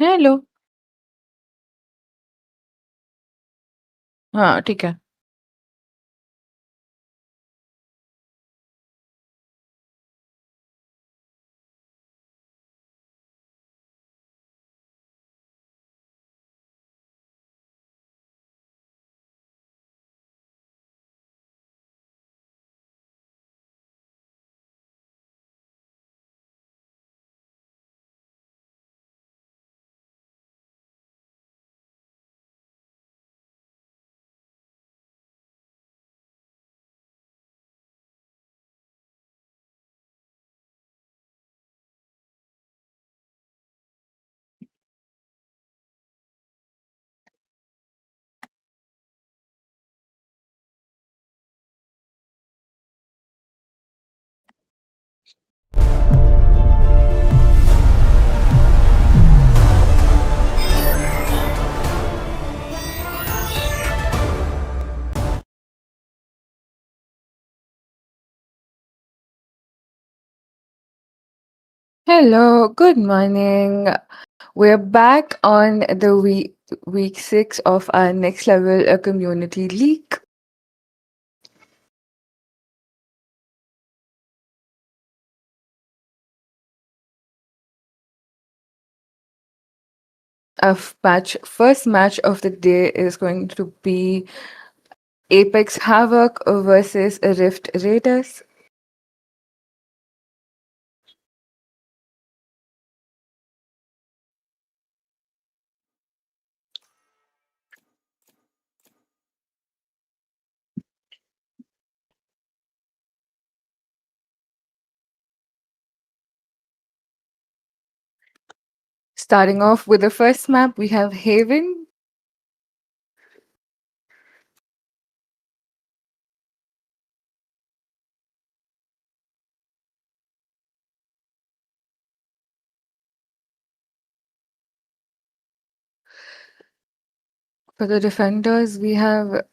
Hello. हाँ, ठीक है। Hello, good morning. We're back on the week 6 of our next level community league. First match of the day is going to be Apex Havoc versus Rift Raiders. Starting off with the first map, we have Haven. For the defenders, we have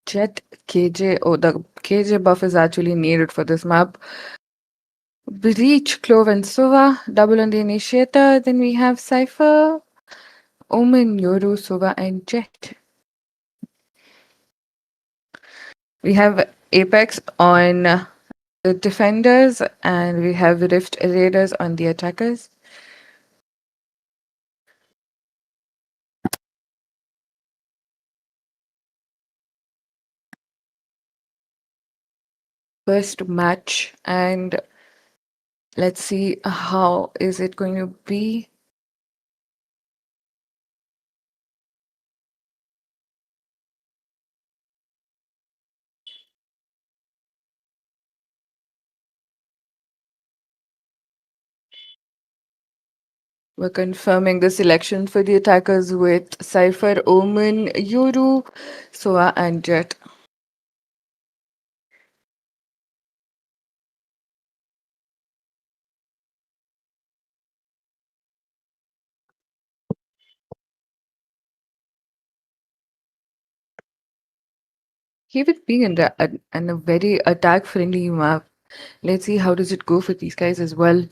Jet KJ. Oh, the KJ buff is actually needed for this map. Breach, Clove, and Sova, double on the initiator. Then we have Cypher, Omen, Yoru, Sova, and Jet. We have Apex on the defenders, and we have Rift Raiders on the attackers. First match, and let's see how is it going to be. We're confirming the selection for the attackers with Cypher, Omen, Yoru, Sova, and Jet. Even being in a very attack-friendly map, let's see how does it go for these guys as well.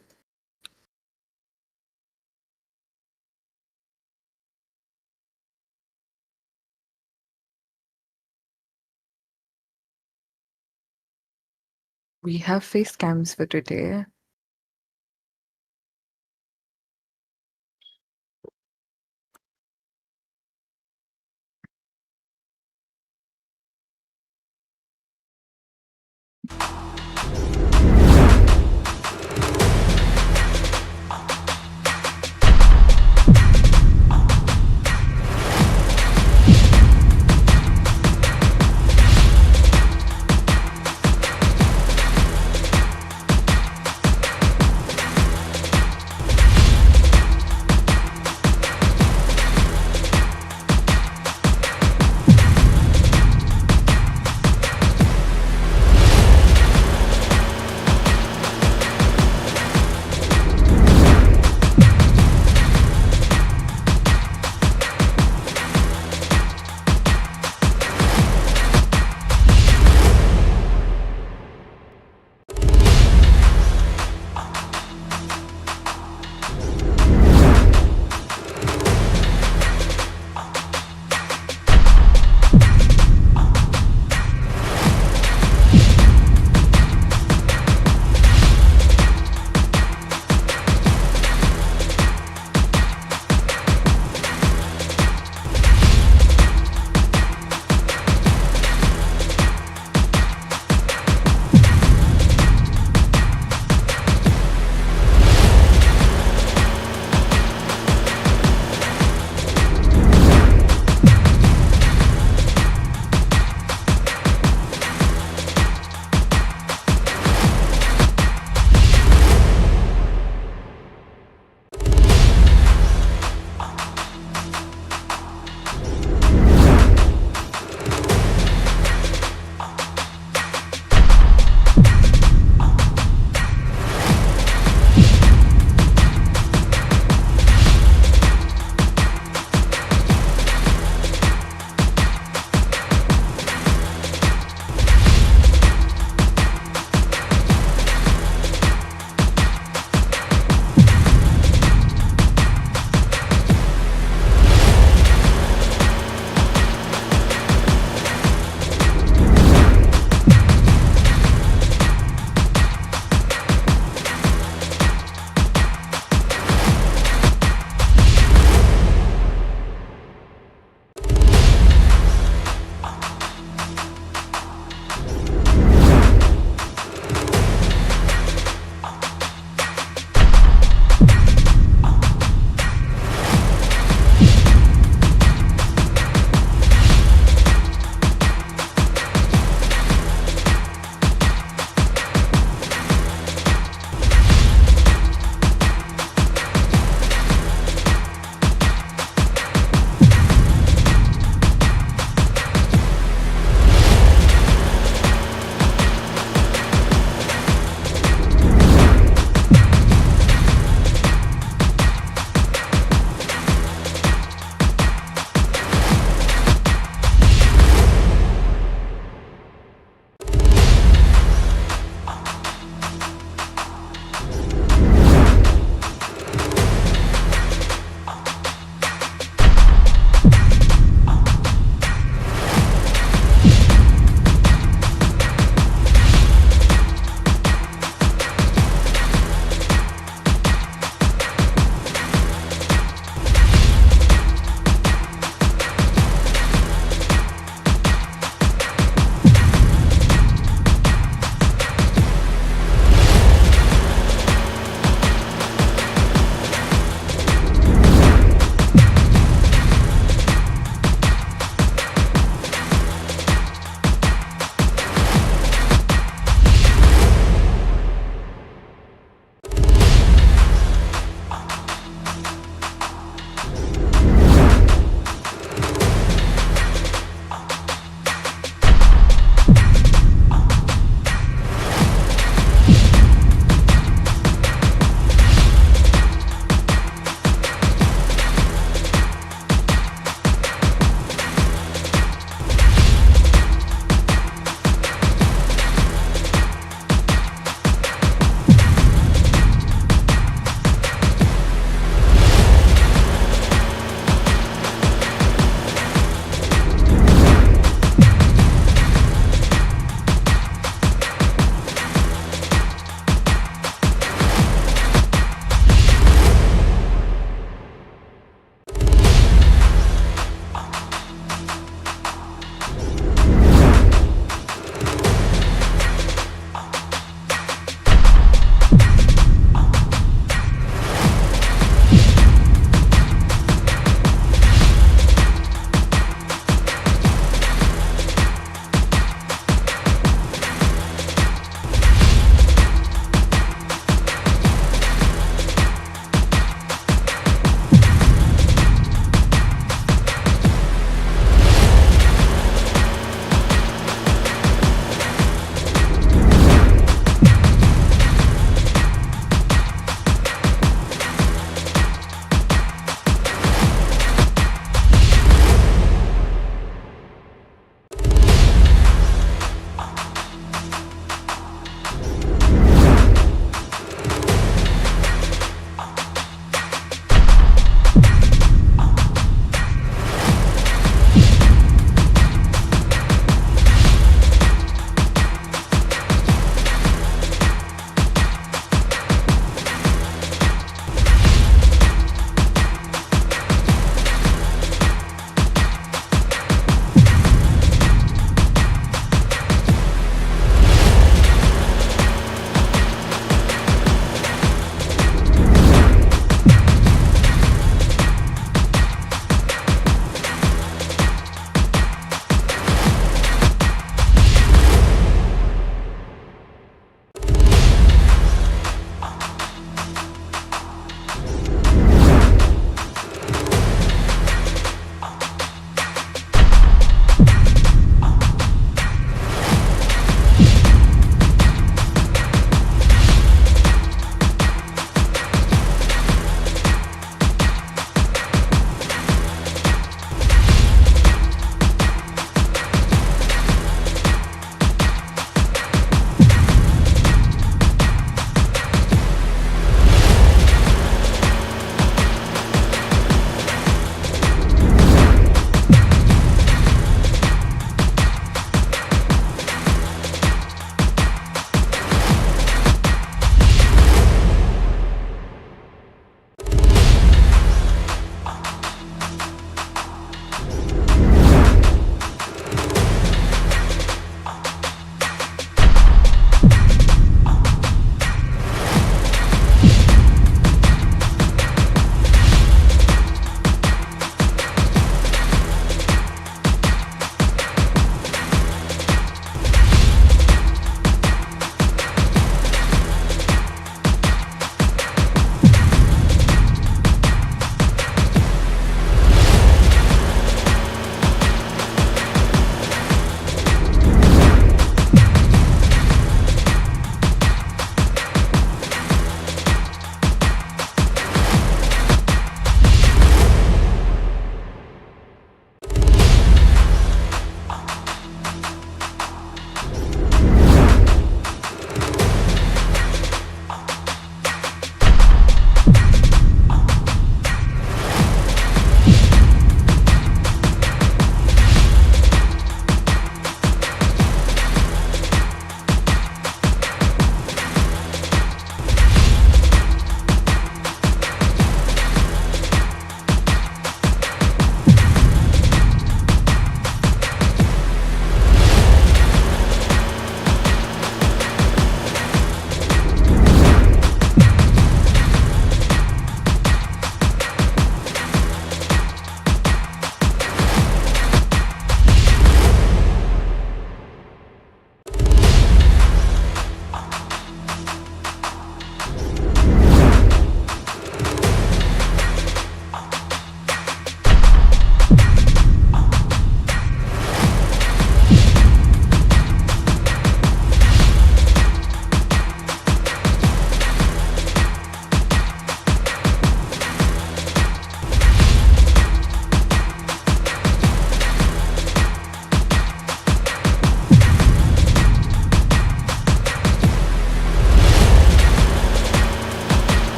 We have face cams for today.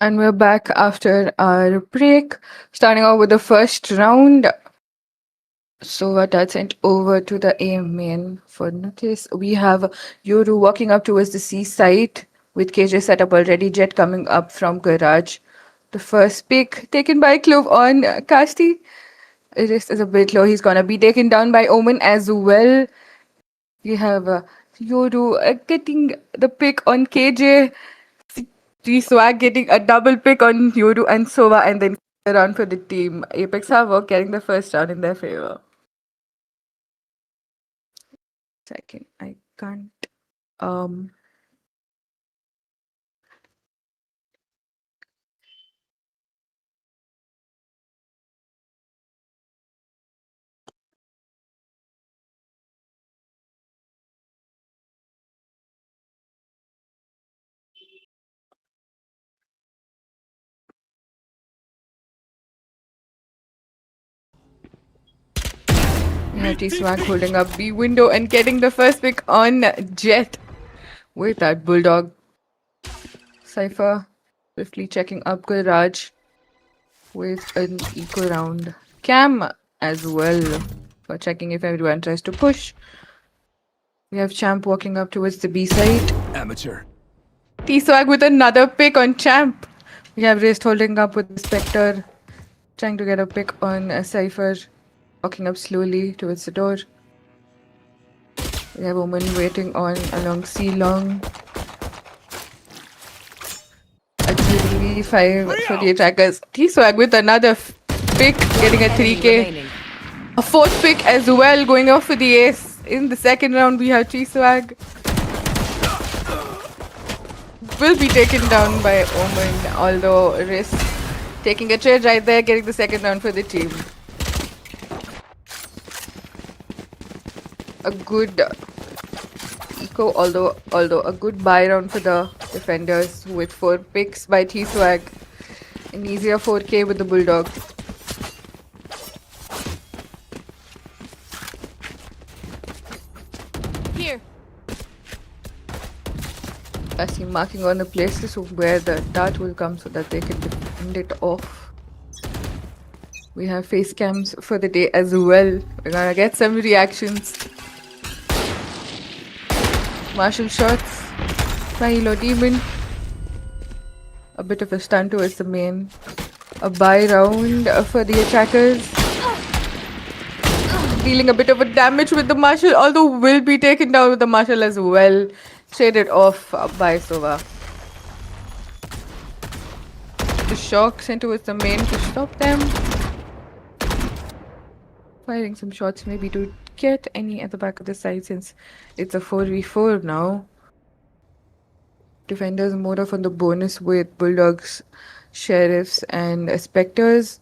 And we're back after our break, starting off with the first round. So that's sent over to the A main for notice. We have Yoru walking up towards the C side with KJ set up already. Jet coming up from garage. The first pick taken by Clove on Casti. It is a bit low. He's gonna be taken down by Omen as well. We have Yoru getting the pick on KJ. G-Swag getting a double pick on Yoru and Sova, and then around for the team. Apex Havoc getting the first round in their favor. Second, I can't. Um, yeah, G-Swag holding up B window and getting the first pick on Jet with that Bulldog. Cypher swiftly checking up Garage with an eco round. Cam as well for checking if everyone tries to push. We have Champ walking up towards the B side. Amateur. T-Swag with another pick on Champ. We have Wrist holding up with the Spectre, trying to get a pick on a Cypher, walking up slowly towards the door. We have Omen waiting on along C long. A 3v5 for the attackers. T-Swag with another pick, getting a 3k. A fourth pick as well, going off for the ace. In the second round, we have T-Swag. Will be taken down by Omen, although Risk taking a trade right there, getting the second round for the team. A good eco, although a good buy round for the defenders with 4 picks by T-Swag. An easier 4k with the Bulldog. Here. I see marking on the places where the dart will come so that they can defend it off. We have face cams for the day as well. We're gonna get some reactions. Martial shots by Hilo Demon. A bit of a stun towards the main. A buy round for the attackers. Dealing a bit of a damage with the Marshal, although will be taken down with the Marshal as well. Traded off by Sova. The shock sent towards the main to stop them. Firing some shots maybe to get any at the back of the side since it's a 4v4 now. Defenders more of on the bonus with Bulldogs, Sheriffs and Spectres.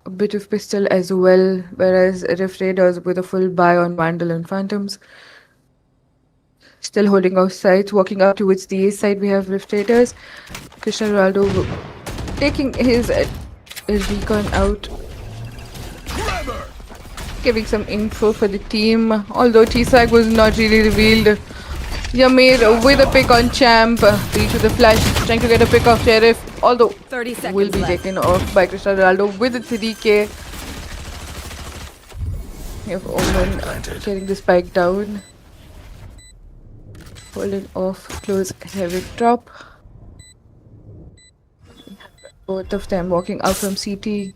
A bit of pistol as well, whereas Rift Raiders with a full buy on Vandal and Phantoms. Still holding off sides, walking up towards the A side. We have Rift Raiders. Cristiano Ronaldo taking his recon out. Giving some info for the team, although T-Swag was not really revealed. Yamir with a pick on Champ. Reach with the flash, trying to get a pick off Sheriff, although 30 seconds will be left. taken off by Cristiano Ronaldo with a 3k. We have Omen getting the spike down. Holding off close heavy drop. Both of them walking out from CT.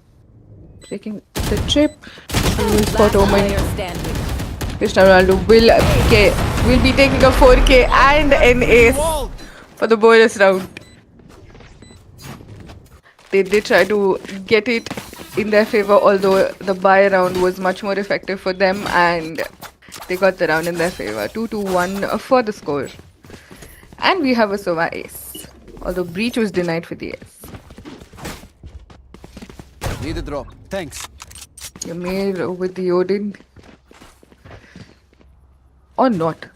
Taking the trip. Spot Omen. Player standing. Cristiano Ronaldo will be taking a 4k and an ace for the bonus round. They did try to get it in their favor, although the buy round was much more effective for them and they got the round in their favor. 2-1 for the score. And we have a Sova ace, although Breach was denied for the ace. Need a drop. Thanks. Ymir with the Odin. Or not.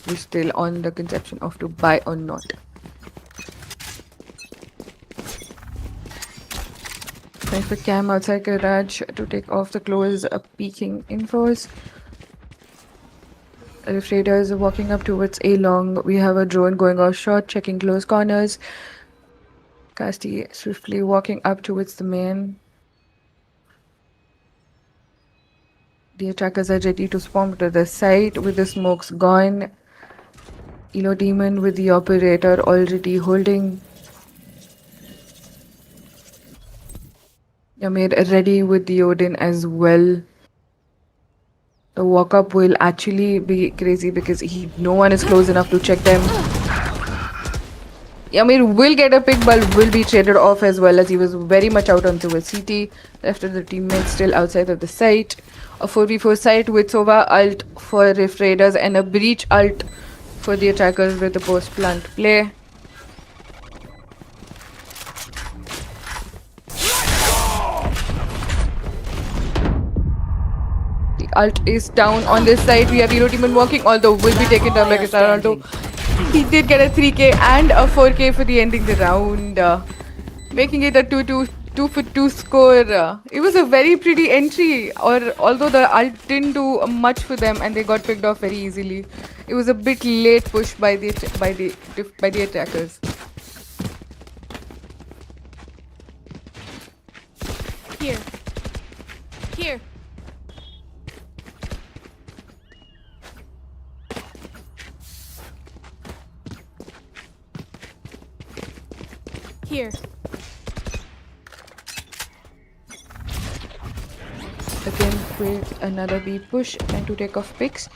We're still on the conception of to buy or not. Time for Cam outside garage to take off the clothes, peeking infos. Rift Raiders are walking up towards A long. We have a drone going off shot, checking close corners. Casti swiftly walking up towards the main. The attackers are ready to swarm to the site with the smokes gone. Elo Demon with the operator already holding. Yamir ready with the Odin as well. The walk up will actually be crazy because no one is close enough to check them. Yamir will get a pick but will be traded off as well as he was very much out onto a CT. Left of the teammates still outside of the site. A 4v4 site with Sova ult for Rift Raiders and a breach ult for the attackers with the post plant play. The ult is down on this side. We have Hero Demon walking, although will be taken down by Ronaldo. He did get a 3k and a 4k for the ending the round, making it a 2 for 2 score. It was a very pretty entry, although the ult didn't do much for them and they got picked off very easily. It was a bit late push by the attackers. Here. Here. Here. Again with another B push, trying to take off picks.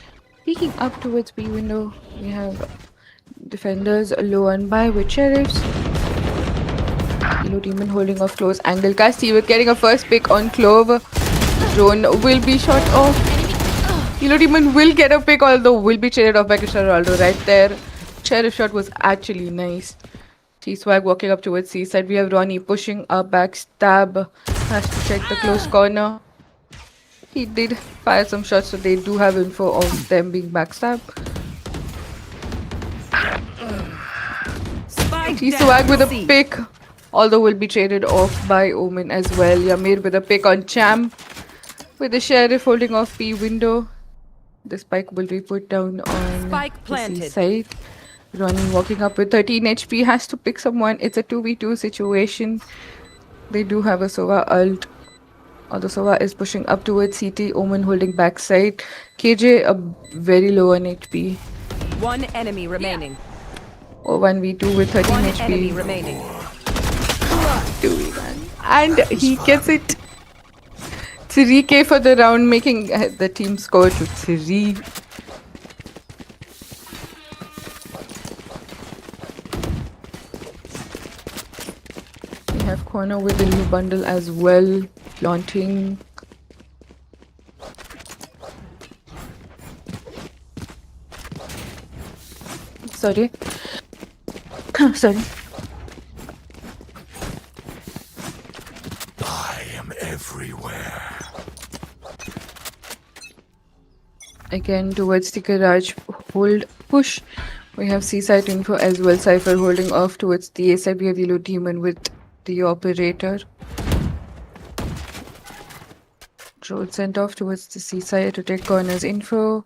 Peeking up towards B window, we have defenders low on by with sheriffs. Elo Demon holding off close angle. Casti with getting a first pick on Clove. Drone will be shot off. Elo Demon will get a pick, although will be traded off by Cristiano Ronaldo right there. Sheriff shot was actually nice. T-Swag walking up towards C-side. We have Ronnie pushing up, backstab. Has to check the close corner. He did fire some shots, so they do have info of them being backstabbed. T-Swag with a pick, although will be traded off by Omen as well. Yamir with a pick on Champ. With the Sheriff holding off P window. The spike will be put down on the C side. Ronnie walking up with 13 HP, has to pick someone. It's a 2v2 situation. They do have a Sova ult. Although Sova is pushing up towards CT, Omen holding backside. KJ very low on HP. One enemy remaining. Or 1v2 with 13 One HP. enemy remaining. 2v1. And he gets it. 3k for the round, making the team score to 3. We have corner with the new bundle as well, launching. Sorry. Sorry. I am everywhere. Again towards the garage, hold, push. We have C-side info as well. Cypher holding off towards the A side. We have Yellow Demon with the operator. Drone sent off towards the C side to take corners info.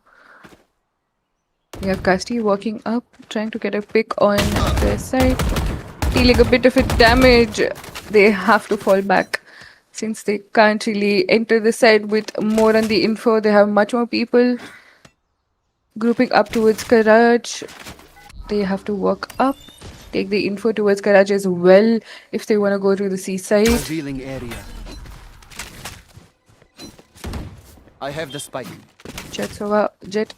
We have Casti walking up, trying to get a pick on their side. Dealing a bit of a damage. They have to fall back since they can't really enter the side with more on the info. They have much more people grouping up towards garage. They have to walk up, take the info towards garage as well if they want to go to the seaside. Revealing area. I have the spike. Jet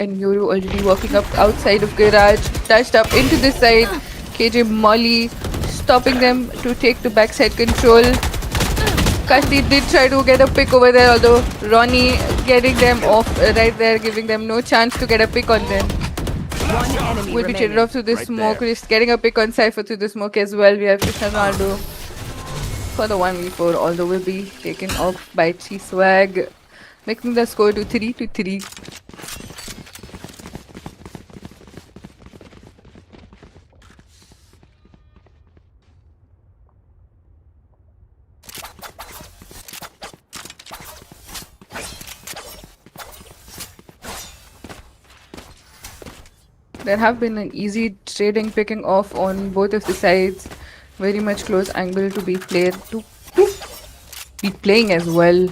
and Yoru already walking up outside of garage, touched up into the side. KJ Molly stopping them to take the backside control. Casti did try to get a pick over there, although Ronnie getting them off right there, giving them no chance to get a pick on them. One enemy Will be traded off to the Right smoke. there. Just getting a pick on Cypher to the smoke as well. We have Cristiano Ronaldo for the 1v4, although will be taken off by T-Swag, making the score to 3-3. There have been an easy trading picking off on both of the sides. Very much close angle to be played to be playing as well.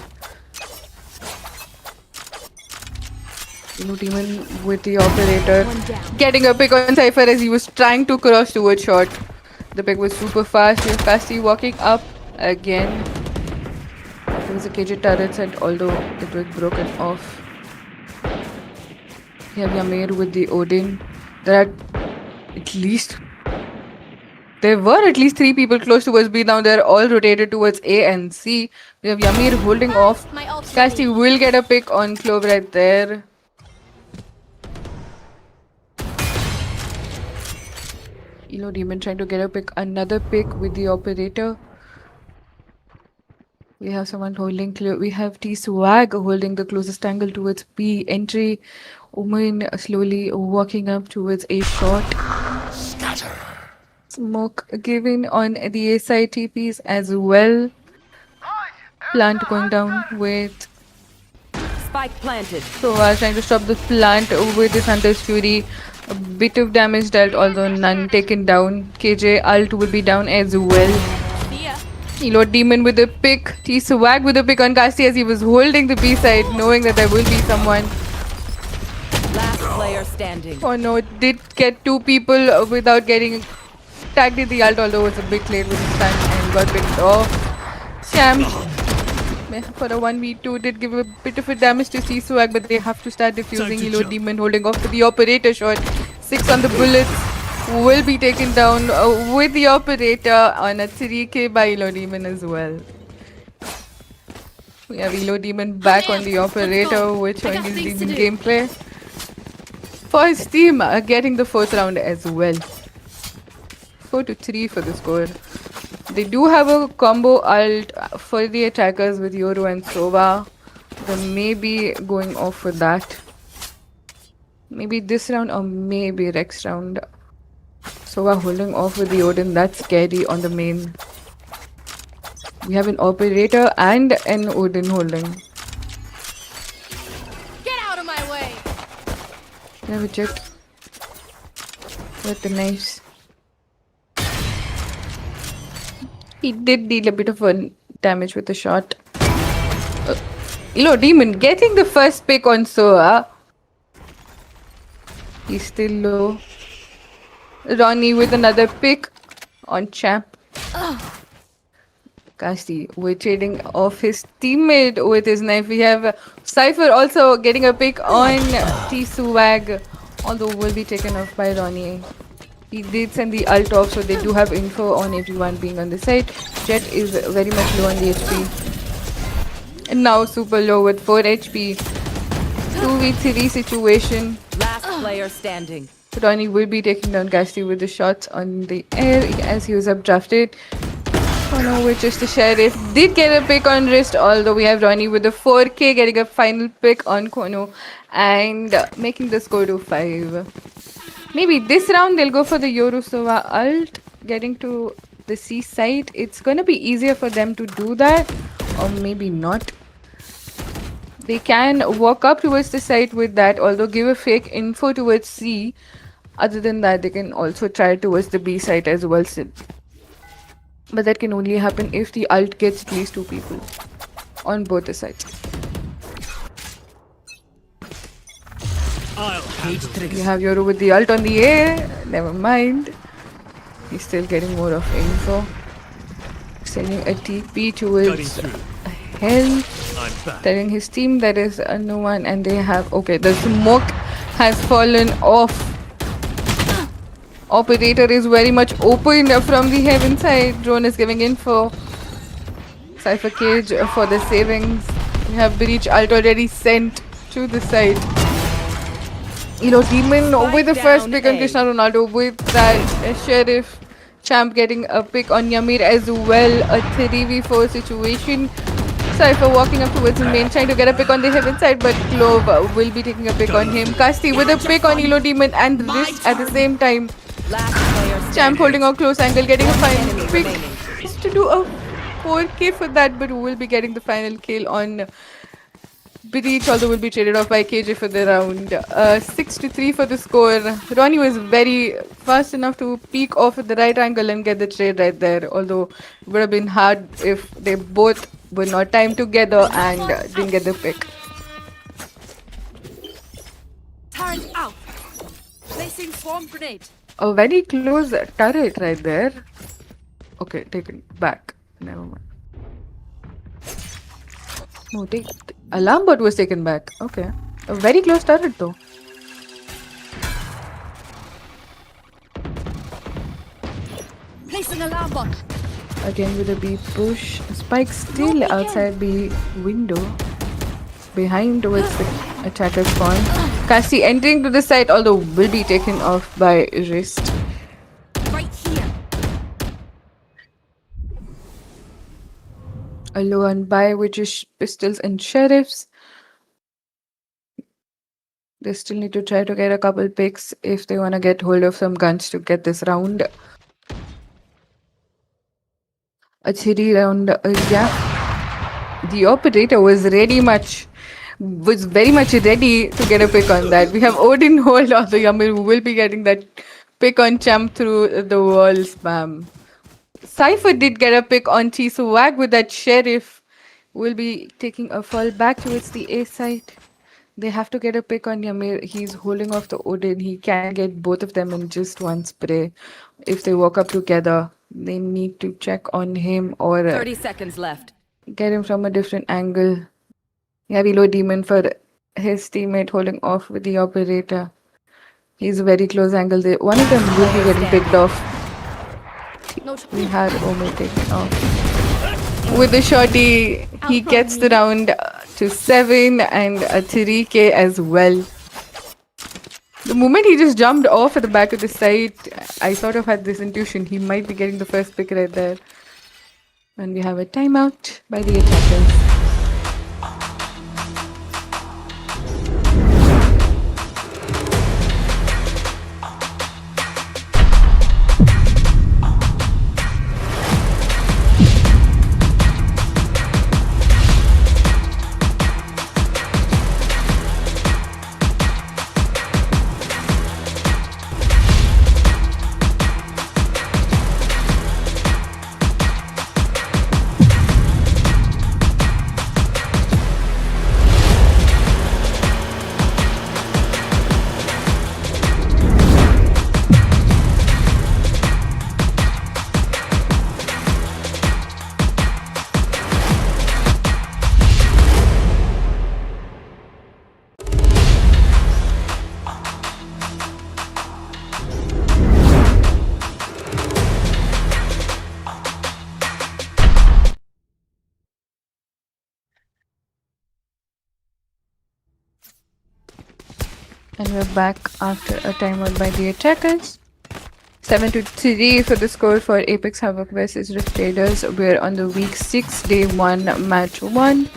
Demon with the operator getting a pick on Cypher as he was trying to cross towards shot. The pick was super fast. We have Fasti walking up again. There was a KJ turret set, although it was broken off. We have Yamir with the Odin. There were at least 3 people close towards B. Now they're all rotated towards A and C. We have Yamir holding off. My ult's Casti ready. will get a pick on Clove right there. Elo Demon trying to get a pick, another pick with the operator. We have someone holding clear. We have T Swag holding the closest angle towards B entry. Omen slowly walking up towards A shot. Smoke given on the A side TPs as well. Plant going down with Spike planted. Sova trying to stop the plant with his Hunter's Fury. A bit of damage dealt, although none taken down. KJ ult will be down as well. See ya. Elo Demon with a pick. T Swag with a pick on Casti as he was holding the B side, knowing that there will be someone. Last player standing. Oh no, it did get 2 people without getting tagged in the ult, although it was a bit late with his stun and got picked off. Champ for a 1v2 did give a bit of a damage to C-Swag, but they have to start defusing. Elo Demon holding off to the operator shot. 6 on the bullets will be taken down with the operator on a 3k by Elo Demon as well. We have Elo Demon back on the operator, which I got showing his things to Demon do. gameplay. For his team, getting the 4th round as well. 4-3 for the score. They do have a combo ult for the attackers with Yoru and Sova. They may be going off for that. Maybe this round or maybe next round. Sova holding off with the Odin. That's scary on the main. We have an operator and an Odin holding. Get out of my way. We have a Jet with the knives. He did deal a bit of damage with the shot. Elo Demon getting the first pick on Soa. He's still low. Ronnie with another pick on Champ. Casti, we're trading off his teammate with his knife. We have Cypher also getting a pick on T-Swag, although will be taken off by Ronnie. He did send the ult off, so they do have info on everyone being on the site. Jet is very much low on the HP. And now super low with 4 HP. 2v3 situation. Last player standing. Ronnie will be taking down Casti with the shots on the air as he was updrafted. Oh no, with just the Sheriff. Did get a pick on wrist, although we have Ronnie with the 4k getting a final pick on Kono and making the score to 5. Maybe this round they'll go for the Yorosova ult, getting to the C site. It's gonna be easier for them to do that, or maybe not. They can walk up towards the site with that, although give a fake info towards C. Other than that, they can also try towards the B site as well. But that can only happen if the ult gets at least 2 people on both the sides. You have Yoru with the ult on the air. Never mind. He's still getting more of info. Sending a TP towards hell. Telling his team there is no one, and they have. Okay, the smoke has fallen off. Operator is very much open from the heaven side. Drone is giving info. Cypher Cage for the savings. We have Breach ult already sent to the side. Elo Demon with the first pick on Krishna Ronaldo with that Sheriff. Champ getting a pick on Yamir as well. A 3v4 situation. Cypher walking up towards him main, trying to get a pick on the heaven side, but Clove will be taking a pick on him. Casti with a pick on Elo Demon and wrist at the same time. Champ holding a close angle, getting a final pick. Just to do a 4k for that, but will be getting the final kill on Breach, although, will be traded off by KJ for the round. 6-3 for the score. Ronnie was very fast enough to peek off at the right angle and get the trade right there. Although it would have been hard if they both were not timed together and didn't get the pick. Turret out. Placing swarm grenade. A very close turret right there. Okay, taken back. Never mind. No, alarm bot was taken back. Okay. A very close turret though. Placing alarm bot. Again with a B push. Spike still outside B window. Behind towards the attacker spawn. Cassie entering to the side, although will be taken off by wrist. Right here. A low on buy, which is pistols and sheriffs. They still need to try to get a couple picks if they want to get hold of some guns to get this round. A 3 round, yeah. The operator was very much ready to get a pick on that. We have Odin hold on the Yamil who will be getting that pick on Champ through the wall spam. Cypher did get a pick on T, so Wag with that sheriff will be taking a fall back towards the A side. They have to get a pick on Yamir. He's holding off the Odin. He can get both of them in just one spray. If they walk up together, they need to check on him or 30 seconds left. get him from a different angle. Yeah, below Demon for his teammate holding off with the operator. He's a very close angle there. One of them will be getting picked off. No We had Omer taken off. With the shorty, he gets the round to 7 and a 3K as well. The moment he just jumped off at the back of the site, I sort of had this intuition he might be getting the first pick right there. And we have a timeout by the attackers. And we're back after a timeout by the attackers. 7-3 for the score for Apex Havoc versus Rift Raiders. We're on the week 6, day 1, match 1.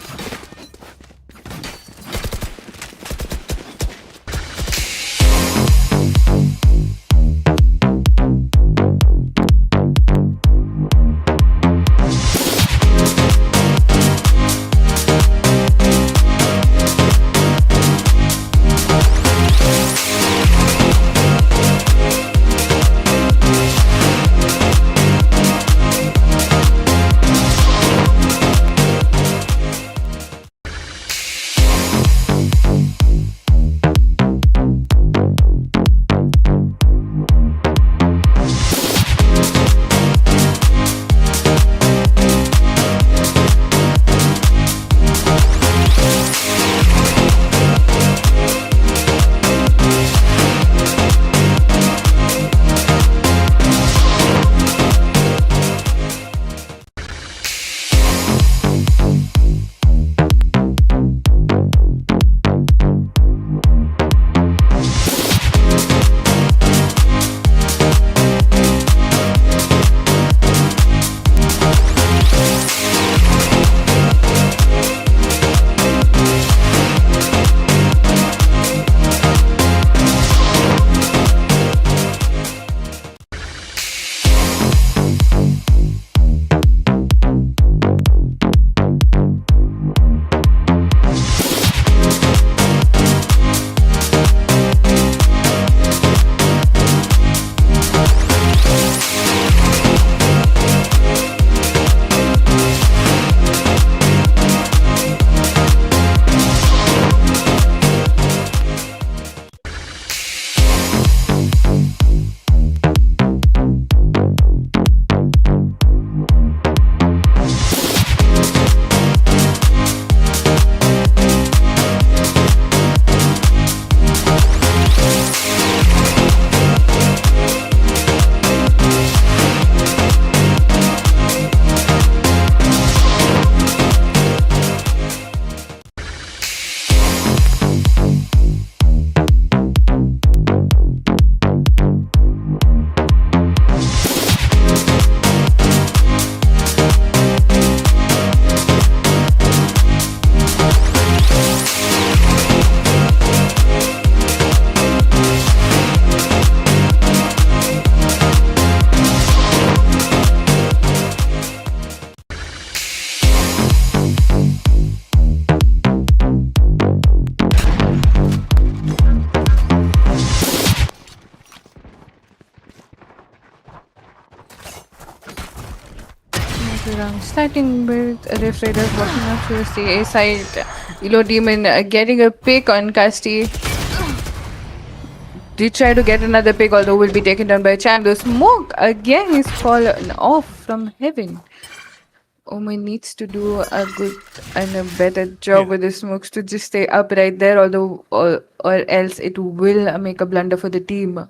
Starting with Rift Raiders walking up towards the A side. Elo Demon getting a pick on Casti. Did try to get another pick, although will be taken down by Champ. The smoke again is fallen off from heaven. Omen needs to do a good and a better job with the smokes to just stay up right there, although or else it will make a blunder for the team.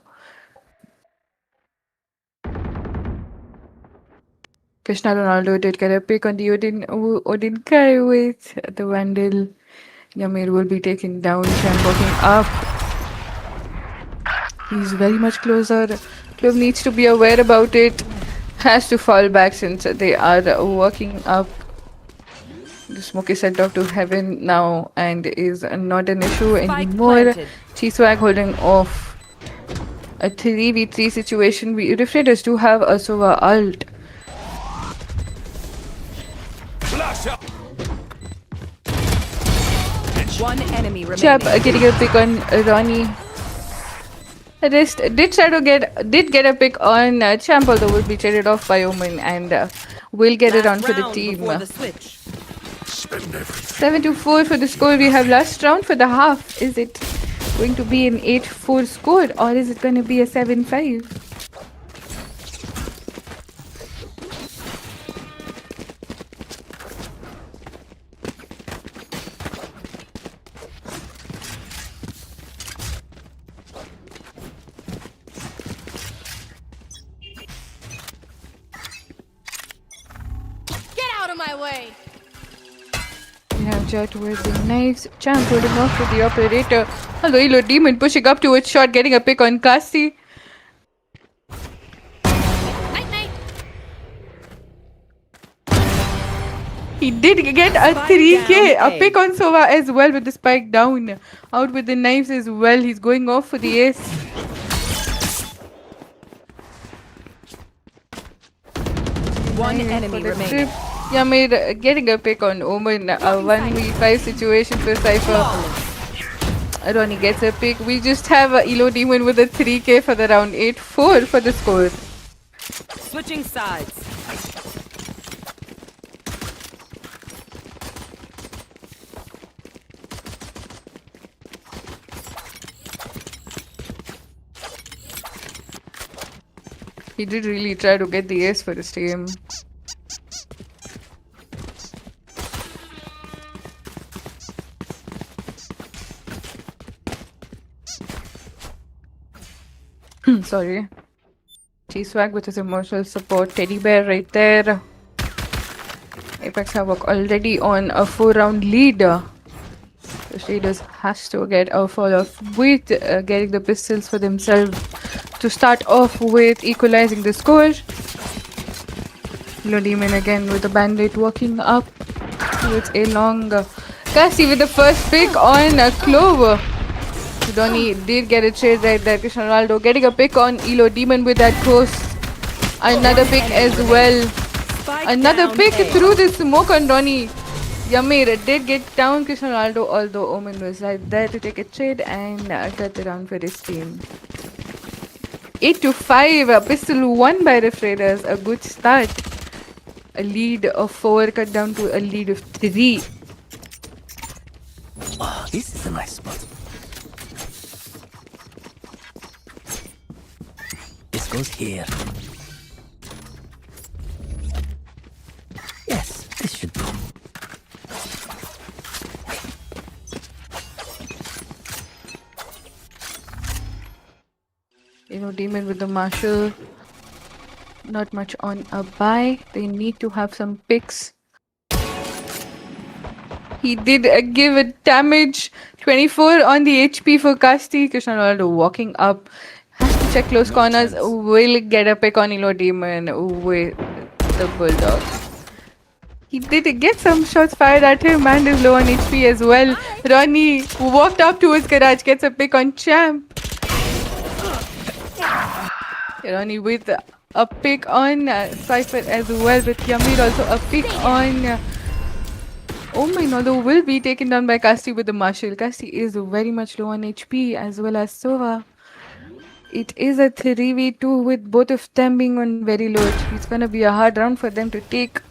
Krishna Ronaldo did get a pick on the Odin Kai with the Vandal. Yamir will be taken down. Champ walking up. He's very much closer. Club needs to be aware about it. Has to fall back since they are working up. The smoke is sent off to heaven now and is not an issue anymore. planted. Chiswag holding off. A 3v3 situation. We Rift Raiders do have a Sova ult. One enemy remaining. Chap getting a pick on Ronnie. Rest did try to get a pick on Champ, although will be traded off by Omen and will get it on Last for the round team. before the switch. Spend everything. 7-4 for the score. We have last round for the half. Is it going to be an 8-4 score or is it going to be a 7-5? Get out of my way! We have Jet with the knives. Champ holding off with the operator. Although Elo Demon pushing up to its shot, getting a pick on Casti. Night night! He did get a Spike 3k, down a A. pick on Sova as well with the spike down. Out with the knives as well. He's going off for the ace. One For enemy the remaining. trip. Yamir getting a pick on Omen. A 1v5 situation for Cypher. Ronnie gets a pick. We just have Elo Demon with a 3k for the round. 8-4 for the score. Switching sides. He did really try to get the ace for his team. Sorry. G-Swag with his emotional support. Teddy Bear right there. Apex Havoc already on a 4-round lead. The Raiders has to get a fall off with getting the pistols for themselves to start off with equalizing the score. Demon again with the bandit walking up with a long Cassie with the first pick on Clover. Donny did get a trade right there. Cristiano Ronaldo getting a pick on Elo Demon with that post. Another pick as well. Spike Another down pick A. through the smoke on Donny. Yamir did get down Cristiano Ronaldo, although Omen was right there to take a trade and cut it on for his team. 8-5. Pistol won by Rift Raiders. A good start. A lead of 4 cut down to a lead of 3. Oh, this is a nice spot. This goes here. Yes, this should do. Demon with the Marshall. Not much on a buy. They need to have some picks. He did give a damage. 24 on the HP for Casti. Cristiano Ronaldo walking up. Has to check close corners. Will get a pick on Elo Demon with the Bulldog. He did get some shots fired at him and is low on HP as well. Ronnie walked up to his garage. Gets a pick on Champ. Ronnie with a pick on Cypher as well, with Yamir also a pick on Omen, although will be taken down by Casti with the Marshall. Casti is very much low on HP as well as Sova. It is a 3v2 with both of them being on very low HP. It's gonna be a hard round for them to take.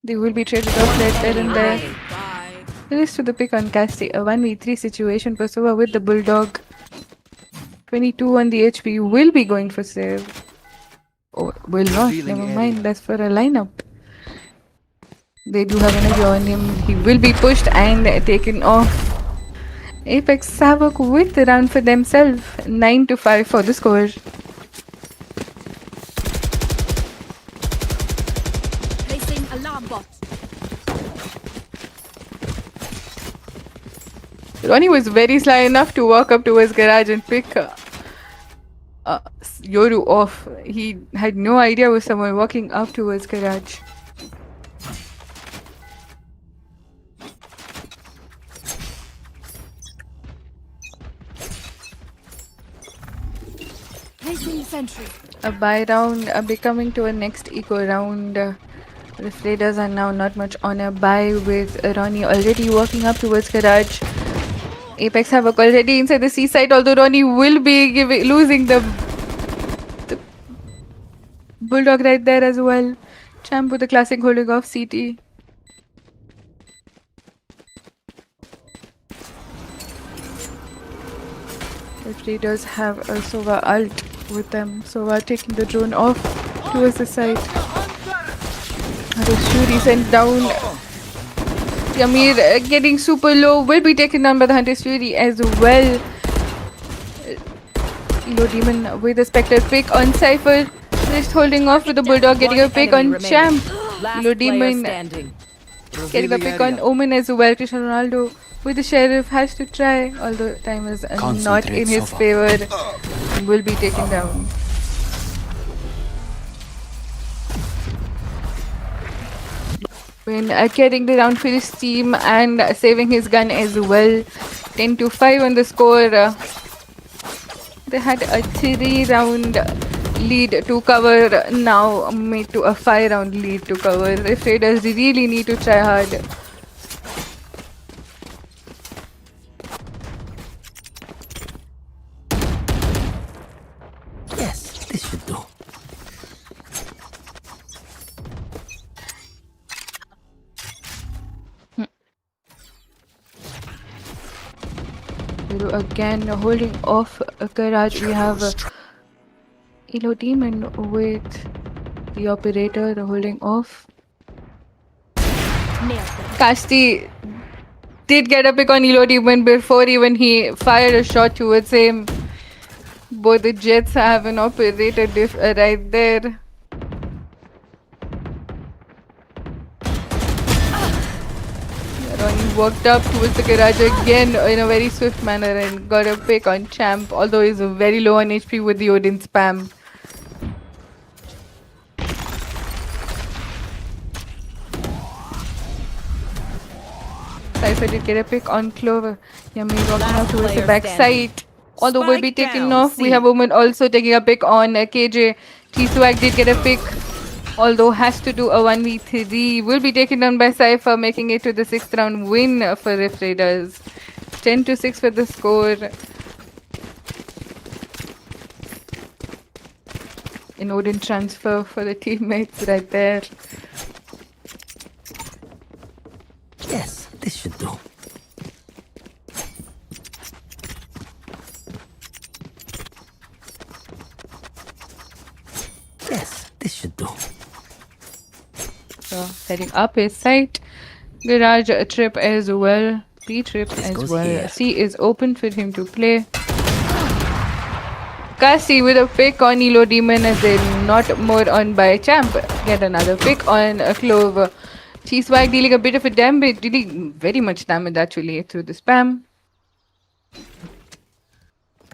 They will be traded off right there and there. Bye. Release to the pick on Casty. A 1v3 situation for Sova with the Bulldog. 22 on the HP. Will be going for save. Oh, will not. Revealing Never area. mind. That's for a lineup. They do have energy on him. He will be pushed and taken off. Apex Havoc with the round for themselves. 9-5 for the score. Placing alarm bot. Ronnie was very sly enough to walk up to his garage and pick Yoru off. He had no idea was someone walking up to his garage. Placing sentry. A buy round becoming to a next eco round. The Raiders are now not much on a buy with Ronnie already walking up towards garage. Apex Havoc already inside the seaside, although Ronnie will be losing the Bulldog right there as well. Champ with the classic holding off CT. The Raiders have a Sova ult with them. Sova taking the drone off towards the side. Shuri sent down. Yamir getting super low. Will be taken down by the Hunter's Fury as well. Elo Demon with a Spectre pick on Cypher. Just holding off with the Bulldog, getting a pick on Champ. Last Elo player Demon standing. getting a pick on Omen as well. Cristiano Ronaldo with the Sheriff has to try, although time is not Concentrate, in his Sova. favor. Will be taken down. When carrying the round for his team and saving his gun as well. 10-5 on the score. They had a 3-round lead to cover, now made to a 5-round lead to cover. The Raiders really need to try hard. Yes, this should do. Again, holding off Garage, we have Elo Demon with the operator holding off. Nailed them. Casti did get a pick on Elo Demon before even he fired a shot towards him. Both the Jets have an operator diff right there. Ronnie walked up towards the garage again in a very swift manner and got a pick on Champ, although he's very low on HP with the Odin spam. Cypher did get a pick on Clover. Yummy walking up towards the player backside. Although we'll be Spike taken down, off, we C. have Omen also taking a pick on KJ. T-Swag did get a pick, although has to do a 1v3. Will be taken down by Cypher, making it to the 6th round win for Rift Raiders. 10-6 for the score. An Odin transfer for the teammates right there. Yes, this should do. Yes, this should do. So heading up his site. Garage trip as well. B trip This as goes well. here. C is open for him to play. Cassie with a pick on Elo Demon as they're not more on by Champ. Get another pick on Clover. T-Swag dealing a bit of a damage, dealing very much damage actually through the spam.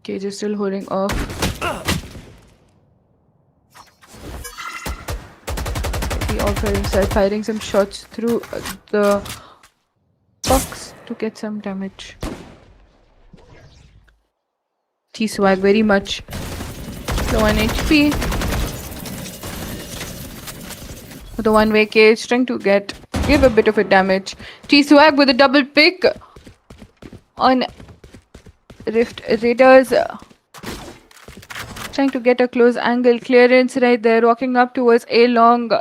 Cage is still holding off. He also started firing some shots through the box to get some damage. T-Swag very much low on HP. The one-way cage trying to give a bit of a damage. T-Swag with a double pick on Rift Raiders. Trying to get a close angle clearance right there, walking up towards A long.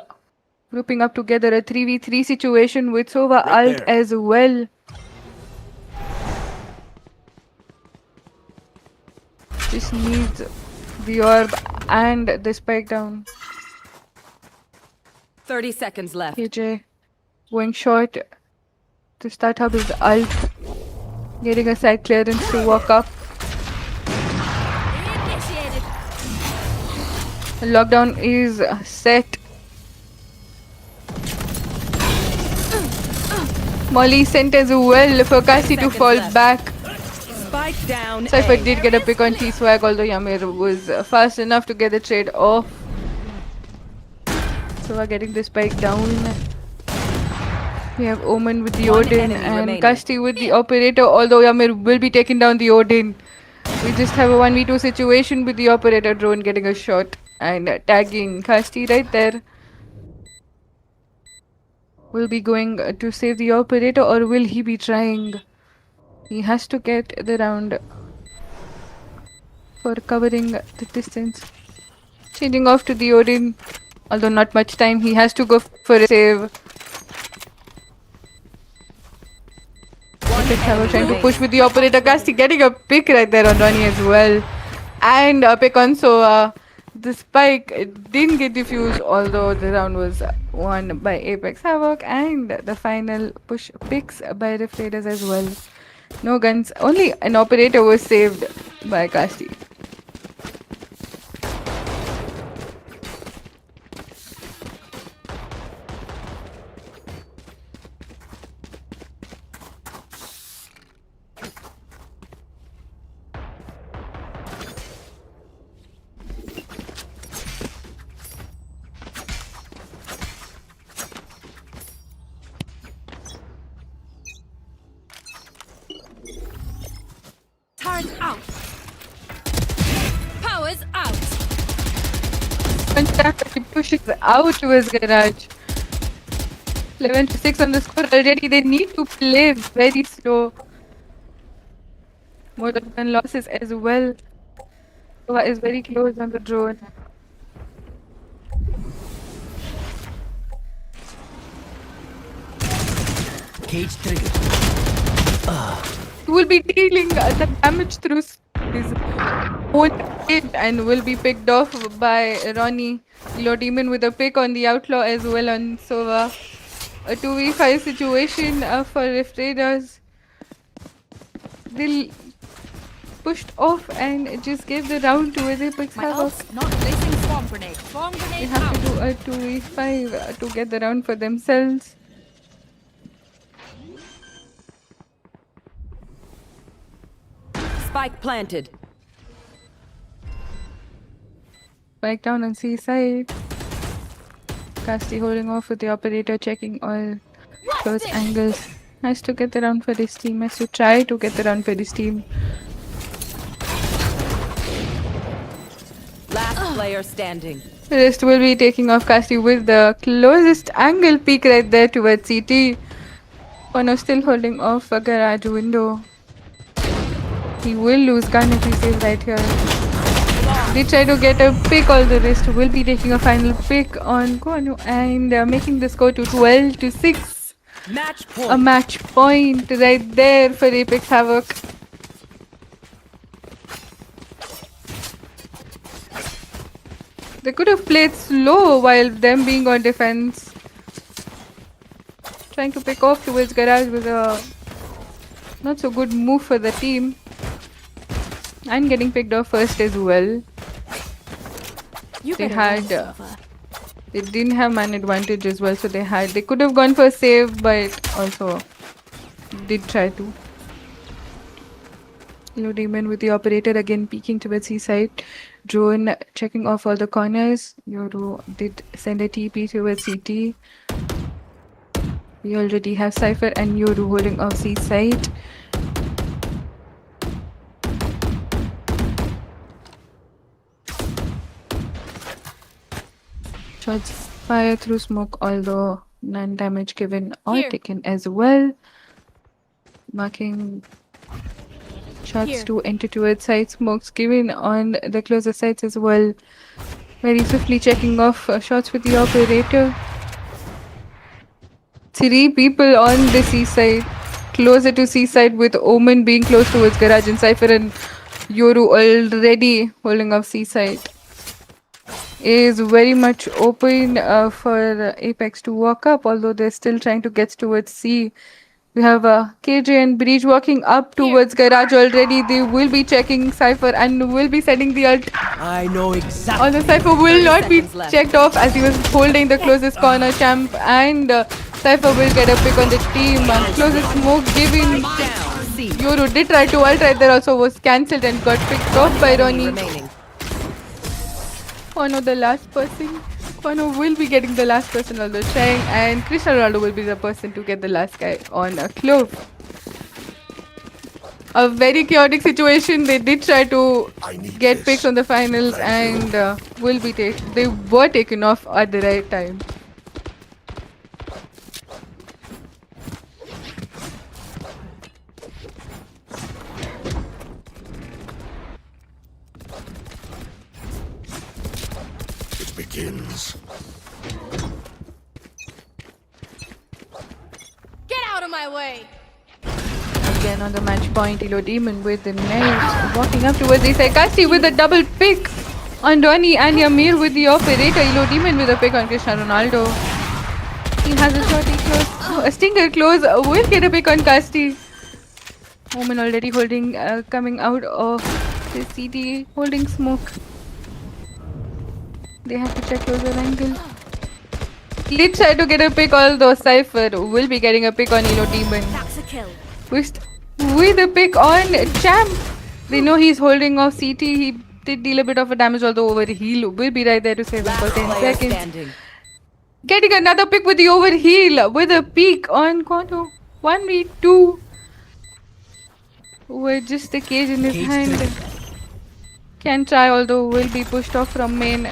Grouping up together, a 3v3 situation with Sova Right ult there. as well. Just needs the orb and the spike down. 30 seconds left. KJ going short to start up his ult. Getting a side clearance to walk up. Initiated. The lockdown is set. Molly sent as well for Cassie to seconds fall left. back. Spike down. Cypher A. did get a pick on T-Swag, although Yamir was fast enough to get the trade off. So we're getting the spike down. We have Omen with the One Odin enemy and remaining. Kasti with the Operator, although Yamir will be taking down the Odin. We just have a 1v2 situation with the Operator drone getting a shot and tagging Kasti right there. Will be going to save the Operator, or will he be trying? He has to get the round for covering the distance. Changing off to the Odin, although not much time. He has to go for a save. We're trying to push with the Operator. Kasti getting a pick right there on Ronnie as well. And a pick on Sova. The spike didn't get diffused, although the round was won by Apex Havoc. And the final push picks by Rift Raiders as well. No guns, only an Operator was saved by Kasti. Turret out. Powers out. He pushes out to his garage. 11-6 on the score already. They need to play very slow. More than 10 losses as well. Sova is very close on the drone. Cage trigger. He will be dealing the damage through his own kid and will be picked off by Ronnie. Lord Demon with a pick on the Outlaw as well on Sova. A 2v5 situation for Rift Raiders. They pushed off and just gave the round to Apex My Havoc. ult's not placing swarm grenade. Swarm They grenade have out. to do a 2v5 to get the round for themselves. Spike planted. Back down on C side. Kasti holding off with the Operator, checking all close angles. Has to get the round for his team. Has to try to get the round for his team. Last player standing. Rest will be taking off Kasti with the closest angle peek right there towards CT. Ono still holding off a garage window. He will lose gun if he stays right here. They try to get a pick, all the rest will be taking a final pick on Kono and making the score to 12-6. Match A point. match point right there for Apex Havoc. They could have played slow while them being on defense. Trying to pick off towards garage was a not so good move for the team. And getting picked off first as well. You They better had run, Sova. they didn't have man advantage as well, so they could have gone for a save, but also did try to. Hello Demon with the Operator again peeking towards C-side. Drone checking off all the corners. Yoru did send a TP towards CT. We already have Cypher and Yoru holding off C-side. Shots fire through smoke, although none damage given or Here. taken as well. Marking shots Here. to enter towards side, smokes given on the closer sides as well. Very swiftly checking off shots with the Operator. 3 people on the seaside, closer to seaside, with Omen being close towards garage, and Cypher and Yoru already holding up seaside. Is very much open for Apex to walk up, although they're still trying to get towards C. We have KJ and Breach walking up towards garage already. They will be checking Cypher and will be sending the ult. I know exactly. Although Cypher will 30 not be seconds left. checked off as he was holding the closest corner. Champ and Cypher will get a pick on the team. Closest smoke giving. Down. C. Yoru did try to ult right there, also was cancelled and got picked off by Ronnie. Remaining. Kono, the last person. Kono will be getting the last person, although trying, and Cristiano Ronaldo will be the person to get the last guy on a clove. A very chaotic situation. They did try to get picks on the finals and they were taken off at the right time. It begins. Get out of my way! Again on the match point, Elo Demon with the knife walking up towards the Kasti with a double pick on Donny, and Yamir with the operator. Elo Demon with a pick on Cristiano Ronaldo. He has a shot, close. A stinger close will get a pick on Kasti. Omen already holding, coming out of the CT, holding smoke. They have to check closer angle. Let's try to get a pick, although Cypher will be getting a pick on Elo Demon. That's a kill. With a pick on Champ. They know he's holding off CT. He did deal a bit of a damage, although overheal will be right there to save him for 10 Player seconds. standing. Getting another pick with the overheal with a peek on Kono. 1v2. With just the cage in his Cage hand. triggered. Can try, although will be pushed off from main.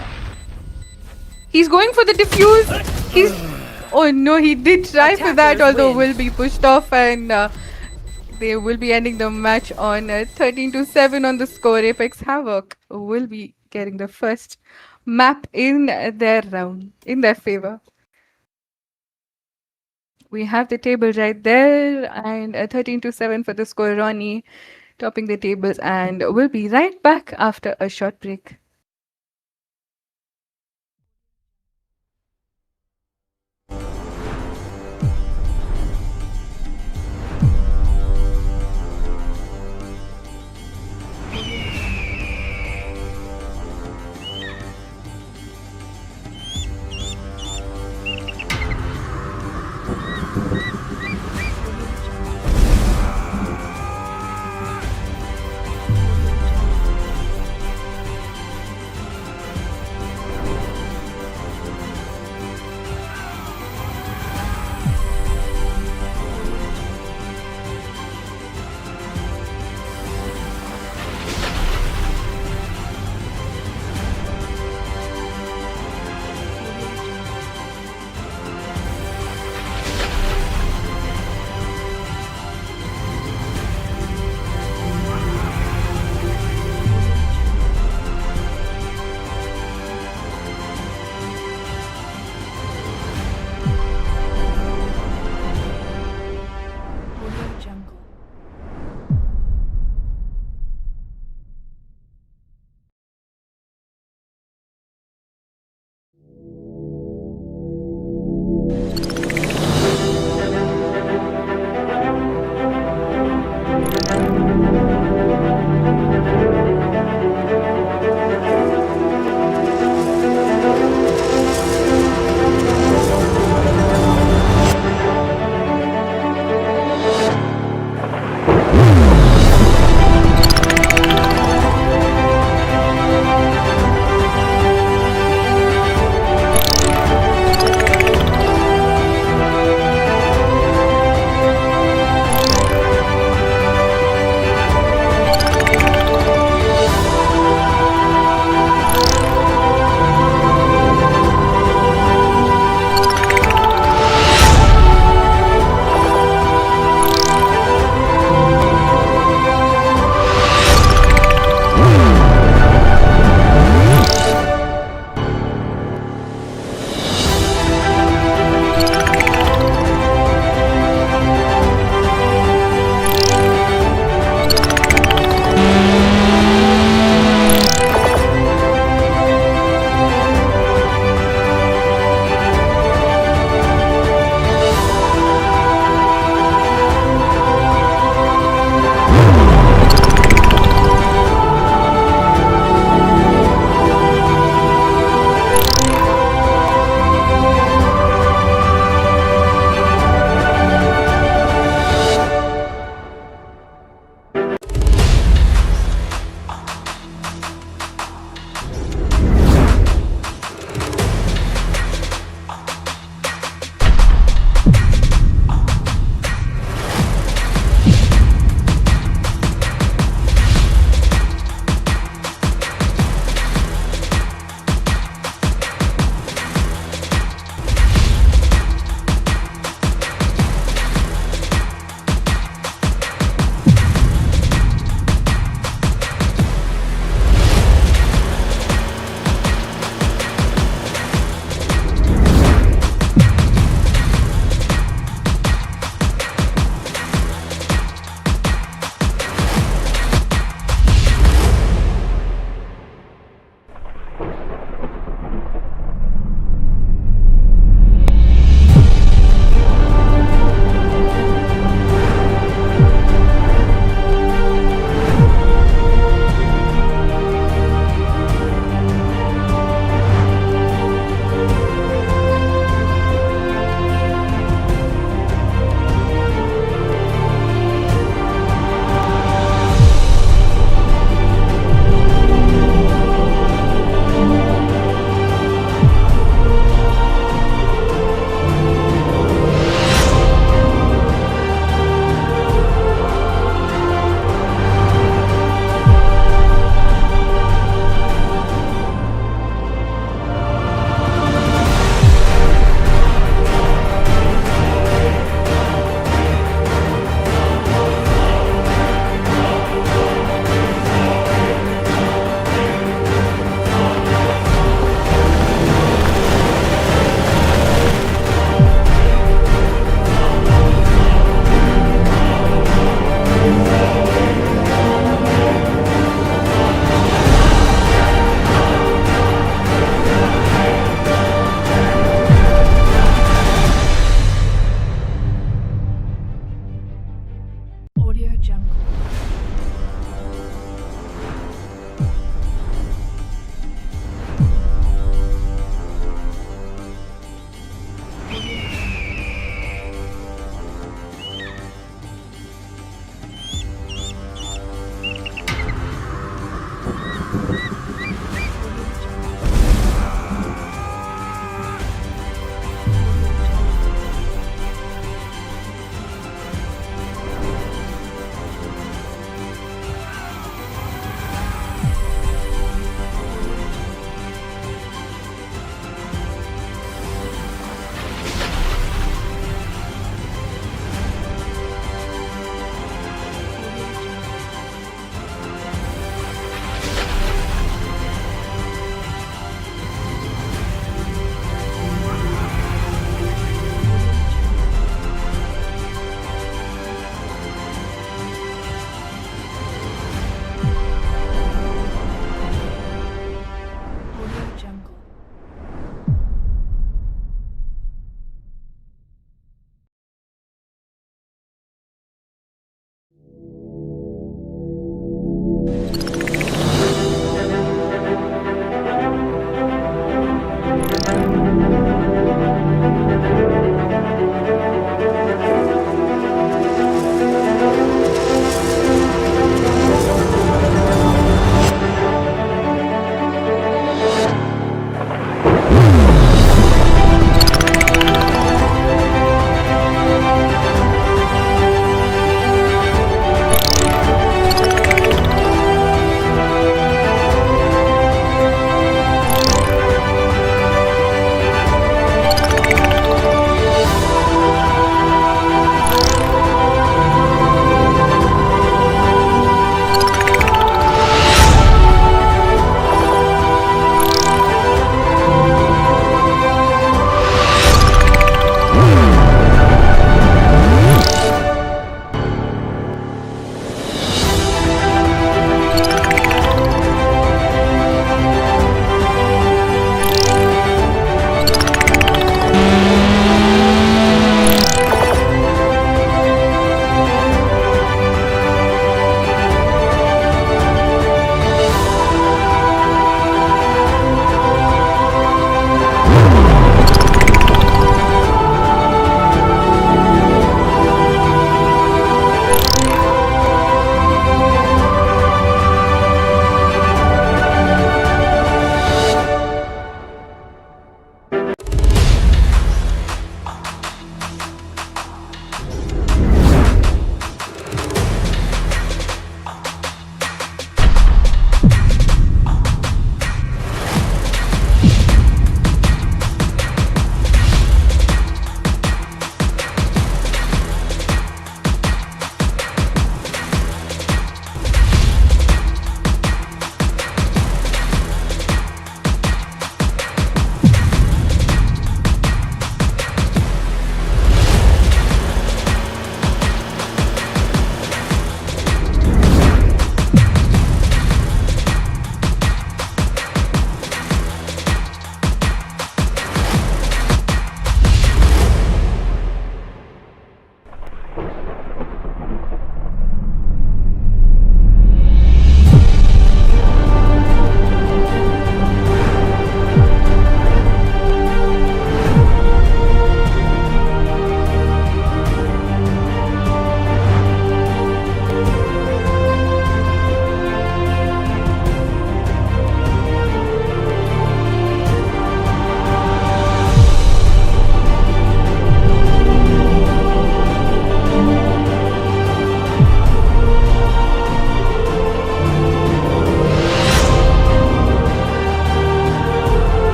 He's going for the defuse. Oh no, he did try for that, Attackers although win. will be pushed off, and they will be ending the match on 13-7 on the score. Apex Havoc will be getting the first map in their round, in their favor. We have the table right there, and 13-7 for the score. Ronnie topping the tables, and we'll be right back after a short break.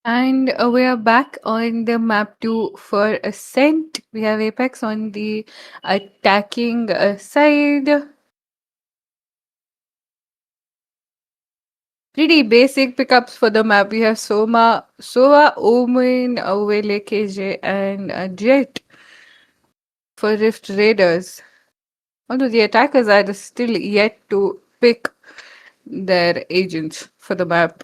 And we are back on the map 2 for Ascent. We have Apex on the attacking side. Pretty basic pickups for the map. We have Sova, Omen, Wele KJ, and Jet for Rift Raiders. Although the attackers are still yet to pick their agents for the map.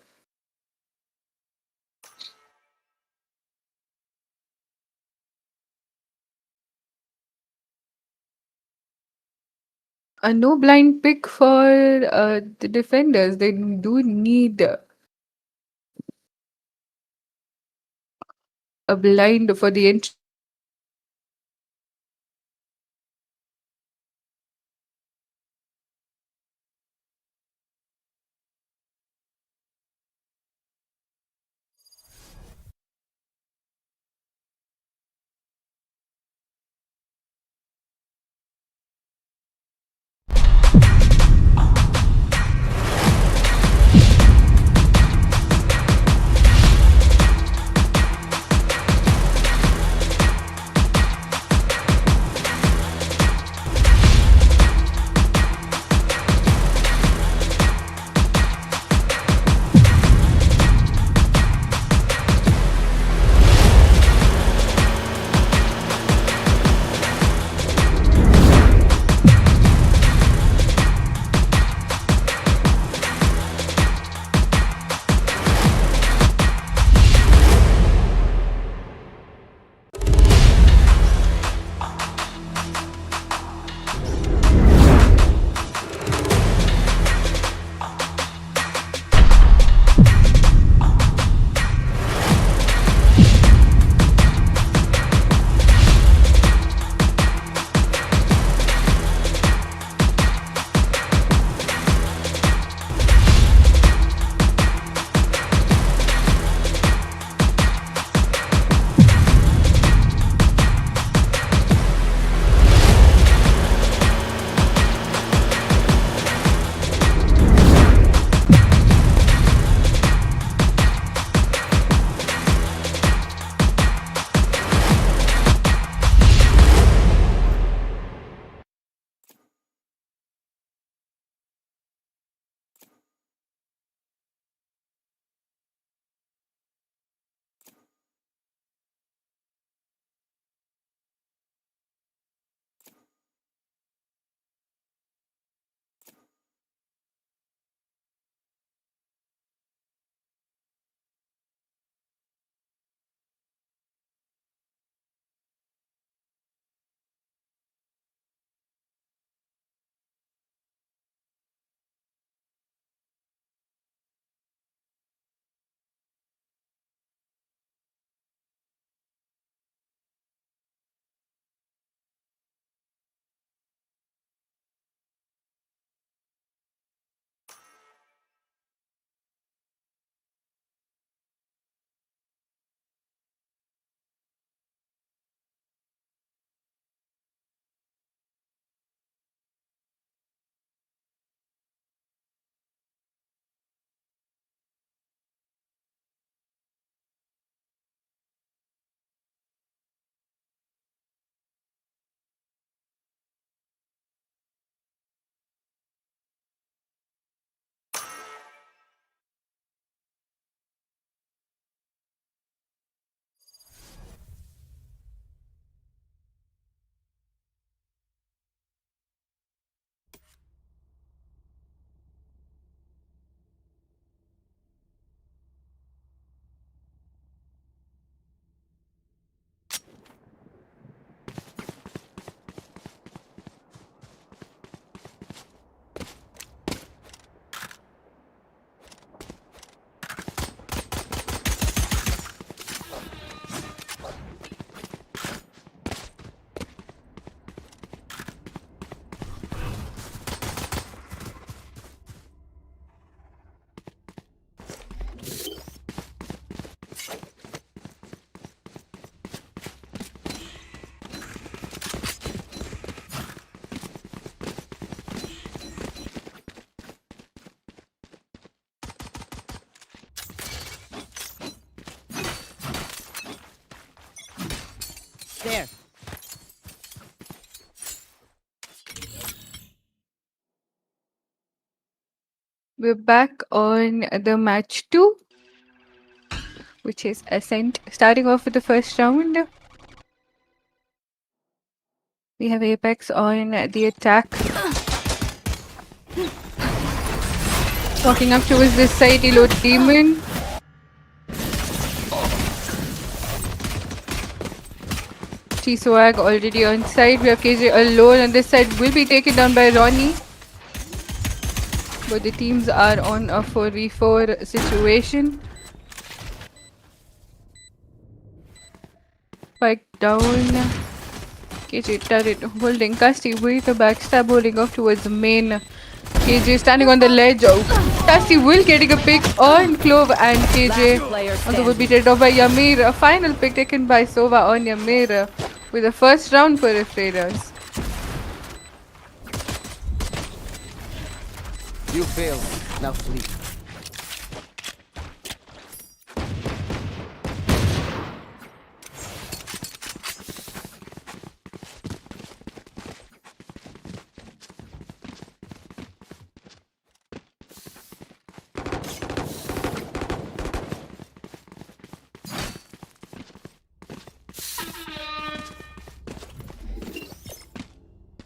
A no blind pick for the defenders. They do need a blind for the entry. There. We're back on the match 2, which is Ascent. Starting off with the first round, we have Apex on the attack. Walking up towards this side, Elo Demon. T-Swag already on side. We have KJ alone on this side. Will be taken down by Ronnie. But the teams are on a 4v4 situation. Spike down. KJ turret holding Casti with a backstab holding off towards the main. KJ standing on the ledge. Casti will getting a pick on Clove and KJ. Also will be taken off by Yamir. A final pick taken by Sova on Yamir with the first round for Rift Raiders. You failed. Now flee.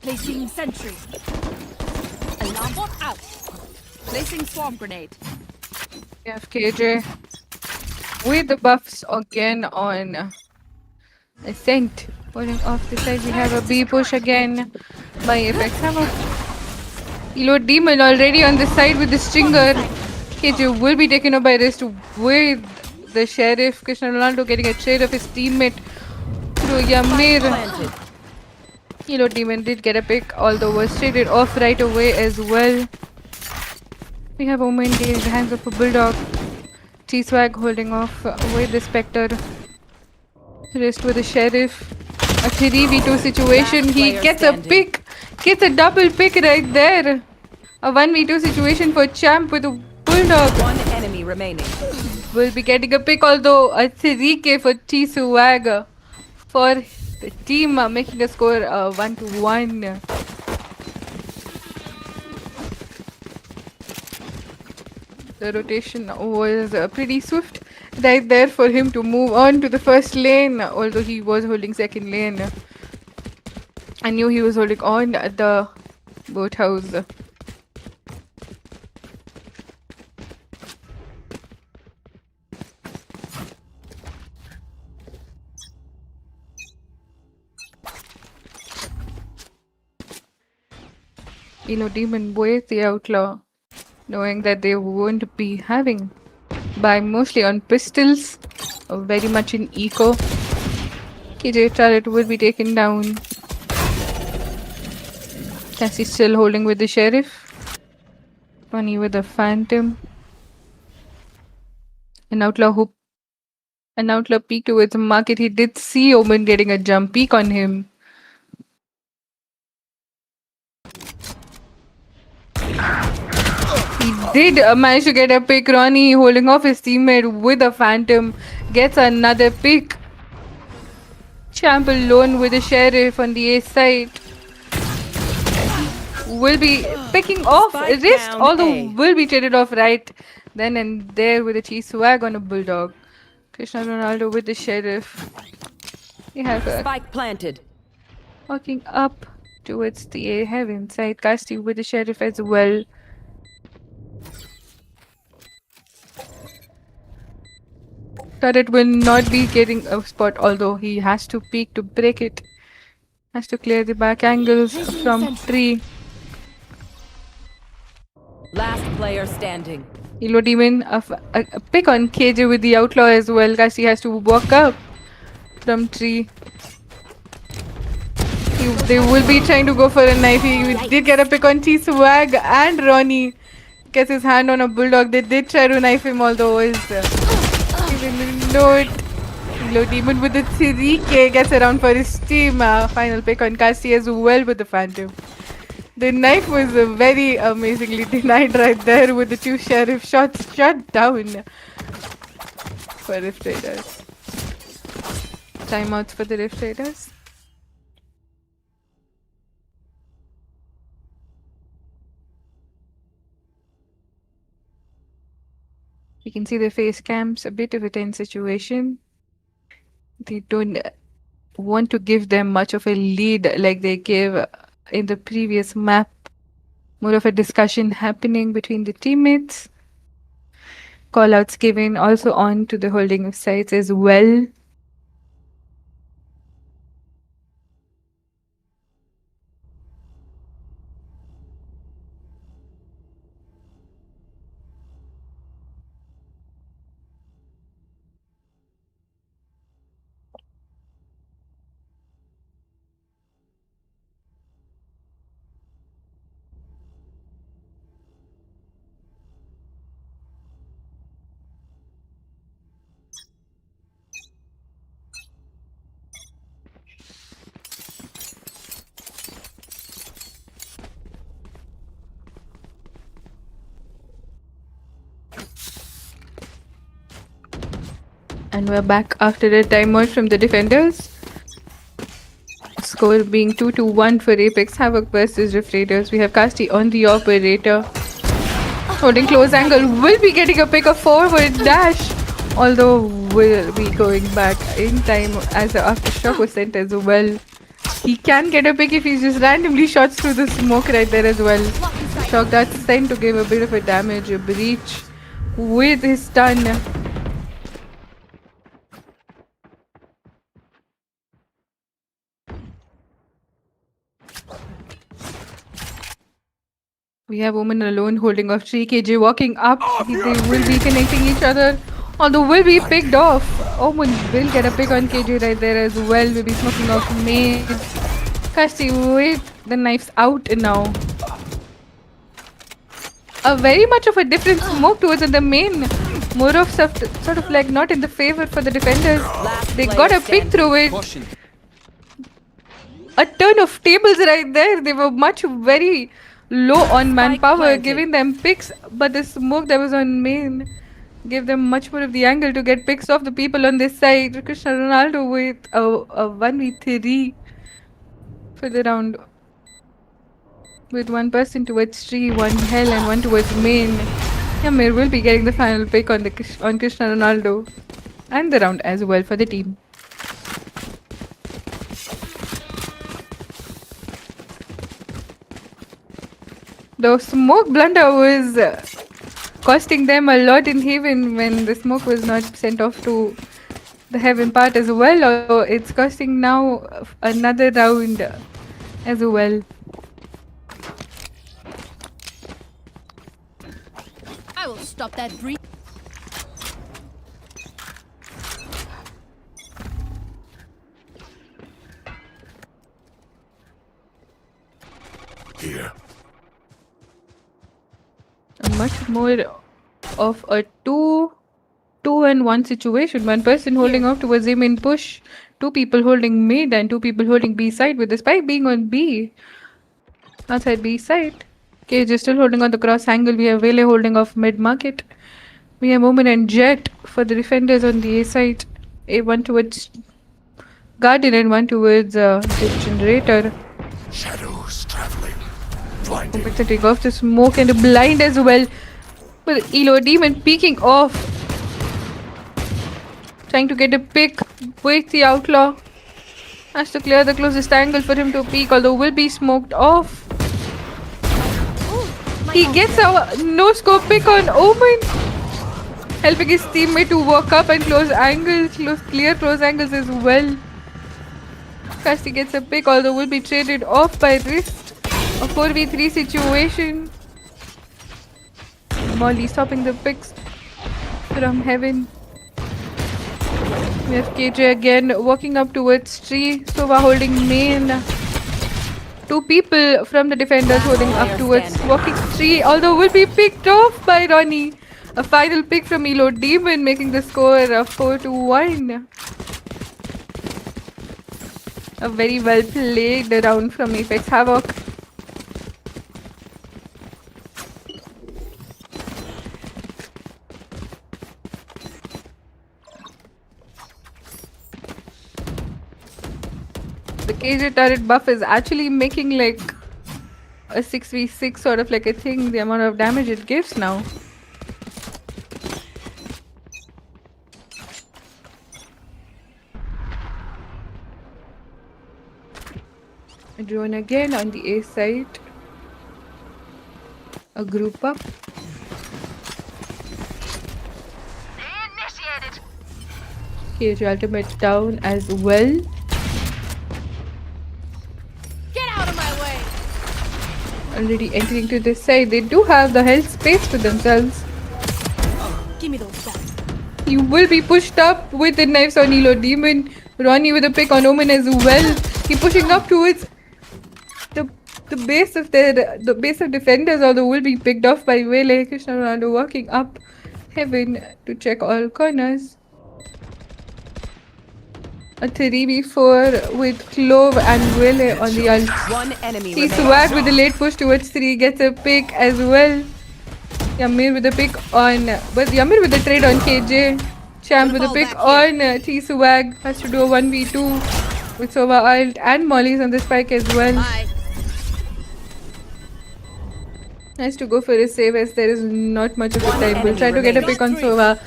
Placing sentry. Alarm bot out. Placing swarm grenade. We have KJ with the buffs again on Ascent. Pulling off the side, we have a B push again by Apex. Have a Elo Demon already on the side with the Stinger. KJ will be taken up by Wrist with the Sheriff. Krishna Ronaldo getting a trade of his teammate through Yamir. Planted. Elo Demon did get a pick, although was traded off right away as well. We have Omen getting the hands of a Bulldog. T-Swag holding off with the Spectre. Rest with the Sheriff. A 3v2 situation. Last He player gets standing. a pick. Gets a double pick right there. A 1v2 situation for Champ with a Bulldog. One enemy remaining. Will be getting a pick, although a 3k for T-Swag for the team, making a score 1-1. The rotation was pretty swift right there for him to move on to the first lane, although he was holding second lane. I knew he was holding on at the boathouse. Demon with the outlaw, knowing that they won't be having buy mostly on pistols, very much in eco. KJ turret will be taken down. Cassie still holding with the Sheriff. Funny with the Phantom. An outlaw peek towards the market. He did see Omen getting a jump peek on him. He did manage to get a pick. Ronnie holding off his teammate with a Phantom gets another pick. Champ alone with the Sheriff on the A side. Will be picking off Spike Wrist, down although A. will be traded off right then and there with a T-Swag on a Bulldog. Krishna Ronaldo with the Sheriff. We have Spike planted. walking up towards the A heaven side. Casti with the Sheriff as well. Turret will not be getting a spot, although he has to peek to break it. Has to clear the back angles from tree. Last player standing. Elo Demon, a pick on KJ with the outlaw as well. Casti has to walk up from tree. They will be trying to go for a knife. He did get a pick on T-Swag and Ronnie gets his hand on a Bulldog. They did try to knife him, although Elo Demon with the 3k gets around for his team. Final pick on Casti as well with the Phantom. The knife was very amazingly denied right there with the two Sheriff shots shut down for Rift Raiders. timeouts for the Rift Raiders. You can see the face cams, a bit of a tense situation. They don't want to give them much of a lead like they gave in the previous map. More of a discussion happening between the teammates. Callouts given also on to the holding of sites as well. And we're back after a timeout from the defenders. Score being 2-1 for Apex Havoc versus Rift Raiders. We have Casti on the operator. Holding close angle, will be getting a pick of forward dash. Although will be going back in time as the aftershock was sent as well. He can get a pick if he just randomly shots through the smoke right there as well. Shock that's sent to give a bit of a damage, a breach with his stun. We have Omen alone holding off 3KJ walking up. They will be connecting each other. Although will be picked off. Omen will get a pick on KJ right there as well. Will be smoking off main. Kasti with the knives out now. A very much of a different smoke towards the main. More of sort of like not in the favor for the defenders. They got a pick through it. A ton of tables right there. They were very low on manpower, giving them picks, but the smoke that was on main gave them much more of the angle to get picks off the people on this side. Krishna Ronaldo with a 1v3 for the round. With one person towards tree, one hell and one towards main. Yamir will be getting the final pick on Krishna Ronaldo and the round as well for the team. The smoke blunder was costing them a lot in Heaven when the smoke was not sent off to the Heaven part as well. Or it's costing now another round as well. I will stop that breach. Here. Much more of a 2-2-1 situation. One person holding off towards him in push, two people holding mid and two people holding B side, with the spike being on B. Outside B side. Cage is still holding on the cross angle. We have Vele holding off mid market. We have Omen and Jet for the defenders on the A side. One towards Garden and one towards the generator. Shadows traveling. Blinding. With the take off the smoke and the blind as well. With Elo Demon peeking off. Trying to get a pick with the outlaw. Has to clear the closest angle for him to peek, although will be smoked off. He gets a no scope pick on Omen. Helping his teammate to walk up and close angles, clear close angles as well. Kasti gets a pick, although will be traded off by Wrist. A 4v3 situation. Molly stopping the picks from Heaven. We have KJ again walking up towards tree. Sova holding main. Two people from the defenders holding up towards walking tree, although will be picked off by Ronnie. A final pick from Elo Demon, making the score 4-1. A very well played round from Apex Havoc. The KJ turret buff is actually making like a 6v6 sort of like a thing, the amount of damage it gives now. A drone again on the A side. A group up. KJ ultimate down as well. Get out of my way! Already entering to this side. They do have the health space to themselves. Give me those back. He will be pushed up with the knives on Elo Demon. Ronnie with a pick on Omen as well. He pushing up towards the base of the base of defenders, although will be picked off by Vele. Krishna Ronaldo walking up heaven to check all corners. A 3v4 with Clove and Vele on the ult. One enemy See remaining. Swag with the late push towards 3 gets a pick as well. Yamir with the pick on, but Yamir with the trade on KJ. Champ with the pick on T Swag has to do a 1v2 with Sova ult and Molly's on the spike as well. Bye. Nice to go for a save as there is not much of a One time. We'll enemy try to get a remaining. pick on Sova.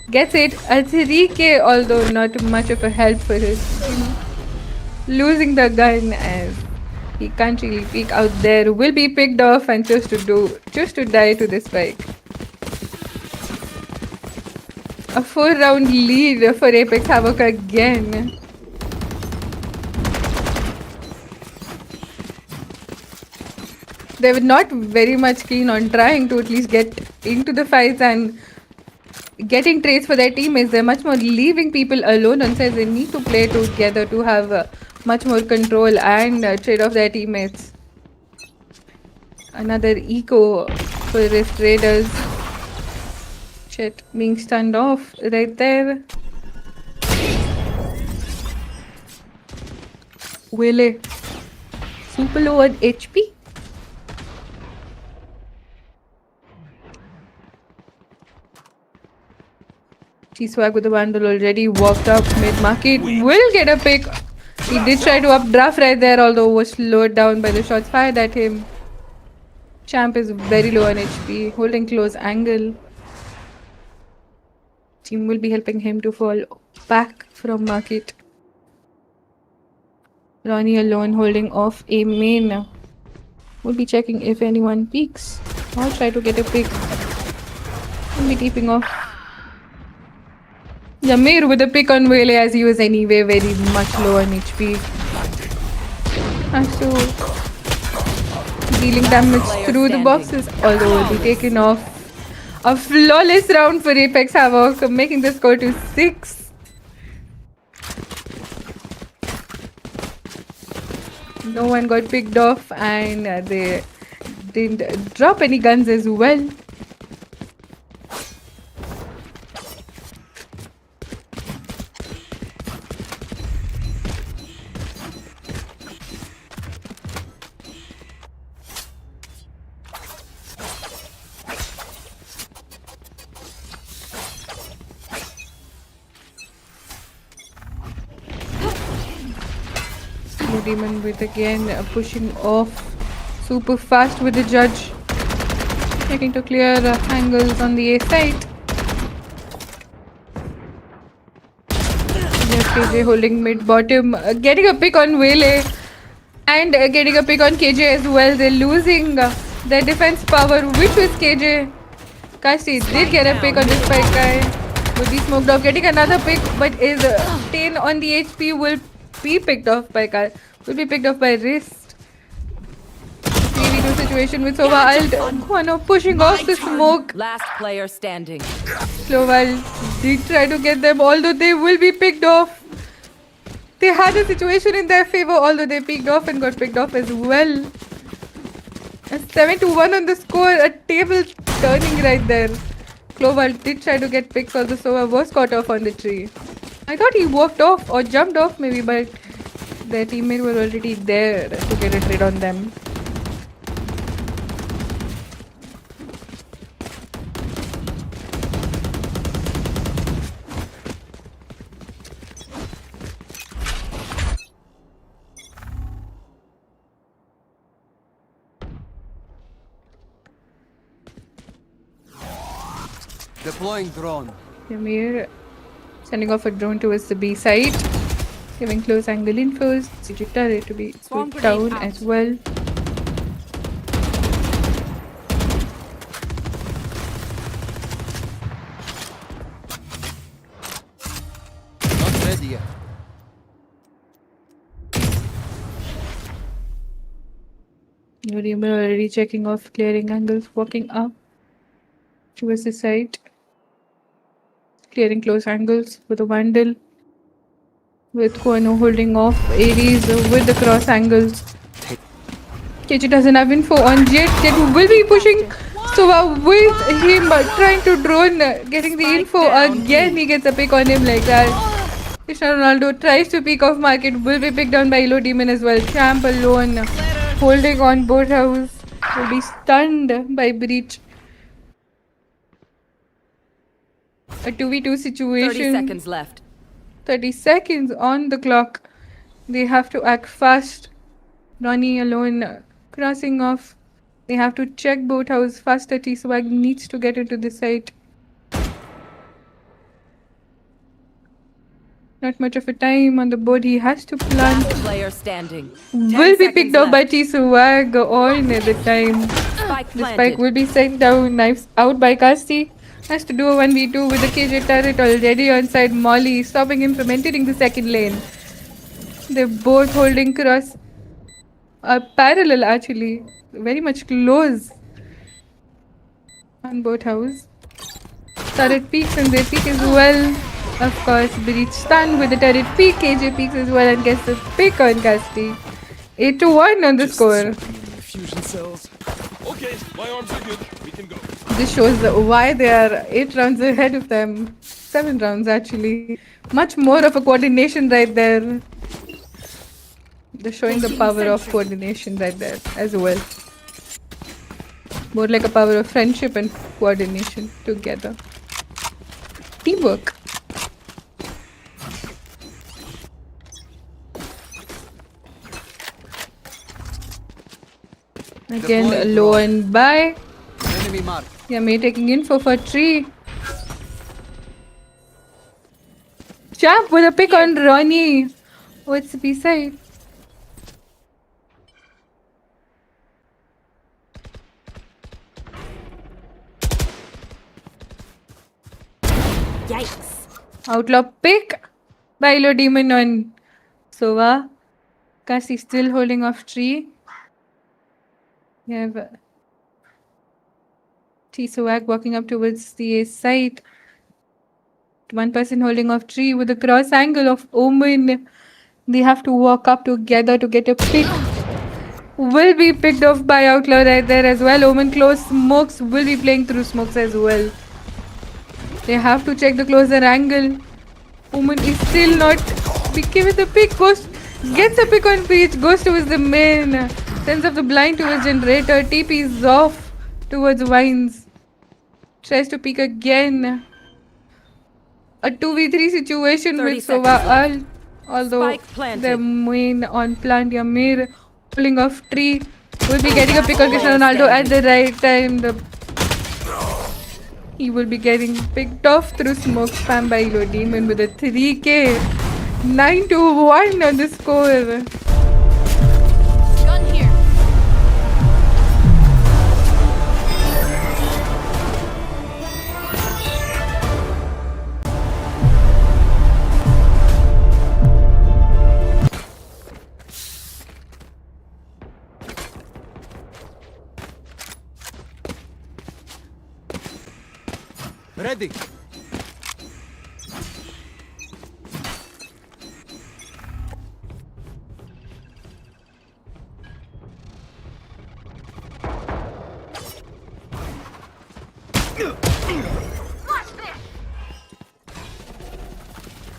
Gets it a 3k, although not much of a help for his team. Losing the gun as he can't really peek out there. Will be picked off and just to die to this spike. A 4-round lead for Apex Havoc again. They were not very much keen on trying to at least get into the fights and getting trades for their teammates. They're much more leaving people alone and says they need to play together to have much more control and trade off their teammates. Another eco for Rift Raiders. Shit, being stunned off right there. Willie. Super low on HP. T-Swag with the Vandal already walked up mid-market. Will get a pick. He did try to updraft right there, although was slowed down by the shots fired at him. Champ is very low on HP, holding close angle. Team will be helping him to fall back from market. Ronnie alone holding off a main. We'll be checking if anyone peeks. I'll try to get a pick. We'll be keeping off. Yamir with a pick on Vele as he was anyway very much low on HP. So dealing damage through the boxes, although will be taken off. A flawless round for Apex Havoc, making the score to 6. No one got picked off and they didn't drop any guns as well. Demon with again pushing off super fast with the judge, taking to clear angles on the A side. KJ holding mid bottom, getting a pick on Vele and getting a pick on KJ as well. They're losing their defense power, which was KJ. Kasti did get a pick on this spike guy. Would be smoked off, getting another pick, but is 10 on the HP. Will be picked off by Kyle. Will be picked off by Wrist. 3v2 situation with Sova ult. Guano pushing off the smoke. Last player standing. Sloval did try to get them, although they will be picked off. They had a situation in their favor, although they picked off and got picked off as well. A 7-1 on the score. A table turning right there. Cloval did try to get picks, although Sova was caught off on the tree. I thought he walked off or jumped off maybe, but their teammate were already there to get a trade on them. Deploying drone. Ymir sending off a drone towards the B side, giving close angle infos. CG turret to be Swarm put grenade down out. as well. Not ready yet. Ymir already checking off clearing angles, walking up towards the side, clearing close angles with a Vandal. With Kono holding off Ares with the cross angles. KG doesn't have info on Jet. Jet will be pushing Sova with him trying to drone, getting the Spike info down again. B. He gets a pick on him like that. Cristiano Ronaldo tries to pick off Market, will be picked down by Elo Demon as well. Champ alone, holding on Boathouse, will be stunned by Breach. A 2v2 30 situation. seconds left. 30 seconds on the clock. They have to act fast. Ronnie alone crossing off. They have to check Boathouse faster. T-Swag needs to get into the site. Not much of a time on the board. He has to plant. Last player standing. 10 Will be seconds picked up by left. T-Swag all at the time. Spike The spike planted. will be sent down. Knives out by Casti. Has to do a 1v2 with the KJ turret already on side. Molly stopping him from entering the second lane. They're both holding cross. Parallel actually. Very much close. On Boathouse. Turret peaks and they peak as well. Of course, Breach stunned with the turret peak. KJ peaks as well and gets the pick on Casti. 8-1 on the score. Fusion cells. Okay, my arms are good. We can go. This shows why they are 8 rounds ahead of them. 7 rounds actually. Much more of a coordination right there. They're showing the power of coordination right there as well. More like a power of friendship and coordination together. Teamwork. Again, Deploying low drone. and by. Enemy mark. Yami taking info for tree. Champ with a pick on Ronnie. What's the B-side? Yikes. Outlaw pick by Elo Demon on Sova. Cassie still holding off tree. We have T-Swag walking up towards the A side. One person holding off tree with a cross angle of Omen. They have to walk up together to get a pick. Will be picked off by Outlaw right there as well. Omen close smokes will be playing through smokes as well. They have to check the closer angle. Omen is still not be given the pick. Ghost gets a pick on Breach. Goes towards the main. Sends up the blind towards generator. TP is off towards Vines. Tries to peek again. A 2v3 situation 30 with seconds Sova left. Al. Although Spike planted. the main on plant Yamir pulling off tree will be getting a pick on Cristiano Player Ronaldo at the right time. He will be getting picked off through smoke spam by Elo Demon with a 3k. 9-1 on the score. Gun here. Ready.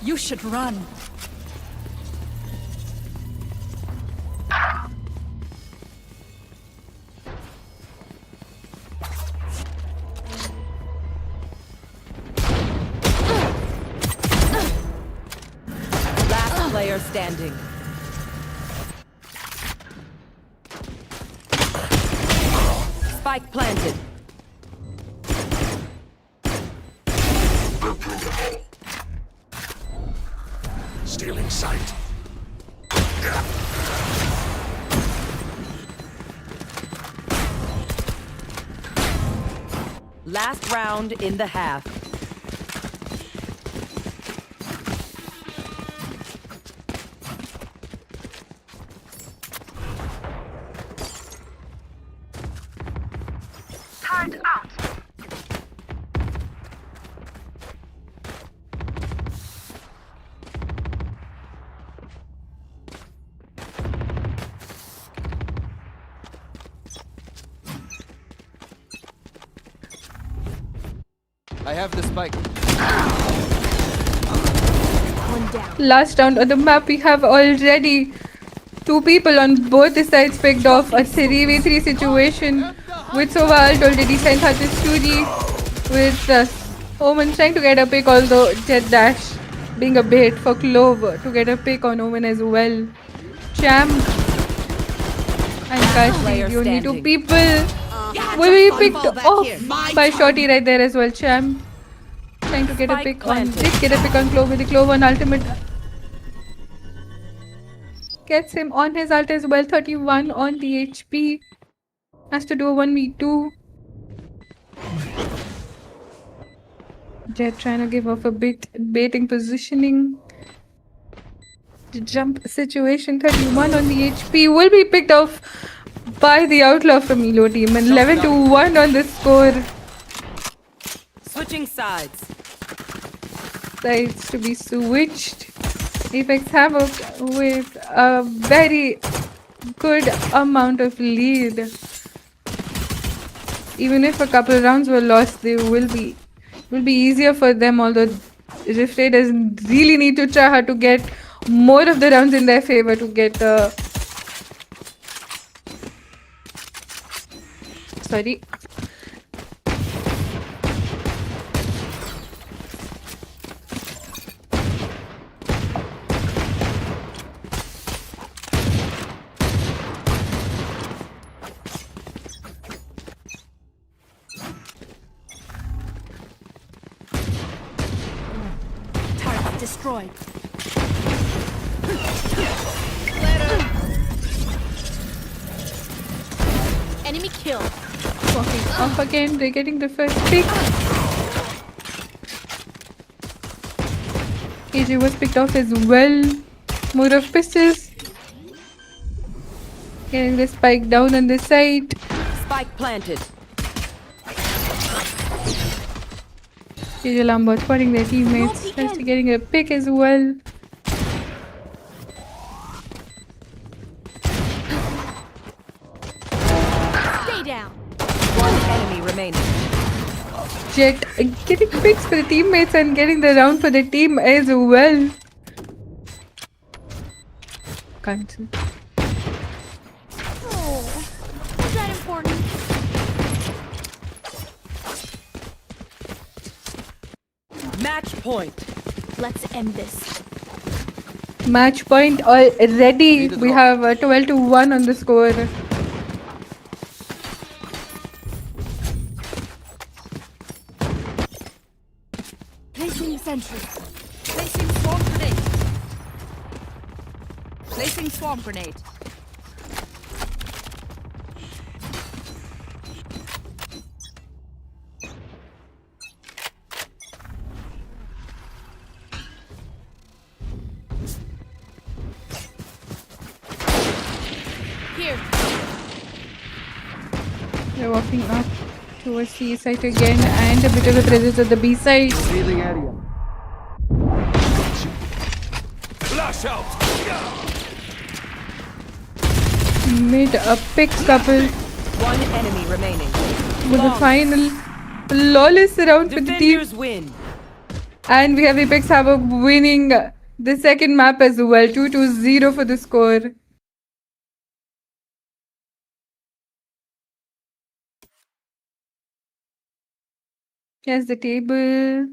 You should run. Last player standing. Spike planted. Last round in the half. I have the spike. One down. Last round on the map, we have already two people on both the sides picked off a 3v3 situation with Sovalt already sent out his 2D with Omen trying to get a pick, although Jet Dash being a bait for Clove to get a pick on Omen as well. Champ and Kashi, Player the only two standing. people will be picked off by Shorty right there as well. Champ trying to get a Spike pick on, planted. did get a pick on Clove with the Clove on ultimate. Gets him on his ult as well, 31 on the HP. Has to do a 1v2. Jet trying to give off a bit baiting positioning. The jump situation, 31 on the HP, will be picked off by the Outlaw from Elo team. And 11 to 1 on the score. Switching sides. Sides to be switched. Apex Havoc with a very good amount of lead. Even if a couple rounds were lost, they will be easier for them, although Rift Raiders really need to try hard to get more of the rounds in their favor to get the sorry. Target destroyed. Enemy kill. Walking off again, they're getting the first pick. AJ was picked off as well. More of pistols. Getting the spike down on the side. Spike planted. AJ Lambert spotting their teammates. Just getting a pick as well. Stay down. One enemy remaining. Jet getting picks for the teammates and getting the round for the team as well. Cancel. Oh, was that important? Match point. Let's end this. Match point already. We have 12 to 1 on the score. Placing sentry. Placing swarm grenade. Placing swarm grenade. Here. They're walking up towards C side again, and a bit of a presence at the B side. Revealing area. Flash out! Mid a pick couple One enemy remaining. with the final flawless round for the team. Defenders win. And we have Apex Havoc winning the second map as well. 2-0 for the score. Here's the table.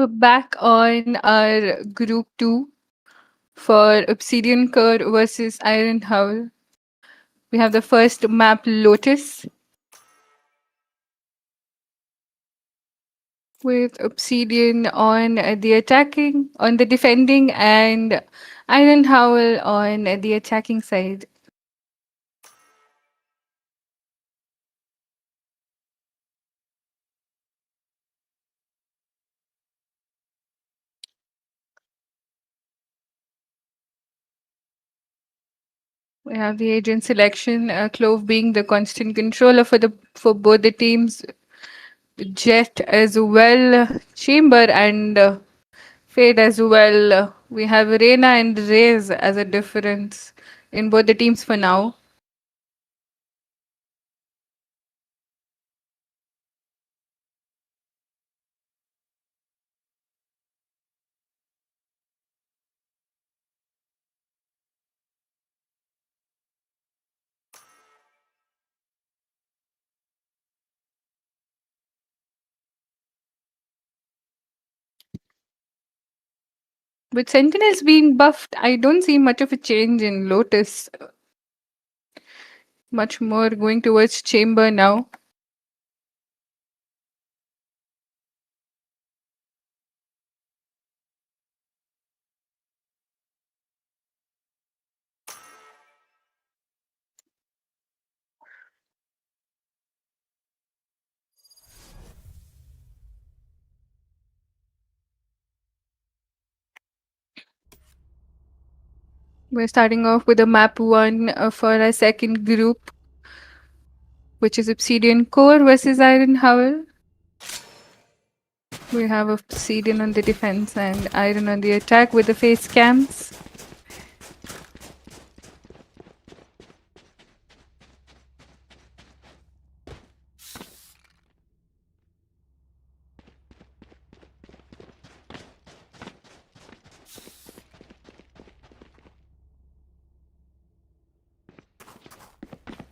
We're back on our group 2 for Obsidian Core versus Iron Howl. We have the first map, Lotus, with Obsidian on the defending, and Iron Howl on the attacking side. We have the agent selection, Clove being the constant controller for both the teams. Jet as well, Chamber and Fade as well. We have Reina and Raze as a difference in both the teams for now. With Sentinels being buffed, I don't see much of a change in Lotus. Much more going towards Chamber now. We're starting off with a map 1 for our second group, which is Obsidian Core versus Iron Howl. We have Obsidian on the defense and Iron on the attack with the face cams.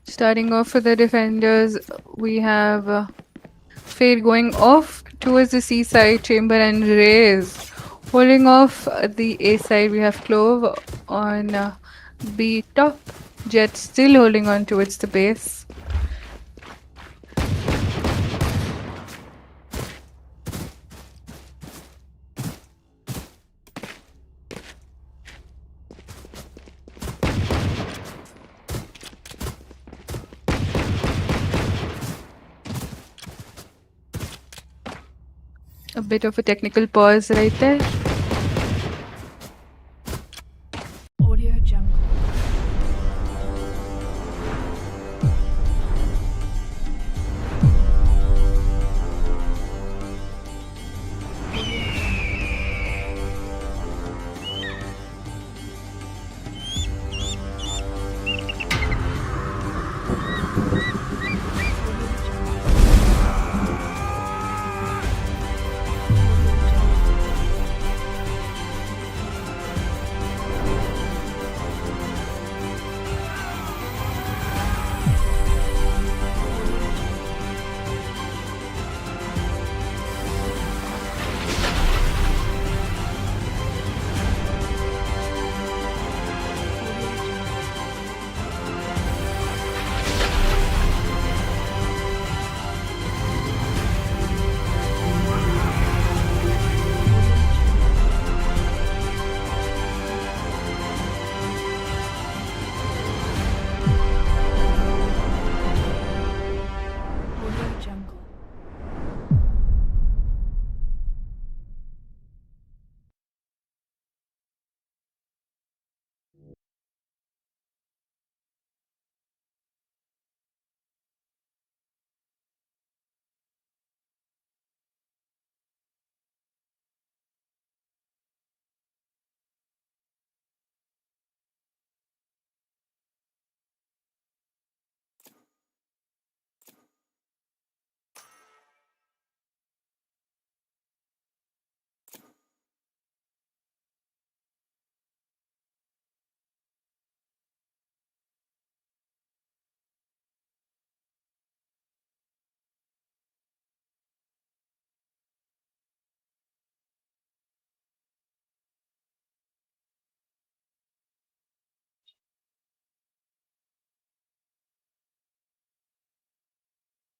Starting off for the defenders, we have Fade going off towards the C side, Chamber and Raze. Holding off the A side, we have Clove on B top. Jet still holding on towards the base. A bit of a technical pause right there. Audio Jungle.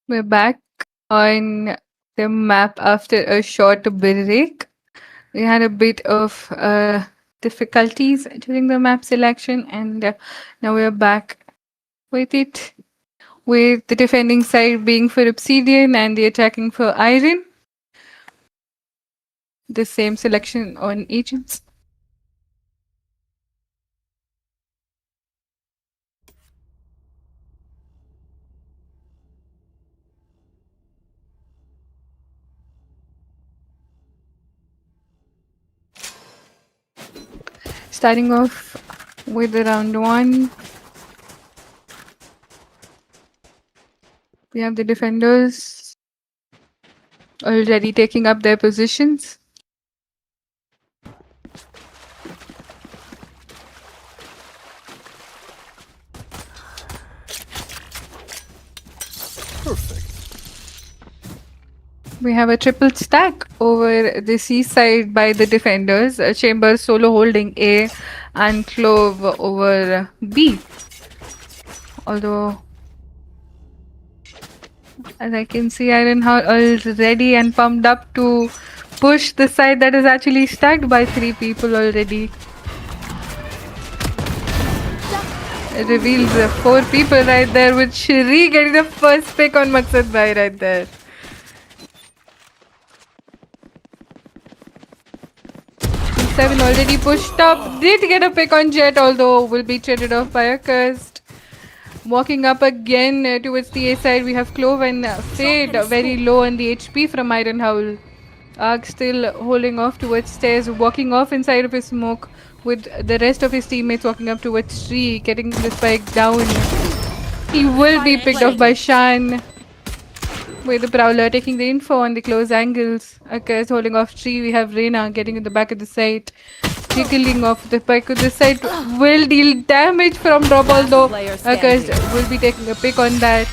We're back on the map after a short break. We had a bit of difficulties during the map selection, and now we're back with it. With the defending side being for Obsidian and the attacking for Iron. The same selection on agents. Starting off with the round one. We have the defenders already taking up their positions. Perfect. We have a triple stack over the C side by the defenders. Chamber solo holding A and Clove over B. Although, as I can see, Iron is ready and pumped up to push the side that is actually stacked by 3 people already. It reveals 4 people right there, with Shri getting the first pick on Maqsad Bhai right there. Seven already pushed up. Did get a pick on Jet, although will be traded off by a Cursed. Walking up again towards the A side, we have Clove and Fade very low on the HP from Iron Howl. Ark still holding off towards stairs, walking off inside of his smoke with the rest of his teammates walking up towards Tree, getting the spike down. He will be picked off by Shan. With the Prowler taking the info on the close angles. Akaz holding off Tree. We have Reina getting in the back of the site. Tickling off the back of the site will deal damage from drop, although Akaz will be taking a pick on that.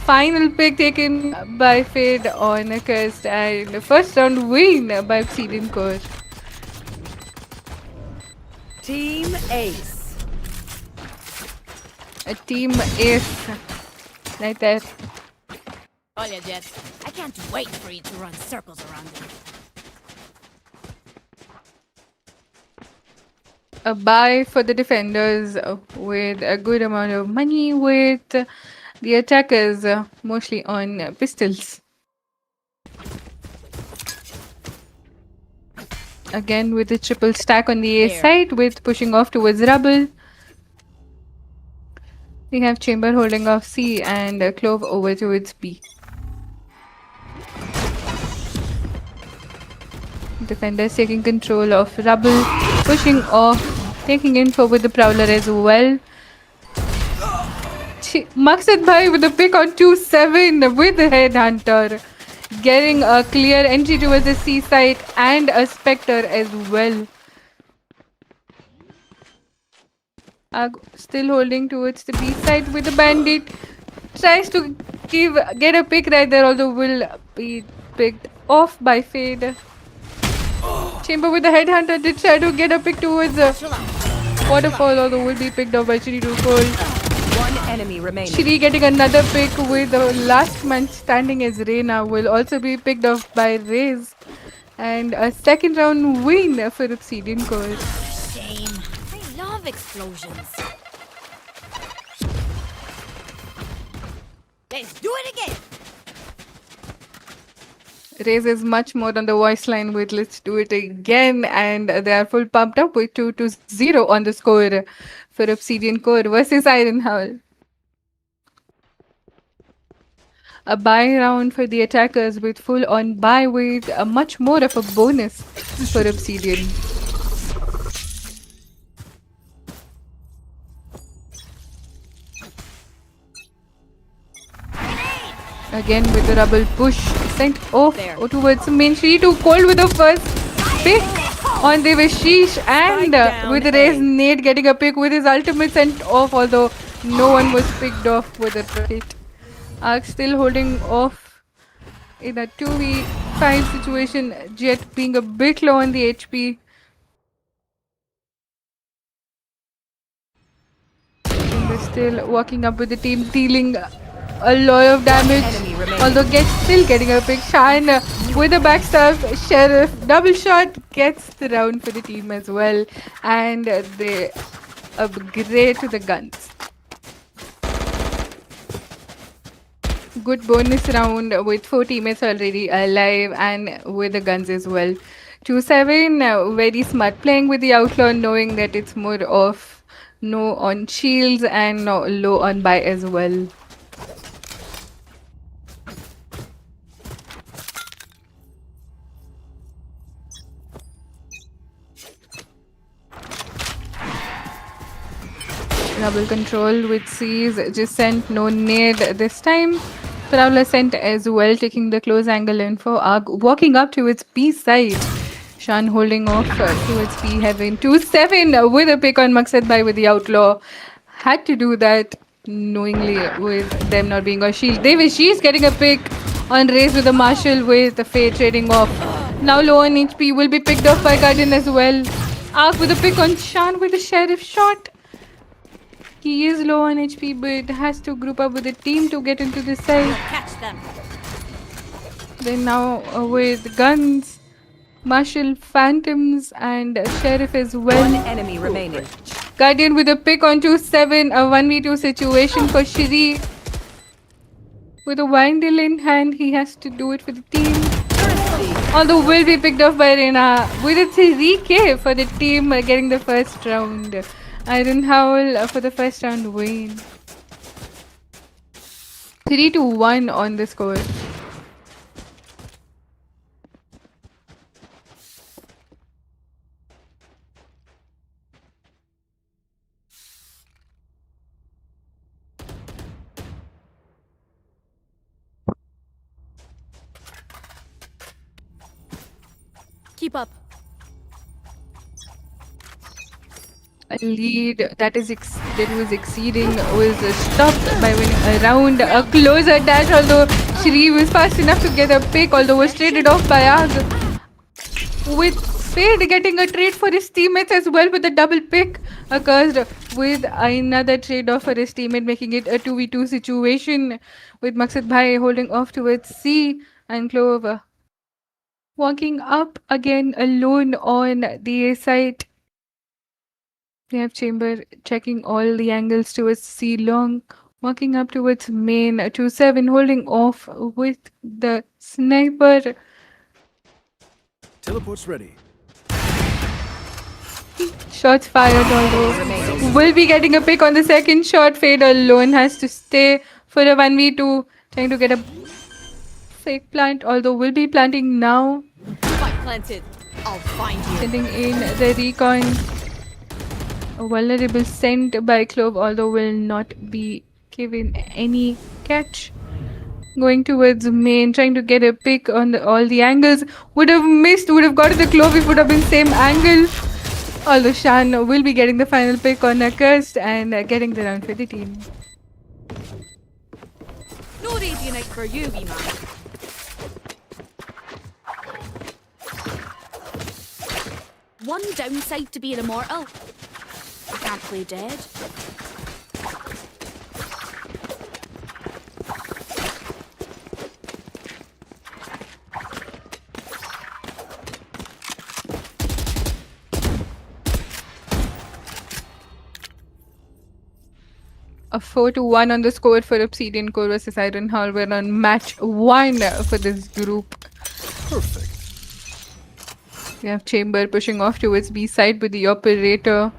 Final pick taken by Fade on Akaz, and the first round win by Obsidian Core. Team Ace. A team ace right there. Oh yeah, Jet. I can't wait for you to run circles around me. A buy for the defenders with a good amount of money, with the attackers mostly on pistols. Again with the triple stack on the A side, with pushing off towards rubble. We have Chamber holding off C and Clove over towards B. Defenders taking control of rubble, pushing off, taking info with the Prowler as well. Maqsad Bhai with a pick on 2-7 with the Headhunter, getting a clear entry towards the C side and a Spectre as well. Still holding towards the B side with the Bandit. Tries to get a pick right there, although will be picked off by Fade. Chamber with the Headhunter did try to get a pick towards the Waterfall, although will be picked off by Shri Rufol. One enemy remaining. Shri getting another pick with the last man standing as Reina, will also be picked off by Raze. And a second round win for Obsidian Core. Shame. I love explosions. Let's do it again. Raze is much more on the voice line with let's do it again, and they are full pumped up with 2-0 on the score for Obsidian Core versus Iron Howl. A buy round for the attackers with full on buy with a much more of a bonus for Obsidian. Again with the rubble push sent off towards main. Shri too cold with the first pick on the Vishish, and with the Raze Nate getting a pick with his ultimate sent off, although no one was picked off with a rocket. Ark still holding off in a 2v5 situation, Jet being a bit low on the HP. And they're still walking up with the team, dealing a lot of damage. enemy remaining. Although still getting a big shine with a backstab. Sheriff double shot gets the round for the team as well, and they upgrade to the guns. Good bonus round with 4 teammates already alive and with the guns as well. 2-7, very smart playing with the outlaw, knowing that it's more of no on shields and no low on buy as well. Double control with C's just sent no nade this time. Prowler sent as well, taking the close angle info. Arg walking up to its B side. Shan holding off towards B heaven. 2-7 with a pick on Maqsad Bhai with the outlaw. Had to do that knowingly with them not being on shield. She's getting a pick on race with the Marshal with the Faye trading off. Now low on HP will be picked off by Guardian as well. Arg with a pick on Shan with the Sheriff shot. He is low on HP but has to group up with the team to get into this side. Catch them. Then now with guns, Marshal, Phantoms and Sheriff as well. One enemy remaining. Guardian with a pick on 2-7, a 1v2 situation for Shri. With a Windle in hand, he has to do it for the team. Although will be picked off by Reina with a 3k for the team getting the first round. Iron Howl for the first round win. 3-1 on the score. Keep up. A lead that was exceeding was stopped by winning a round. A closer dash, although Shri was fast enough to get a pick, although was traded off by Arg. With Fade getting a trade for his teammates as well with a double pick occurs with another trade off for his teammate, making it a 2v2 situation with Maqsad Bhai holding off towards C and Clove walking up again alone on the A side. They have Chamber checking all the angles towards C long, walking up towards main 2-7, holding off with the sniper. Teleport's ready. Shots fired, although will be getting a pick on the second shot. Fade alone has to stay for a 1v2, trying to get a fake plant, although will be planting now. Spike planted. I'll find you. Sending in the recon. A vulnerable sent by Clove, although will not be given any catch. Going towards main, trying to get a pick on all the angles. Would have missed, would have got the Clove if it would have been same angle. Although Shan will be getting the final pick on Accursed and getting the round for the team. No Radiant for you, wee man. One downside to being immortal. I can't play dead. A 4-1 on the score for Obsidian Core versus Iron Howl. We're on match 1 for this group. Perfect. We have Chamber pushing off towards B side with the operator.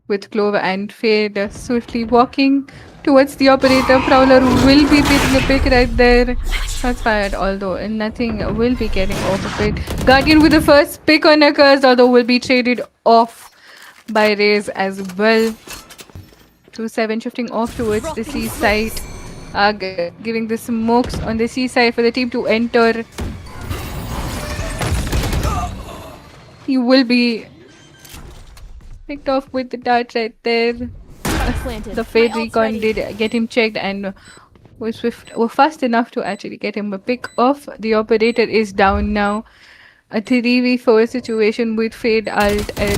With Clover and Fade swiftly walking towards the operator. Prowler will be taking a pick right there. Shots fired, although nothing will be getting off of it. Guardian with the first pick on Accursed, although will be traded off by Raze as well. 2-7 shifting off towards the C side. Giving the smokes on the C side for the team to enter. He will be picked off with the dart right there. The Fade recon did get him checked and was fast enough to actually get him a pick off. The operator is down now. A 3v4 situation with Fade ult and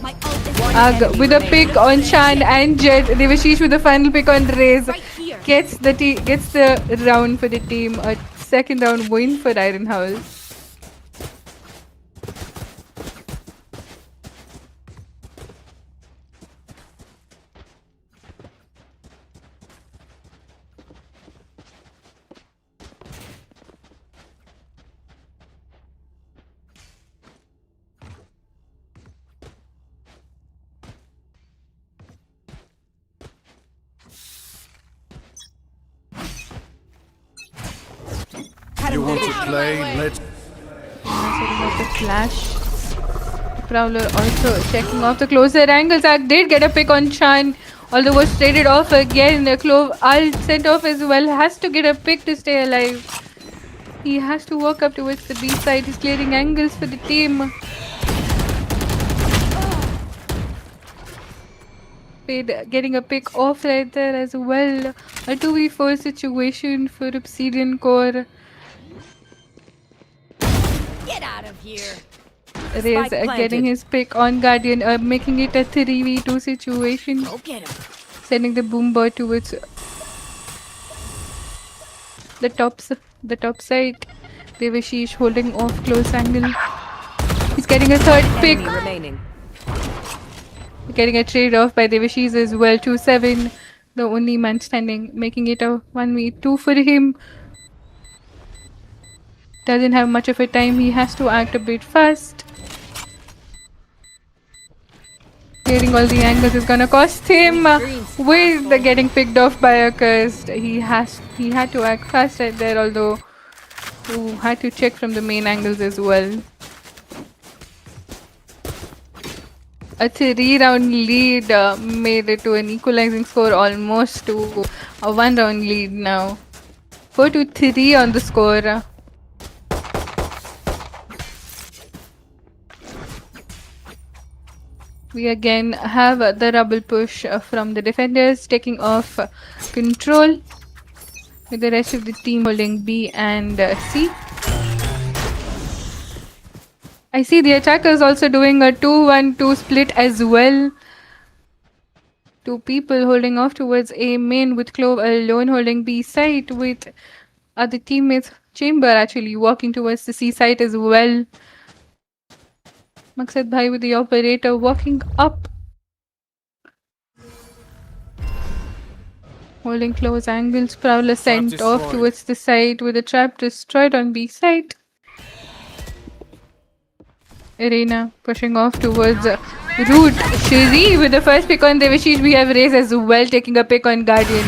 My ult Ag with a pick on Shan and Jet. Devashish with the final pick on Raze. Right here. Gets the round for the team. A second round win for Iron House. You want to play? Let's. Setting up the flash. Prowler also checking off the closer angles. Ag did get a pick on Chan, although was traded off again. Clove ult sent off as well. Has to get a pick to stay alive. He has to walk up towards the B side. He's clearing angles for the team. Fade getting a pick off right there as well. A 2v4 situation for Obsidian Core. Get out of here. Raze planted. getting his pick on Guardian, making it a 3v2 situation. Go get him. Sending the boomer towards the top side. Devashish holding off close angle. He's getting a third pick. Enemy remaining. Getting a trade off by Devashish as well. 2-7. The only man standing, making it a 1v2 for him. Doesn't have much of a time. He has to act a bit fast. Clearing all the angles is gonna cost him with the getting picked off by a cursed. He had to act fast right there, although he had to check from the main angles as well. A 3-round lead made it to an equalizing score, almost to a 1-round lead now. 4-3 on the score. We again have the rubble push from the defenders taking off control, with the rest of the team holding B and C. I see the attackers also doing a 2-1-2 split as well. Two people holding off towards A main, with Clove alone holding B side, with other teammates Chamber actually walking towards the C side as well. Maqsad Bhai with the operator walking up. Holding close angles. Prowler sent off destroyed. towards the side with a trap destroyed on B side. Arena pushing off towards Root. Shiri with the first pick on Devashish. We have Raze as well taking a pick on Guardian.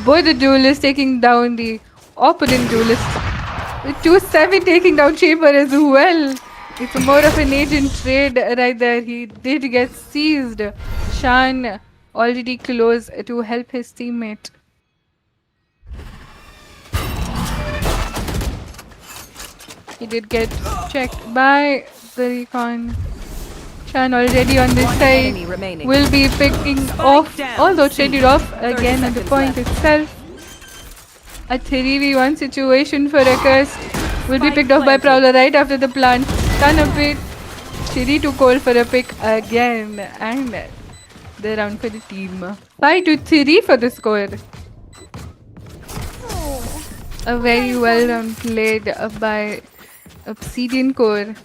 Both the duelists taking down the opponent duelist. With 2-7 taking down Chamber as well. It's more of an agent trade right there. He did get seized. Shan already close to help his teammate. He did get checked by the recon. Shan already on this side Enemy remaining. will be picking off, down. although traded off 30 again at the seconds point left. itself. A 3v1 situation for Akast will be Spike picked off by planted. Prowler right after the plant. Stun a bit. Shiri to call for a pick again, and the round for the team. 5-3 for the score. A very well round played by Obsidian Core.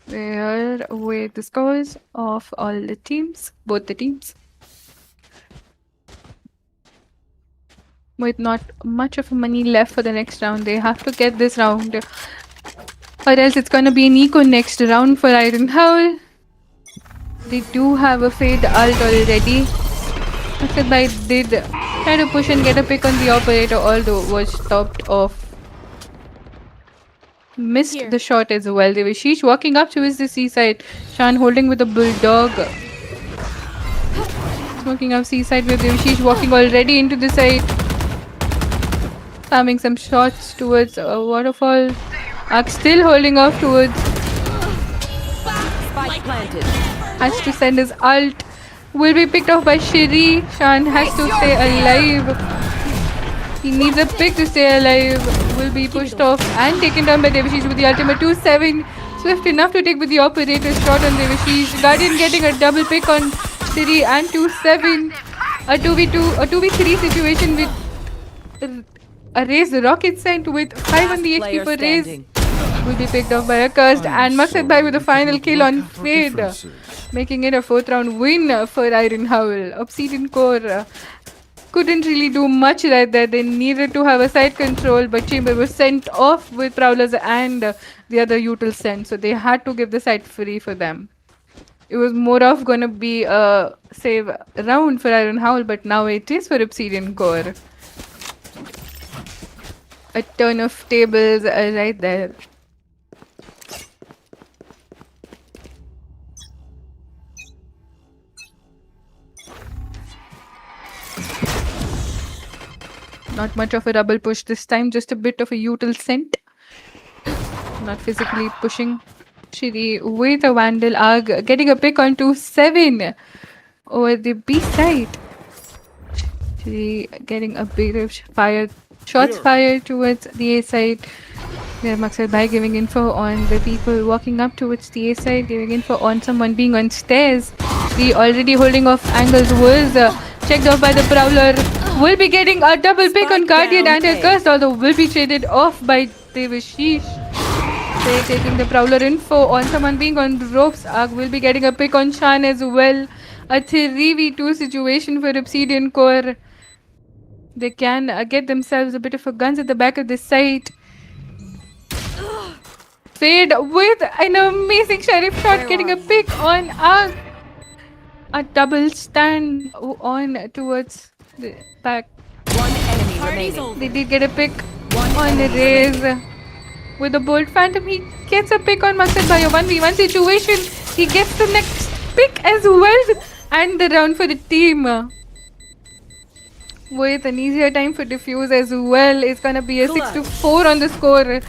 There were the scores of all the teams, both the teams. With not much of money left for the next round, they have to get this round, or else it's gonna be an eco next round for Iron Howl. They do have a fade ult already. Aksadbai did try to push and get a pick on the operator, although was stopped off. Missed Here. the shot as well. Devashish walking up towards the seaside. Shan holding with a bulldog. Smoking up seaside with Devashish walking already into the side. Farming some shots towards a waterfall. Ark still holding off towards. Spike planted. Has to send his ult will be picked off by Shiri. Shan has to stay alive. He needs a pick to stay alive. Will be pushed off and taken down by Devashish with the ultimate 2-7. Swift enough to take with the operator's shot on Devashish. Guardian getting a double pick on Shiri and 2-7. A 2v2, a 2v3 situation with a Raze rocket sent with 5 on the HP for Raze. Will be picked off by a Cursed and Maqsad Bhai with the final kill on Fade, making it a 4th round win for Iron Howl. Obsidian Core couldn't really do much right there. They needed to have a side control, but Chamber was sent off with Prowlers and the other util sent, so they had to give the site free for them. It was more of gonna be a save round for Iron Howl, but now it is for Obsidian Core. A turn of tables right there. Not much of a double push this time, just a bit of a util scent. Not physically pushing. Shiri with a Vandal Arg getting a pick on 2-7 over the B side. Shiri getting a bit of shots fired towards the A side. There Maqsad Bhai giving info on the people walking up towards the A side, giving info on someone being on stairs. The already holding off angles was checked off by the Prowler. Will be getting a double pick on Guardian and a Cursed, although will be traded off by Devashish. They're taking the Prowler info on someone being on ropes. Arg will be getting a pick on Shan as well. A 3v2 situation for Obsidian Core. They can get themselves a bit of a guns at the back of the site. Fade with an amazing Sheriff shot getting a pick on Arg. A double stand on towards the back. One enemy remaining. They did get a pick on the Raze. With the Bolt Phantom, he gets a pick on Maqsad by a 1v1 situation. He gets the next pick as well. And the round for the team. With an easier time for Diffuse as well. It's gonna be a 6-4 on the score.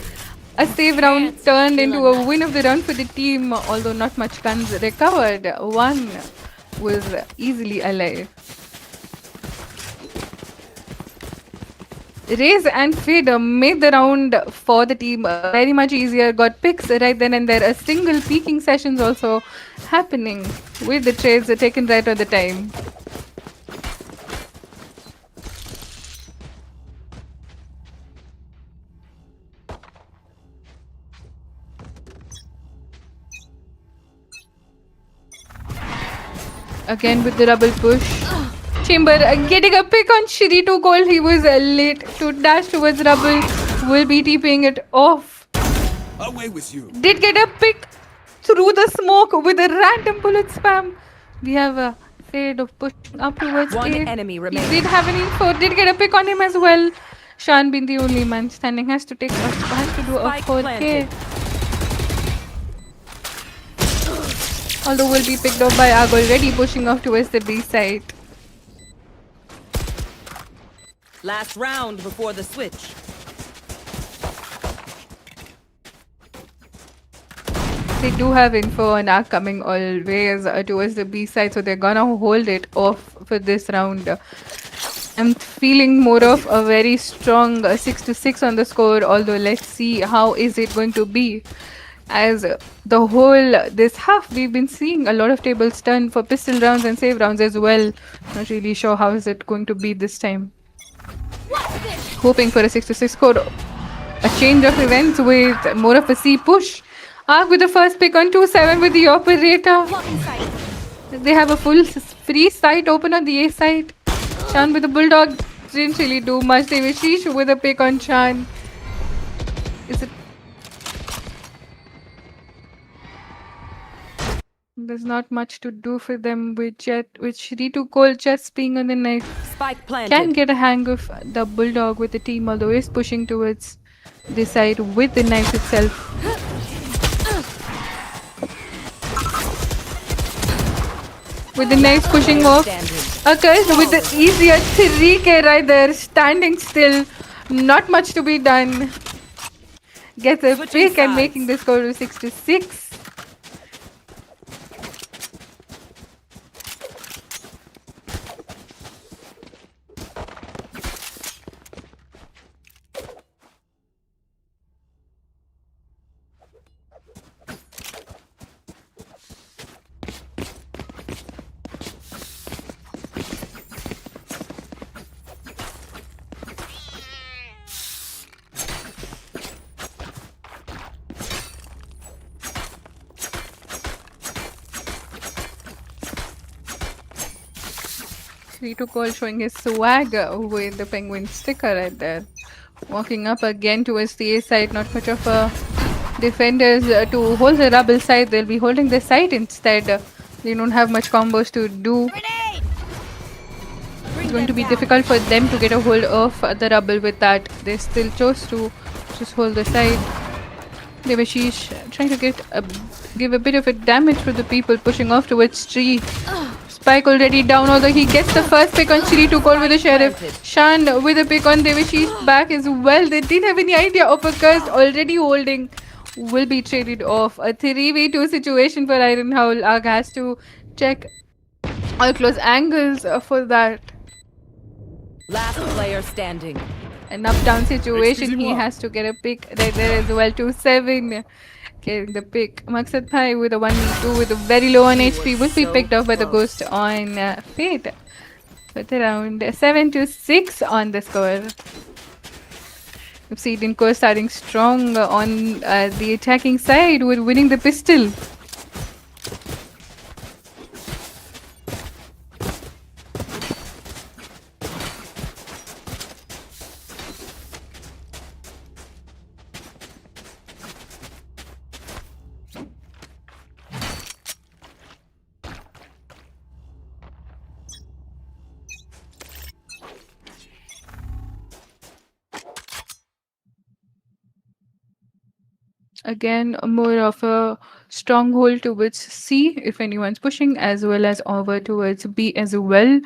A save round turned into a win of the round for the team. Although not much guns recovered. One was easily alive. Raze and Fade made the round for the team very much easier. Got picks right then and there. A single peeking sessions also happening with the trades taken right at the time. Again with the double push. Chamber getting a pick on Shiri too cold. He was late to dash towards Rubble. Will be TPing it off. Away with you. Did get a pick through the smoke with a random bullet spam. We have a Fade of pushing up towards One A. enemy He remaining. did have an info. Did get a pick on him as well. Shan being the only man standing has to take has to do a Spike 4K. planted. Although will be picked up by Arg already pushing off towards the B side. Last round before the switch. They do have info on Arc coming always towards the B side, so they're gonna hold it off for this round. I'm feeling more of a very strong 6-6 on the score, although let's see how is it going to be. As the whole this half we've been seeing a lot of tables turn for pistol rounds and save rounds as well. Not really sure how is it going to be this time. Hoping for a 6-6 score. A change of events with more of a C push. Arc with the first pick on 2-7 with the operator. They have a full free site open on the A side. Shan with the bulldog didn't really do much. They were Sheesh with a pick on Shan. Is it? There's not much to do for them with Jet, with Shri to cold just being on the knife. Spike planted. Can get a hang of the bulldog with the team, although is pushing towards the side with the knife itself. With the knife pushing off. Occurs with the easier 3K right there, standing still. Not much to be done. Gets a Switching pick and sides. making the score to 6-6. Rito Cole showing his swag with the penguin sticker right there. Walking up again towards the A side. Not much of a defenders to hold the rubble side. They'll be holding the side instead. They don't have much combos to do. It's going to be difficult for them to get a hold of the rubble with that. They still chose to just hold the side. Devashish trying to give a bit of a damage for the people pushing off towards Tree. Spike already down, although he gets the first pick on Shri to call with the Sheriff. Shan with a pick on Devashish back as well. They didn't have any idea of a curse already holding. Will be traded off. A 3v2 situation for Iron Howl. Arg has to check all close angles for that. Last player standing. An up-down situation. He has to get a pick right there as well. 2-7. Getting the pick. Maqsad Bhai with a 1v2 with a very low on HP will be picked off by the Ghost on Fate. With around 7-6 on the score. Obsidian Core starting strong on the attacking side with winning the pistol. Again, more of a stronghold towards C if anyone's pushing, as well as over towards B as well.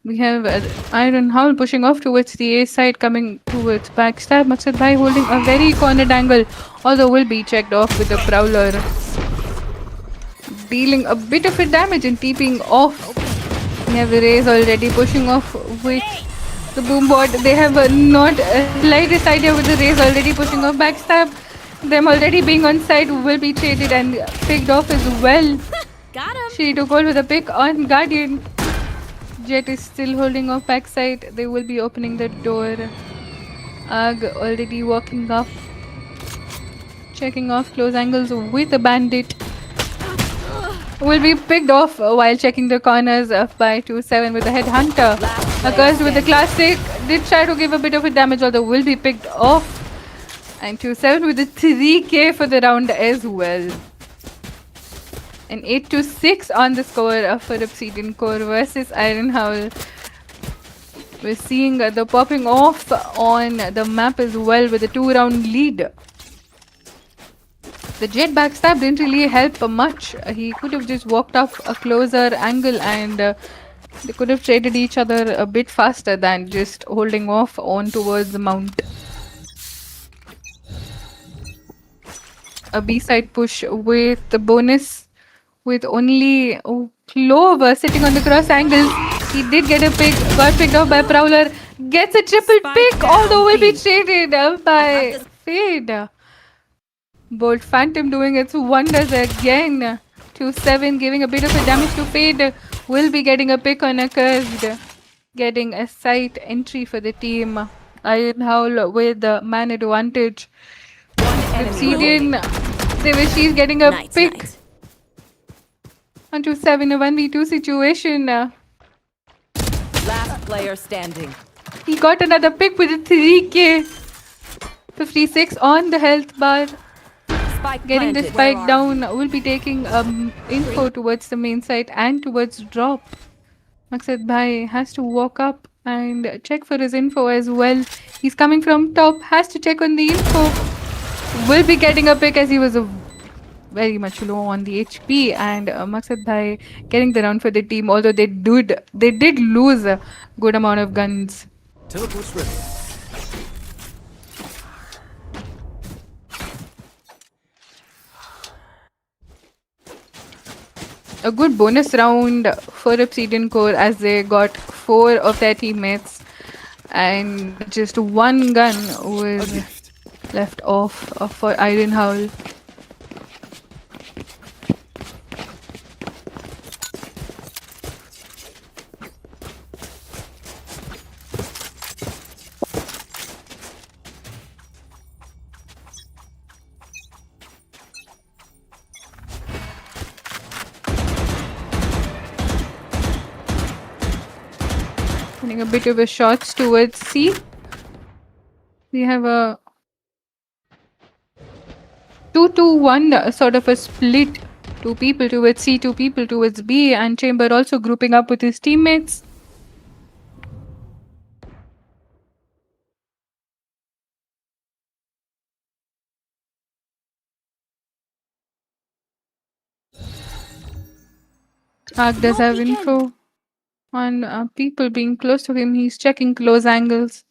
We have Iron Howl pushing off towards the A side, coming towards backstab. Maqsad Bhai holding a very cornered angle, although will be checked off with the Prowler. Dealing a bit of a damage and TPing off. We have Raze already pushing off with the Boombot. They have not slightest idea with the Raze already pushing off backstab. Them already being on side will be traded and picked off as well. Got him. She took hold with a pick on Guardian. Jet is still holding off backside. They will be opening the door. Arg already walking up. Checking off close angles with the bandit. Will be picked off while checking the corners by 2-7 with the headhunter. Accursed with the classic. Did try to give a bit of a damage, although will be picked off. And 2-7 with the 3k for the round as well. And 8-6 on the score for Obsidian Core versus Iron Howl. We're seeing the popping off on the map as well with a 2-round lead. The Jet backstab didn't really help much. He could have just walked up a closer angle and they could have traded each other a bit faster than just holding off on towards the mount. A B-side push with the bonus with only Clover sitting on the cross angles. He did get a pick, got picked off by Prowler, gets a triple pick, although will be traded by Fade. Bolt Phantom doing its wonders again. 2-7 giving a bit of a damage to Fade. Will be getting a pick on Accursed. Getting a site entry for the team. Iron Howl with the man advantage. Obsidian, she's getting a pick. On 2-7, a 1v2 situation. Last player standing. He got another pick with a 3k. 56 on the health bar. Spike Getting the planted. spike down. Will be taking info towards the main site and towards drop. Maqsad Bhai has to walk up and check for his info as well. He's coming from top, has to check on the info. Will be getting a pick as he was very much low on the HP, and Maqsad Bhai getting the round for the team, although they did lose a good amount of guns. Teleport's ready. A good bonus round for Obsidian Core as they got 4 of their teammates and just one gun was left off for Iron Howl. Getting a bit of a shots towards C. We have a 2-2-1 sort of a split. 2 people towards C, 2 people towards B, and Chamber also grouping up with his teammates. Ark does have info on people being close to him. He's checking close angles.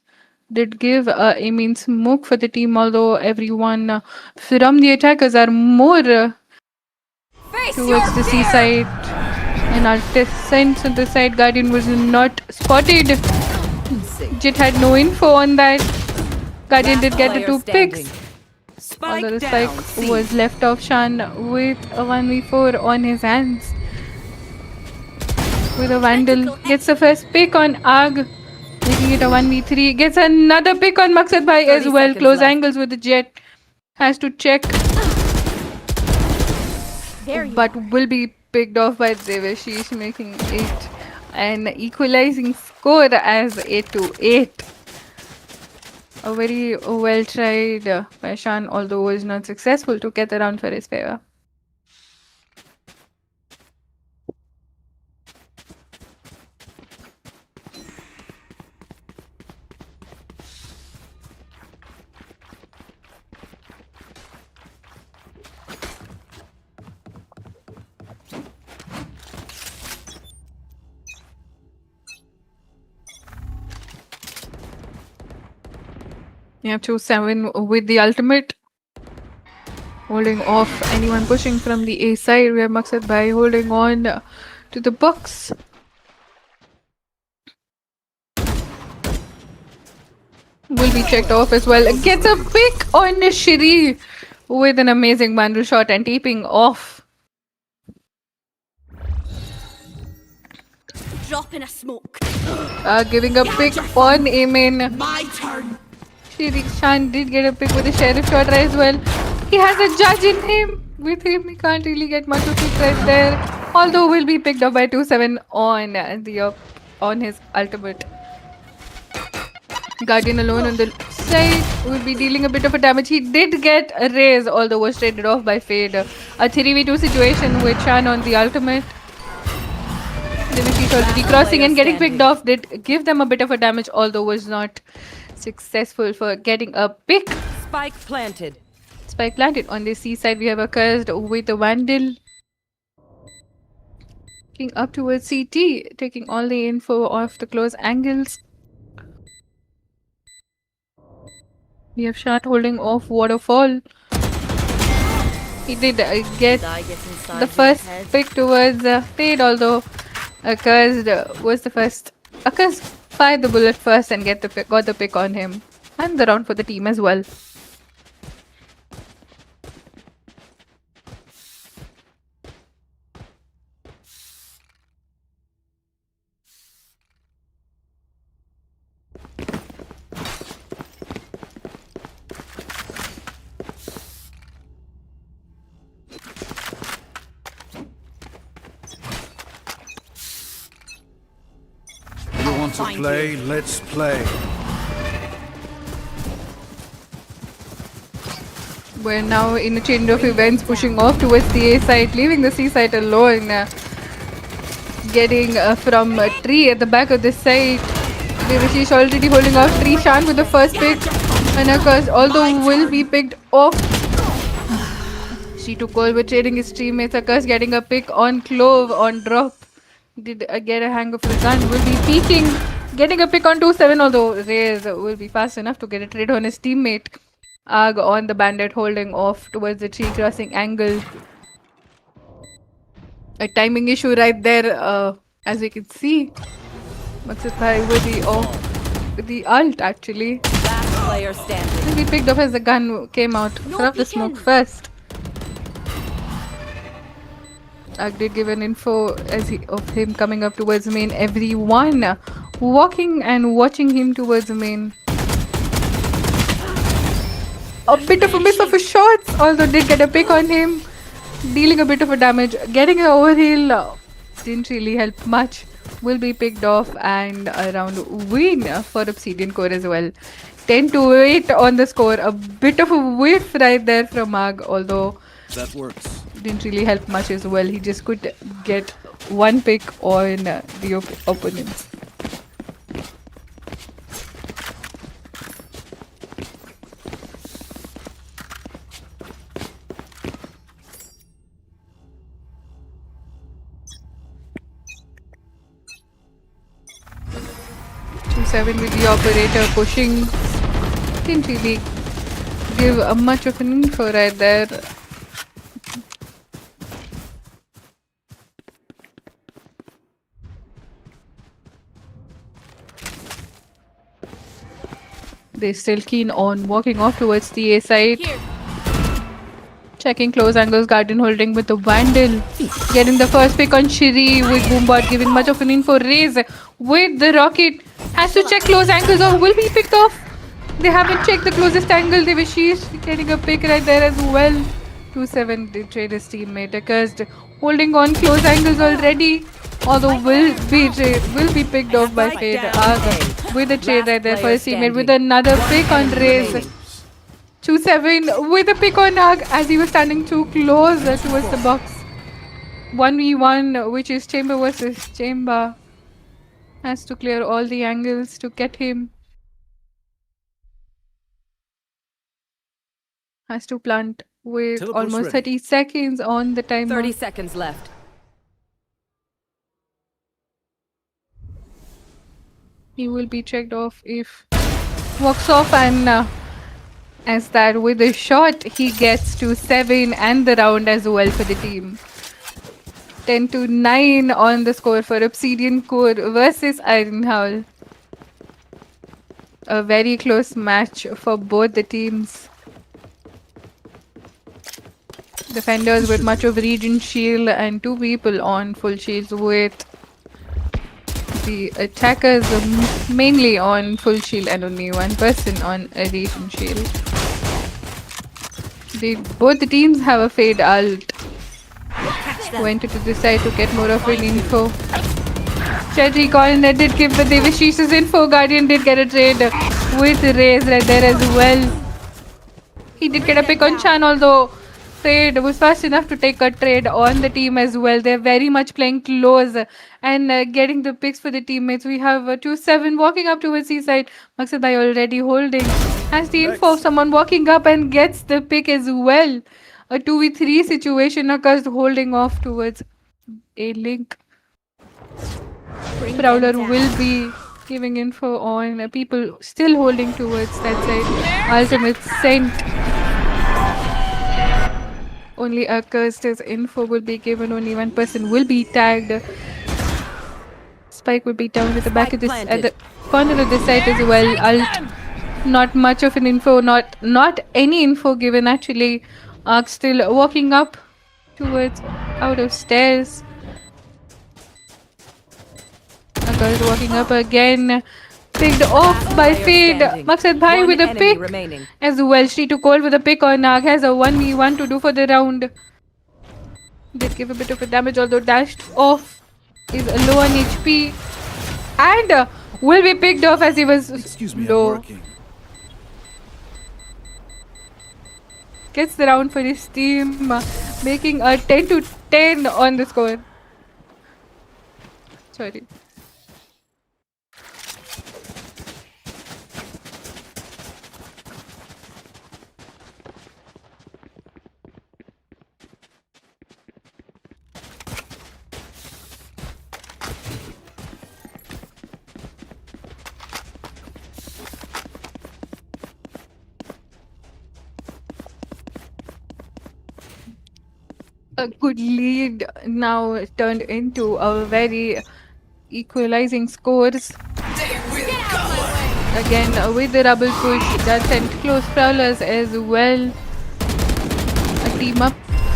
Did give a mean smoke for the team, although everyone from the attackers are more towards the seaside. And our descent on the side, Guardian was not spotted. Jit had no info on that. Guardian did get the 2 picks. Although the spike was left off, Shan with a 1v4 on his hands. With a Vandal. Gets the first pick on Arg. Making it a 1v3. Gets another pick on Maqsad Bhai as well. Close angles with the Jet. Has to check. But will be picked off by Devashish, making it an equalizing score as 8-8. A very well tried by Shan, although was not successful to get the round for his favor. You have 2-7 with the ultimate. Holding off anyone pushing from the A side. We have Maqsad Bhai holding on to the box. Will be checked off as well. Gets a pick on Shiri with an amazing bundle shot and taping off. Dropping a smoke. Giving a pick on Amen. My turn. Shan did get a pick with a sheriff shot as well. He has a judge in him. With him, he can't really get much of it right there. Although will be picked up by 2-7 on his ultimate. Guardian alone on the side will be dealing a bit of a damage. He did get a raise, although was traded off by Fade. A 3v2 situation with Shan on the ultimate. Devashish already crossing and getting picked off did give them a bit of a damage, although was not successful for getting a pick. Spike planted. Spike planted on the C side. We have a Cursed with a Vandal. Looking up towards CT, taking all the info off the close angles. We have Shot holding off Waterfall. He did get the first pick towards Fade, although Cursed was the first. Cursed fired the bullet first and got the pick on him. And the round for the team as well. To play, let's play. We're now in a chain of events pushing off towards the A side, leaving the C side alone. Getting from a tree at the back of the side. Devashish already holding off Tree. Shan with the first pick. And of course, although will be picked off. She took over trading his teammates. Akash getting a pick on Clove on drop. Did get a hang of the gun. Will be peeking. Getting a pick on 2-7, although Reyes will be fast enough to get a trade on his teammate. Arg on the bandit holding off towards the tree crossing angle. A timing issue right there, as you can see. Maqsad Bhai with the ult actually. Last player standing. Will be picked up as the gun came out from the smoke first. Arg did give an info of him coming up towards main. Everyone walking and watching him towards main. A bit of a miss of his shots, although did get a pick on him. Dealing a bit of a damage. Getting an overheal didn't really help much. will be picked off and a round win for Obsidian Core as well. 10-8 on the score. A bit of a whiff right there from Mag, although That works. didn't really help much as well. He just could get one pick on the opponents. Seven with the operator pushing. Didn't really give much of an info right there. They're still keen on walking off towards the A side. Here. Checking close angles, Guardian holding with the Vandal. Getting the first pick on Shiri with Boombot, giving much of an info. Raze with the Rocket. Has to check close angles or will be picked off. They haven't checked the closest angle. They were getting a pick right there as well. 2-7, they trade his teammate. Accursed holding on close angles already. Although will be picked off by Fade. With a trade right there for his teammate. With another pick on Raze. 2-7 with a pick on Nag as he was standing too close towards the box. 1v1, which is Chamber versus Chamber. Has to clear all the angles to get him. Has to plant with Teleport's almost ready. 30 seconds on the timer. 30 seconds left. He will be checked off if walks off, and as that with a shot he gets to 7 and the round as well for the team. 10-9 on the score for Obsidian Core versus Iron Howl. A very close match for both the teams. Defenders with much of Regent Shield and 2 people on full shields, with the attackers mainly on full shield and only 1 person on a Regent Shield. Both the teams have a Fade ult. Went to the side to get more of an info. Cherry Corner did give the Devashish's info. Guardian did get a trade with Raze right there as well. He did get a pick on Chan, although Fade was fast enough to take a trade on the team as well. They're very much playing close and getting the picks for the teammates. We have 2-7 walking up towards Seaside. Maqsad Bhai already holding. Has the info of someone walking up and gets the pick as well. A 2v3 situation occurs, holding off towards a link. Prowler will be giving info on people still holding towards that side. Ultimate sent. Only Accursed info will be given. Only 1 person will be tagged. Spike will be down at the back of this, at the corner of the site as well. Ult. Not much of an info. Not any info given actually. Ark still walking up towards out of stairs. Accursed walking up again. Picked off by Fade. Maqsad Bhai with a pick as well. She took hold with a pick on Nag. Has a 1v1 to do for the round. Did give a bit of a damage, although dashed off. Is low on HP. And will be picked off as he was low. working. Gets the round for his team. Making a 10-10 on the score. Sorry. A good lead now turned into a very equalizing scores. Again with the double push that sent close prowlers as well.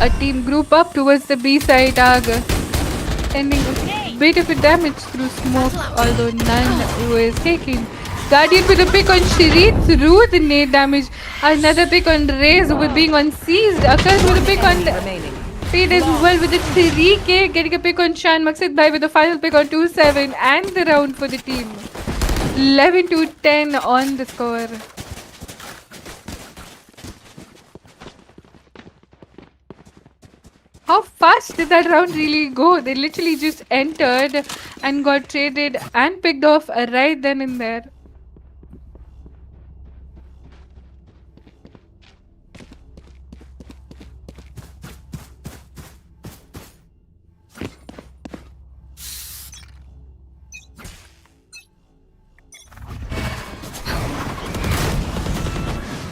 A team group up towards the B side. Sending a bit of a damage through smoke, although none was taken. Guardian with a pick on Shiri through the nade damage. Another pick on Raze with being on seized. Accursed with a pick on Fade as well with the 3K, getting a pick on Shan. Maqsad Bhai with the final pick on 2-7 and the round for the team. 11-10 on the score. How fast did that round really go? They literally just entered and got traded and picked off right then and there.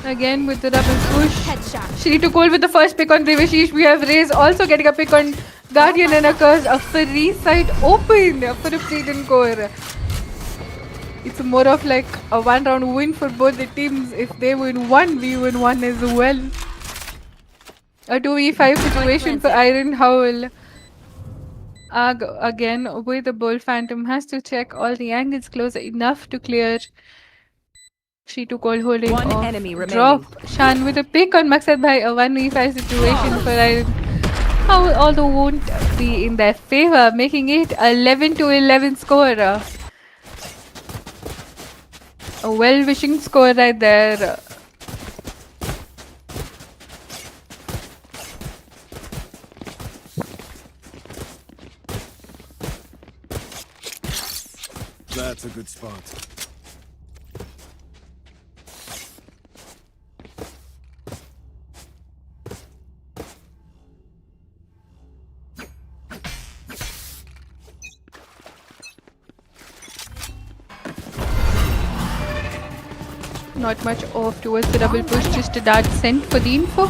Again with the double push. Headshot. She took hold with the first pick on Devashish. We have Raze also getting a pick on Guardian and a curse. A free side open for a Freedom Core. It's more of like a one round win for both the teams. If they win one, we win one as well. A 2v5 situation for Iron Howl. Again with the Bull Phantom has to check all the angles close enough to clear. She took all holding One off. enemy remaining. Drop Shan with a pick on Maqsad Bhai. A 1v5 situation for Iron Howl, although won't be in their favor, making it 11-11 score. A well-wishing score right there. That's a good spot. Not much off towards the double push, just a dart sent for the info.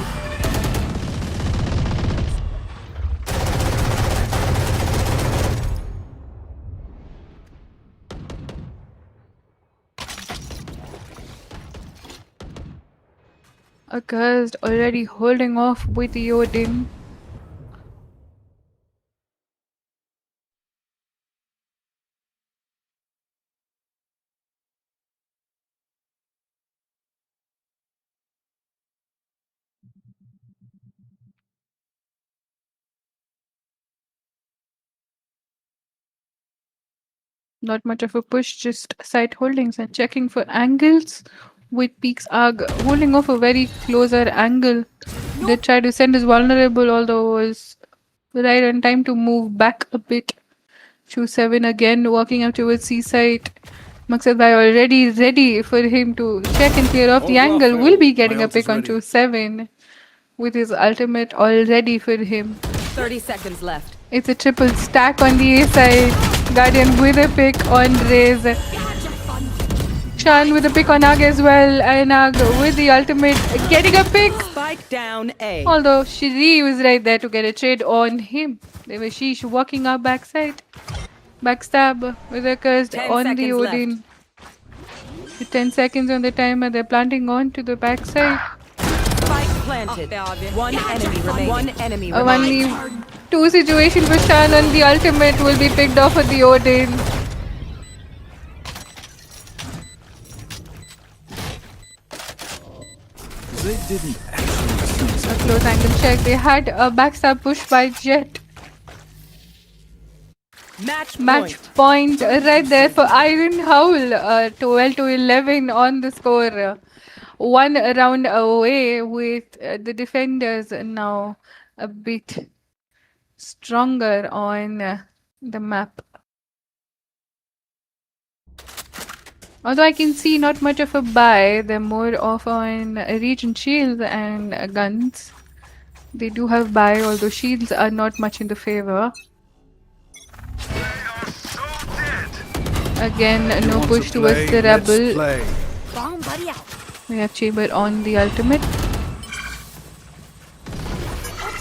Accursed already holding off with the Odin. Not much of a push, just side holdings and checking for angles. With Peaks Arg holding off a very closer angle. They tried to send his vulnerable, although was right on time to move back a bit. 2-7 again, walking up towards seaside. Maqsad Bhai already ready for him to check and clear off the angle. Will be getting a pick on 2-7 with his ultimate all ready for him. 30 seconds left. It's a triple stack on the A side. Guardian with a pick on Raze. Shan with a pick on Ag as well. And Ag with the ultimate getting a pick. Spike down A. Although Shri was right there to get a trade on him. They were Sheesh walking up backside. Backstab with a cursed 10 on the seconds Odin. With 10 seconds on the timer, they're planting on to the backside. Spike planted. One enemy remaining. One enemy A remaining. 1v2 situation for Shan and the ultimate will be picked off at the Odin. They didn't actually. A close angle check. They had a backstab push by Jet. Match point right there for Iron Howl. 12-11 on the score. One round away with the defenders now a bit stronger on the map. Although I can see not much of a buy, they're more of on region shields and guns. They do have buy, although shields are not much in the favor. Again, no push towards the rebel. Bomb buddy out. We have Chamber on the ultimate.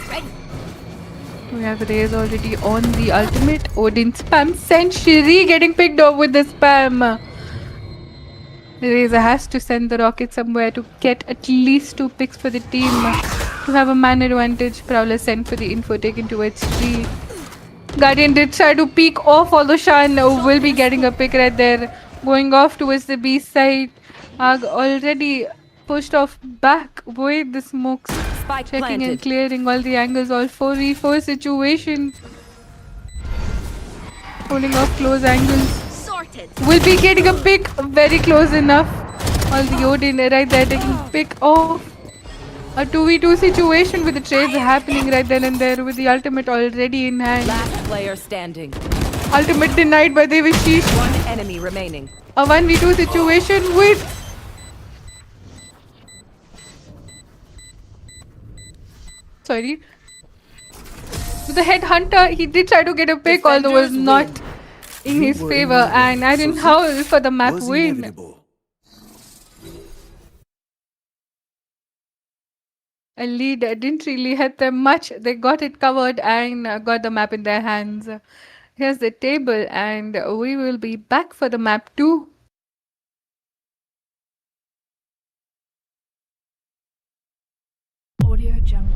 Ready. We have Raze already on the ultimate. Odin spam sent Shri getting picked off with the spam. Raze has to send the rocket somewhere to get at least 2 picks for the team to have a man advantage. Prowler sent for the info taken towards Shri. Guardian did try to peek off, although Shan will be getting a pick right there. Going off towards the B side. Already pushed off back with the smokes. Spike Checking and planted. clearing all the angles, all 4v4 situation. Pulling off close angles. Sorted. Will be getting a pick very close enough. All the Odin right there taking pick off. A 2v2 situation with the trades happening right then and there with the ultimate already in hand. Last player standing. Ultimate denied by Devishish. One enemy remaining. A 1v2 situation with... Sorry. With the headhunter, he did try to get a pick, although was Defenders not win. in You his were favor. in the And way, Iron so Howl for the map was win. inevitable. A lead didn't really help them much. They got it covered and got the map in their hands. Here's the table, and we will be back for the map 2. Audio Jungle.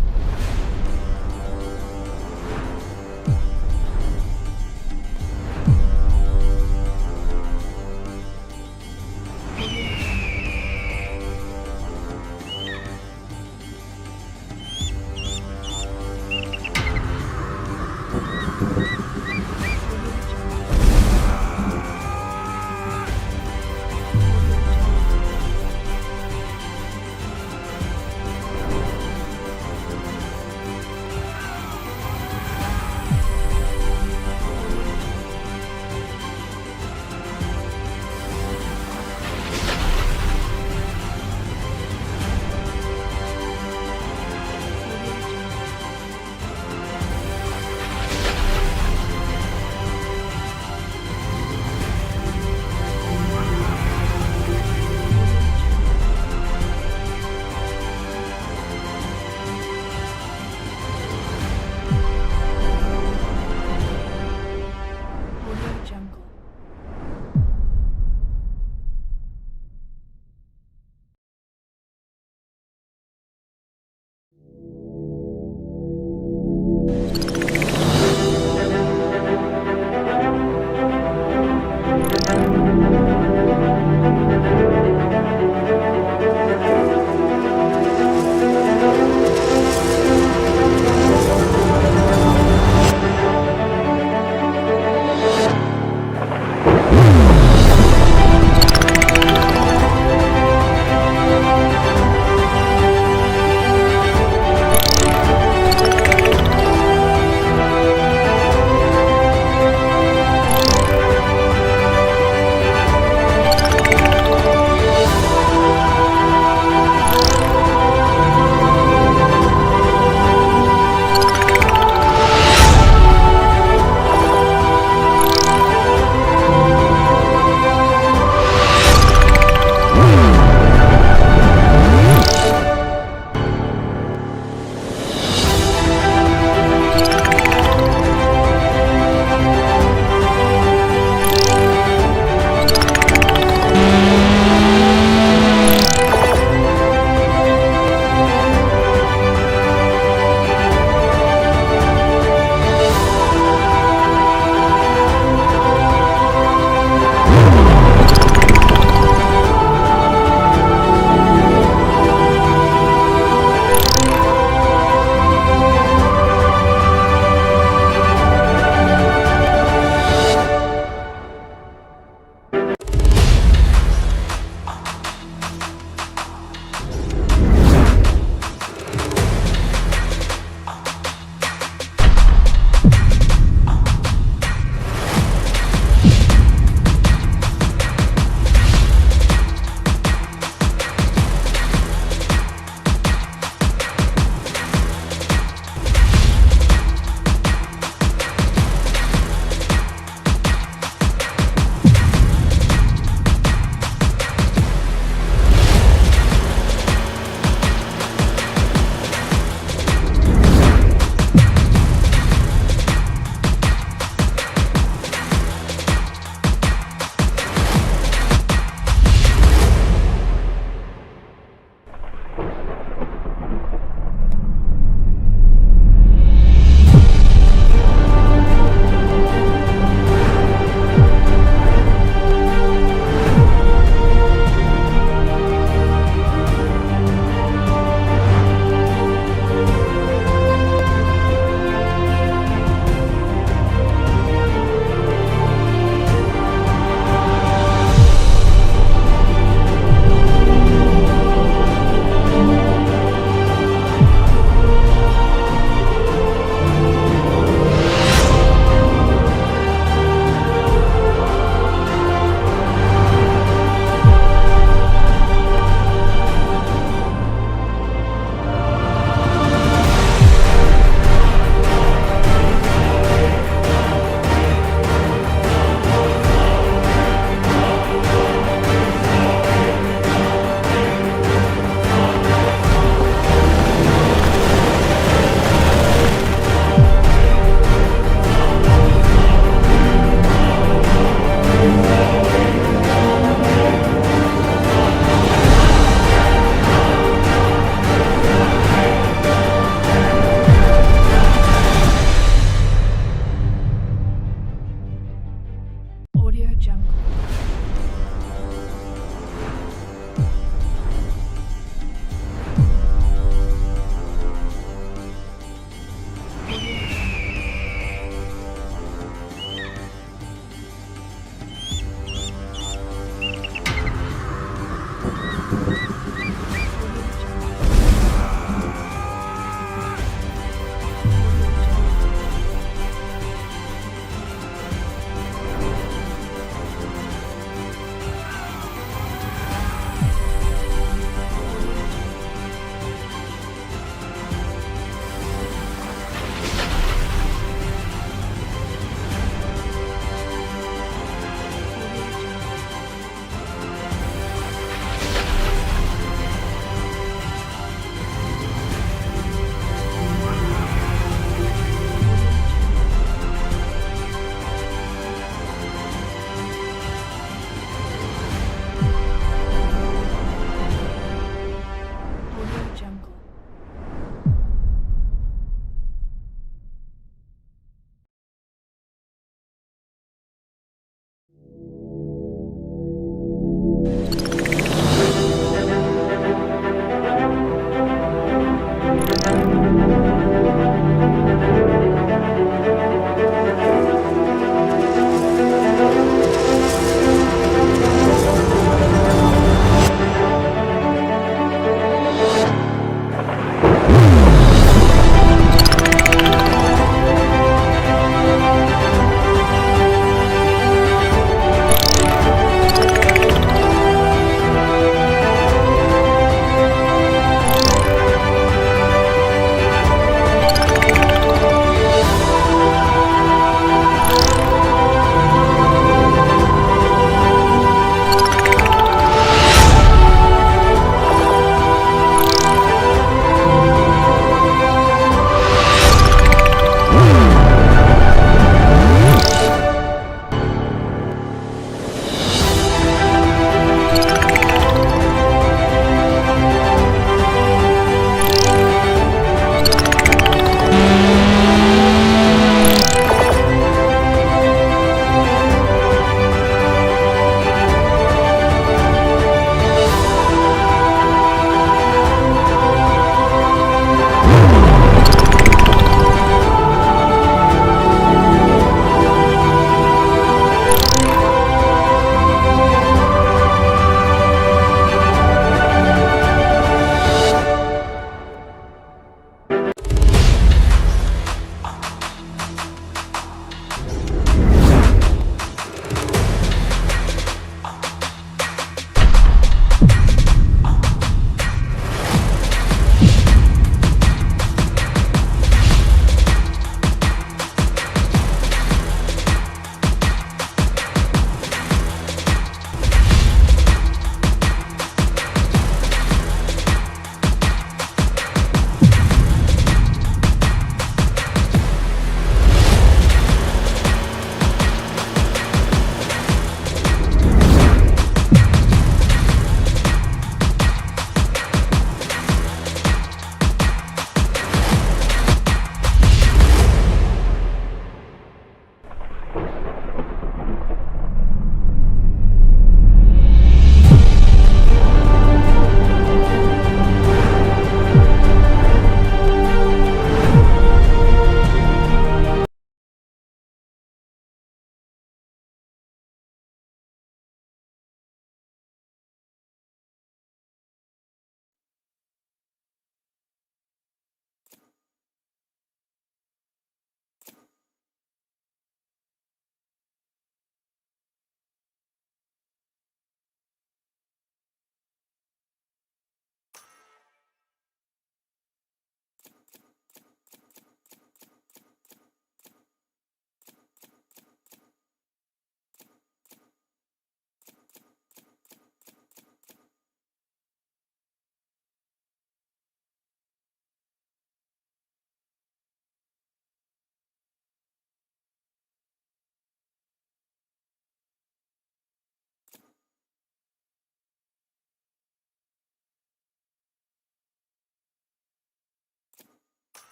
Audio Jungle.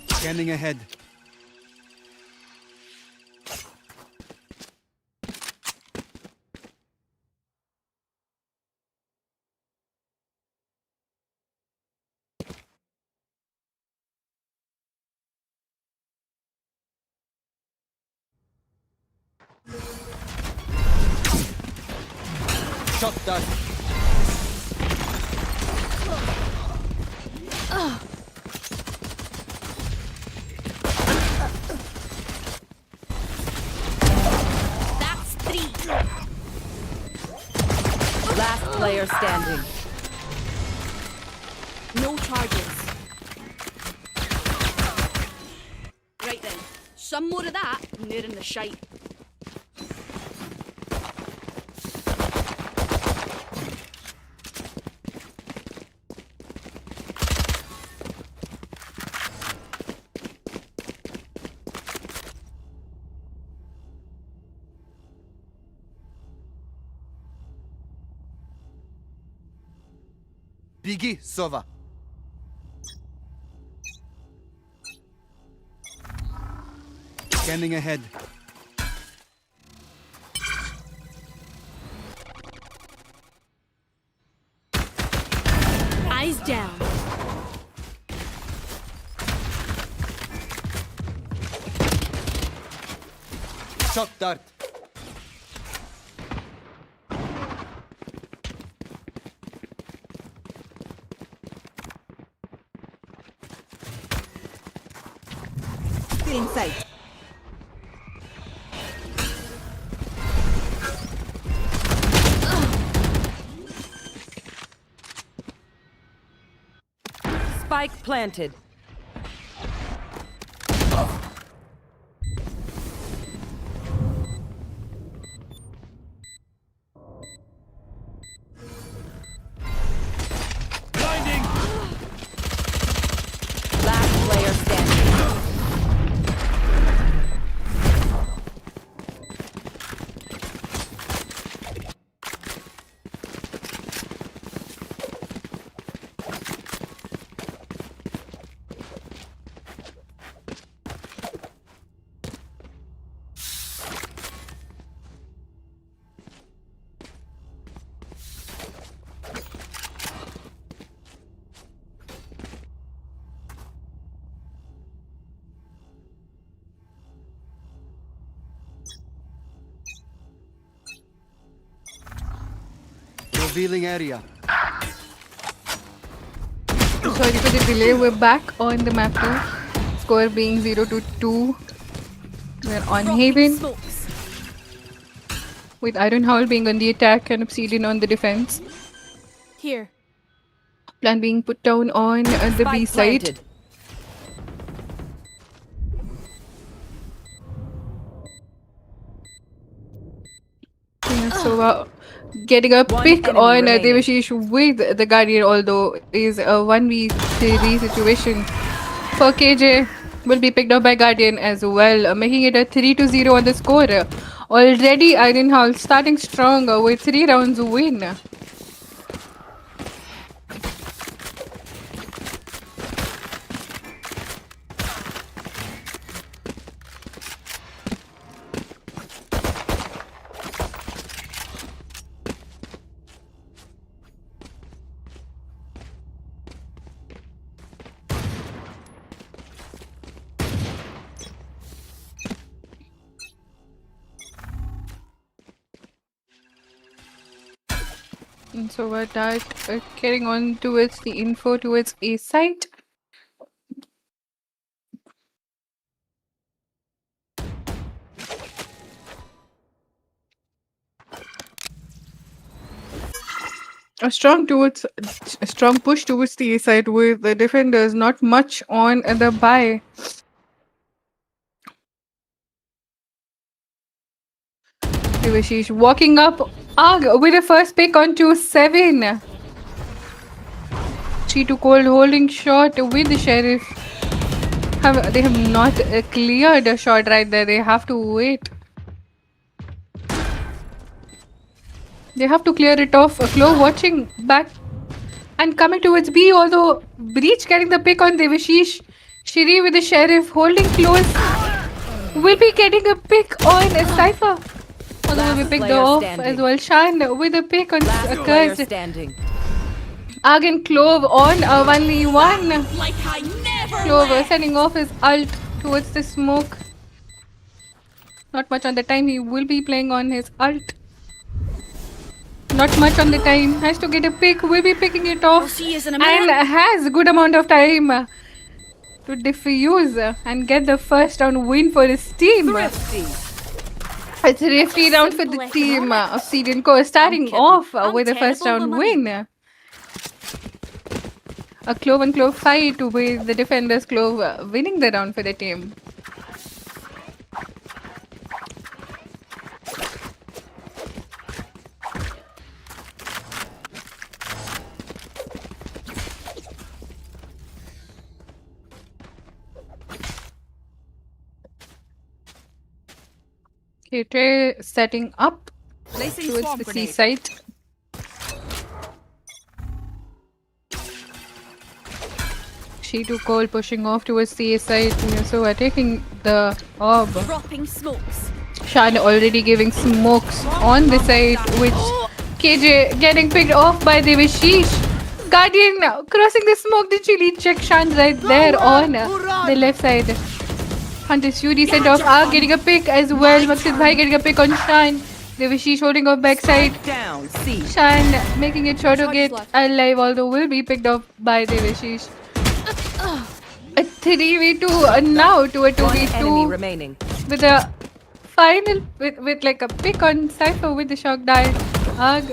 Scanning ahead. Shot done. That's 3. Last player standing. No charges. Right then. Some more of that, and they're in the shite. Biggie Sova. Scanning ahead. Eyes down. Shot dart. Still in sight. Spike planted. Blinding! Last player standing. Revealing area. Sorry for the delay. We're back on the map now. Score being 0-2. We're on Rocket Haven smokes. with Iron Howl being on the attack and Obsidian on the defense. Here. Plan being put down on the B Spike side. planted. Yeah, so getting a One pick enemy on remaining. Devashish with the Guardian, although is a 1v3 situation for KJ, will be picked up by Guardian as well, making it a 3-0 on the score. Already Iron Howl starting strong with 3 rounds win. And so we're that carrying on towards the info towards A site. a strong push towards the A side with the defenders not much on the buy. Devashish walking up with a first pick onto 7. Cheetu Cold holding shot with the Sheriff. They have not cleared a shot right there. They have to wait. They have to clear it off. Flo watching back and coming towards B, although Breach getting the pick on Devashish. Shiri with the Sheriff holding close. Will be getting a pick on Cypher. Although will be picked player off standing. as well. Shan with a pick on Last player Curse. standing. Again Clove on a 1v1. Like I never Clove left. sending off his ult towards the smoke. Not much on the time. He will be playing on his ult. Not much on the time. Has to get a pick. Will be picking it I'll off. see you in a And minute. has a good amount of time to defuse and get the first round win for his team. Thrifty. It's a referee round for the Simple team of economics. Obsidian Core starting kidding. off I'm with the first terrible round with money. win. A Clove and Clove fight with the defenders Clove winning the round for the team. Okay, Trey setting up Placing towards swarm the C grenade. site. She2 Cole pushing off towards the A side. So we're taking the orb. Dropping smokes. Shan already giving smokes on the side, which KJ getting picked off by Devashish. Guardian crossing the smoke. The chili check Shan right there on the left side. Hunter's Fury sent off Ark getting a pick as well. Maqsid Bhai getting a pick on Shan. Devashish holding off backside. Down. C. Shan making it sure to Shots get left. alive, although will be picked off by Devashish. A 3v2 now to a One enemy 2v2 remaining. with a final with like a pick on Cypher with the shock die. Arg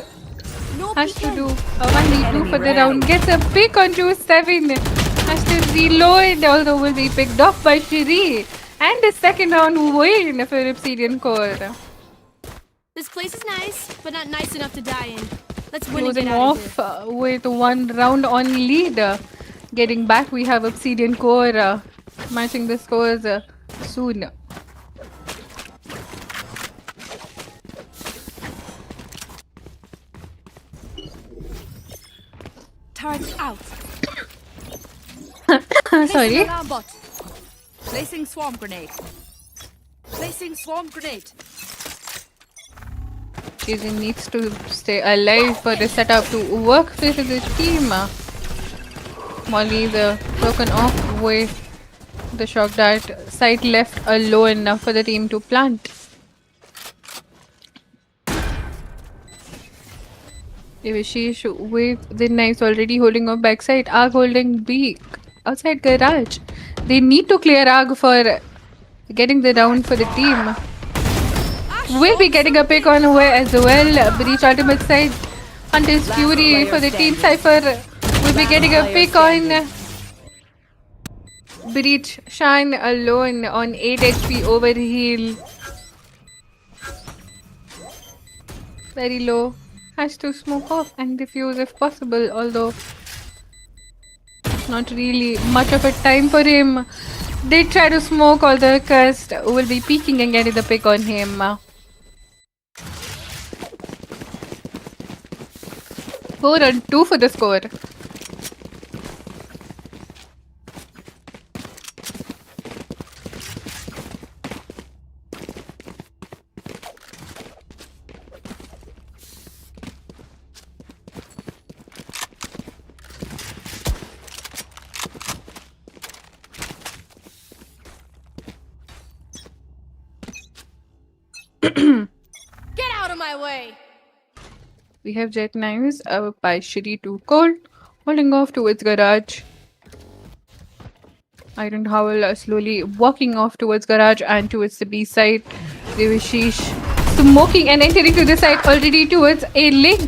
No has to peeking. do a 1v2 Enemy for the remaining. round. Gets a pick on 2-7. Has to reload, although will be picked off by Shiri. And the second round win for Obsidian Core. This place is nice, but not nice enough to die in. Let's win and Closing get out of off here. with one round on lead. Getting back, we have Obsidian Core matching the scores soon. Turret out. Sorry. Placing alarm bot. Placing swarm grenade. Placing swarm grenade. Cheesy needs to stay alive for the setup to work for the team. Molly is broken off with the shock dart. Site left alone for the team to plant. Devashish with the knives already holding up backside. Arg holding B outside garage. They need to clear Arg for getting the round for the team. Will be getting a pick on away as well. Breach ultimate side. Hunter's Fury for the team. Cypher will be getting a pick on Breach. Shine alone on 8 HP over heal. Very low. Has to smoke off and defuse if possible, although not really much of a time for him. They try to smoke, although Cursed will be peeking and getting the pick on him. 4-2 for the score. Get out of my way. We have Jet Knives by Shiri 2 Cold, holding off towards garage. Iron Howl slowly walking off towards garage and towards the B side. Devashish smoking and entering to the side already towards a link.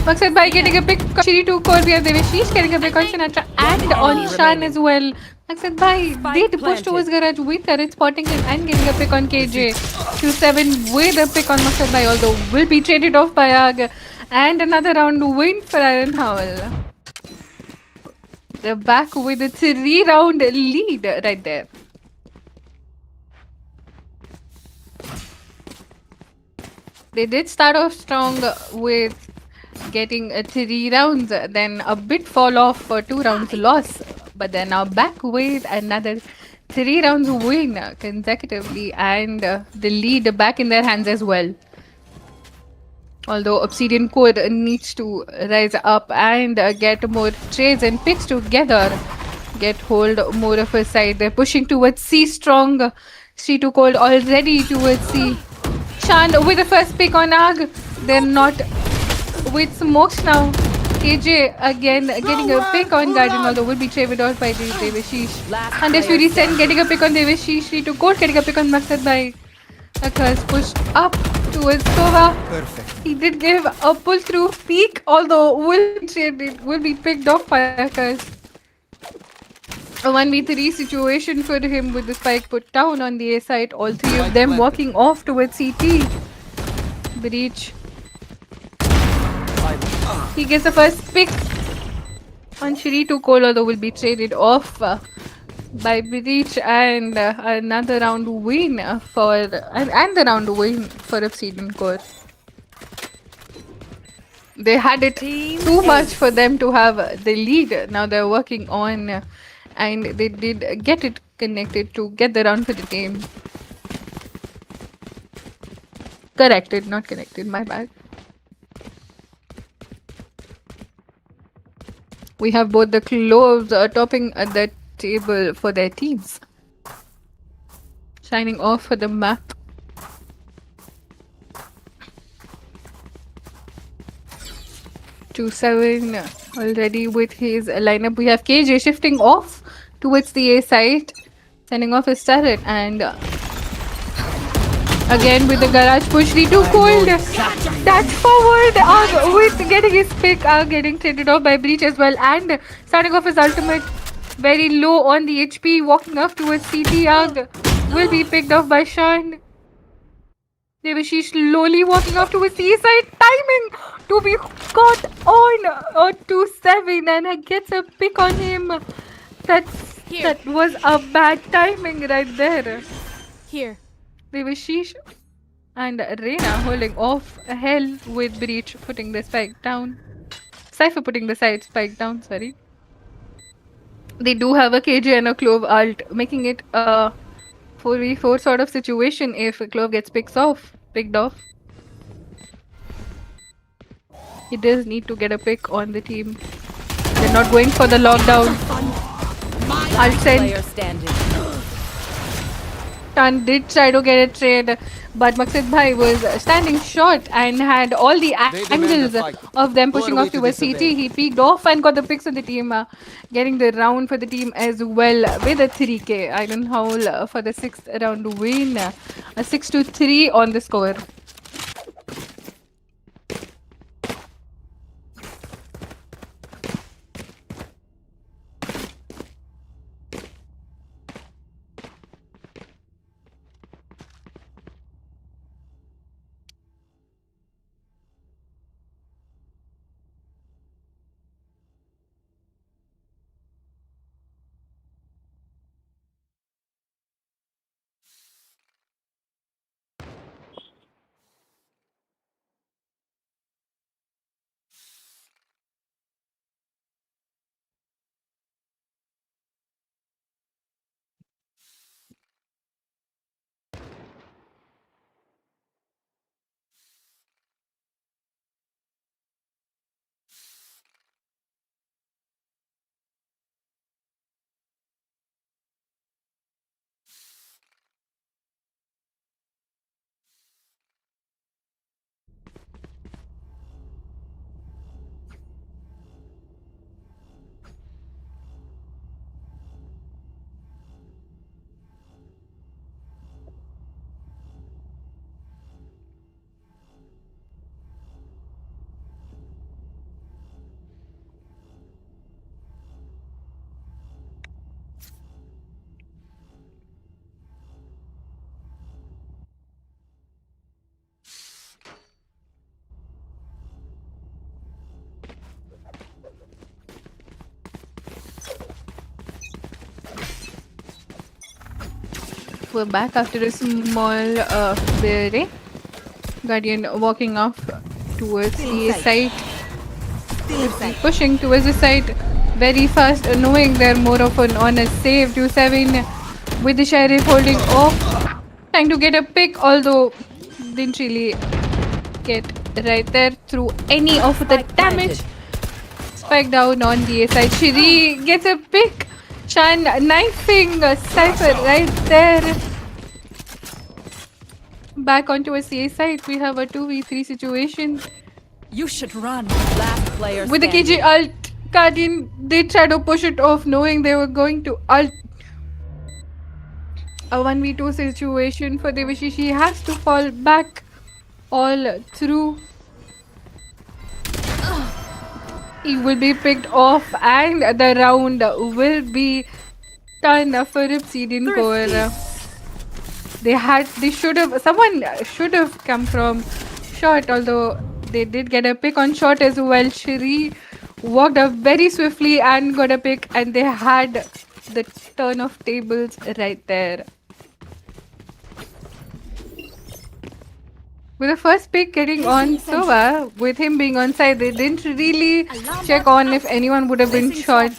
Maqsad Bhai getting a pick on Shiri 2 core. We have Devashish getting a pick on Sinatra and on enemy Shan remaining. as well. Maqsad Bhai Spike did push towards planted. Garage with turret spotting him and getting a pick on KJ. 2-7 with a pick on Maqsad Bhai, although will be traded off by Ag. And another round win for Iron Howl. They're back with a 3-round lead right there. They did start off strong with getting 3 rounds, then a bit fall off for 2 rounds loss, but they're now back with another 3 rounds win consecutively and the lead back in their hands as well. Although Obsidian Core needs to rise up and get more trades and picks together, get hold more of a side. They're pushing towards C strong. C2 Cold already towards C. Shan with the first pick on Ag. They're not with smokes now. KJ again getting a pick on Guardian, although will be traded out by Devashish. Last Undisputed player Sen getting a pick on Devashish. C2 Cold getting a pick on Maqsad by Akash pushed up towards Sova. Perfect. He did give a pull through peek, although will be picked off by Akash. A 1v3 situation for him with the spike put down on the A site. All three of Spike them planted. walking off towards CT. Breach. He gets the first pick on Shiri to Kola, though will be traded off by Breach and another round win for and the round win for Obsidian Core. They had it too much for them to have the lead. Now they're working on and they did get it connected to get the round for the game. Corrected, not connected, my bad. We have both the cloves topping the table for their teams. Shining off for the map. Two seven already with his lineup. We have KJ shifting off towards the A side, sending off his turret, and again with the garage push. Too cold. That's forward. With getting his pick, getting traded off by Breach as well, and starting off his ultimate very low on the HP, walking off towards CT. Will be picked off by Shan. Devashish slowly walking off towards the side, timing to be caught on 2-7 and gets a pick on him. That was a bad timing right there. Here. Devashish and Reina holding off hell with Breach putting the spike down. Cypher putting the side spike down, sorry. They do have a KJ and a Clove ult, making it a 4v4 sort of situation if Clove gets picked off. He does need to get a pick on the team. They're not going for the lockdown. Ult sent. Player standing. Tan did try to get a trade, but Maqsad Bhai was standing short and had all the demand angles a fight. of them Who are pushing we off to towards CT. disobey? He peeked off and got the picks on the team, getting the round for the team as well with a 3k. Iron Howl for the 6th round win. A 6-3 on the score. We're back after a small break. Guardian walking off towards the side. Pushing towards the side very fast, knowing they're more of an honest save. 2-7 with the Sheriff holding off. Trying to get a pick, although didn't really get right there through any of the Spike damage. planted. Spike down on the A side. Shiri gets a pick. Shan knifing Cypher right there. Back onto a CA side. We have a 2v3 situation. You should run. Last player With the standing. KG ult, Guardian did try to push it off, knowing they were going to ult. A 1v2 situation for Devashi. She has to fall back all through. He will be picked off, and the round will be done for Obsidian Core. Someone should have come from short, although they did get a pick on short as well. Shiri walked up very swiftly and got a pick, and they had the turn of tables right there. With the first pick getting on Sova, with him being on side, they didn't really check on if anyone would have been shot,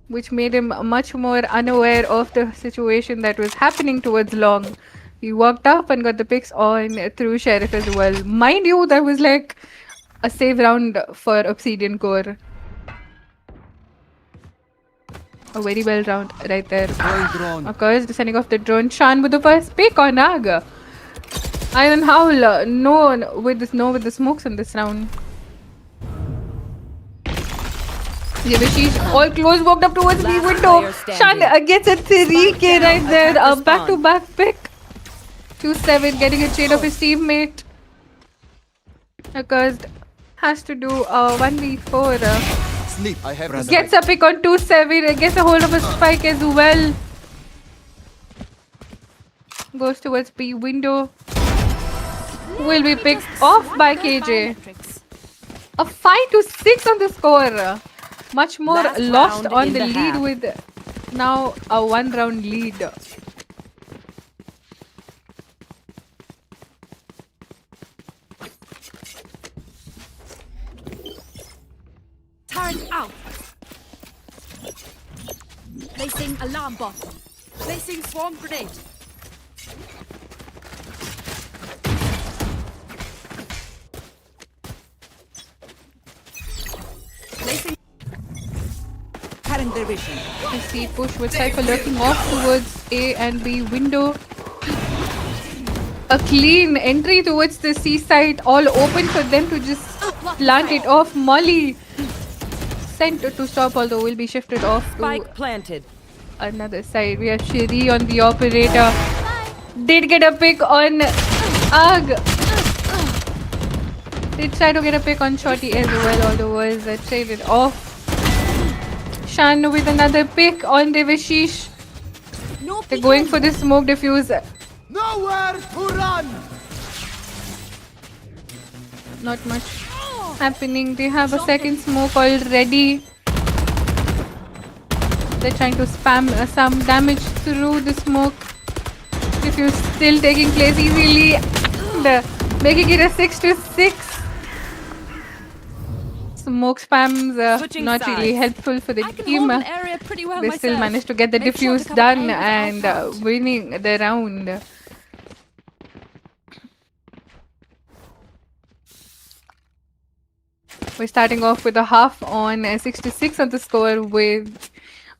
which made him much more unaware of the situation that was happening towards long. He walked up and got the picks on through Sheriff as well. Mind you, that was like a save round for Obsidian Core. A very well round right there. Throwing drone. Of course, sending off the drone. Shan with the first pick on Naga. Iron Howl, no with the smokes in this round. Yevashish all close, walked up towards the Last window. player standing. Shan gets a 3k down, right there. attack A the back-to-back pick. 2-7, getting a trade of his teammate. Accursed has to do a 1v4. Sleep. I have the Gets a pick on 2-7. Gets a hold of a spike as well. Goes towards B window. Will be picked off by KJ. A 5-6 on the score. Much more Last lost round on in the the lead half. with now a 1-round lead. Turret out. Placing alarm bot. Placing swarm grenade. Placing Cutting their vision. I see push with Cypher lurking off towards A and B window. A clean entry towards the C side, all open for them to just plant it off. Molly sent to stop, although will be shifted off to Spike planted. another side. We have Shiri on the operator. Did get a pick on Ugg. Did try to get a pick on Shorty as well, although was traded off. Shan with another pick on Devashish. no They're going for the smoke diffuse. Nowhere to run. Not much happening. They have a second smoke already. They're trying to spam some damage through the smoke. Diffuse still taking place easily and making it a 6-6. Smoke spams Switching not really sides. helpful for the I can team. hold an area pretty well They myself. still managed to get the Make sure diffuse to cover done areas and that I can't. winning the round. We're starting off with a half on 6-6 on the score, with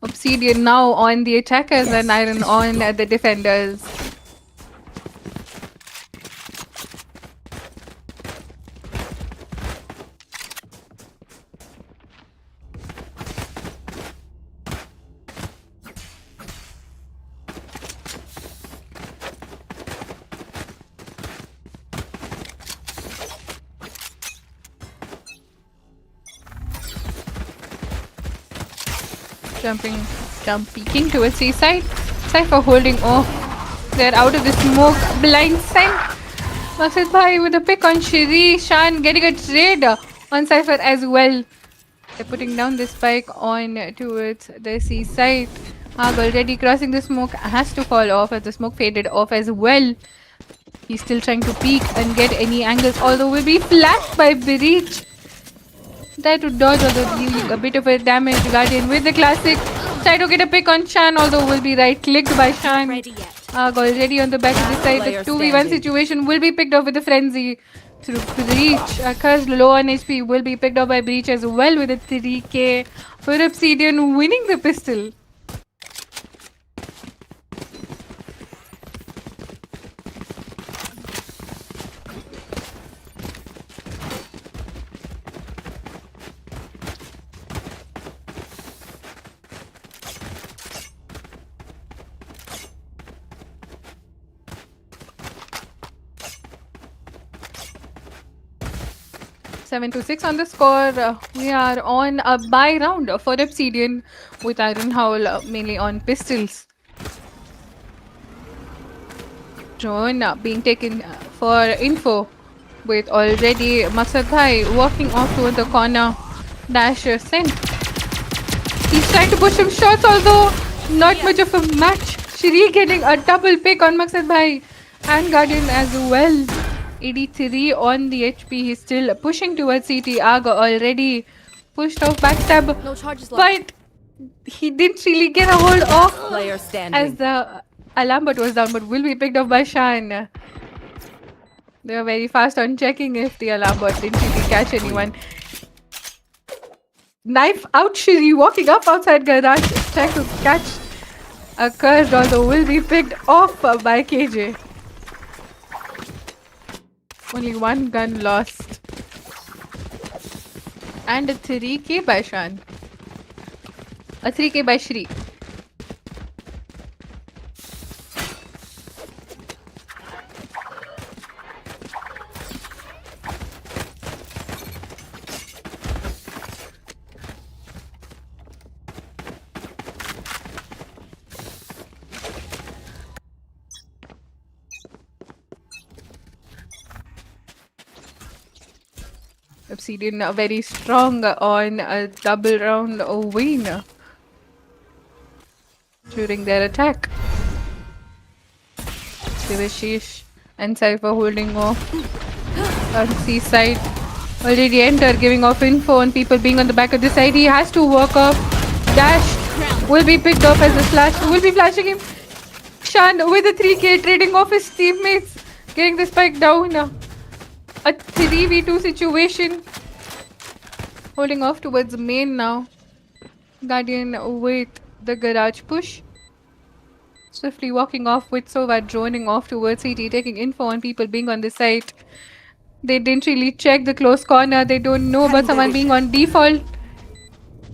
Obsidian now on the attackers and Iron on the defenders. Peeking towards C side. Cypher holding off. They're out of the smoke. Blind side. Masid Bhai with a pick on Shiri. Shan getting a trade on Cypher as well. They're putting down the spike on towards the C side. Arg already crossing the smoke, has to fall off as the smoke faded off as well. He's still trying to peek and get any angles, although will be flashed by Breach. Try to dodge, although dealing a bit of a damage. Guardian with the classic. Try to get a pick on Shan, although will be right clicked by Shan. Ready yet? Arg already on the back of the side. The Player 2v1 standing. situation will be picked off with the frenzy through Breach. Curse low on HP will be picked up by Breach as well with a 3k for Obsidian winning the pistol. Seven to 6 on the score. We are on a bye round for Obsidian with Iron Howl mainly on pistols. Drone being taken for info with already Maqsad Bhai walking off to the corner. Dash sent. He's trying to push some shots, although not much of a match. Shri getting a double pick on Maqsad Bhai and Guardian as well. 83 on the HP. He's still pushing towards CT. Arg already pushed off backstab, No charges left. but he didn't really get a hold of Player as standing. the alarm bot was down, but will be picked up by Shan. They were very fast on checking if the alarm bot didn't really catch anyone. Knife out, Shiri walking up outside garage, trying to catch a curse, although will be picked off by KJ. Only one gun lost. And a 3k by Shan. A 3k by Shri. Obsidian very strong on a double round win during their attack. Devashish and Cypher holding off on seaside. Already enter, giving off info on people being on the back of the side. He has to walk off. Dash will be picked off as a flash. Will be flashing him. Shan with a 3k trading off his teammates. Getting the spike down. A 3v2 situation. Holding off towards main now. Guardian with the garage push. Swiftly walking off with Sova droning off towards CT, taking info on people being on the site. They didn't really check the close corner. They don't know about someone being on default.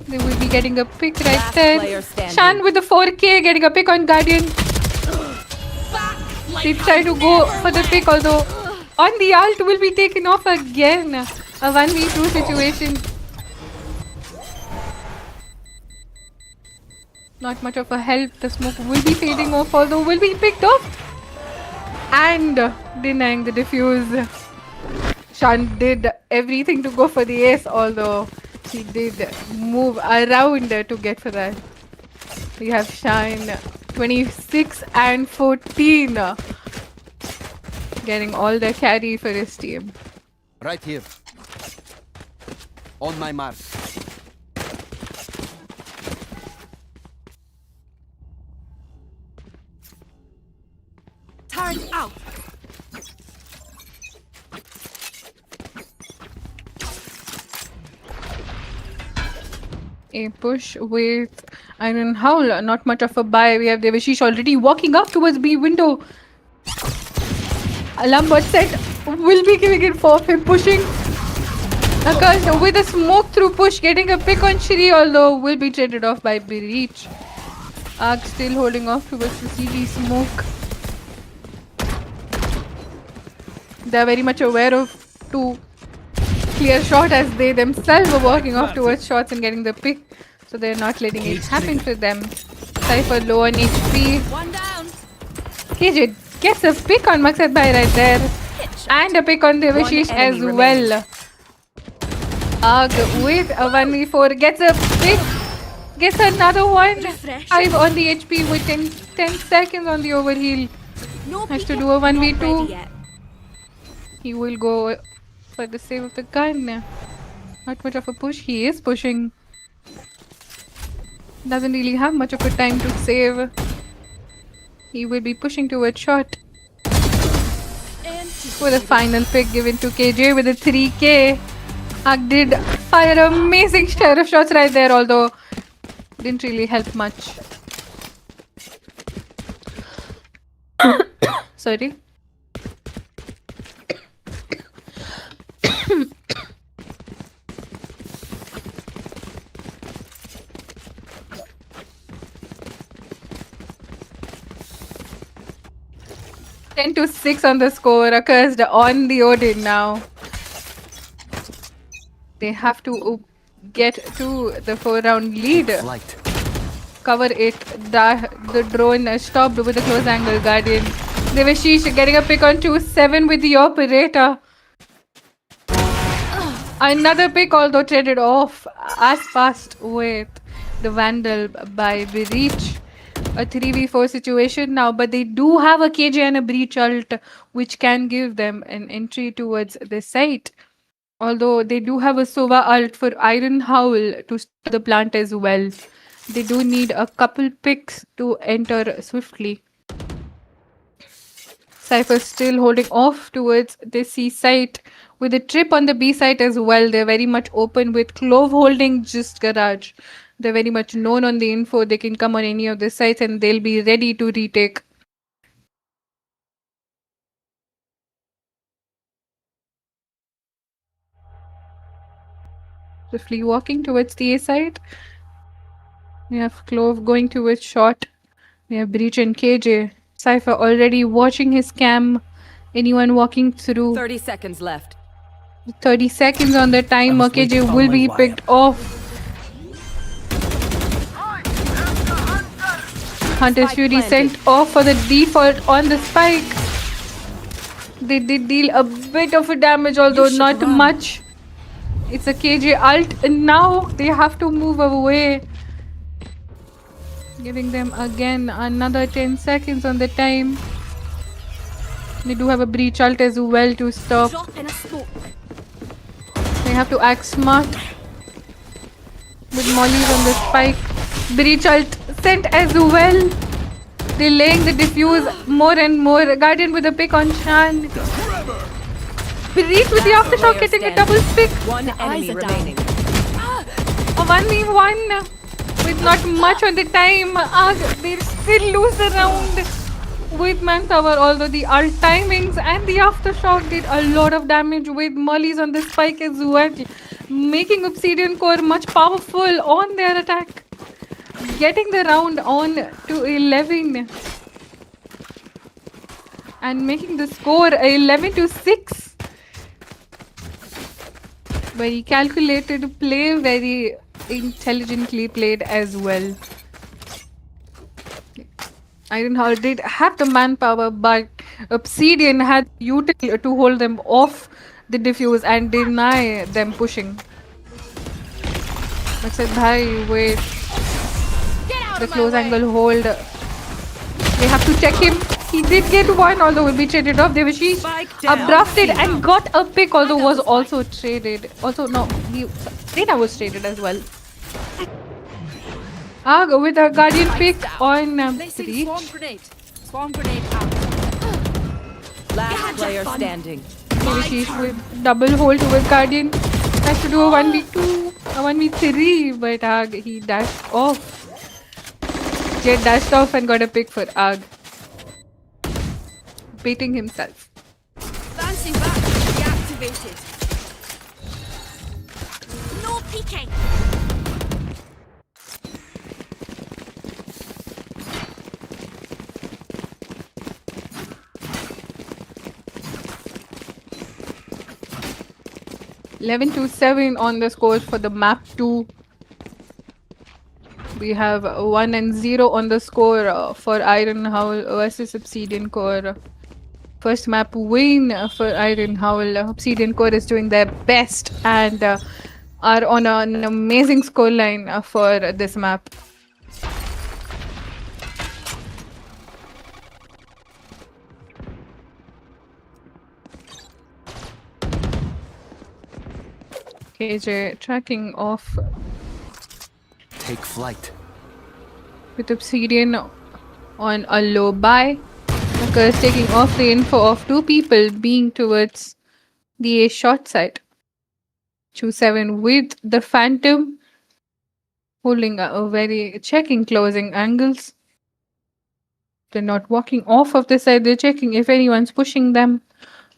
They will be getting a pick right Last there. player standing. Shan with the 4k getting a pick on Guardian. They try to go for the pick, although on the ult will be taken off again. A 1v2 situation. Not much of a help. The smoke will be fading off, although will be picked off. And denying the defuse. Shan did everything to go for the ace, although he did move around to get for that. We have Shan 26 and 14. Getting all the carry for his team. Right here. On my mark. Turn out. A push with Iron Howl. Not much of a buy. We have Devashish already walking up towards B window. Alarm bot set will be giving it for him pushing. Akash with a smoke through push, getting a pick on Shri, although will be traded off by Breach. Ark still holding off towards the CT smoke. They are very much aware of to clear shot as they themselves were walking off towards shots and getting the pick. So they're not letting it happen for them. Cypher low on HP. One down. KJ gets a pick on Maqsad Bhai right there. And a pick on Devashish One as enemy well. Arg with a 1v4 gets a pick. Gets another one. Refreshing. 5 on the HP with 10 seconds on the overheal. No Has to peeking. do a 1v2. Not ready yet. He will go for the save of the gun. Not much of a push. He is pushing. Doesn't really have much of a time to save. He will be pushing towards shot. For the final pick given to KJ with a 3k. Hug did fire an amazing share of shots right there, although didn't really help much. Sorry. Ten to 6 on the score, accursed on the Odin now. They have to get to the 4-round lead. Flight. Cover it. The drone stopped with a close angle guardian. Devashish getting a pick on 2-7 with the operator. Another pick, although traded off as fast with the Vandal by Breach. A 3v4 situation now, but they do have a KJ and a Breach ult, which can give them an entry towards the site. Although they do have a Sova ult for Iron Howl to start the plant as well. They do need a couple picks to enter swiftly. Cypher still holding off towards the C site with a trip on the B site as well. They're very much open with Clove holding just garage. They're very much known on the info. They can come on any of the sites and they'll be ready to retake. Swiftly walking towards the A side. We have Clove going towards shot. We have Breach and KJ. Cypher already watching his cam. Anyone walking through. 30 seconds left. 30 seconds on the timer. must wait to KJ follow will my be wire. picked off. Hunter's Spike Fury planted. sent off for the default on the spike. They did deal a bit of a damage, although should not run. much. It's a KJ ult, and now they have to move away. Giving them again another 10 seconds on the time. They do have a Breach ult as well to stop. Drop in a smoke. They have to act smart. With mollies on the spike. Breach ult sent as well. Delaying the diffuse more and more. Guardian with a pick on Shan. Breach with the Last aftershock player getting a standing. double pick. One enemy are down. remaining. A 1v1 with not much on the time. They still lose the round with manpower, although the ult timings and the aftershock did a lot of damage with mollies on the spike as well, making Obsidian Core much powerful on their attack. Getting the round on to 11 and making the score 11 to 6. Very calculated play, very intelligently played as well. Ironheart did have the manpower, but Obsidian had utility to hold them off the diffuse and deny them pushing. Maksad Bhai with the close angle hold. They have to check him. He did get one, although will be traded off. Devashi Spike down. updrafted and got a pick, although was also traded. Also, no, Data was traded as well. Go with a Guardian pick on Placing Breach. swarm grenade. Swarm grenade out. Last player fun. standing. Devashi with double hold towards Guardian. Has to do a 1v2, a 1v3, but he dashed off. Jet dashed off and got a pick for Ag. Beating himself. Fancy back deactivated. No peeking. Eleven to 7 on the scores for the map 2. We have 1 and 0 on the score for Iron Howl versus Obsidian Core. First map win for Iron Howl. Obsidian Core is doing their best, and are on an amazing scoreline for this map. KJ tracking off Take flight. with Obsidian on a low buy. Because taking off the info of two people being towards the A short side. 2-7 with the Phantom holding a very checking closing angles. They're not walking off of the side, they're checking if anyone's pushing them.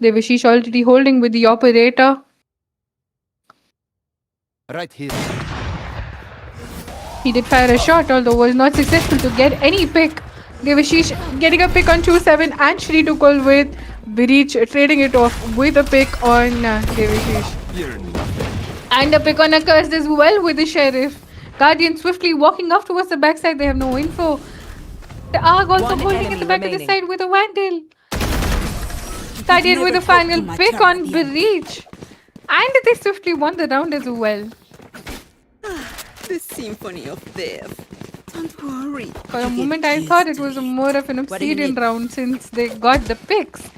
Devashish already holding with the operator. Right here. He did fire a shot, although was not successful to get any pick. Devashish getting a pick on 2-7 and Shri to call with Breach trading it off with a pick on Devashish. You're nothing. And a pick on a curse as well with the Sheriff. Guardian swiftly walking off towards the backside, they have no info. The Arg also One holding at enemy the back remaining. of the side with a Vandal. Guardian with a final pick on Breach. And they swiftly won the round as well. The symphony of death. Don't worry. For a moment I thought it was more of an Obsidian round since they got the picks.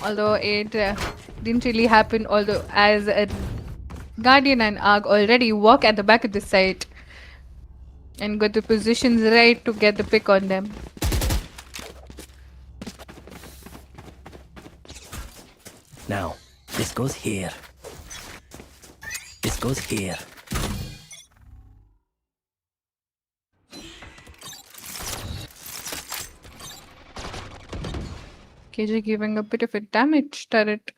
Although it didn't really happen, although as Guardian and Arg already walk at the back of the site and got the positions right to get the pick on them. Now, this goes here. This goes here. KJ giving a bit of a damage turret.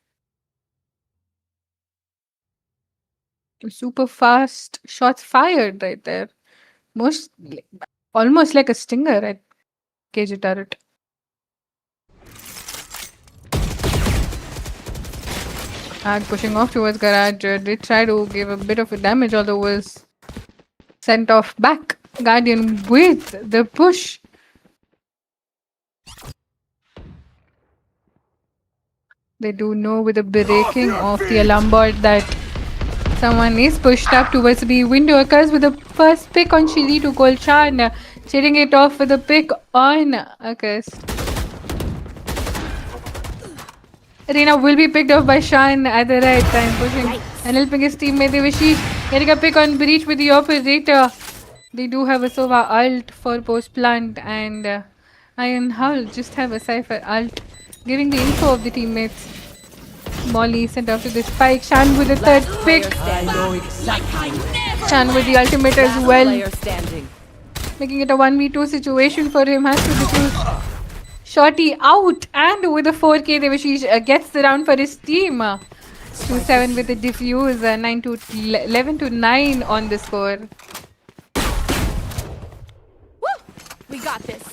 Super fast shots fired right there. Almost like a stinger at KJ turret. Ag pushing off towards garage. Did try to give a bit of a damage, although was sent off back. Guardian with the push. They do know with the breaking of the alarm board that someone is pushed up towards the window. Occurs with the first pick on Shiri to call Chan. Shading it off with a pick on Occurs. Arena will be picked off by Shan at the right time, pushing and helping his teammate Devashish. Getting a pick on Breach with the operator. They do have a Sova ult for post plant, and Iron Hull just have a Cypher ult, giving the info of the teammates. Molly sent off to the spike. Shan with the third pick. Shan with the ultimate as well, Player standing. making it a 1v2 situation for him. Has to defuse Shorty out, and with a 4k Devashish gets the round for his team. 2-7 with the defuse, 11-9 on the score. Woo! We got this.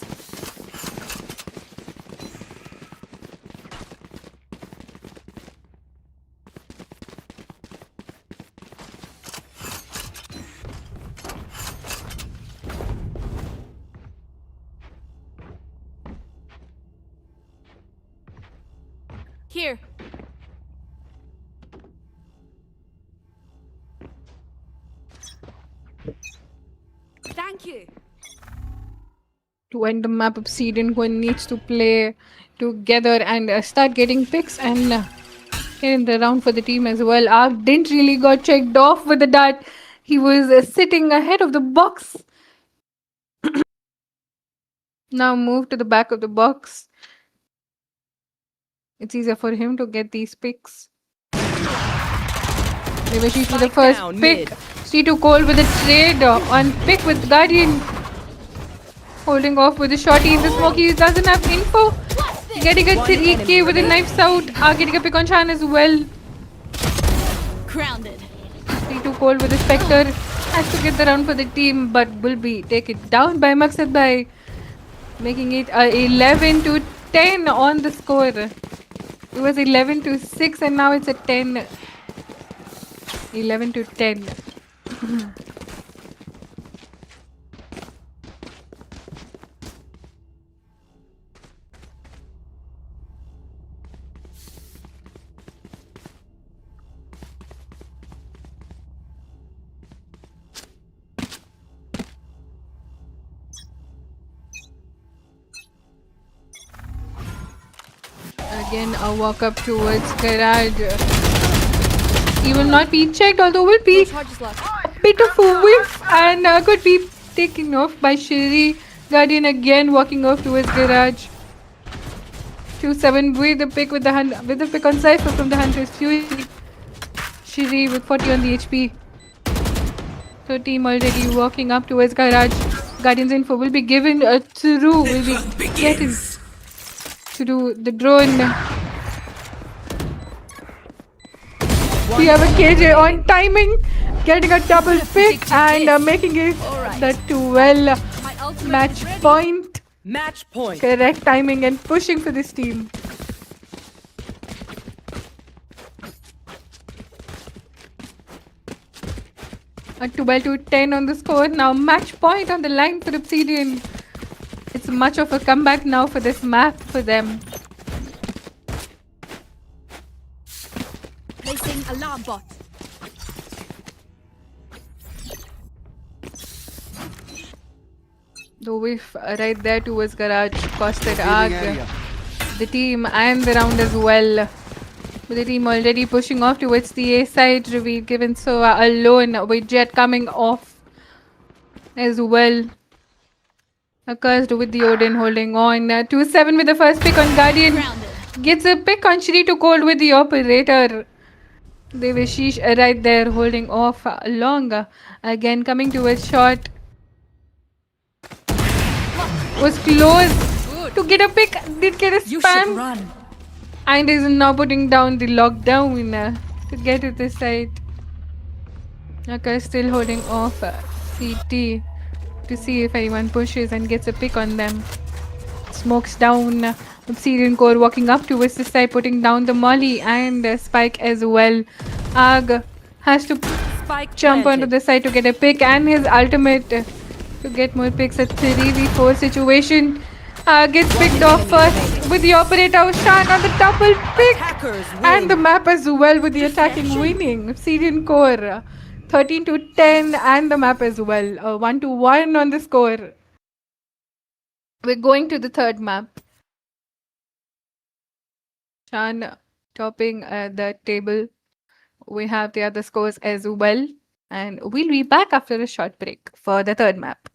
Here. Thank you. To end the map, Obsidian who needs to play together and start getting picks and get in the round for the team as well. Ark didn't really got checked off with the dart. He was sitting ahead of the box. Now move to the back of the box. It's easier for him to get these picks. Devashish with the Spike first down, pick. mid. C2 Cole with a trade on pick with Guardian. Holding off with the shorty in the smoke. He doesn't have info. Getting a 3k with the knives out. Getting a pick on Chan as well. Grounded. C2 Cole with the Spectre. Has to get the round for the team, but will be taken down by Maqsad by making it 11-10 on the score. It was 11-6 and now it's a 10. 11-10. Again, a walk up towards garage. He will not be checked, although will be Charges left. a bit of a whiff and could be taken off by Shiri. Guardian again walking off towards garage. 2-7 with the pick with the pick on Cypher from the Hunter's Fury. Shiri with 40 on the HP. Third team already walking up towards garage. Guardian's info will be given through. Will be getting through the drone. We have a KJ on timing, getting a double pick and making it the 12 My ultimate match is ready. point. Match point. Correct timing and pushing for this team. A 12-10 on the score. Now match point on the line for Obsidian. It's much of a comeback now for this map for them. Placing alarm bot. The whiff right there towards garage costed Arg the team and the round as well. With the team already pushing off towards the A side, reveal given so alone with Jet coming off as well. Accursed with the Odin holding on. 2-7 with the first pick on Guardian. Grounded. Gets a pick on Shiri to cold with the operator. Devashish right there holding off long. Again coming towards shot. Was close to get a pick. Did get a You should spam. run. And is now putting down the lockdown to get to this side. Naka is still holding off CT to see if anyone pushes and gets a pick on them. Smokes down. Obsidian Core walking up towards this side, putting down the molly and Spike as well. Arg has to Spike jump onto planted. the side to get a pick and his ultimate to get more picks at 3v4 situation. Gets picked off first with the operator Shan on the double pick Attackers win. and the map as well with the attacking winning. Obsidian Core 13-10 and the map as well. 1-1 on the score. We're going to the third map. Shan topping the table. We have the other scores as well. And we'll be back after a short break for the third map.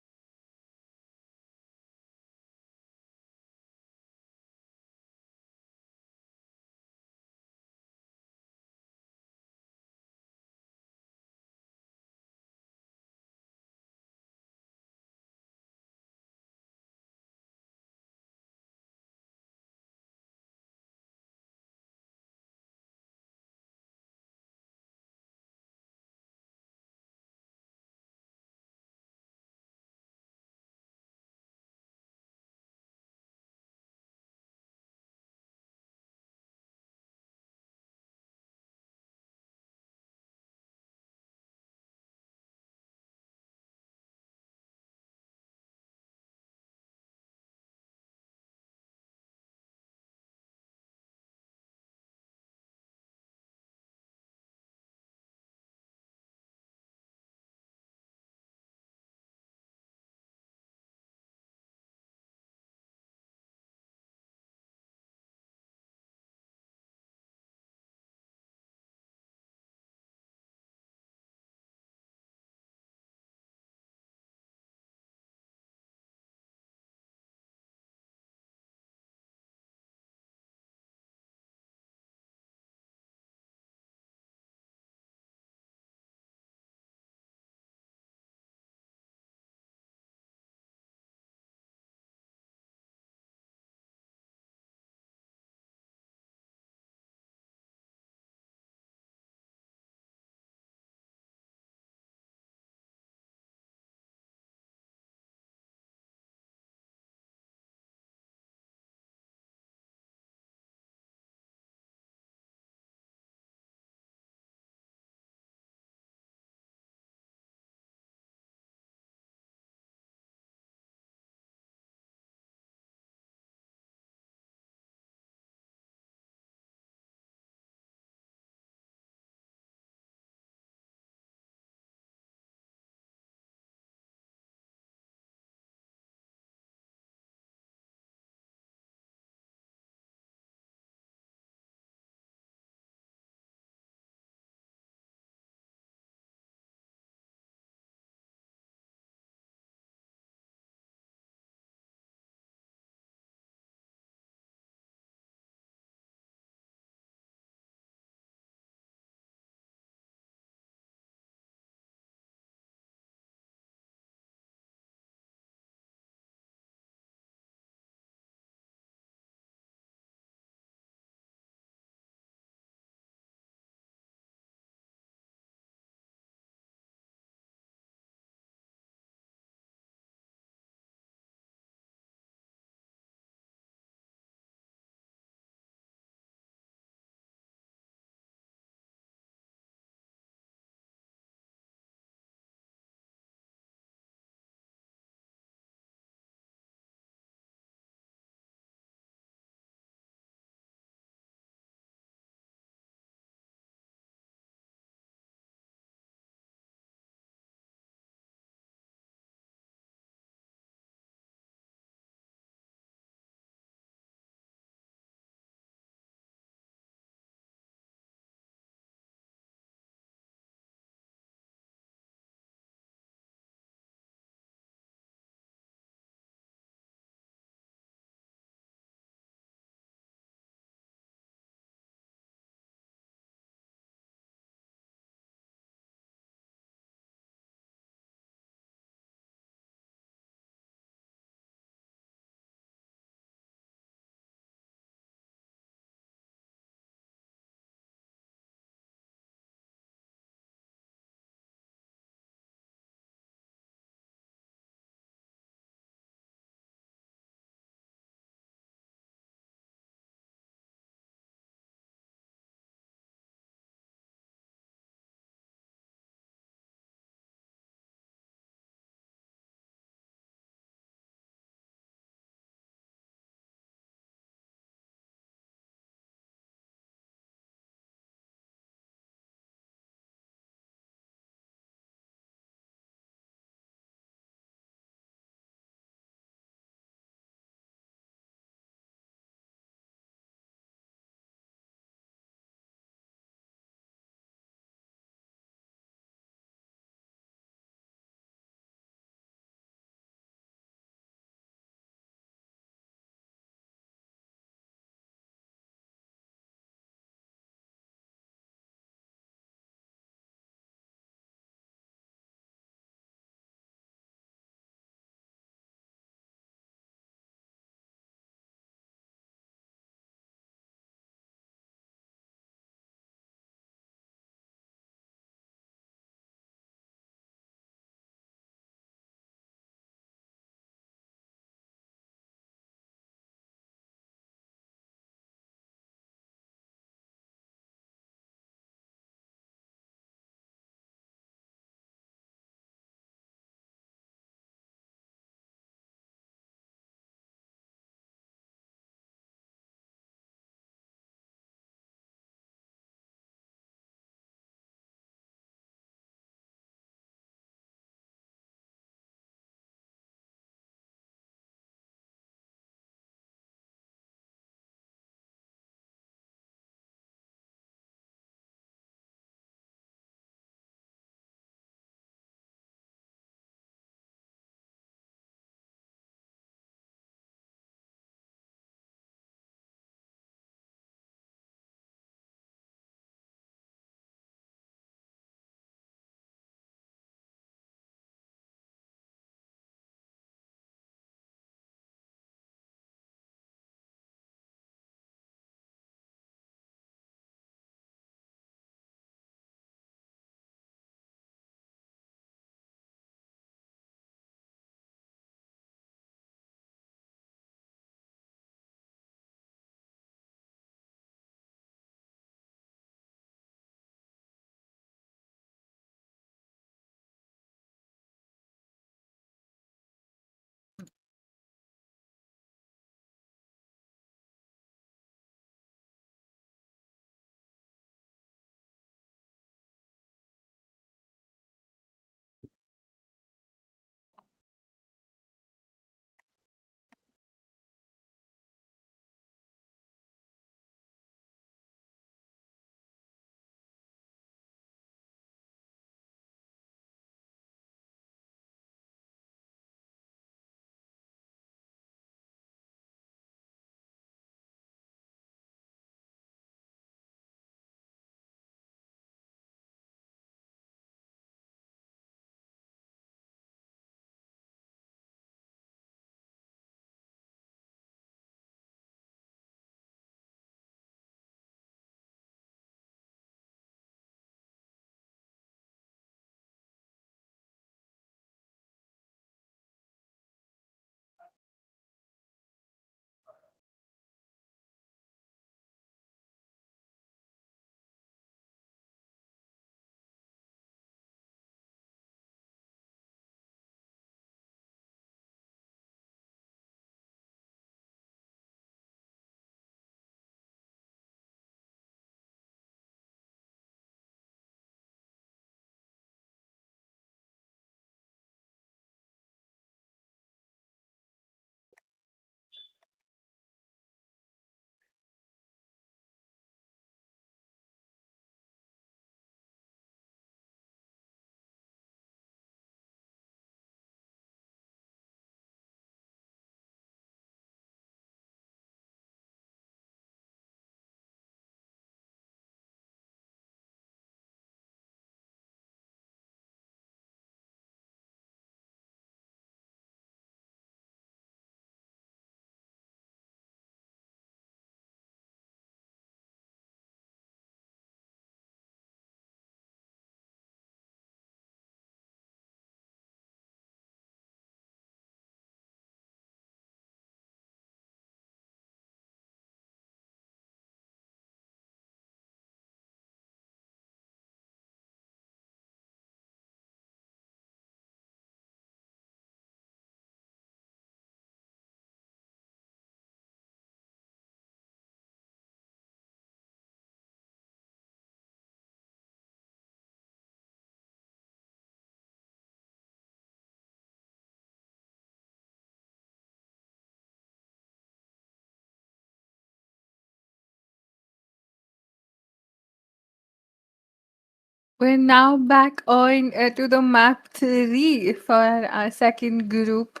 We're now back on to the map 3 for our second group.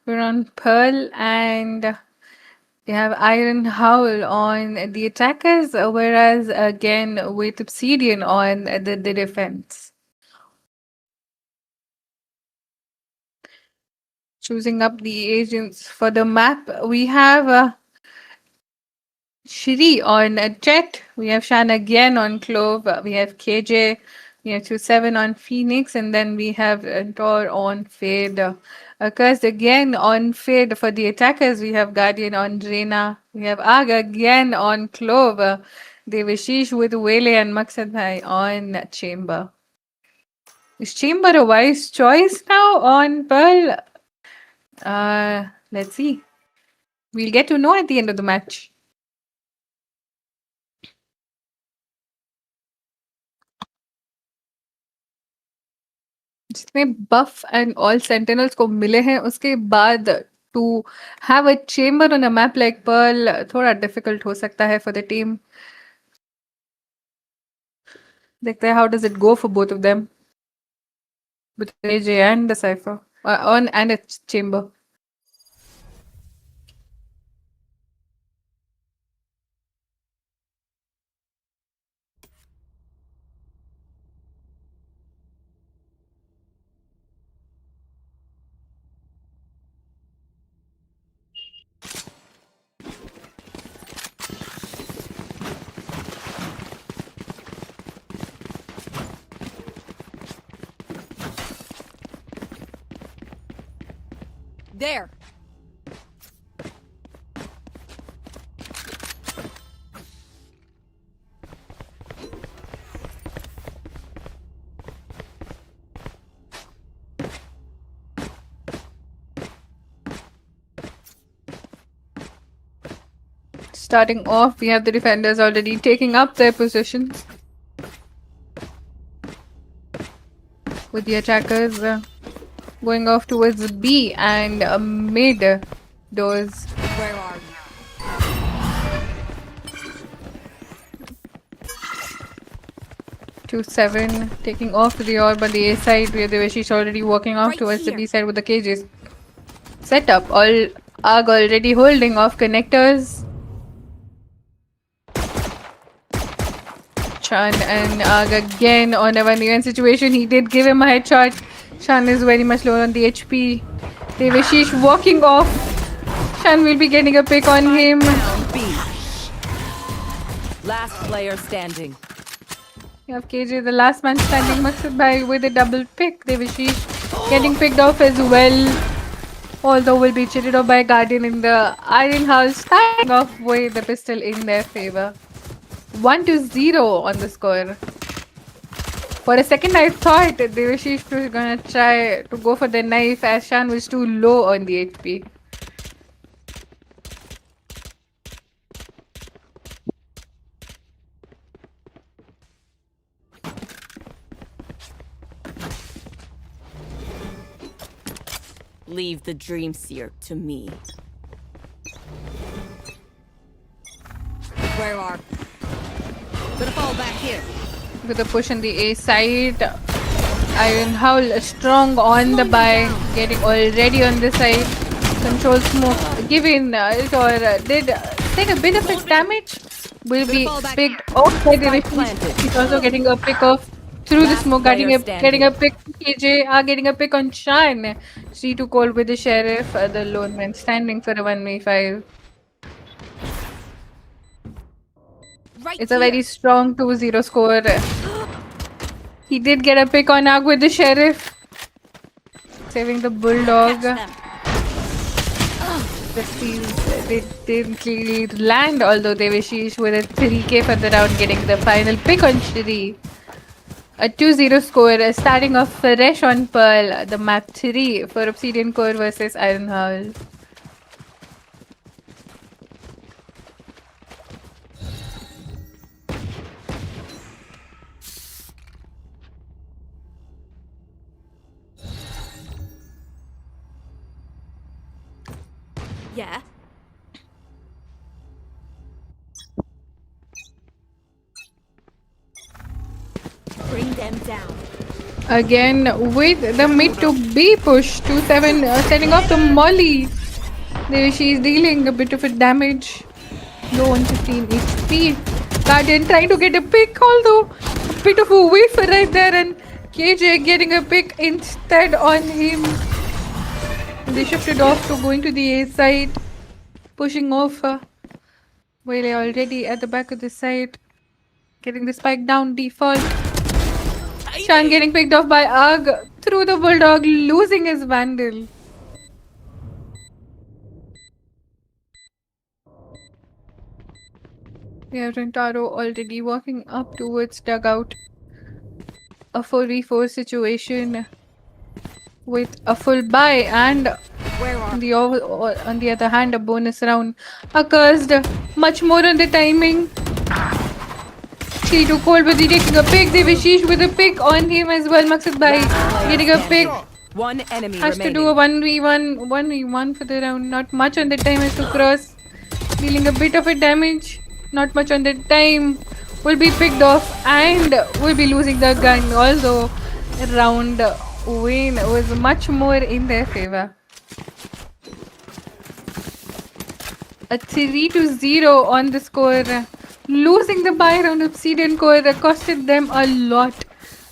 We're on Pearl and we have Iron Howl on the attackers, whereas again with Obsidian on the defense. Choosing up the agents for the map, we have Shri on Jet, we have Shan again on Clove, we have KJ, we have 27 on Phoenix, and then we have Tor on Fade. Cursed again on Fade for the attackers, we have Guardian on Reyna, we have Ag again on Clove, Devashish with Wele and Maksad Bhai on Chamber. Is Chamber a wise choice now on Pearl? Let's see. We'll get to know at the end of the match. जितने buff and all sentinels को मिले हैं उसके बाद to have a chamber on a map like Pearl थोड़ा difficult हो सकता है for the team. देखते हैं how does it go for both of them with AJ and the Cypher on and a chamber. There. Starting off, we have the defenders already taking up their positions. With the attackers going off towards B and mid doors. Where are you? 2-7 taking off the orb on the A side where the Veshi's already walking off Right towards the here. B side with the cages. Set up. All Arg already holding off connectors. Chan and Arg again on a 1v1 situation. He did give him a headshot. Shan is very much low on the HP. Devashish walking off. Shan will be getting a pick on him. B. Last player standing. You have KJ, the last man standing, Maksud Bhai with a double pick. Devashish getting picked off as well. Although will be cheated off by Guardian in the Iron House, starting off with the pistol in their favor. 1-0 on the score. For a second, I thought Devashish was gonna try to go for the knife as Shan was too low on the HP. Leave the Dream Seer to me. Where are? Gonna fall back here. With a push on the A side, Iron Howl strong on the buy, getting already on the side. Control smoke given it or did take a bit of its damage. Will be picked off by the Devashish. He's also getting a pick off through the smoke, getting a pick. KJ are getting a pick on Shan. C2 call with the sheriff, the lone man standing for a 1v5. Right It's a very strong 2-0 score. He did get a pick on Ag with the sheriff. Saving the bulldog. The steals didn't clearly land, although Devashish with a 3k for the round, getting the final pick on Shri. A 2-0 score, starting off fresh on Pearl, the map 3 for Obsidian Core versus Iron Howl. Yeah. Bring them down. Again with the mid to B push. 2-7 setting off the molly. There she is dealing a bit of a damage. Low on 15 HP. Guardian trying to get a pick, although a bit of a whiff right there, and KJ getting a pick instead on him. They shifted off to going to the A side, pushing off. Whaley already at the back of the side, getting the spike down default. Shan getting picked off by Ugg through the Bulldog, losing his Vandal. We have Rentaro already walking up towards dugout. A 4v4 situation with a full buy, and on the other hand, a bonus round occurs. Much more on the timing. She too cold, but he taking a pick. Devishish with a pick on him as well. Maqsad Bhai getting a pick. One enemy Has to remaining. do a 1v1 for the round. Not much on the time as to cross. Dealing a bit of a damage. Not much on the time. Will be picked off and will be losing the gun. Although round win was much more in their favor. A 3-0 on the score. Losing the buy round, Obsidian Core costed them a lot.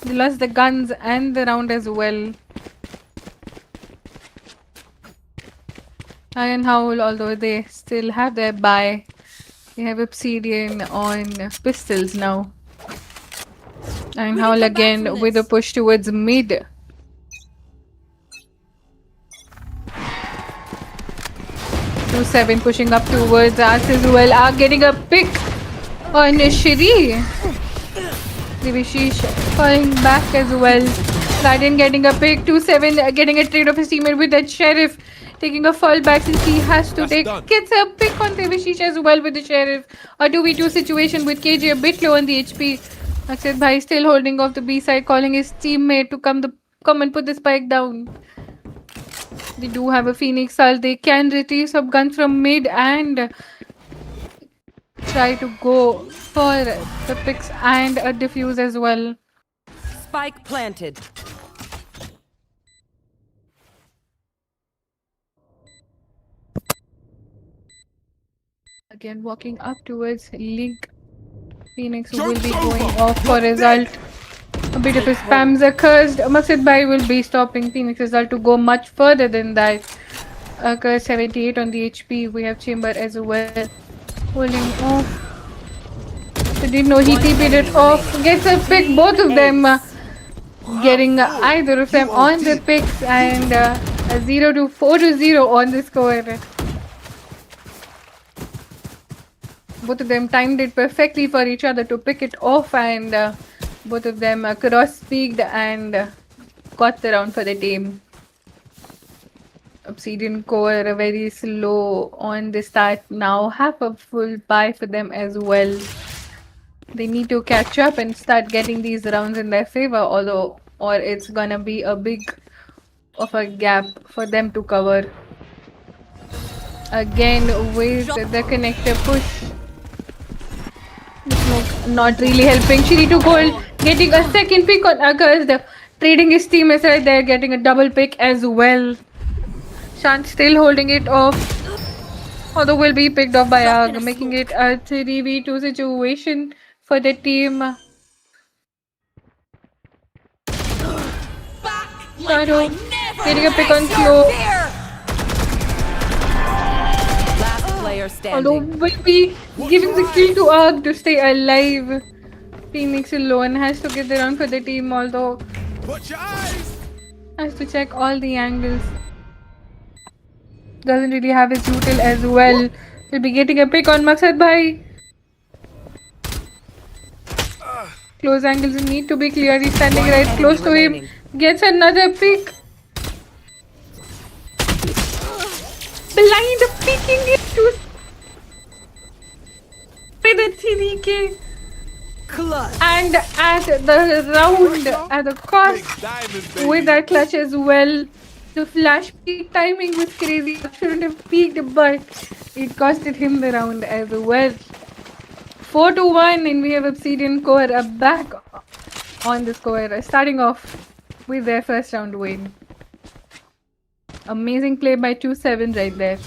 They lost the guns and the round as well. Iron Howl, although they still have their buy, they have Obsidian on pistols now. Iron Howl again with a push towards mid. Two 7 pushing up towards us as well. Are getting a pick on Shiri. Devishish falling back as well. Guardian getting a pick. 2-7 getting a trade of his teammate with that Sheriff. Taking a fall back since he has to gets a pick on Devishish as well with the Sheriff. A 2v2 situation with KJ a bit low on the HP. Maqsad Bhai still holding off the B side, calling his teammate to come and put the spike down. They do have a Phoenix Ult. They can retrieve some guns from mid and try to go for the picks and a defuse as well. Spike planted. Again walking up towards Link. Phoenix will be going off for result. A bit of a spams occurs. Maqsad Bhai will be stopping Phoenix result to go much further than that. Occurs 78 on the HP. We have Chamber as well. Holding off. So didn't know he TP'd it off. Gets a pick. Both of them getting either of them on the picks, and a 4-0 on the score. Both of them timed it perfectly for each other to pick it off, and both of them cross-peaked and got the round for the team. Obsidian Core very slow on the start now. Have a full buy for them as well. They need to catch up and start getting these rounds in their favor, or it's gonna be a big of a gap for them to cover. Again with the connector push. Not really helping. Shiri to gold, getting a second pick on August. Trading his team is right there, getting a double pick as well. Shan still holding it off. Although will be picked off by Ag, making it a 3v2 situation for the team. Taro getting a pick on Slow. Although will be giving the kill to Ag to stay alive. Phoenix alone has to get the round for the team, although has to check all the angles. Doesn't really have his util as well. Will be getting a pick on Maqsad Bhai. Close angles need to be clear. He's standing right close to him. Gets another pick. Blind picking it to the 3K. And at the round, at the cost with that clutch as well. The flash peak timing was crazy. Shouldn't have peaked, but it costed him the round as well. 4-1, and we have Obsidian Core back on the score, starting off with their first round win. Amazing play by 2-7 right there.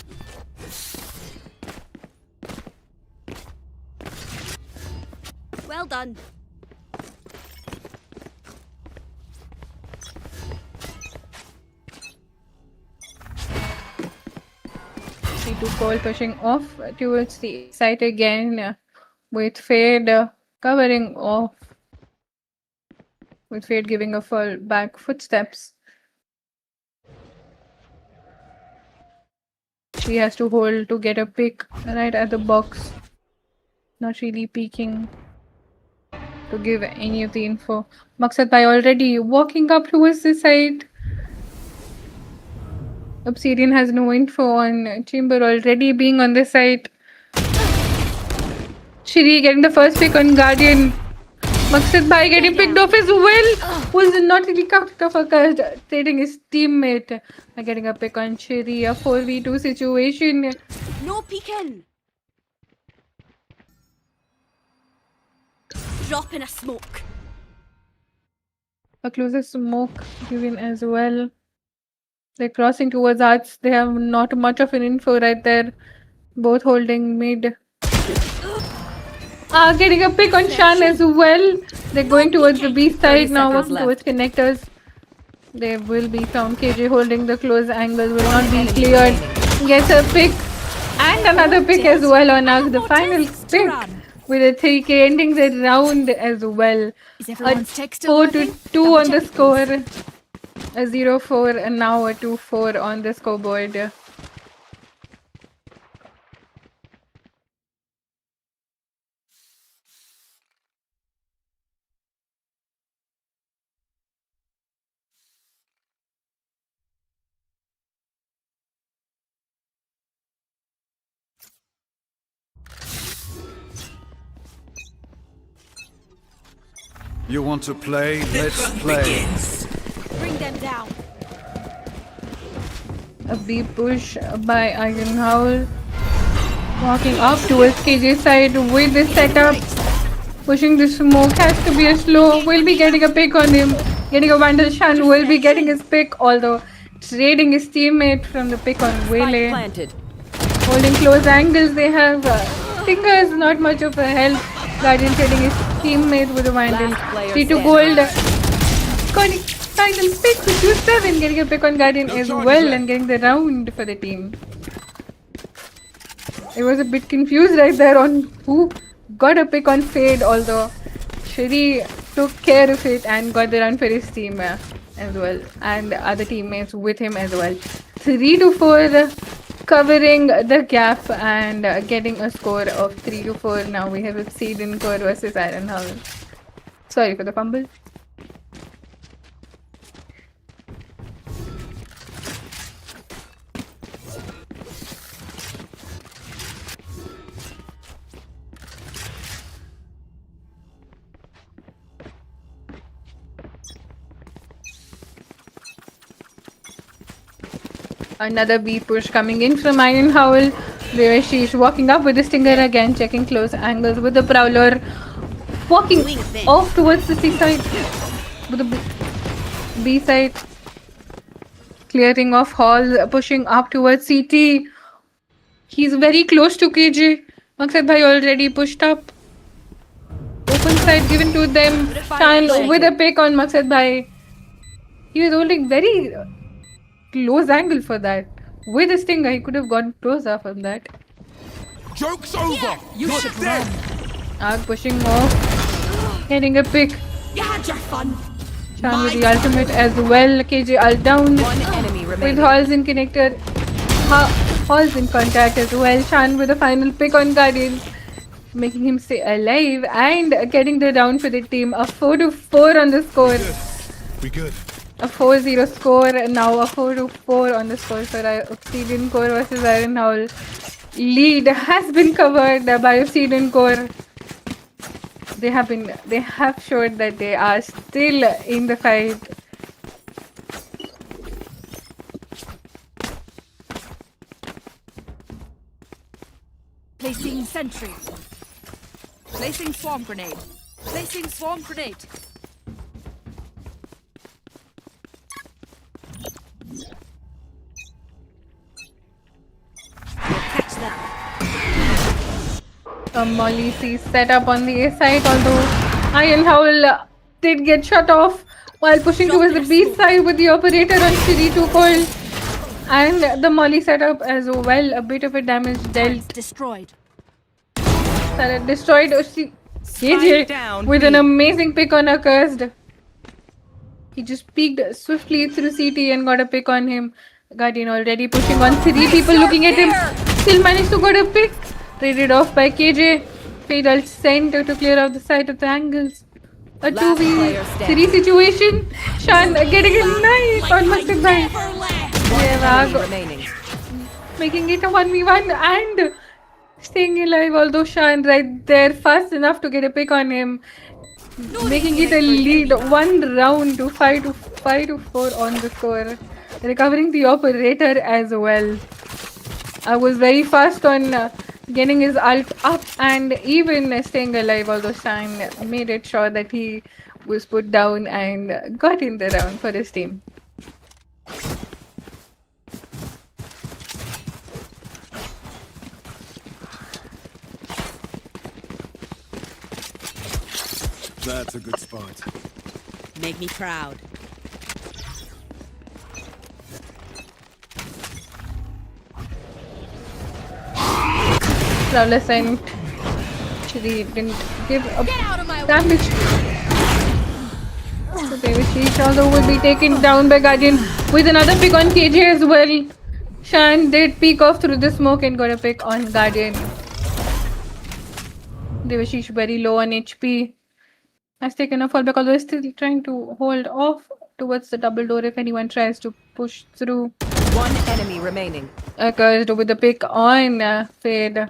Well done. C2 Cole pushing off towards the site again with Fade covering off. With Fade giving a full back footsteps. She has to hold to get a pick right at the box. Not really peeking to give any of the info. Maqsad Bhai already walking up towards the side. Obsidian has no info on Chamber already being on the site. Shiri getting the first pick on Guardian. Maqsad Bhai getting picked off as well. Was not really counted off because trading his teammate. Getting a pick on Shiri. A 4v2 situation. No peeking. Drop in a smoke. A closer smoke given as well. They're crossing towards arts. They have not much of an info right there. Both holding mid. Getting a pick on Shan as well. They're going towards the B side now, walking towards connectors. They will be found. KJ holding the close angle will not be cleared. Gets a pick and another pick as well on us. The final pick with a 3K ending the round as well. Is everyone's text 4-2 on the score. A 0-4 and now a 2-4 on the scoreboard. You want to play? Let's play. Bring them down. A B push by Iron Howl. Walking up towards KJ side with the setup. Pushing the smoke. Has to be a slow. Will be getting a pick on him. Getting a Vandal Shan. Will be getting his pick. Although trading his teammate from the pick on Wele. Holding close angles. They have fingers. Not much of a help. Guardian trading his teammate with a Vandal. 3-2 gold. Final pick with 2-7. Getting a pick on Guardian as well and getting the round for the team. I was a bit confused right there on who got a pick on Fade, although Shiri took care of it and got the run for his team as well, and other teammates with him as well. 3-4 covering the gap and getting a score of 3-4. Now we have Obsidian Core versus Iron Howl. Sorry for the fumble. Another B push coming in from Iron Howl. There she is walking up with the Stinger again, checking close angles with the Prowler. Walking off towards the C side. With the B side. Clearing off Hall, pushing up towards CT. He's very close to KJ. Maqsad Bhai already pushed up. Open side given to them. Shan with a pick on Maqsad Bhai. He was holding very close angle for that. With a Stinger, he could have gone closer from that. Joke's over! You should run. Arg pushing off. Getting a pick. You had your fun. Shan with the ultimate as well. KJ all down. One enemy With remaining. Halls in connector. Halls in contact as well. Shan with a final pick on Guardian. Making him stay alive and getting the round for the team. A 4-4 on the score. We good. A 4-0 score. Now a 4-4 on the score for Obsidian Core versus Iron Howl. Lead has been covered by Obsidian Core. They have showed that they are still in the fight. Placing sentry. Placing swarm grenade. Placing swarm grenade. A Molly C set up on the A side, although Iron Howl did get shut off while pushing towards the B side with the operator on City 2 coil. And the Molly setup as well, a bit of a damage dealt. Destroyed. Sarah destroyed Spike KJ down with B. an amazing pick on Accursed. He just peeked swiftly through CT and got a pick on him. Guardian already pushing on 3 people looking at him. Still managed to get a pick. Traded off by KJ. Fatal center to clear out the side of the angles. A Last player 2v3 standing. situation. Shan getting a nice on Mustard by. Enemy remaining. Making it a 1v1 and staying alive, although Shan right there fast enough to get a pick on him, making it a lead 1 round to 5-4 on the score, recovering the operator as well. I was very fast on getting his ult up and even staying alive, although Shan made it sure that he was put down and got in the round for his team. That's a good spot. Make me proud. Flawless and actually didn't give a damage. So Devishish although will be taken down by Guardian with another pick on KJ as well. Shan did peek off through the smoke and got a pick on Guardian. Devishish very low on HP. Has taken a fallback, although is still trying to hold off towards the double door if anyone tries to push through. 1 enemy remaining. Accursed with the pick on Fade.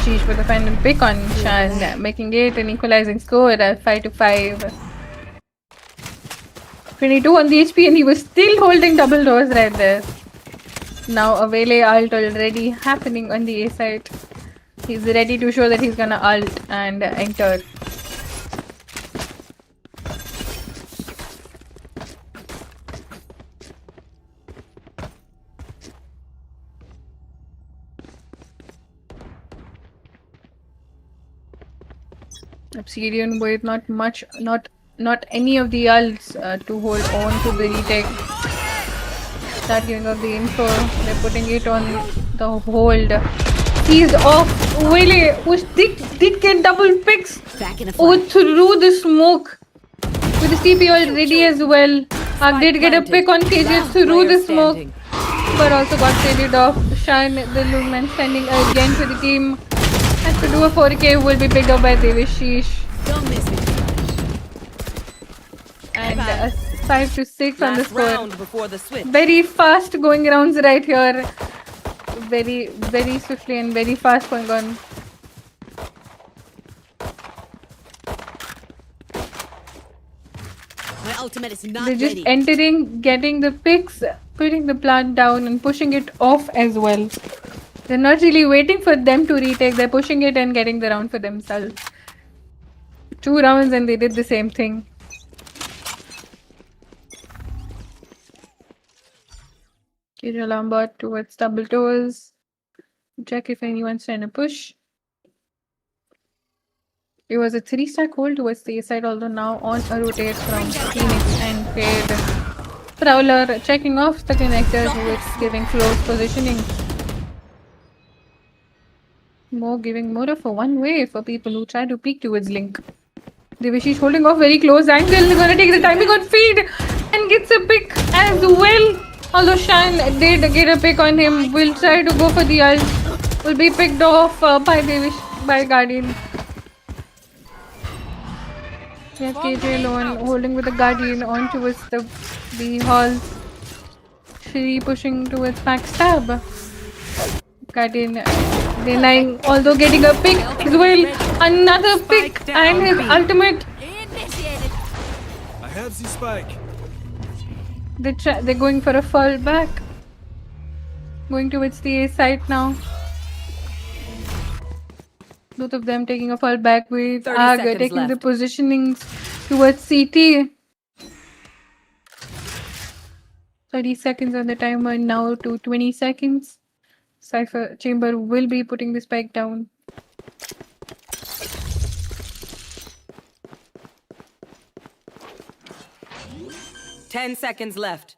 Sheesh with a final pick on Shan, making it an equalizing score at 5-5. 22 on the HP and he was still holding double doors right there. Now a Vele ult already happening on the A side. He's ready to show that he's gonna ult and enter. Obsidian with not any of the ults to hold on to the retake. Start giving up the info. They're putting it on the hold. He's off. Wele was did get double picks through the smoke with the CP already as well. Did get a pick on KJ through the smoke, but also got traded off. Shan, the Lumen, standing again for the team. Has to do a 4K, will be picked up by Devishish. Don't miss me. And 5-6 on the Last score. round before the switch. Very fast going rounds right here. Very swiftly and very fast going on. My ultimate is not They're just ready. entering, getting the picks, putting the plant down and pushing it off as well. They're not really waiting for them to retake, they're pushing it and getting the round for themselves. 2 rounds and they did the same thing. Kira Lombard towards double doors. Check if anyone's trying to push. It was a 3-stack hold towards the A side, although now on a rotate from Phoenix and Fade. Prowler checking off the connectors with giving close positioning. Giving more of a one-way for people who try to peek towards Link. Devishish holding off very close angle, gonna take the timing on feed and gets a pick as well. Although Shan did get a pick on him, will try to go for the ult. Will be picked off by Guardian. Yes, KJ alone holding with the Guardian on towards the B halls. Shri pushing towards backstab. Guardian denying, although getting a pick as well. Another pick and his ultimate. Initiated. I have the spike. They're going for a fall back. Going towards the A side now. Both of them taking a fall back with 30 Aga seconds taking the left. positionings towards CT. 30 seconds on the timer now to 20 seconds. Cypher Chamber will be putting the spike down. Ten seconds left.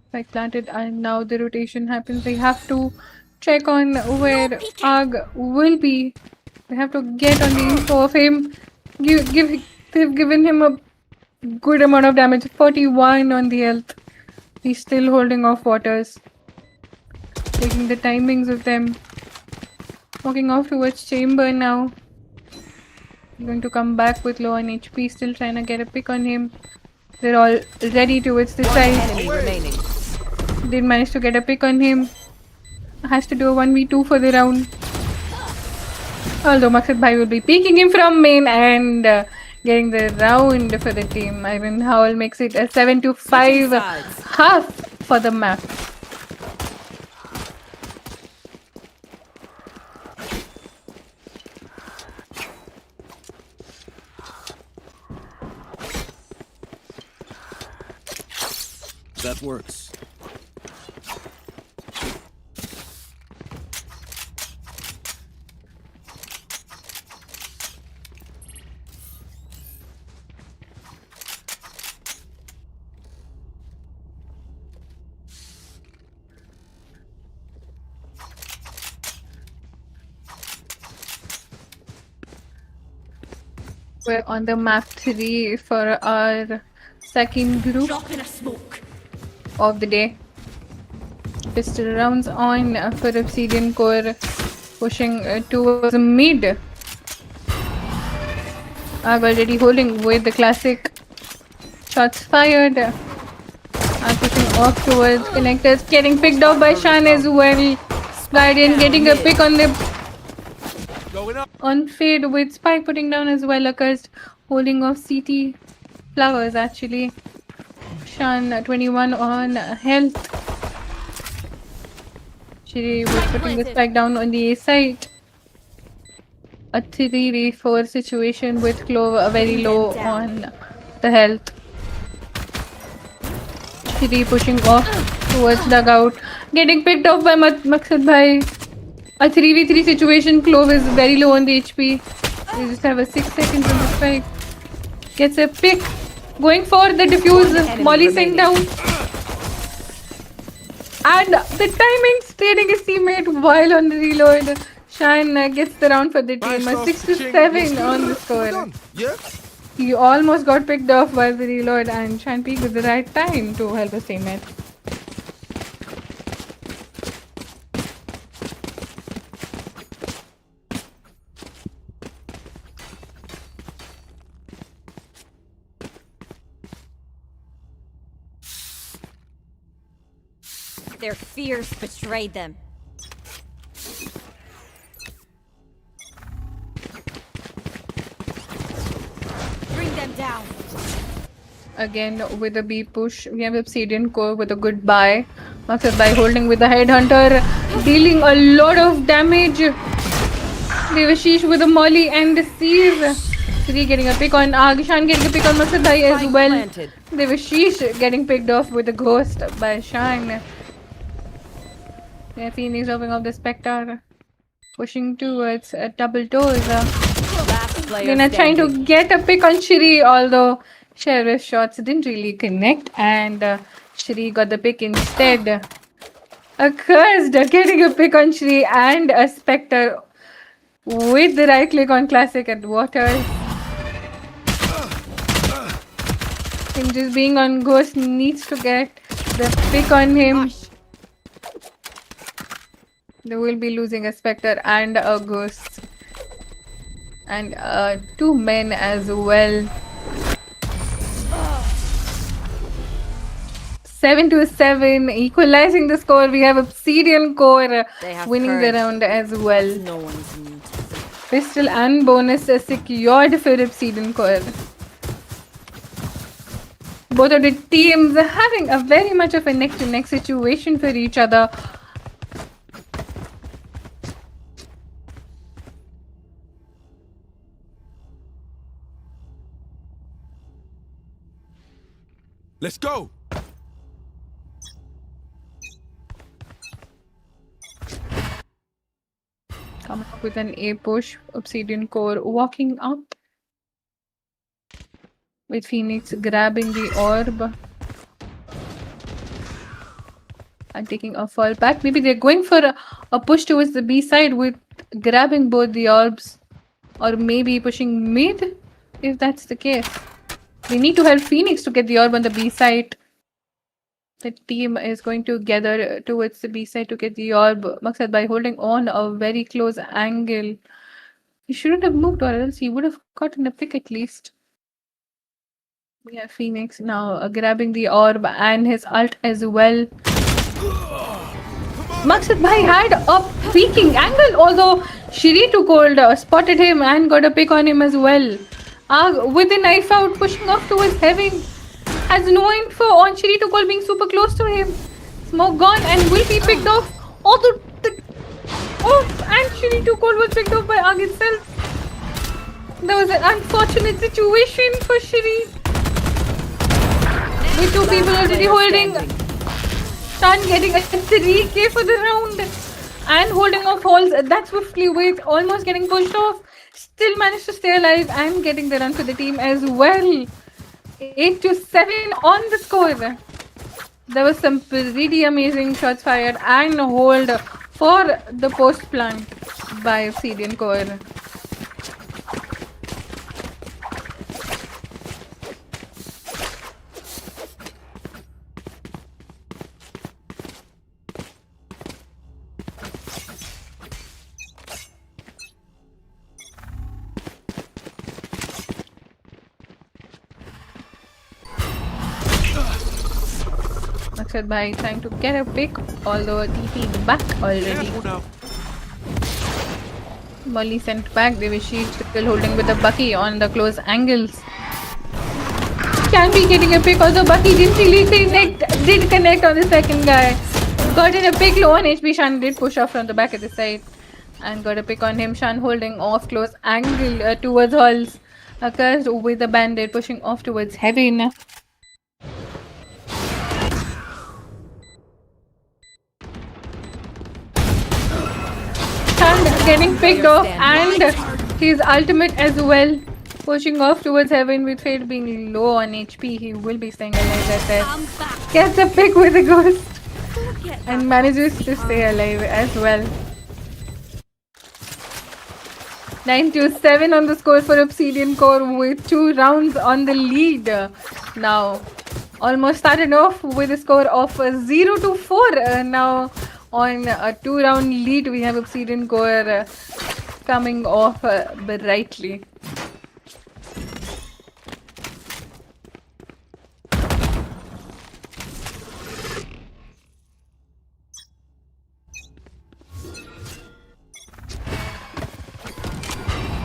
Spike planted, and now the rotation happens. They have to check on where Ag will be. They have to get on the info of him. They've given him a good amount of damage. 41 on the health. He's still holding off waters. Taking the timings of them. Walking off towards chamber now. Going to come back with low on HP. Still trying to get a pick on him. They're all ready towards the side. Enemy remaining. Did manage to get a pick on him. Has to do a 1v2 for the round. Although Maqsad Bhai will be peeking him from main and getting the round for the team. Ivan Howell makes it a 7-5 half for the map. That works. We're on the map 3 for our second group Drop in a smoke. of the day. Pistol rounds on for Obsidian Core, pushing towards mid. Ag already holding with the classic. Shots fired. Ag pushing off towards connectors, getting picked off by Shan as well. Guardian getting a pick on the Going up. on fade with Spike putting down as well. Accursed holding off CT flowers actually. Shan 21 on health. Shiri was putting the spike down on the A side. A 3v4 situation with Clove very low on the health. Shiri pushing off towards dugout. Getting picked off by Maqsad Bhai. A 3v3 situation. Clove is very low on the HP. They just have a 6 seconds on the spike. Gets a pick. Going for the diffuse. Molly sent down. And the timing steering his teammate while on the reload. Shan gets the round for the team. A 6-7 on the score. Yeah? He almost got picked off by the reload and Shan peeked at the right time to help his teammate. Their fears betrayed them. Bring them down. Again with a B push, we have Obsidian Core with a good buy. Maqsad Bhai holding with the Headhunter, dealing a lot of damage. Devashish with a Molly and the Seize. Three getting a pick on Shan getting a pick on Maqsad Bhai as well. Devashish getting picked off with a Ghost by Shan. Yeah, Phoenix opening up the Spectre. Pushing towards double doors. Lena trying to get a pick on Shiri, although Sheriff's shots didn't really connect, and Shiri got the pick instead. Accursed getting a pick on Shiri and a Spectre with the right click on Classic at Waters. Him just being on Ghost needs to get the pick on him. They will be losing a Spectre and a Ghost. And 2 men as well. 7-7, equalizing the score. We have Obsidian Core winning the round as well. No one's need. Pistol and bonus secured for Obsidian Core. Both of the teams having a very much of a neck-to-neck situation for each other. Let's go. with an A push. Obsidian Core walking up. With Phoenix grabbing the orb. And taking a fall back. Maybe they're going for a push towards the B side with grabbing both the orbs. Or maybe pushing mid, if that's the case. We need to help Phoenix to get the orb on the B side. The team is going to gather towards the B side to get the orb. Maqsad by holding on a very close angle. He shouldn't have moved, or else he would have gotten a pick at least. We have Phoenix now grabbing the orb and his ult as well. Maqsad Bhai had a peeking angle, although Shiri too cold spotted him and got a pick on him as well. With the knife out, pushing off towards heaven. Has no info on Shiri too cold being super close to him. Smoke gone and will be picked off. Although and Shiri too cold was picked off by Ag itself. That was an unfortunate situation for Shiri. With two people already holding. Shan getting a 3k for the round and holding off holes that swiftly with almost getting pushed off. Still managed to stay alive and getting the run for the team as well. 8-7 on the score. There was some pretty amazing shots fired and hold for the post plant by Obsidian Core. Maqsad by trying to get a pick, although TP back already. Molly sent back. Devishi still holding with the Bucky on the close angles. Can be getting a pick, although Bucky didn't really did connect on the second guy. Got in a pick low on HP. Shan did push off from the back at the side and got a pick on him. Shan holding off close angle towards Halls. Cursed with the bandit pushing off towards heaven. Getting picked off and his ultimate as well, pushing off towards heaven with Fate being low on HP. He will be staying alive at that. Gets a pick with a ghost and manages to stay alive as well. 9-7 on the score for Obsidian Core with 2 rounds on the lead. Now almost started off with a score of 0-4. Now on a 2-round lead, we have Obsidian Core coming off brightly.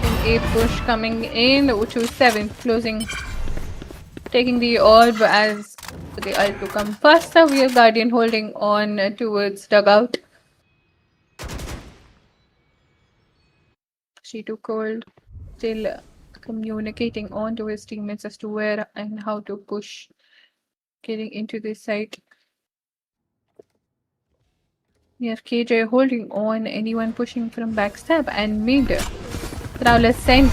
An 8 push coming in, 2-7, closing, taking the orb as the ult to come faster. We have Guardian holding on towards dugout. She too cold, still communicating on to his teammates as to where and how to push, getting into this site. We have KJ holding on anyone pushing from backstab and mid. Prowler sent.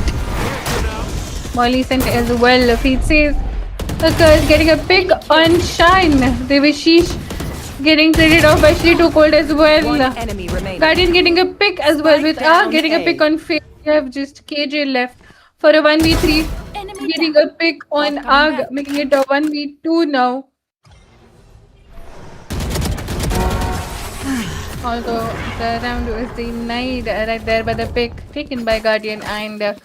Molly sent as well. Feed safe. Curse getting a pick on Shine. Devishish getting traded off by Shri too cold as well. One enemy remaining. Guardian getting a pick as well with getting a pick on Faye. We have just KJ left for a 1v3. Getting a pick on Ag, making it a 1v2 now. Although the round was denied right there by the pick taken by Guardian and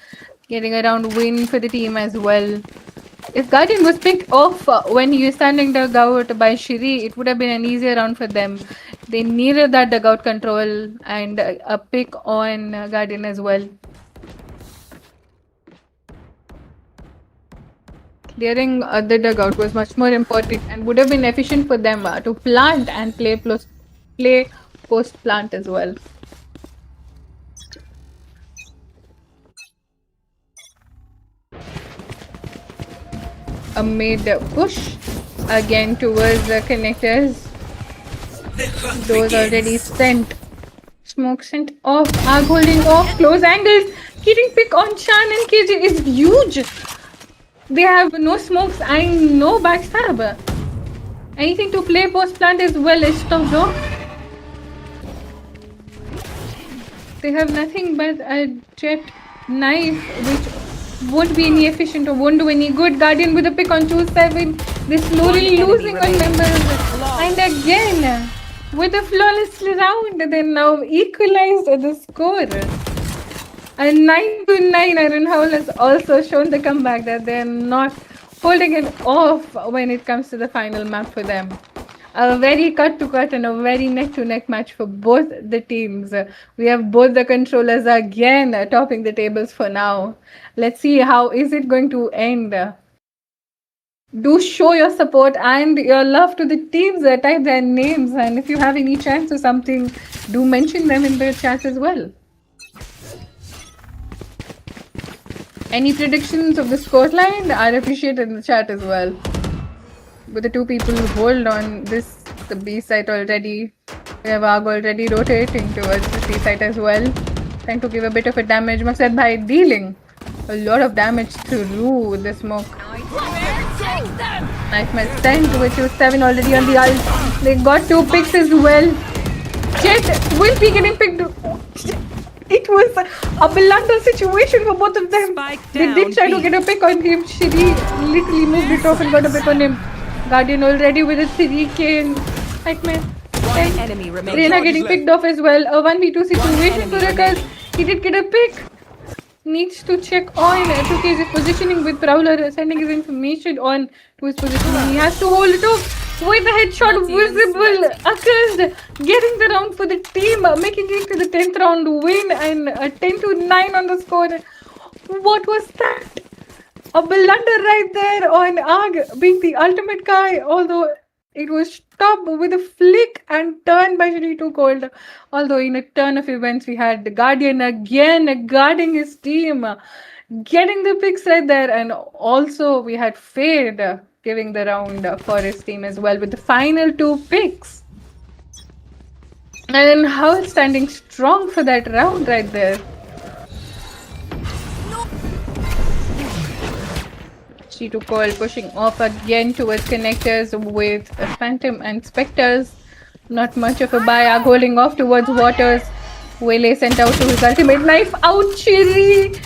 getting a round win for the team as well. If Guardian was picked off when he was standing dugout by Shiri, it would have been an easier round for them. They needed that dugout control and a pick on Guardian as well. Clearing the dugout was much more important and would have been efficient for them to plant and play post plant as well. A mid push again towards the connectors. Those already sent. Smoke sent off. Arg holding off. Close angles. Getting pick on Chan and KJ is huge. They have no smokes and no backstab. Anything to play post plant as well is stopped off. They have nothing but a jet knife, which won't be any efficient or won't do any good. Guardian with a pick on 2-7. They're slowly losing on members. And again, with a flawless round, they now equalized the score. And 9-9, Iron Howl has also shown the comeback that they're not holding it off when it comes to the final map for them. A very cut-to-cut and a very neck-to-neck match for both the teams. We have both the controllers again topping the tables for now. Let's see how is it going to end. Do show your support and your love to the teams. Type their names, and if you have any chats or something, do mention them in the chat as well. Any predictions of the scoreline are appreciated in the chat as well. With the two people who hold on the B site already, we have Arg already rotating towards the C site as well, trying to give a bit of a damage. Maqsad by dealing a lot of damage through the smoke. Nightmare sent with 2-7 already on the ult. They got 2 picks as well. Jet will be getting picked. It was a blunder situation for both of them. They did try to get a pick on him. Shiri literally moved it off and got a pick on him. Guardian already with a 3k and Nightmare. One enemy remaining. Reyna getting picked off as well. A 1v2 situation for Rakas. He did get a pick. Needs to check on 2k's positioning with Prowler, sending his information on to his positioning. He has to hold it off with the headshot visible. Accursed getting the round for the team, making it to the 10th round win and a 10-9 on the score. What was that? A blunder right there on Arg being the ultimate guy, although it was stopped with a flick and turn by Shri Too Cold. Although in a turn of events, we had the Guardian again guarding his team, getting the picks right there, and also we had Fade giving the round for his team as well with the final 2 picks. And Howl standing strong for that round right there. G2 Coil pushing off again towards connectors with Phantom and Spectres. Not much of a buy. Arg holding off towards Waters. Wele sent out to his ultimate knife. Ouchiri!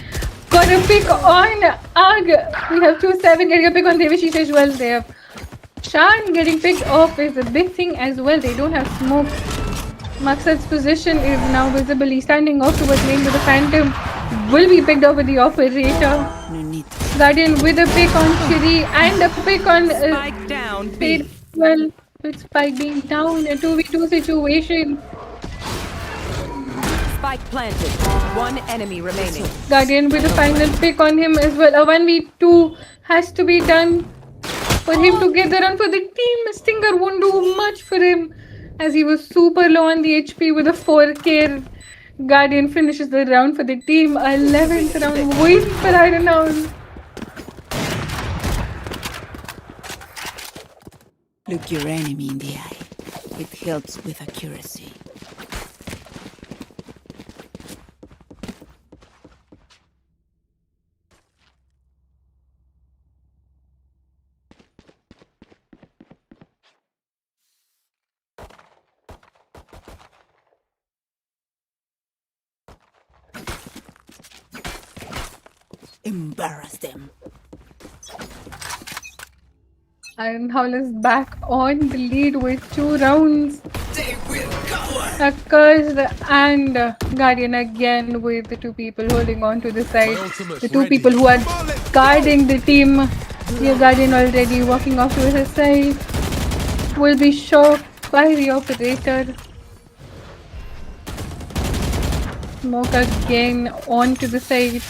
Got a pick on Arg. We have 2-7 getting a pick on Devishish as well. They have Shan getting picked off is a big thing as well. They don't have smoke. Maqsad's position is now visibly standing off towards lane with the Phantom. Will be picked up with the operator. Guardian with a pick on Shiri and a pick on Spike down B. Fade. Well, with Spike being down, a 2v2 situation. Spike planted. One enemy remaining. Guardian with a final pick on him as well. A 1v2 has to be done for him to get the run for the team. Stinger won't do much for him as he was super low on the HP with a 4k. Guardian finishes the round for the team. 11th round win for Iron Howl. Look your enemy in the eye. It helps with accuracy. Embarrass them. Iron Howl is back on the lead with 2 rounds. Accursed and Guardian again with the 2 people holding on to the side. The 2 people who are guarding the team. Your Guardian already walking off to his side. Will be shot by the operator. Smoke again onto the side.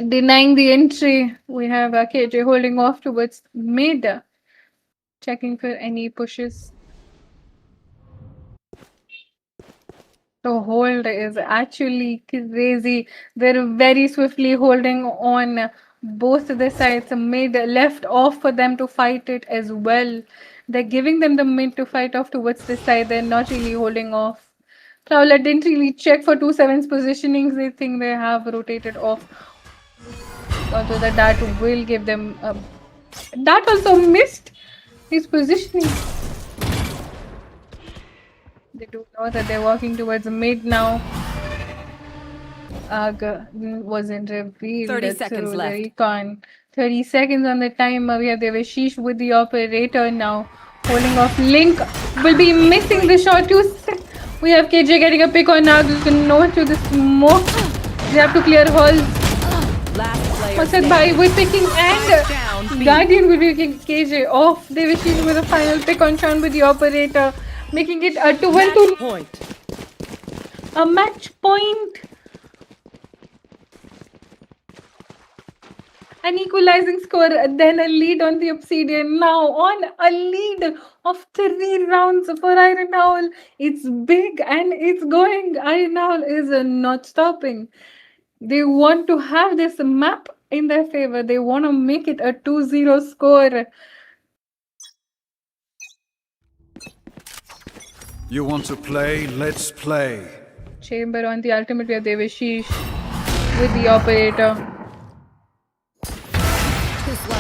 Denying the entry. We have KJ holding off towards mid. Checking for any pushes. The hold is actually crazy. They're very swiftly holding on both the sides. Mid left off for them to fight it as well. They're giving them the mid to fight off towards the side. They're not really holding off Prowler didn't really check for 2-7's positionings. They think they have rotated off. Although that will give them that also missed his positioning. They do know that they're walking towards the mid now. Wasn't revealed 30 seconds through the left. recon. 30 seconds on the timer. We have Devashish with the operator now. Holding off Link. Will be missing the shot too. We have KJ getting a pick on Nag. No to the smoke. They have to clear halls. Last player Masad Bhai with picking Spike down, and B. Guardian will be picking KJ off. Devashish with a final pick on Sean with the operator. Making it a 12 Match to point. a match point. An equalizing score, then a lead on the Obsidian. Now on a lead of 3 rounds for Iron Owl. It's big and it's going. Iron Owl is not stopping. They want to have this map in their favor. They want to make it a 2-0 score. You want to play? Let's play. Chamber on the ultimate. We have Devashish with the operator.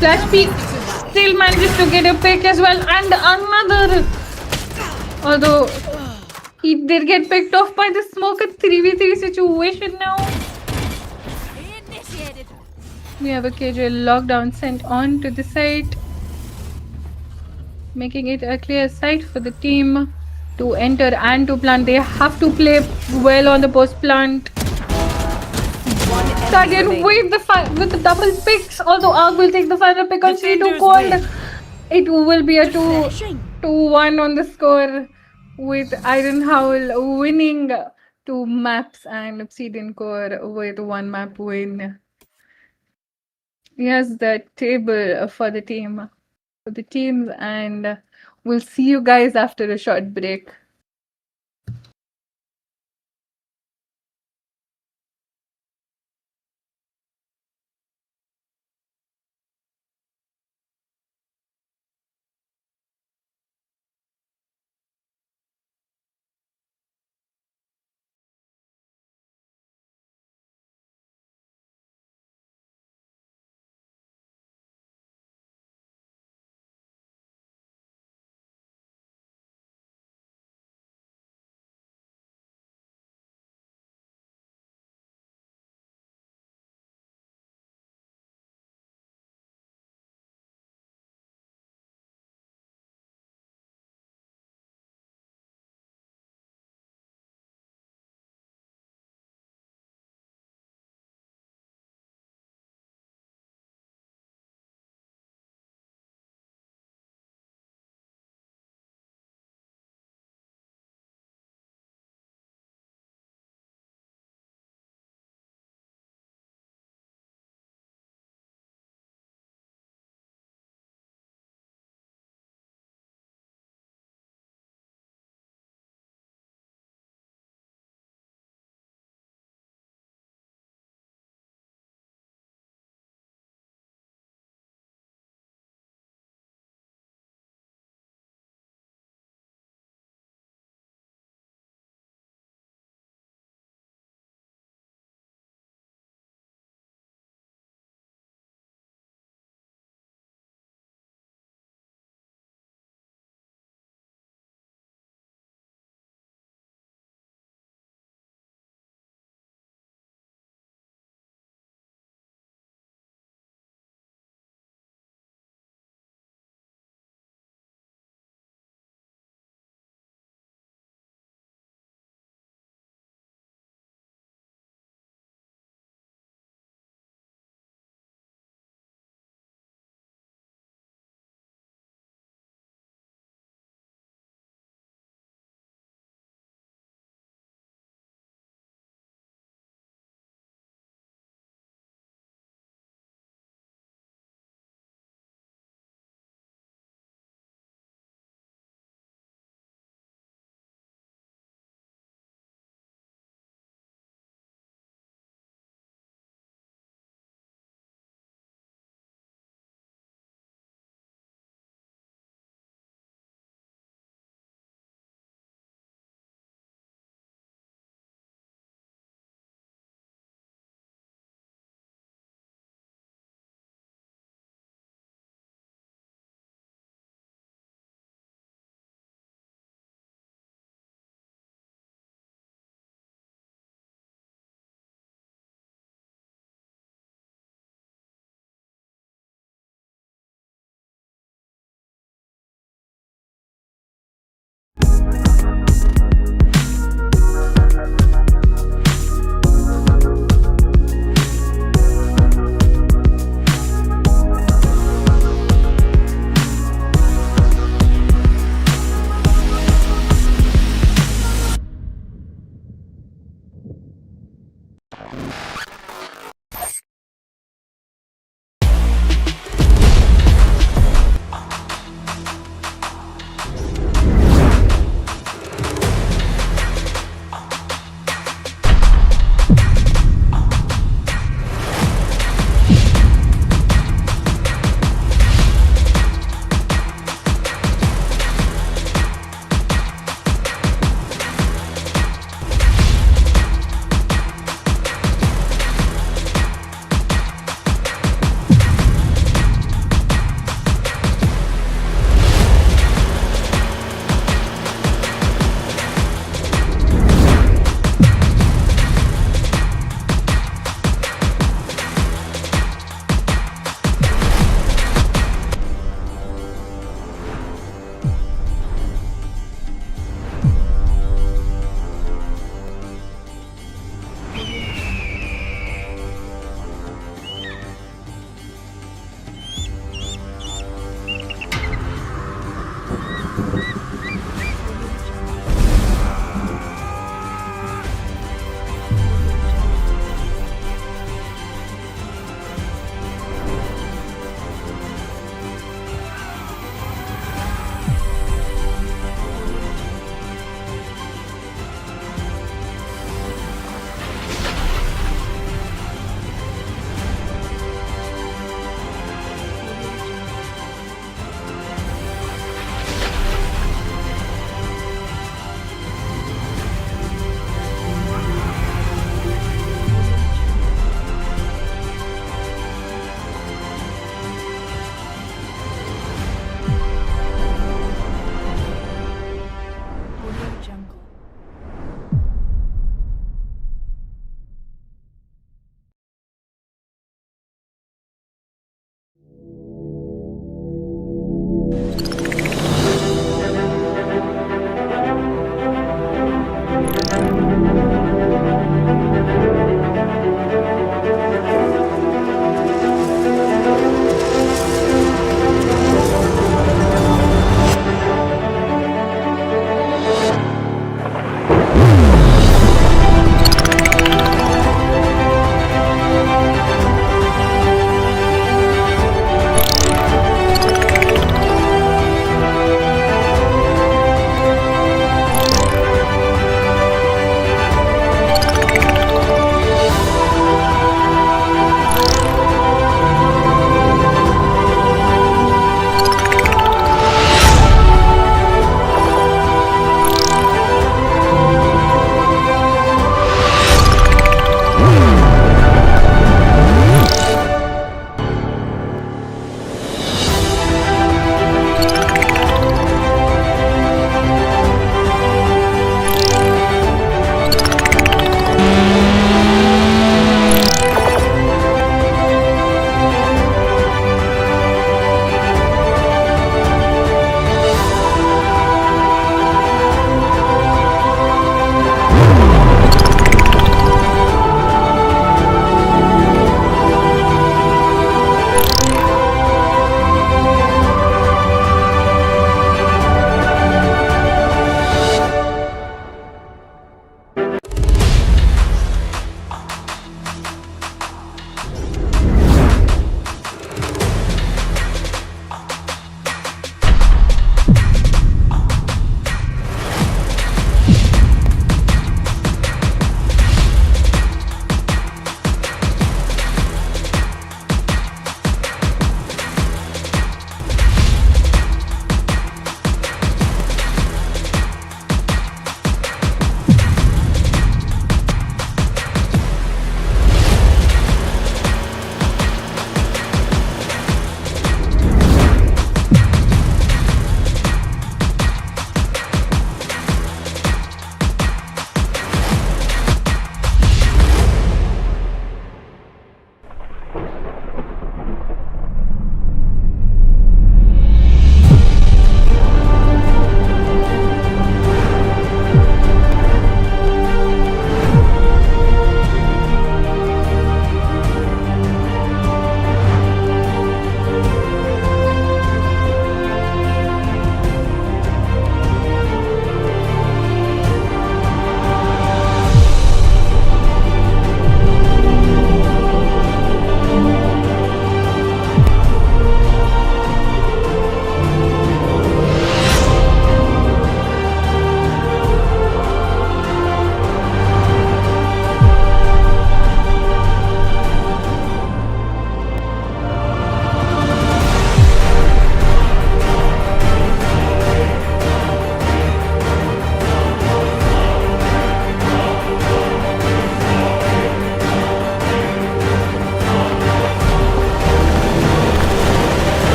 Flash peek still manages to get a pick as well, and another. Although he did get picked off by the smoke. A 3v3 situation now. Initiated. We have a KJ lockdown sent on to the site, making it a clear site for the team to enter and to plant. They have to play well on the post plant. Guardian with the double picks. Although Ark will take the final pick on C2 cold. It will be a 2-1 on the score, with Iron Howl winning 2 maps and Obsidian Core with 1 map win. Here's the table for the teams, and we'll see you guys after a short break.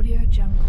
Audio Jungle.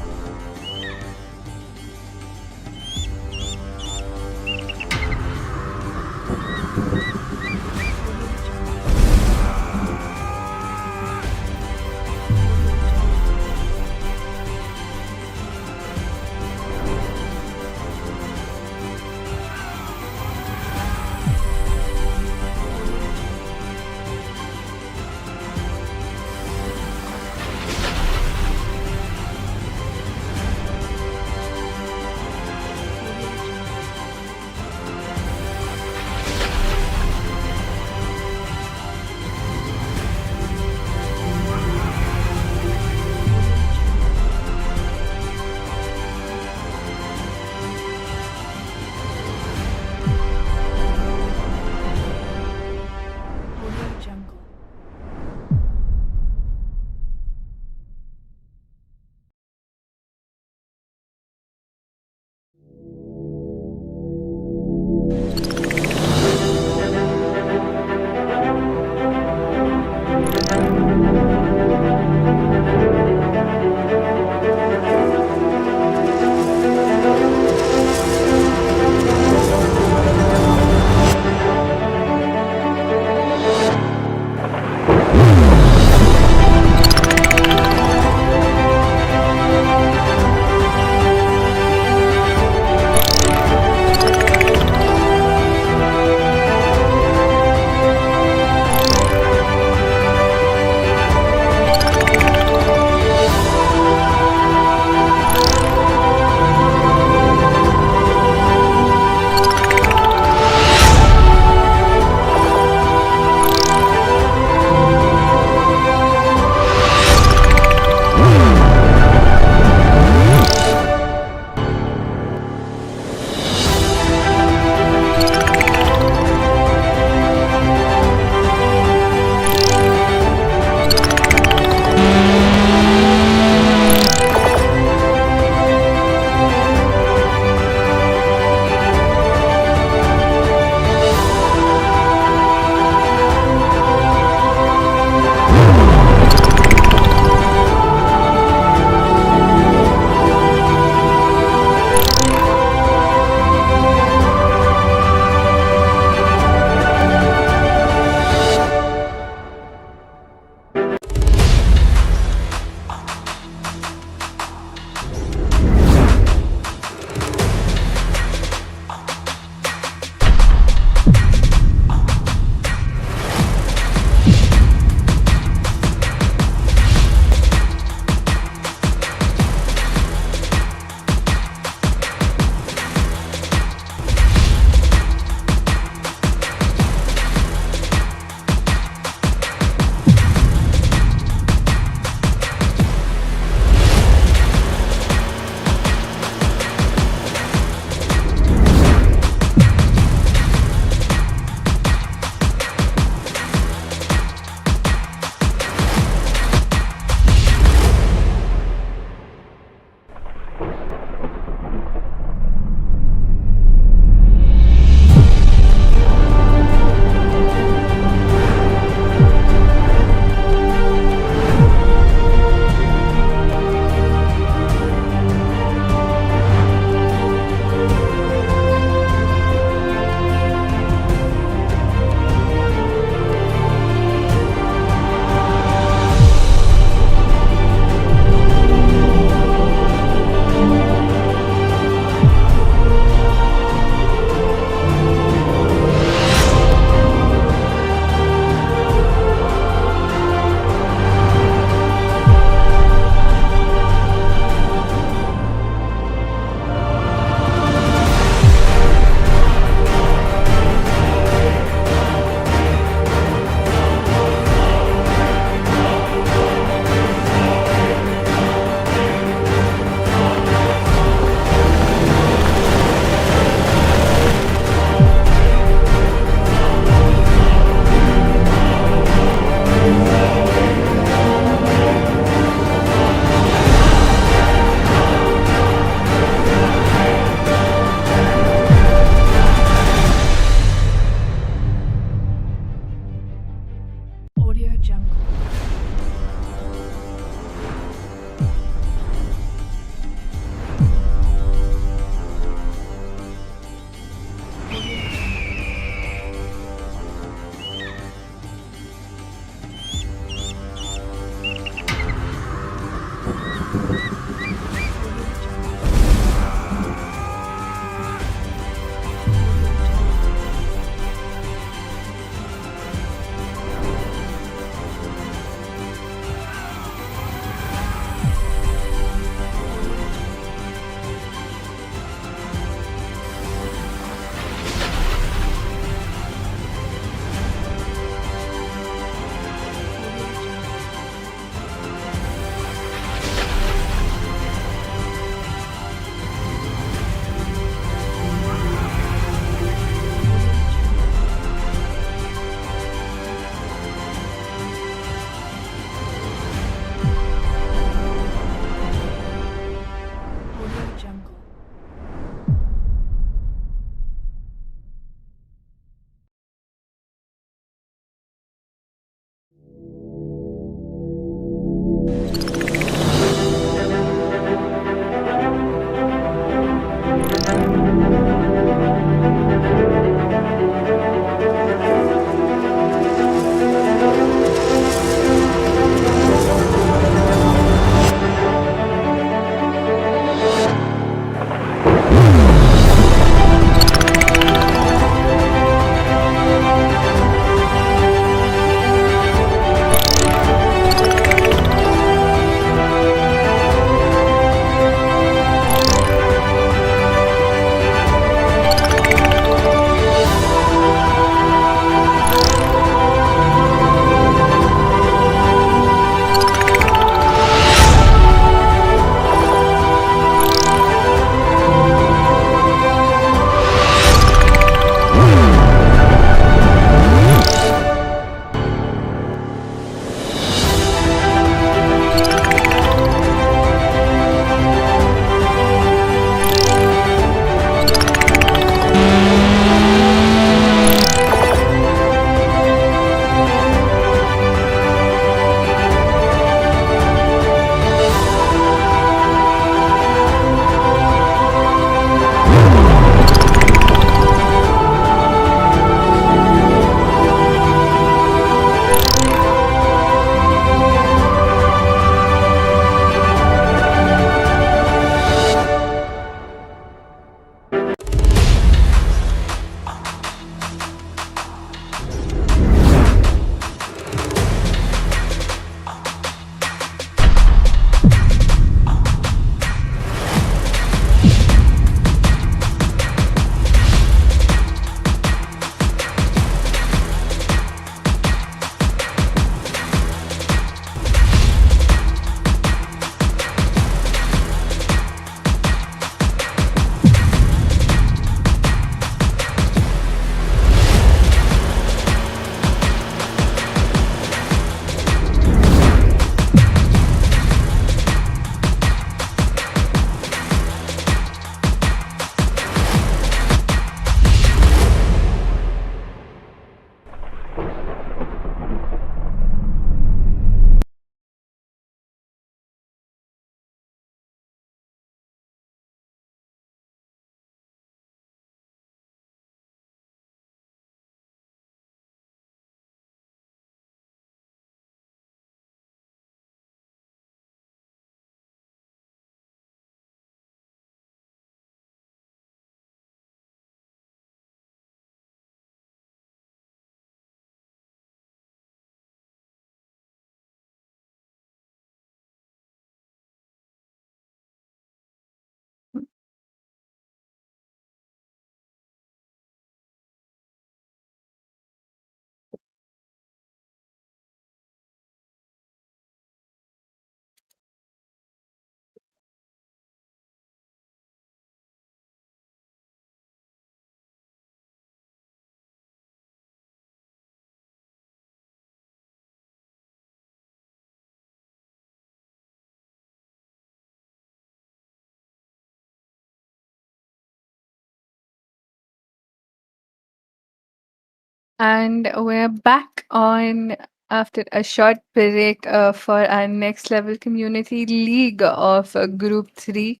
And we're back on After a short break for our next level community league of Group 3.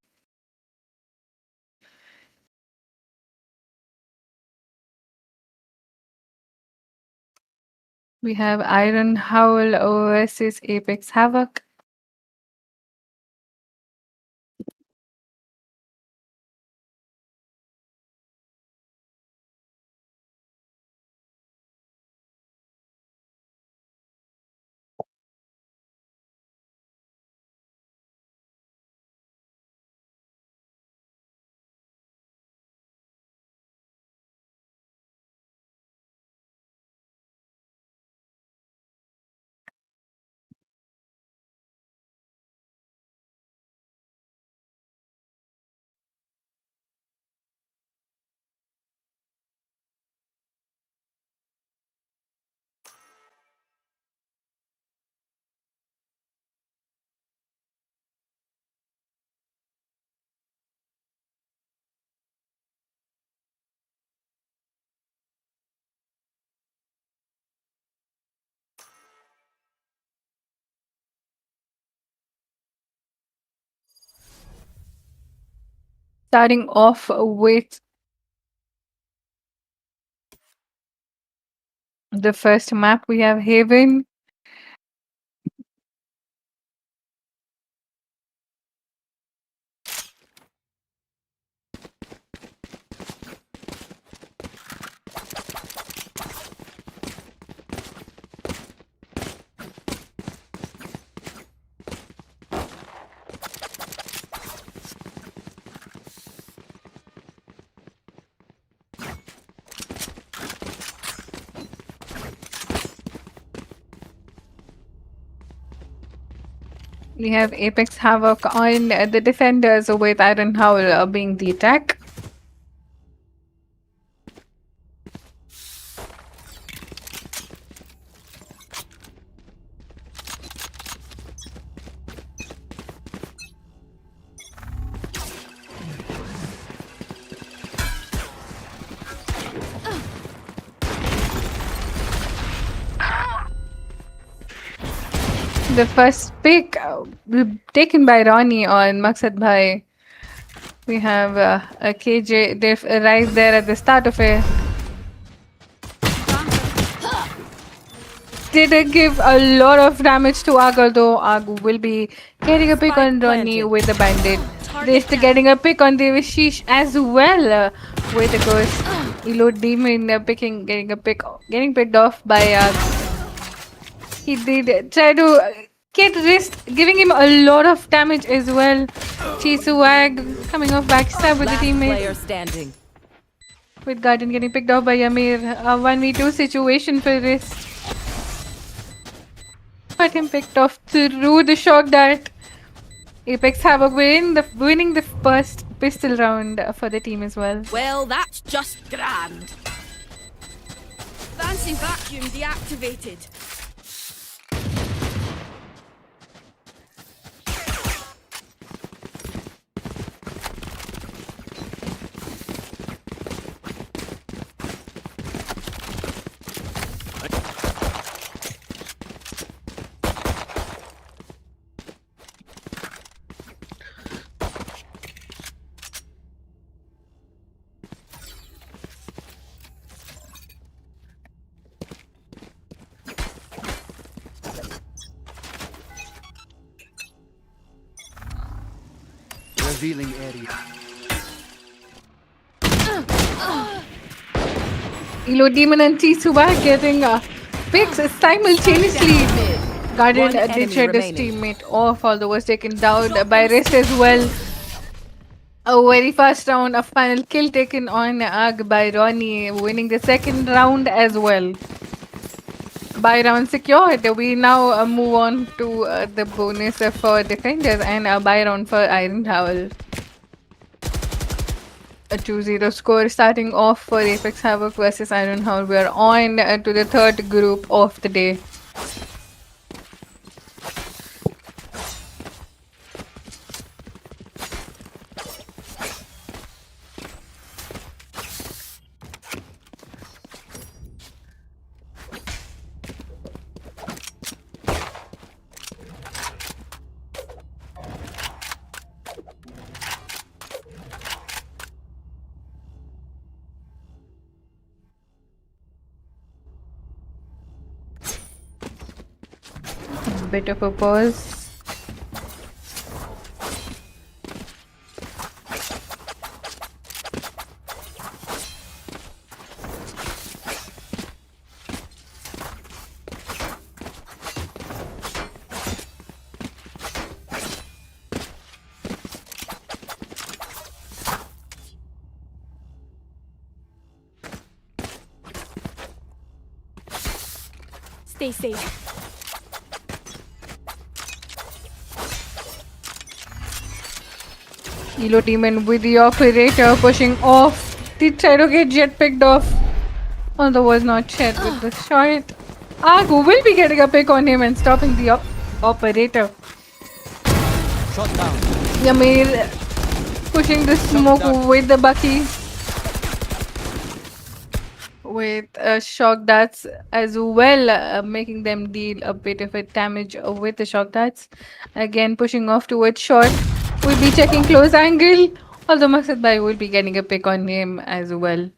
We have Iron Howl versus Apex Havoc. Starting off with the first map, we have Haven. We have Apex Havoc on the defenders with Iron Howl being the attack. The first pick taken by Ronnie on Maqsad Bhai. We have a KJ diff right there at the start of it. Did give a lot of damage to Ag, although Ag will be getting a pick on Ronnie with the bandit. This getting a pick on Devashish as well with the ghost. Elo Demon getting picked off by Ag. He did try to get wrist, giving him a lot of damage as well. Chisuag coming off backstab with the teammate. Player standing. With Guardian getting picked off by Yamir. A 1v2 situation for wrist. Got him picked off through the shock dart. Apex Havoc winning the first pistol round for the team as well. Well, that's just grand. Fancy vacuum deactivated. Revealing area. Elo Demon and Chisuba getting picks simultaneously. Guardian did shed his teammate off, although was taken down by Rest as well. A very fast round, a final kill taken on Ag by Ronnie, winning the second round as well. Buy round secured. We now move on to the bonus for defenders and a buy round for Iron Howl. A 2-0 score starting off for Apex Havoc versus Iron Howl. We are on to the third group of the day. bit of a pause. Stay safe. Elo demon with the operator pushing off. They try to get Jet picked off. Although was not Jet with the shot. Agu will be getting a pick on him and stopping the operator. Shot down. Yamir pushing the smoke with the Bucky. With shock darts as well, making them deal a bit of a damage with the shock darts. Again, pushing off towards short. We'll be checking close angle. Although Maqsad Bhai will be getting a pick on him as well.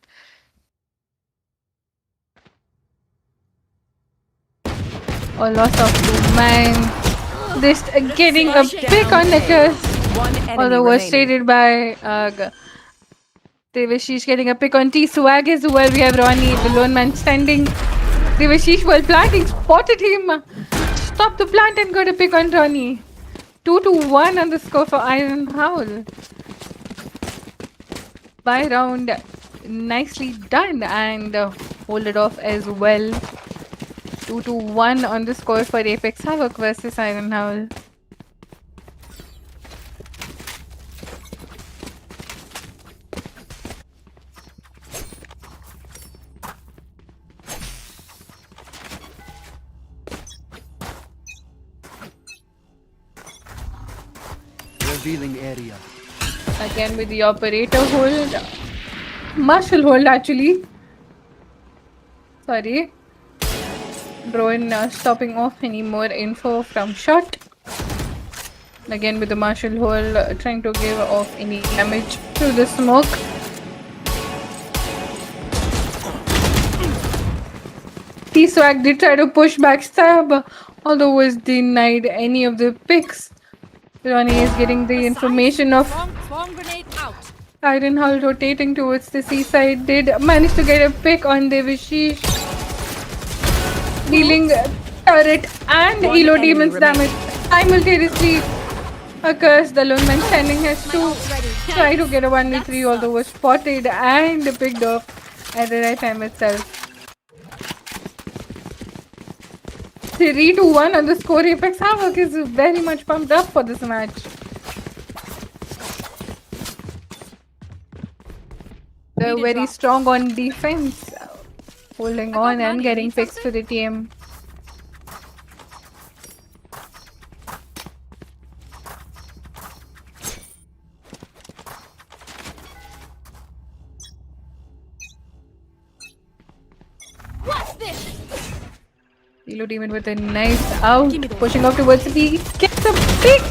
A loss of 2 man. This getting a pick on the curse. One enemy Although was remaining. stated by Devashish getting a pick on T Swag as well. We have Ronnie, the lone man standing. Devashish while planting spotted him. Stopped the plant and got a pick on Ronnie. 2-1 on the score for Iron Howl. By round, nicely done and hold it off as well. 2-1 on the score for Apex Havoc versus Iron Howl. Revealing area. Again with the operator hold. Marshal hold actually. Sorry. Drone stopping off any more info from shot. Again with the marshal hold, trying to give off any damage to the smoke. T-Swag did try to push backstab, although was denied any of the picks. Ronnie is getting the information of Swarm grenade out. Iron Hull rotating towards the seaside. Did manage to get a pick on Devashish. Dealing turret and One Elo enemy Demon's damage simultaneously occurs. The lone man standing has to try to get a 1v3, although was spotted and picked off at the right time itself. 3-1 on the score. Apex Havoc is very much pumped up for this match. They're very strong on defense, holding on and getting picks for the team. What's this? Elo Demon with a nice out, pushing up towards the B. Gets a pick!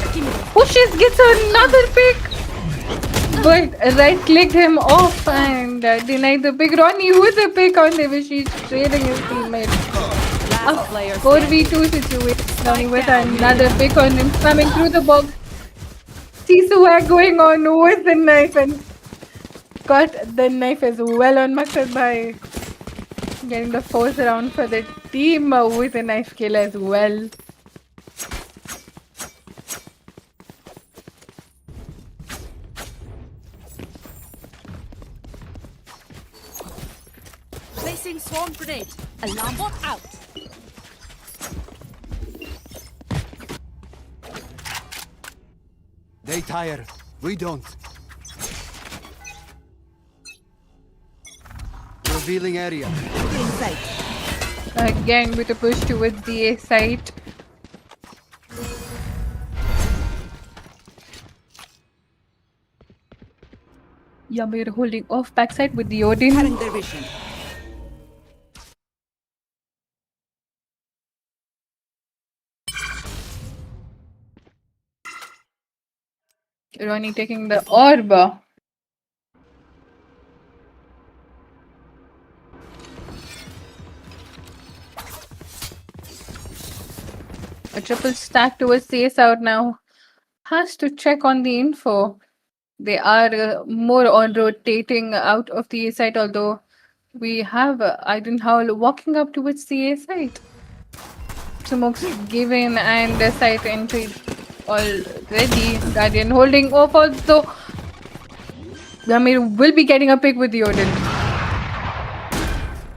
Pushes, gets another pick! But right clicked him off and denied the pick. Ronnie with the pick on Devashish, trading his teammate. Last player 4v2 situation. Ronnie with another pick on him, coming through the box. Swag going on with the knife and got the knife as well on Maqsad Bhai. Getting the 4th round for the team with a knife kill as well. Placing swarm grenade. Alarm bot out. They tire. We don't. Revealing area. Again with a push towards the A site. Yamir holding off backside with the Odin. Cutting their vision. Ronnie taking the orb. A triple stack towards CS out now. Has to check on the info. They are more on rotating out of the A site, although we have Aiden Howell walking up towards the A site. Smokes given and the site entry already. Guardian holding off, although Yamir will be getting a pick with the Odin.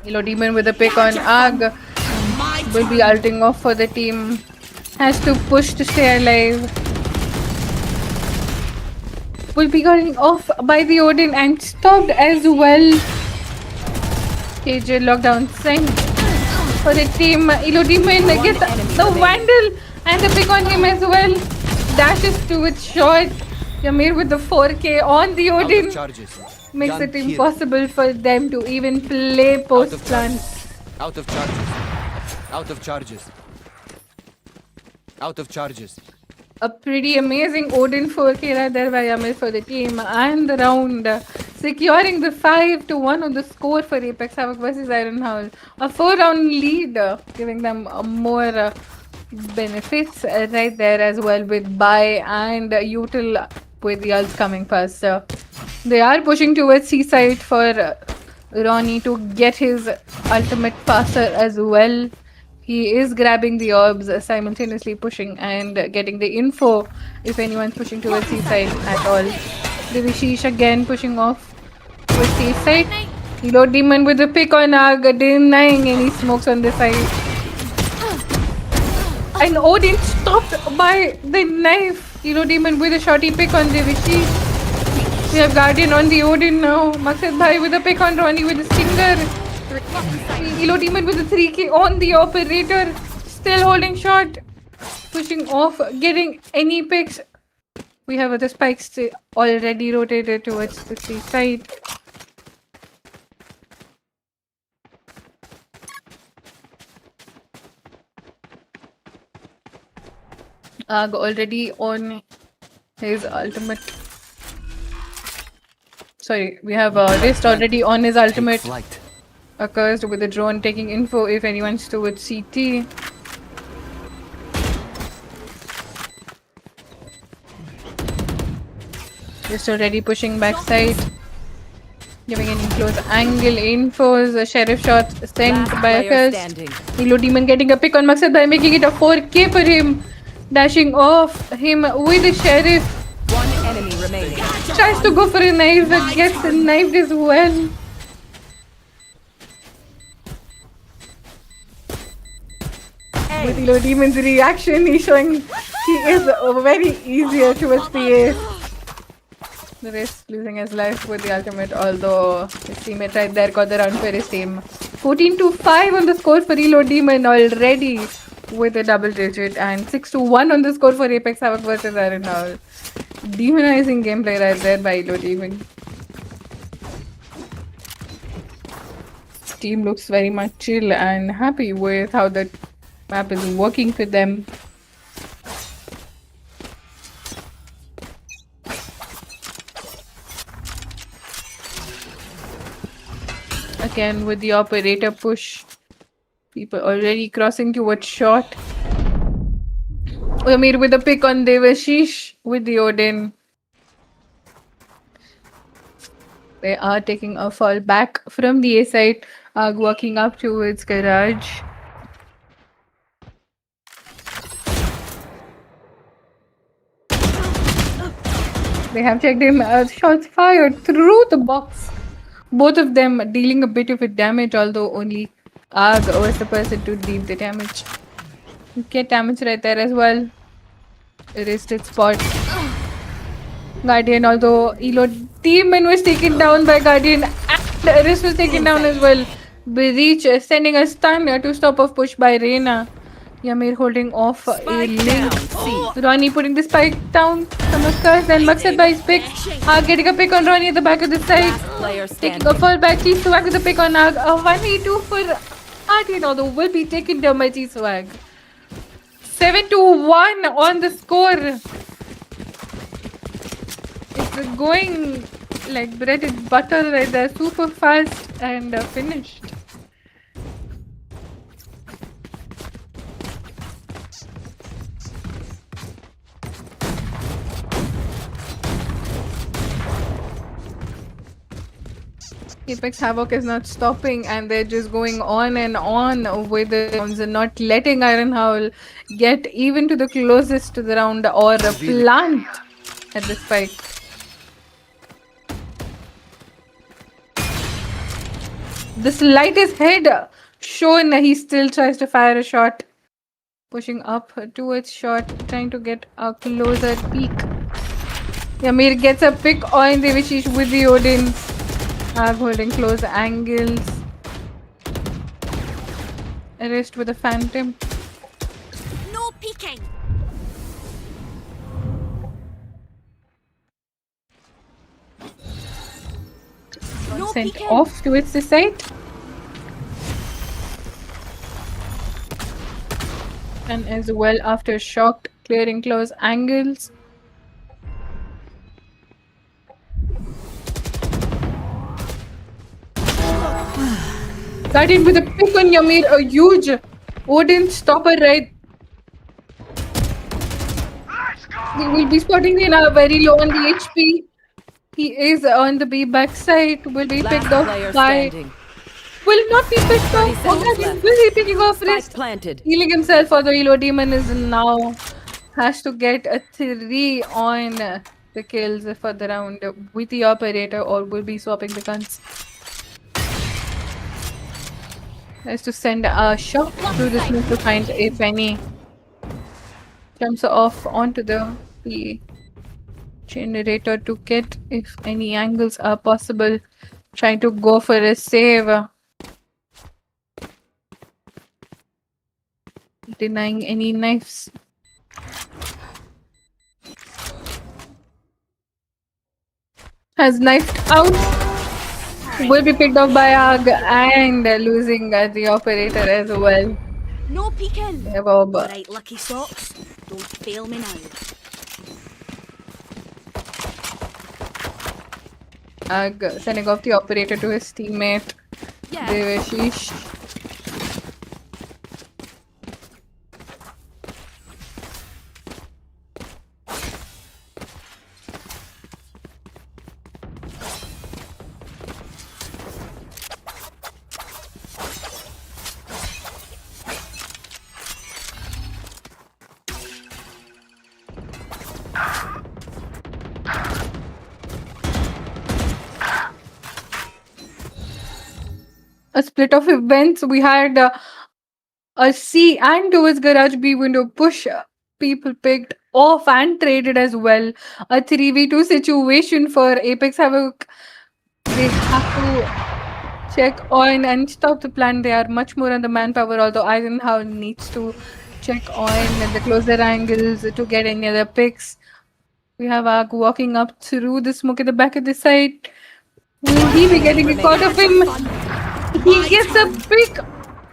Elo Demon with a pick on Ag will be ulting off for the team. Has to push to stay alive. Will be going off by the Odin and stopped as well. KJ lockdown sent for the team. Elo Demon gets the Vandal and the pick on him as well. Dashes to its shot. Yamir with the 4K on the Out Odin. of charges. Makes Gun it here. impossible for them to even play post plant. Out of charges. Out of charges. Out of charges. A pretty amazing Odin 4K right there by Yamir for the team. And the round securing the 5-1 on the score for Apex Havoc versus Iron Howl. A 4-round lead, giving them more benefits right there as well with Bai and Util with the ults coming fast. They are pushing towards Seaside for Ronnie to get his ultimate faster as well. He is grabbing the orbs, simultaneously pushing and getting the info if anyone's pushing towards Seaside at all. The Vishish again pushing off towards Seaside. Elo Demon with the pick on Ag, denying any smokes on the side. And Odin stopped by the knife. Elo Demon with a shorty pick on the Vishish. We have Guardian on the Odin now. Maqsad Bhai with a pick on Ronnie with a stinger. Elo Demon with a 3K on the operator. Still holding shot. Pushing off. Getting any picks. We have the spikes already rotated towards the C side. Ag already on his ultimate. Sorry, we have Rist already on his ultimate. Flight. Accursed with the drone taking info if anyone's towards CT. Just already pushing backside. Giving any close angle infos. A sheriff shot sent Last by player Accursed. standing. Elo Demon getting a pick on Maqsad by making it a 4K for him. Dashing off him with the sheriff. One enemy remaining. Tries to go for a knife, but gets knifed as well. With Elo Demon's reaction, he's showing he is very easier towards the ace. The rest losing his life with the ultimate, although his teammate right there got the round for his team. 14-5 on the score for Elo Demon already with a double digit, and 6-1 on the score for Apex Havoc versus Iron Howl. Demonizing gameplay right there by Elo Demon. Team looks very much chill and happy with how the map is working for them. Again with the operator push. People already crossing towards shot. Amir with a pick on Devashish with the Odin. They are taking a fall back from the A side, walking up towards garage. They have checked him. Shots fired through the box. Both of them dealing a bit of a damage, although only Ag was the person to deal the damage. Get damage right there as well. Arrested spot. Guardian, although Elo Demon was taken down by Guardian and Arrest was taken down as well. Breach sending a stun to stop off push by Reina. Yamir holding off a link. Ronnie putting the spike down. Some of course, then Maqsad by his pick. Ag getting a pick on Ronnie at the back of the side. Player Taking standing. a fall back. G-Swag with the pick on Ag. A 1v2 for Guardian, although will be taken down by G-Swag. 7-1 on the score. It's going like bread and butter right there. Super fast and finished. Apex Havoc is not stopping and they're just going on and on with the rounds and not letting Iron Howl get even to the closest to the round or plant at the spike. This light is head shown. He still tries to fire a shot. Pushing up towards shot, trying to get a closer peek. Yamir gets a pick on the Vishish with the Odin. Holding close angles. Arrest with a phantom. No peeking. No Sent peeking. off towards the side. And as well after shocked, clearing close angles. Starting with a pick on Yamir, a huge Odin stopper right. We will be spotting him now very low on the HP. He is on the B backside. Will be Last picked off player by. standing. Will not be picked off. 30 seconds Okay, left. will be picking off Spike wrist. planted. Healing himself for the Elo Demon is now. Has to get a 3 on the kills for the round with the operator or will be swapping the guns. Has to send a shot through the smoke to find if any. Jumps off onto the generator to get if any angles are possible. Trying to go for a save. Denying any knives. Has knifed out. Will be picked up by Ag and losing the operator as well. No peeking. Yeah, Bob. Alright, lucky socks. Don't fail me now. Ag sending off the operator to his teammate. Yeah. Devashish. A split of events. We had a C and towards Garage B window push. People picked off and traded as well. A 3v2 situation for Apex Havoc. They have to check on and stop the plan. They are much more on the manpower, although Eisenhower needs to check on the closer angles to get any other picks. We have Ark walking up through the smoke at the back of the site. Will he be getting a caught of him? He gets a pick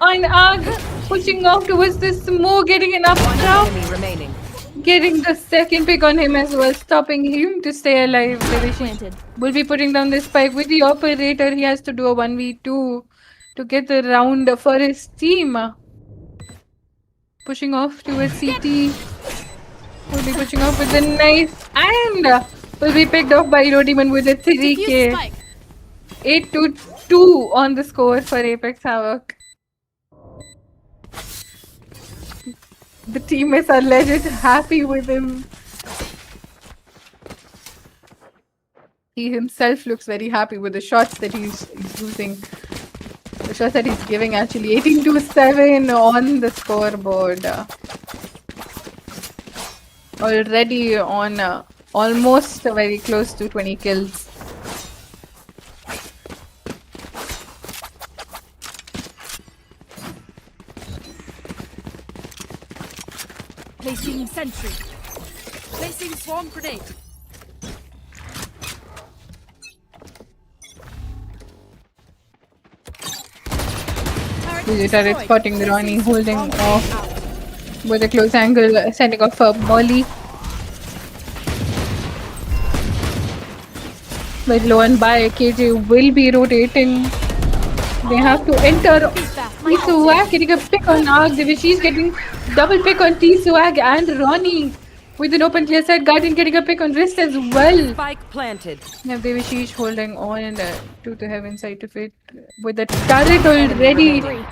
on Ark, pushing off towards the smoke, getting an up trap, Enemy remaining. getting the second pick on him as well, stopping him to stay alive. Division will be putting down the spike with the operator. He has to do a 1v2 to get the round for his team. Pushing off towards CT. Will be pushing off with the knife and will be picked off by Rodimon with a 3k. 8-2 on the score for Apex Havoc. The teammates are legit happy with him. He himself looks very happy with the shots that he's using. The shots that he's giving actually 18-7 on the scoreboard. Already on almost very close to 20 kills. Placing sentry. Placing swarm grenade. The turret spotting the Ronnie, holding off with a close angle, sending off a molly. But low and by KJ will be rotating. They have to enter. T-Swag getting a pick on Ark. She's getting double pick on T-Swag and Ronnie. With an open clear side, Guardian getting a pick on wrist as well. Spike planted. Now Devashish holding on to the heaven side of it with the turret Enemy already remaining.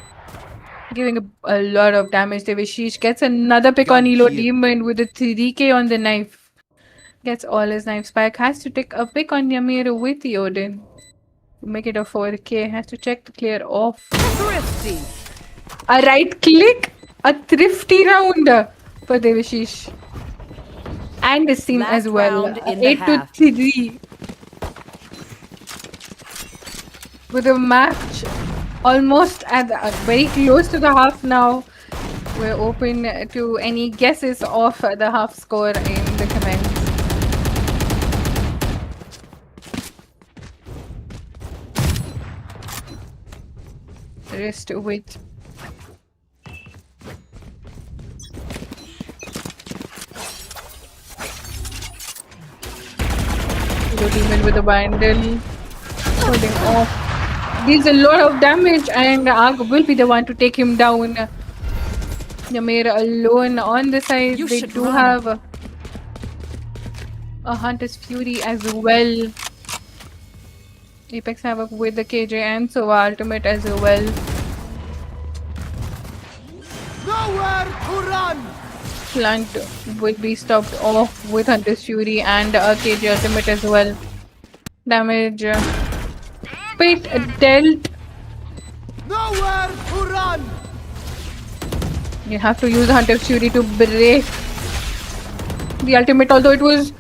giving a lot of damage. Devashish gets another pick on Gun Elo here. Demon with a 3k on the knife. Gets all his knife. Spike has to take a pick on Ymir with the Odin. Make it a 4k. Has to check to clear off. Thrifty. A right click. A thrifty round for Devashish. And his team as Last well. round in the 8 to half. 3. With a match almost at very close to the half now. We're open to any guesses of the half score in the comments. Rest with Demon with a bundle holding off. Deals a lot of damage and Arg will be the one to take him down. Ymir alone on the side. You they should do run. have a Hunter's Fury as well. Apex Havoc with the KJ and Sova ultimate as well. Nowhere to run! Plant will be stopped off with Hunter's Fury and a KJ ultimate as well. Damage Pit dealt. Nowhere to run! You have to use Hunter's Fury to break the ultimate, although it was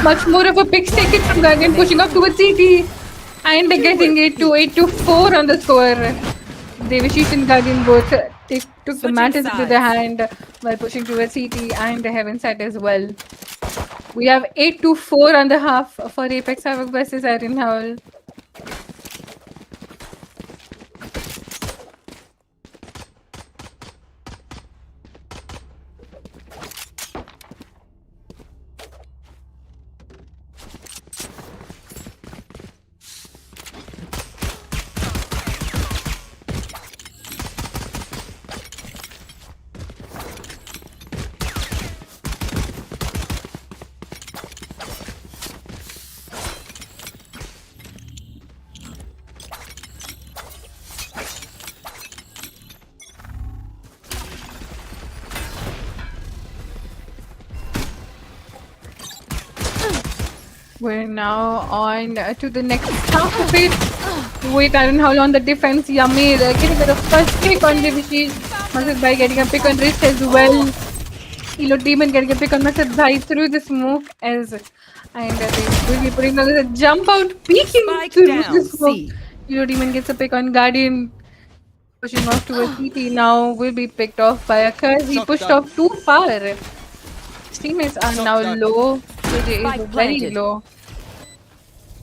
much more of a pick taken from Guardian, pushing up towards CT and getting it to 8 to 4 on the score. Devashish and Guardian both took the Switching matters into their sides. hand while pushing towards CT and the Heaven side as well. We have 8 to 4 on the half for Apex Havoc versus Iron Howl. We're now on to the next half of it. With Iron Howl on the defense, Ymir getting the first pick on Devashish. Masad Bhai getting a pick on wrist as well. Elo Demon getting a pick on Masad Bhai through the smoke as and they will be putting another jump out peeking Spike through down, the smoke. C. Elo Demon gets a pick on Guardian. Pushing off towards CT now will be picked off by a curse. He Shot pushed down. off too far. His teammates are Shot now down. low. KJ is Spike very planted. low.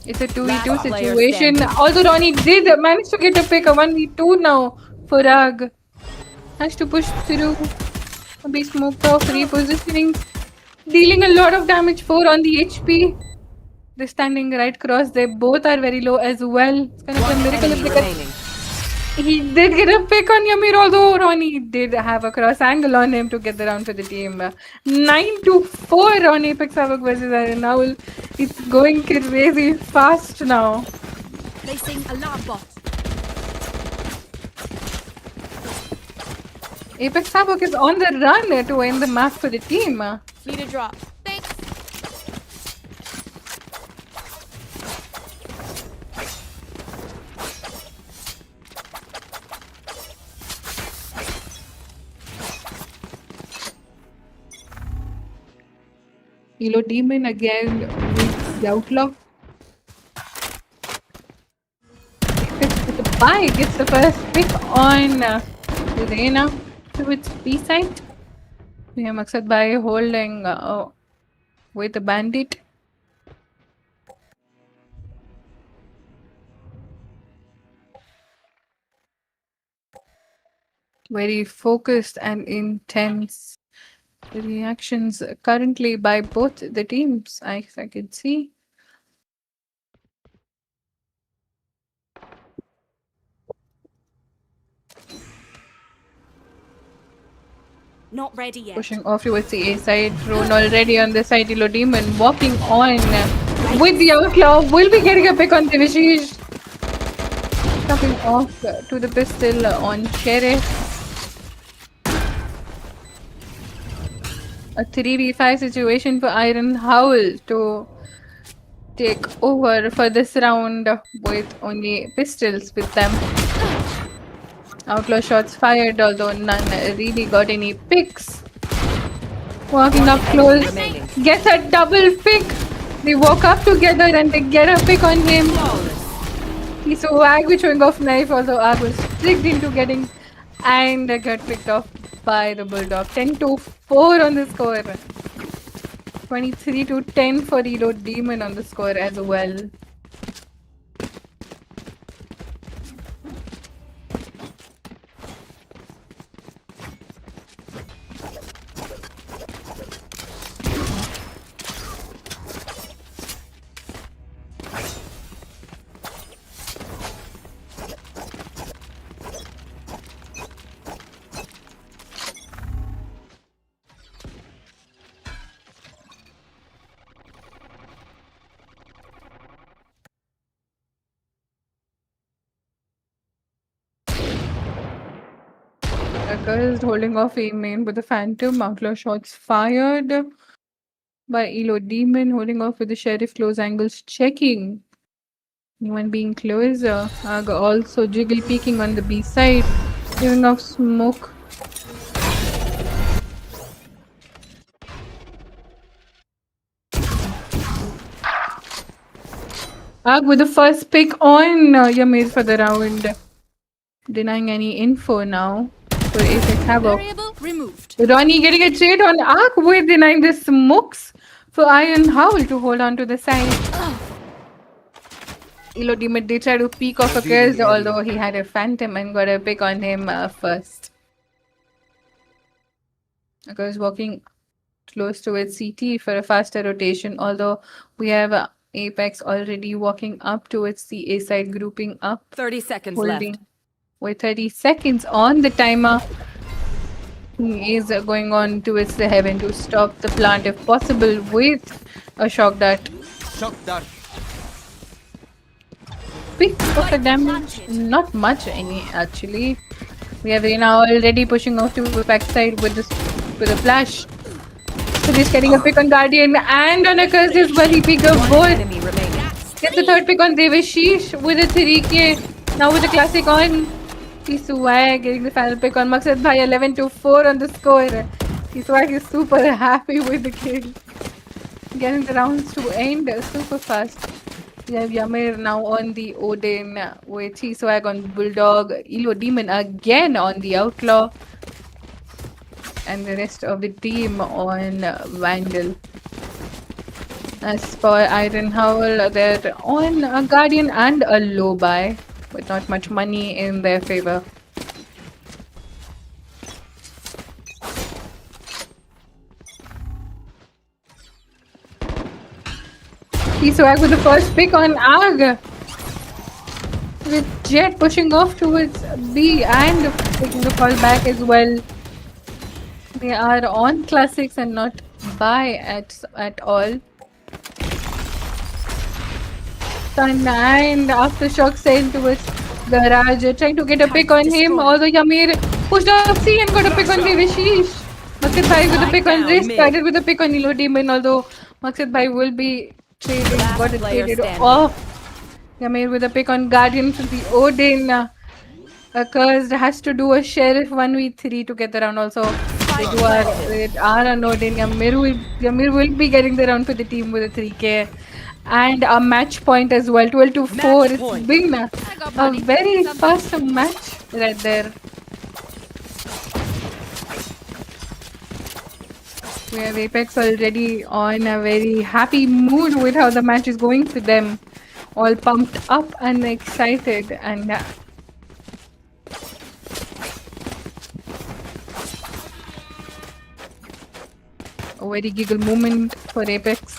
It's a 2v2 Last player situation. standing. Although Ronnie did manage to get a pick, a 1v2 now for Rag. Has to push through. Be smoked off, repositioning. Dealing a lot of damage 4 on the HP. They're standing right across. They both are very low as well. It's kind of a miracle if Enemy they can. remaining. He did get a pick on Ymir, although Ronnie did have a cross angle on him to get the round for the team. 9 to 4 on Apex Havoc versus Iron Owl. It's going crazy fast now. Placing alarm bot. Apex Havoc is on the run to win the map for the team. Need a drop. Thanks. Elo Demon again with the Outlaw. Apex with the bye gets the first pick on Reina to its B side. We have Maksad Bhai holding with the bandit. Very focused and intense reactions currently by both the teams, I can see. Not ready yet. Pushing off towards the A side. Drone already on the side. Elo Demon walking on with the Outlaw. Will be getting a pick on Divishish. Coming off to the pistol on Sheriff. A 3v5 situation for Iron Howl to take over for this round with only pistols with them. Outlaw shots fired, although none really got any picks. Walking up close, gets a double pick. They walk up together and they get a pick on him. He's so Ag with showing off knife, although Ag was tricked into getting and got picked off by the Bulldog. 10-4 on the score. 23-10 for Elo Demon on the score as well. Is holding off A main with the Phantom. Outlaw shots fired by Elo Demon, holding off with the Sheriff. Close angles checking. Anyone being closer. Also jiggle peeking on the B side, giving off smoke. With the first pick on Yamir for the round. Denying any info now. For Apex Havoc. Removed. Ronnie getting a trade on Ark with denying the smokes for Iron Howl to hold on to the side. Elo Demon did try to peek off a curse, although he had a Phantom and got a pick on him first. Because walking close towards CT for a faster rotation, although we have Apex already walking up towards the A side, grouping up. 30 seconds holding left. With 30 seconds on the timer. He is going on towards the heaven to stop the plant if possible with a shock dart. Shock dart. Pick of the damage, not much any actually. We have Reina already pushing off to the backside with a flash. So he's getting a pick on Guardian and on a curse as well. He picked up both. Enemy remaining. Gets the third pick on Devashish with a 3k. Now with the classic on. Swag getting the final pick on Maqsad Bhai. 11-4 on the score. Swag is super happy with the kill. Getting the rounds to end super fast. We have Yamir now on the Odin with Swag on Bulldog. Elo Demon again on the Outlaw. And the rest of the team on Vandal. As for Iron Howl, they're on a Guardian and a low buy, with not much money in their favor. Swag with the first pick on Arg. With Jet pushing off towards B and taking the fall back as well. They are on classics and not buy at all. And aftershock sent towards Garage, trying to get a pick on him. Although Yamir pushed off C and got a pick on Devashish. Maqsad Bhai with a pick on Risk, started with a pick on Elo Demon, although Maqsad Bhai will be traded, got it traded off. Yamir with a pick on Guardian to the Odin. Cursed has to do a Sheriff 1v3 to get the round also. They are on Odin. Yamir will be getting the round for the team with a 3k. And a match point as well, 12-4. It's been a very fast match right there. We have Apex already on a very happy mood with how the match is going for them. All pumped up and excited, and a very giggle moment for Apex.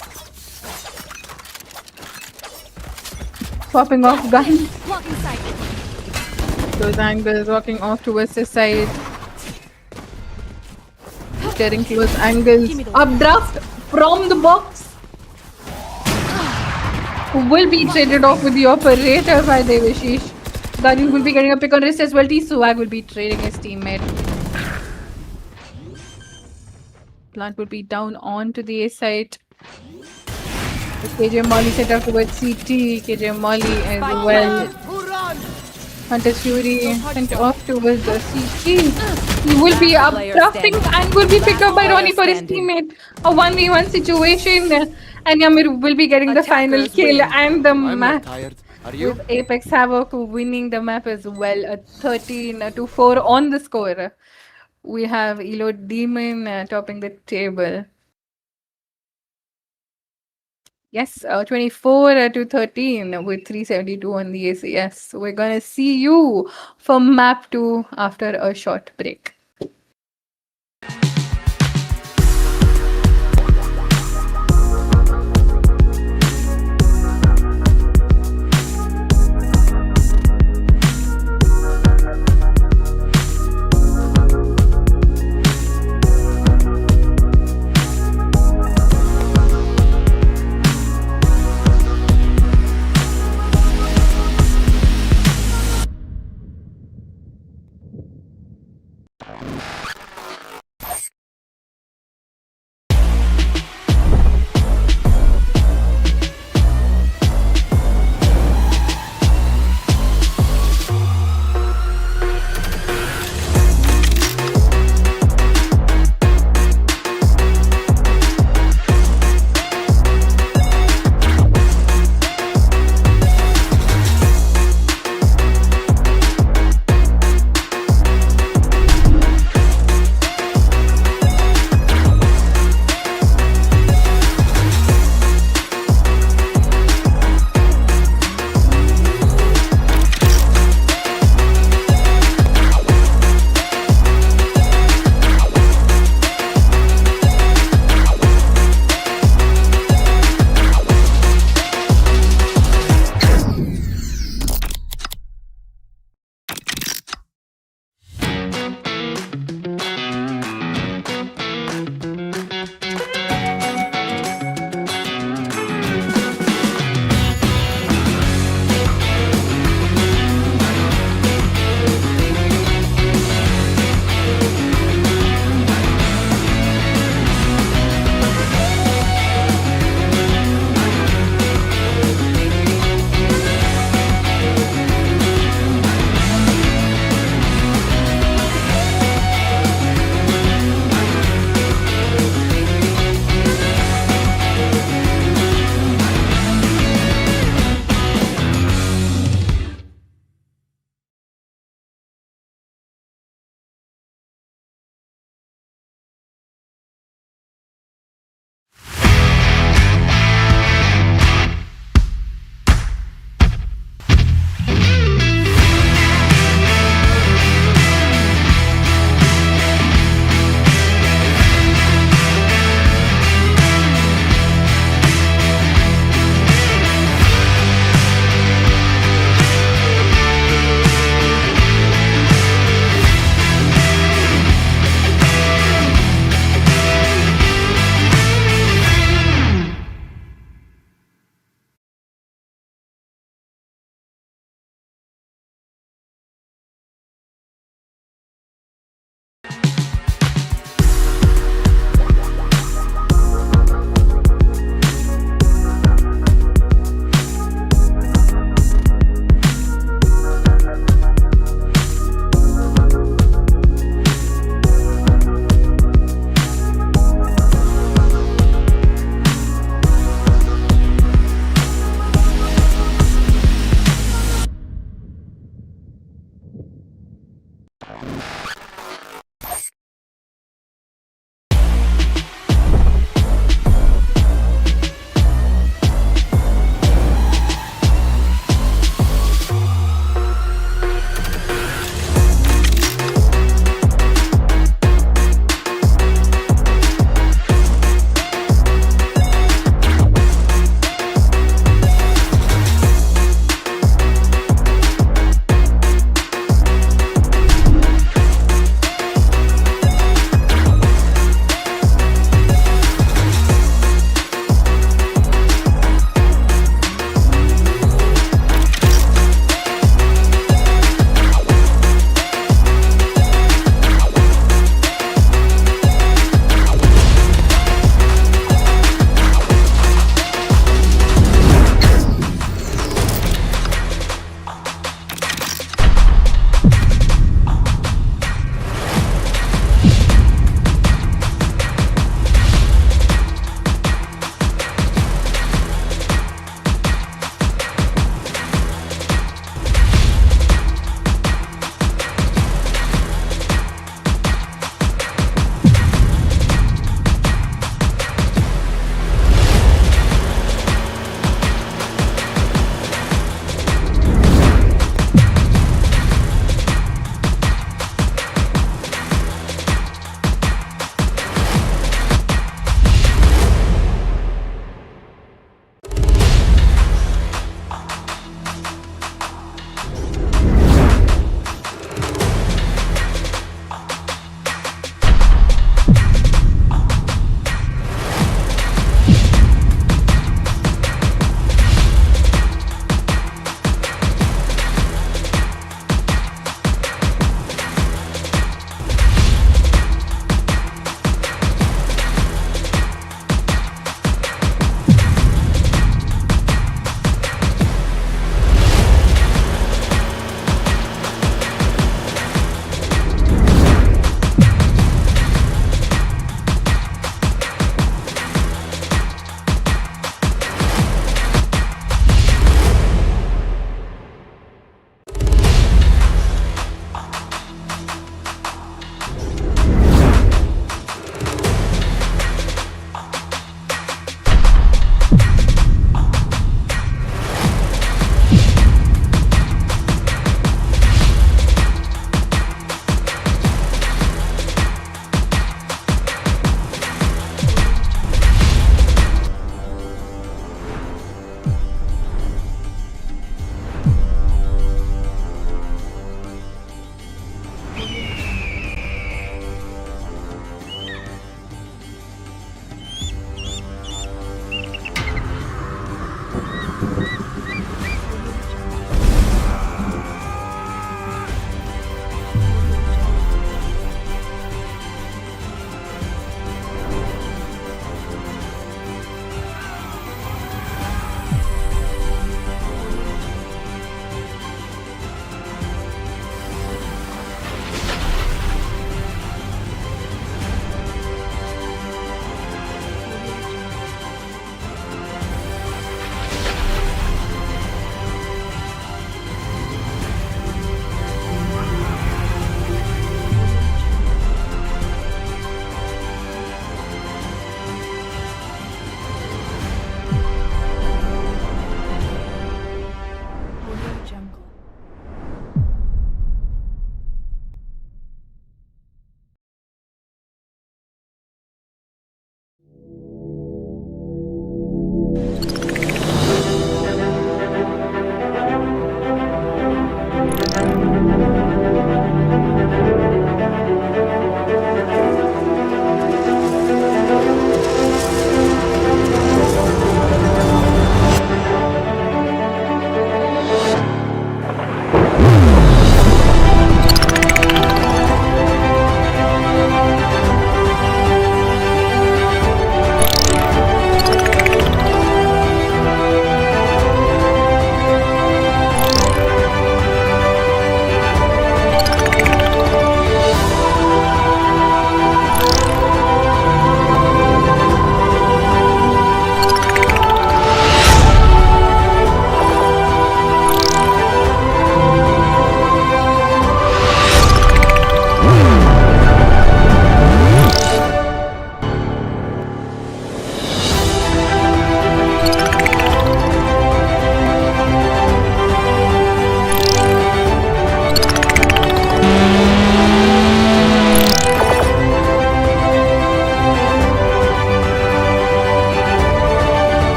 Popping off guns. Those angles walking off towards the side. getting close angles. Updraft from the box. Will be traded off with the operator by Devashish. Guardian will be getting a pick on wrist as well. T-Swag will be trading his teammate. Plant will be down onto the A site. KJ Molly set up towards CT. KJ Molly as well. Hunter's Fury sent off towards the CT. He will be updrafting and will be picked up by Ronnie for his teammate. A 1v1 situation. And Yamir will be getting the final kill and the match. With Apex Havoc winning the map as well. A 13-4 on the score. We have Elo Demon topping the table. Yes, 24-13 with 372 on the ACS. We're gonna see you for map 2 after a short break.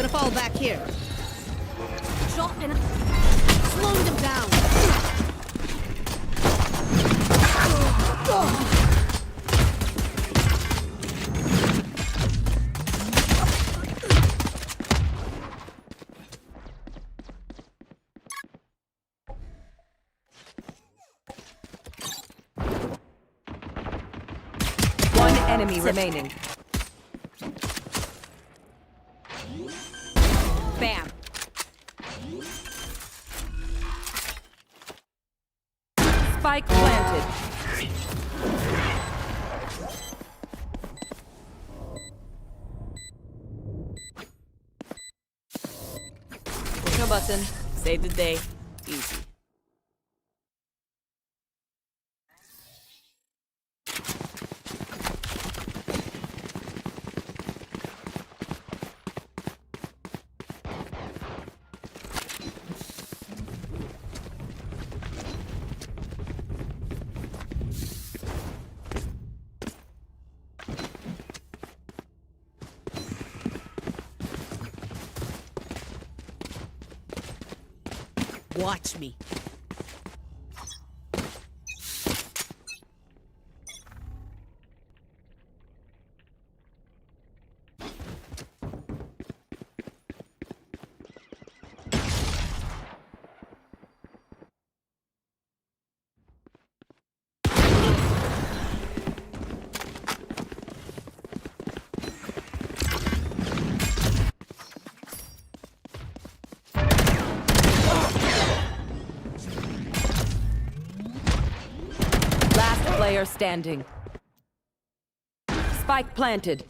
Gonna fall back here. Dropping it. Slowing them down. One enemy remaining. Bam. Spike planted. Push a button. Save the day. Easy. Watch me. Last player standing. Spike planted.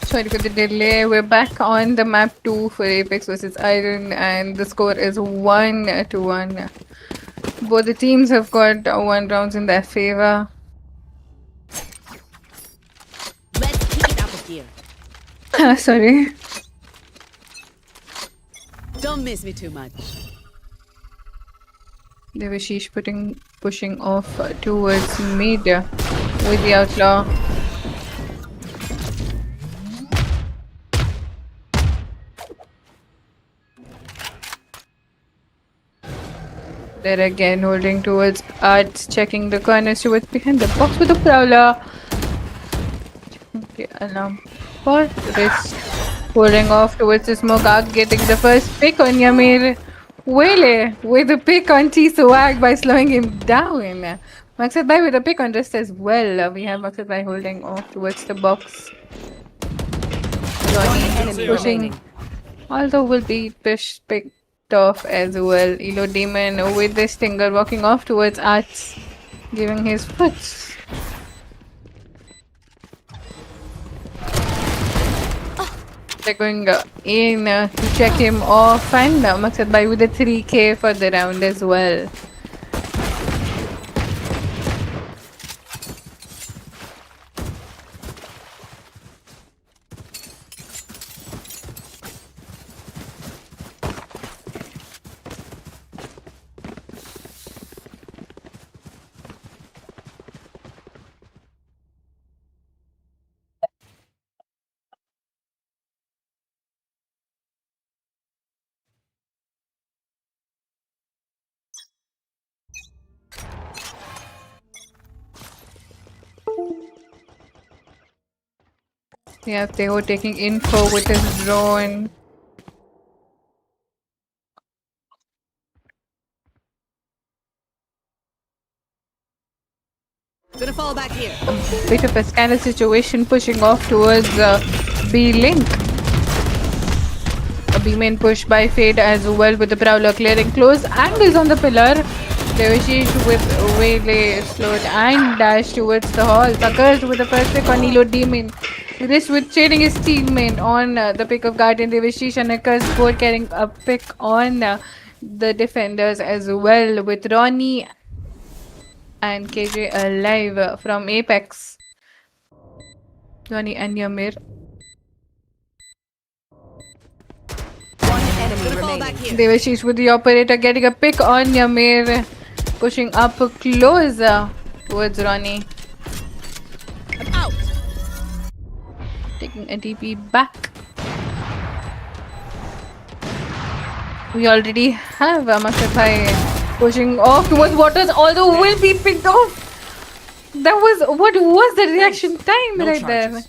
Sorry for the delay. We're back on the map 2 for Apex versus Iron, and the score is 1-1. Both the teams have got 1 rounds in their favor. Let's kick it up a gear. Sorry. Don't miss me too much. Devashish pushing off towards mid with the outlaw. They're again holding towards Arts, checking the corners towards behind the box with the prowler. Okay, alarm for wrist. Holding off towards the smoke arc, getting the first pick on Yamir. Wele with a pick on T-Swag by slowing him down. Maqsad Bhai with a pick on wrist as well. We have Maqsad Bhai holding off towards the box. Johnny Enemy pushing. remaining. Although will be picked off as well. Elo Demon with the stinger walking off towards Arts, giving his foots. They're going in to check him off, and Maqsad Bhai with a 3k for the round as well. Yeah, they were taking info with his drone. Gonna fall back here. Bit of a scanner situation pushing off towards B-Link. A B-main push by Fade as well with the Prowler clearing close and is on the pillar. Devashish with Waylay slowed and dash towards the hall. Tuckers with the first pick on Elo Demon. This with trading his teammate on the pick of Guardian. Devashish and Tuckers both carrying a pick on the defenders as well with Ronnie and KJ alive from Apex. Johnny and Yamir. One enemy remaining. Devashish with the operator getting a pick on Yamir. Pushing up closer towards Ronnie. I'm out. Taking a DP back. We already have Makatai pushing off towards waters, although will be picked off. That was what was the reaction time No right charges. there.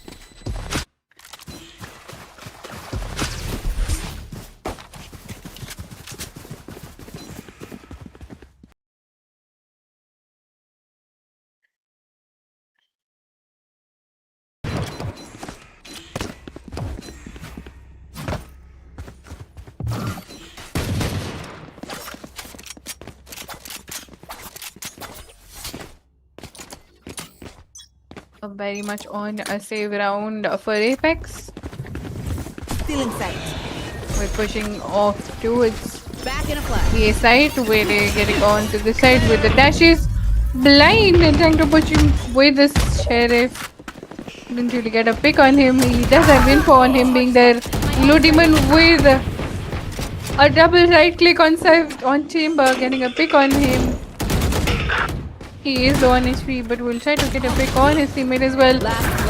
Very much on a save round for Apex. Still in sight. We're pushing off towards Back in a flash. the A side where they're getting on to the side with the dashes. Blind and trying to push him with the sheriff. Didn't really get a pick on him. He does have info on him being there. Elo Demon with a double right click on Chamber, getting a pick on him. He is low on HP, but we'll try to get a pick on his teammate as well.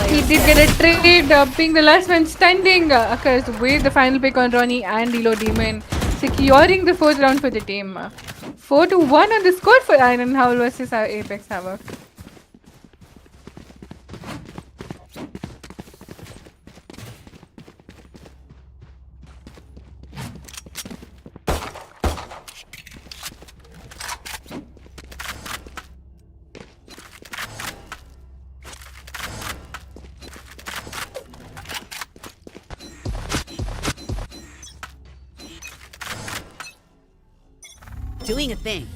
He did get a trade, being the last man standing. Occurs with the final pick on Ronnie and Elo Demon, securing the fourth round for the team. 4-1 on the score for Iron Howl versus our Apex Havoc. Doing a thing.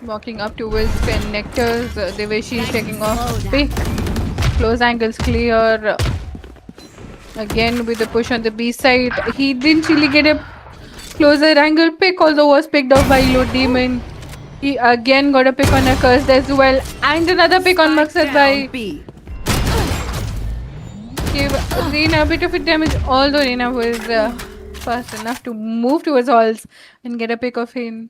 Walking up towards connectors, Devashi is taking off pick. Close angles clear. Again with the push on the B side. He didn't really get a closer angle pick, although was picked off by Elo Demon. He again got a pick on Accursed as well. And another pick on Maqsad by B. gave Reina a bit of a damage, although Reina was fast enough to move towards Halls and get a pick of him.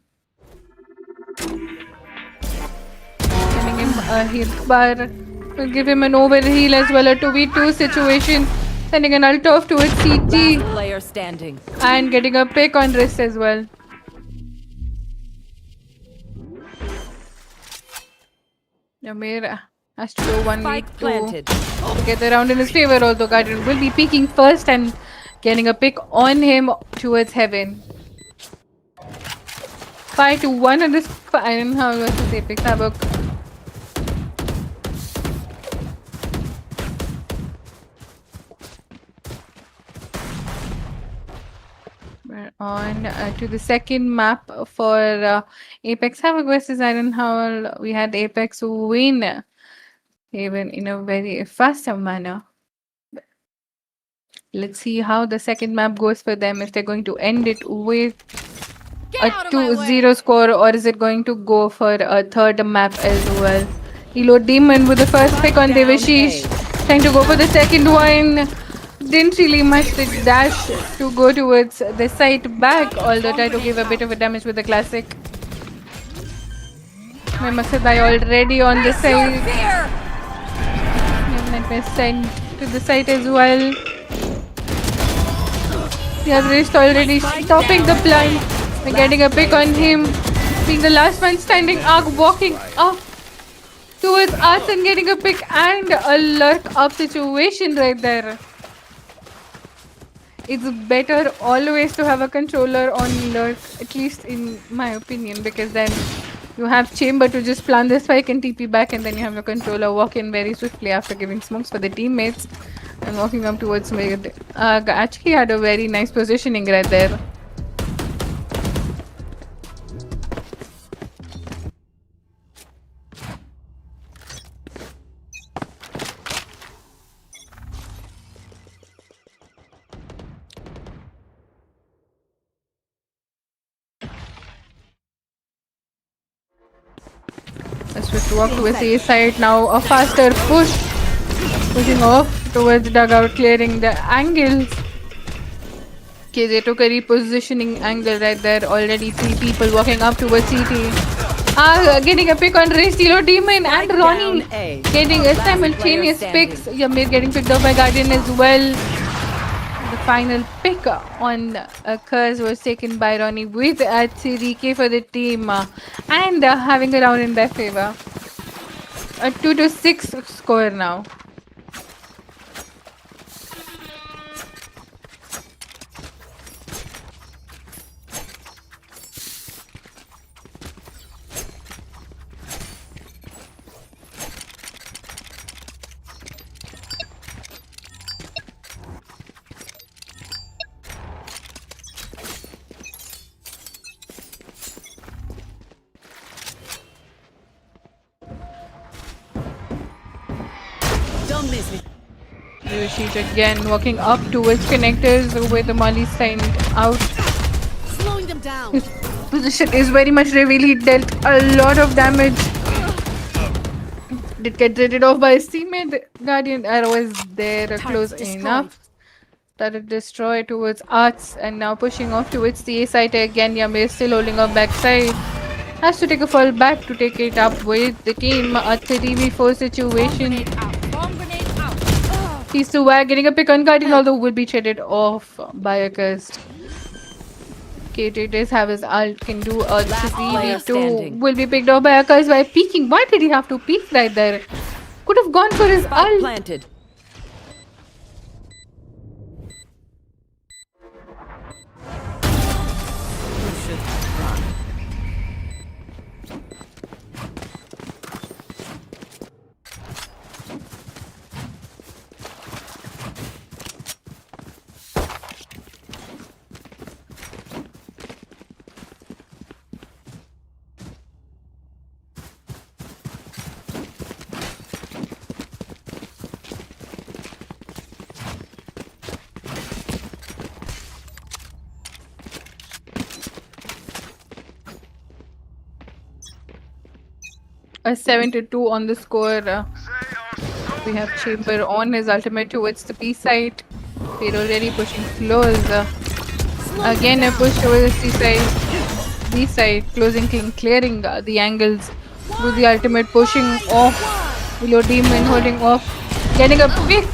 Sending him a heal bar. Will give him an overheal as well, a 2v2 situation. Sending an ult off towards CT Player standing. and getting a pick on wrist as well. Yamir has to go 1v2 Spike planted. to get the round in his favor, although Guardian will be peeking first and getting a pick on him towards heaven. 5-1 on this Iron Howl versus Apex Havoc. We're on to the second map for Apex Havoc versus Iron Howl. We had Apex win even in a very fast manner. Let's see how the second map goes for them, if they're going to end it with a 2-0 score, or is it going to go for a third map as well. Elo Demon with the first pick on Devashish, trying to go for the second one. Didn't really match the dash to go towards the side back, although tried to give a bit of a damage with the classic. My Masadai already on the side. Nightmare sent to the side as well. He has reached already, stopping the plant. We're getting a pick on him. Being the last man standing, Ark walking up towards us and getting a pick and a lurk up situation right there. It's better always to have a controller on lurk, at least in my opinion, because then you have Chamber to just plant the spike and TP back, and then you have your controller walk in very swiftly after giving smokes for the teammates and walking up towards me. Actually had a very nice positioning right there. to walk towards the A side now. A faster push. Pushing off towards dugout, clearing the angles. KJ took a repositioning angle right there. Already 3 people walking up towards CT. Getting a pick on Ray, Stilo Demon and Ronnie. Getting a simultaneous picks. Yamir getting picked up by Guardian as well. The final pick on Curse was taken by Ronnie with a 3K for the team and having a round in their favor. A 2-6 score now. Don't miss me. She's again walking up towards connectors with the Molly signed out. Slowing them down. His position is very much revealed. He dealt a lot of damage. Did get rated off by his teammate. Guardian arrow is there, close enough. Started destroy towards Arts and now pushing off towards the A side again. Yamir still holding up backside. Has to take a fall back to take it up with the team. A 3v4 situation. He's too wide, getting a pick on Guardian, although will be traded off by a Cursed. KJ does have his ult, can do a 3v2. Will be picked off by a Cursed by peeking. Why did he have to peek right there? Could have gone for his ult. Planted. A 7-2 on the score. We have Chamber on his ultimate towards the B side. We're already pushing floors. Again a push towards the C side. B side closing, clearing the angles with the ultimate pushing off. Below Demon holding off. Getting a pick.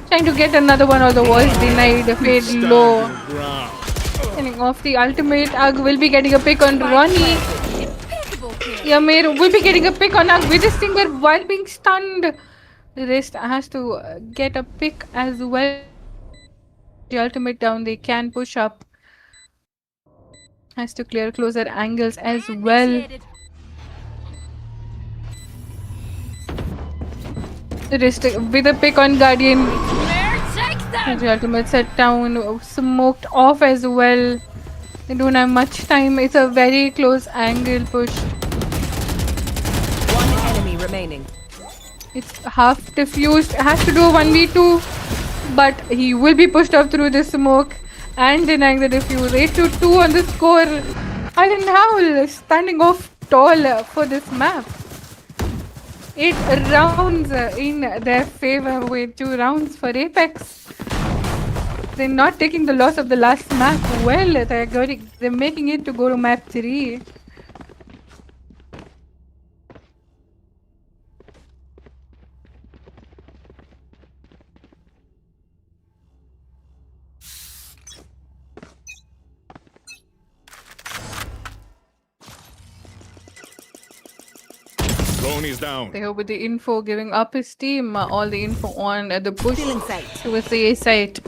Trying to get another one, although was denied. Fade low. Getting off the ultimate. Ag will be getting a pick on Ronnie. Yamir will be getting a pick on Ag with his finger while being stunned. The rest has to get a pick as well. The ultimate down, they can push up. Has to clear closer angles as well. The rest with a pick on Guardian. The ultimate set down, smoked off as well. They don't have much time. It's a very close angle push. One enemy remaining. It's half diffused. Has to do a 1v2, but he will be pushed up through the smoke and denying the defuse. 8-2 on the score. Iron Howl standing off tall for this map. 8 rounds in their favor with 2 rounds for Apex. They're not taking the loss of the last map well. They're making it to go to map 3. Tony's down. They hope with the info giving up his team, all the info on the push towards the A site.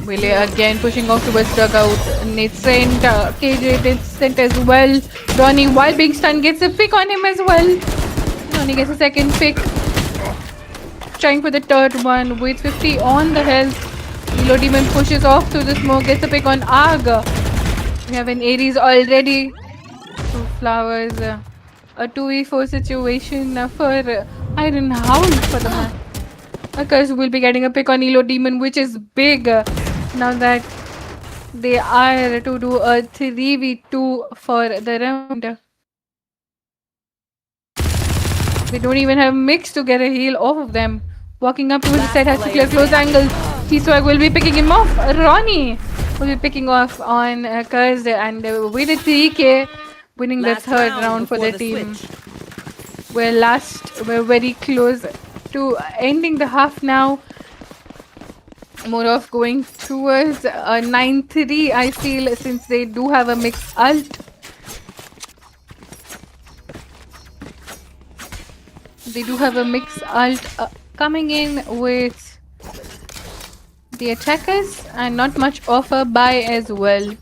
Willie again pushing off towards dugout. Nate sent, KJ did sent as well. Ronnie, while being stunned, gets a pick on him as well. Ronnie gets a second pick. Trying for the third one with 50 on the health. Elo Demon pushes off through the smoke, gets a pick on Arg. We have an Ares already. 2 flowers. A 2v4 situation for Iron Howl for the match. Curse will be getting a pick on Elo Demon, which is big. Now that They are to do a 3v2 for the round. They don't even have mix to get a heal off of them. Walking up towards the side has to clear close angle. T-Swag will be picking him off. Ronnie will be picking off on Curse and with a 3k winning the third round for the team. We're very close to ending the half now. More of going towards a 9-3 I feel, since they do have a mixed ult. They do have a mixed ult coming in with the attackers and not much of a buy as well.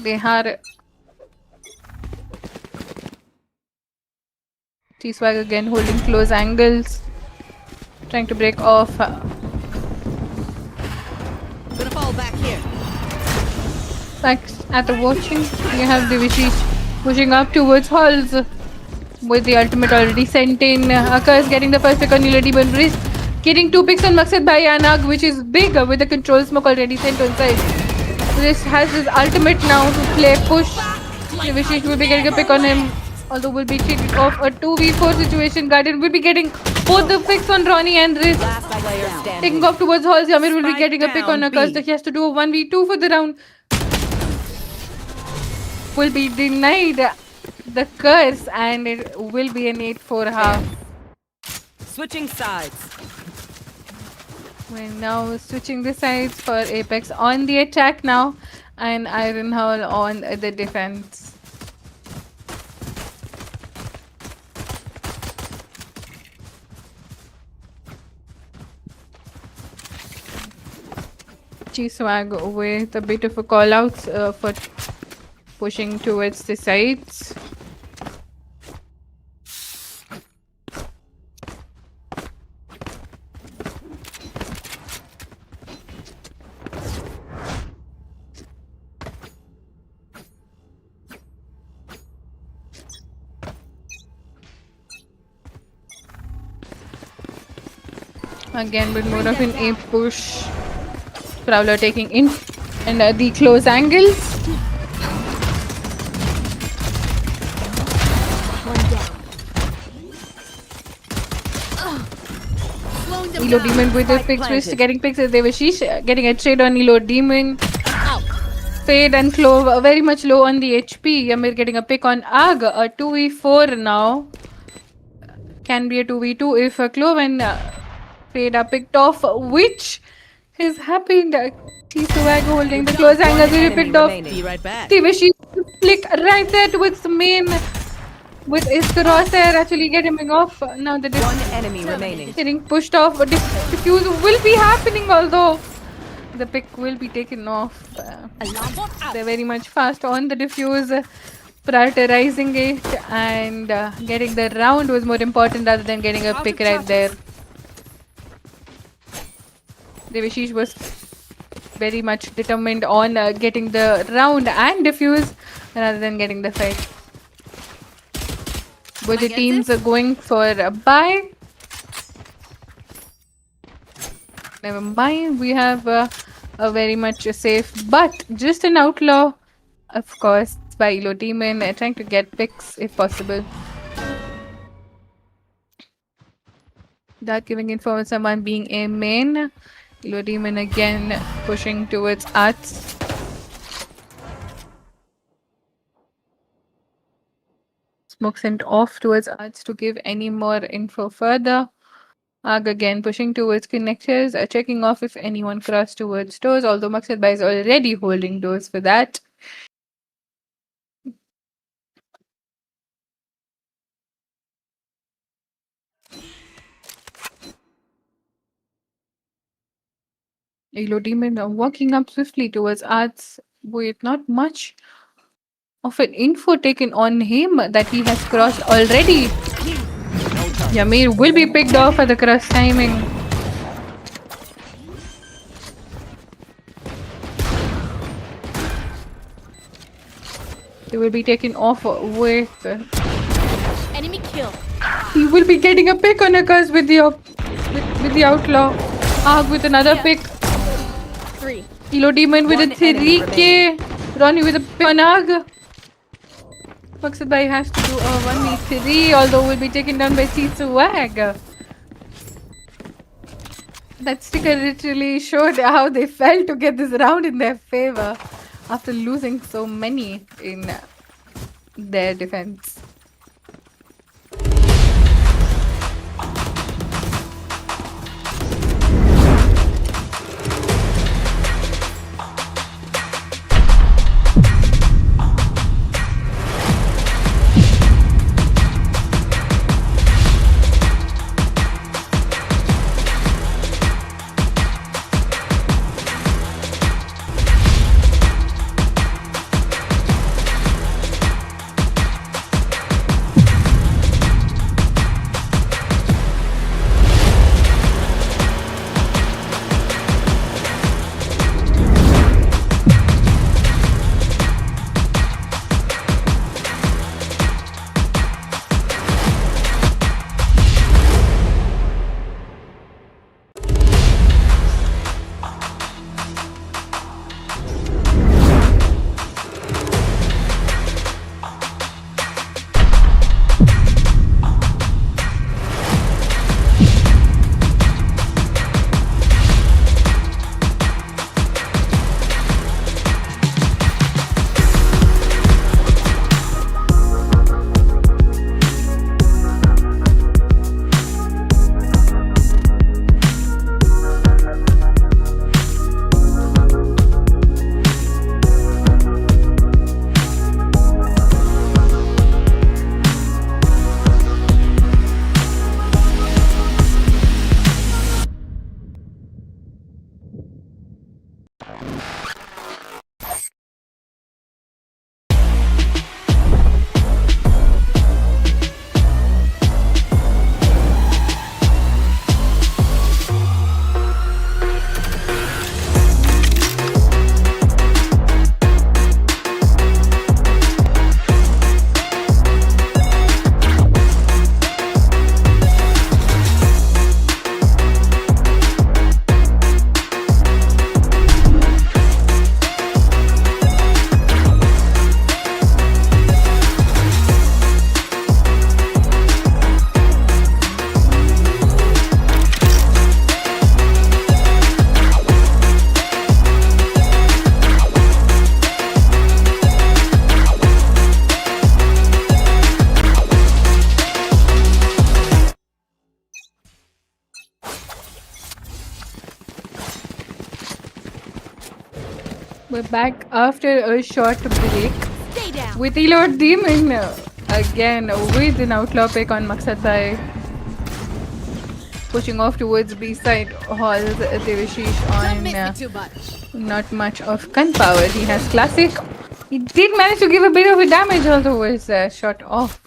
They had T-Swag again holding close angles, trying to break off. Gonna fall back here. Back at the watching, you have the Vishish pushing up towards halls with the ultimate already sent in. Akaz getting the first pick on Nilo Demon Bridge, getting 2 picks on Maqsad by Anag, which is big with the control smoke already sent on side. This has his ultimate now to play push. The Vishish will be getting a pick on him, although will be treated off a 2v4 situation. Guardian will be getting both the picks on Ronnie and Riz. Taking off towards halls, Yamir will be getting a pick on Akaz. He has to do a 1v2 for the round. Will be denied the curse and it will be an 8-4 half. Switching sides. We're now switching the sides for Apex on the attack now and Iron Howl on the defense. G-Swag with a bit of a call out for pushing towards the sides. Again with more of an A push. Prowler taking in and the close angles. Elo Demon with the pick twist, getting picks as Devashish, getting a trade on Elo Demon. Fade and Clove very much low on the HP. Yamir getting a pick on Ag, a 2v4 now. Can be a 2v2 if Clove and Fade are picked off, which is happened. T-Swag holding the close angle will be picked off. Be right back. Tivishi flick right there towards the main with his crosshair actually getting off. Now the One enemy remaining. getting pushed off. Diffuse will be happening, although the pick will be taken off. They're very much fast on the diffuse, prioritizing it, and getting the round was more important rather than getting a pick right there. Devashish was very much determined on getting the round and diffuse rather than getting the fight. Both the teams are going for a buy. Never mind, we have a very much safe, but just an outlaw, of course, by Elo Demon, trying to get picks if possible. That giving info on someone being a main. Elo Demon again pushing towards Arts. Smoke sent off towards Arts to give any more info further. Ag again pushing towards connectors, checking off if anyone crossed towards doors, although Maqsad Bhai is already holding doors for that. Elo Demon walking up swiftly towards Arts with not much of an info taken on him that he has crossed already. Yamir will be picked off at the cross timing. They will be taken off with. Enemy kill. He will be getting a pick on Akaz with the outlaw. Ag with another pick. 3. Elo Demon with One a 3k. Ronnie with a Panag. Maqsad Bhai has to do a 1v3, although will be taken down by C-Swag. That sticker literally showed how they felt to get this round in their favor after losing so many in their defense. We're back after a short break Stay down. with Elo Demon again with an outlaw pick on Maqsad Bhai. Pushing off towards B-side halls, Devashish on not much of gun power. He has classic. He did manage to give a bit of a damage, although was shot off.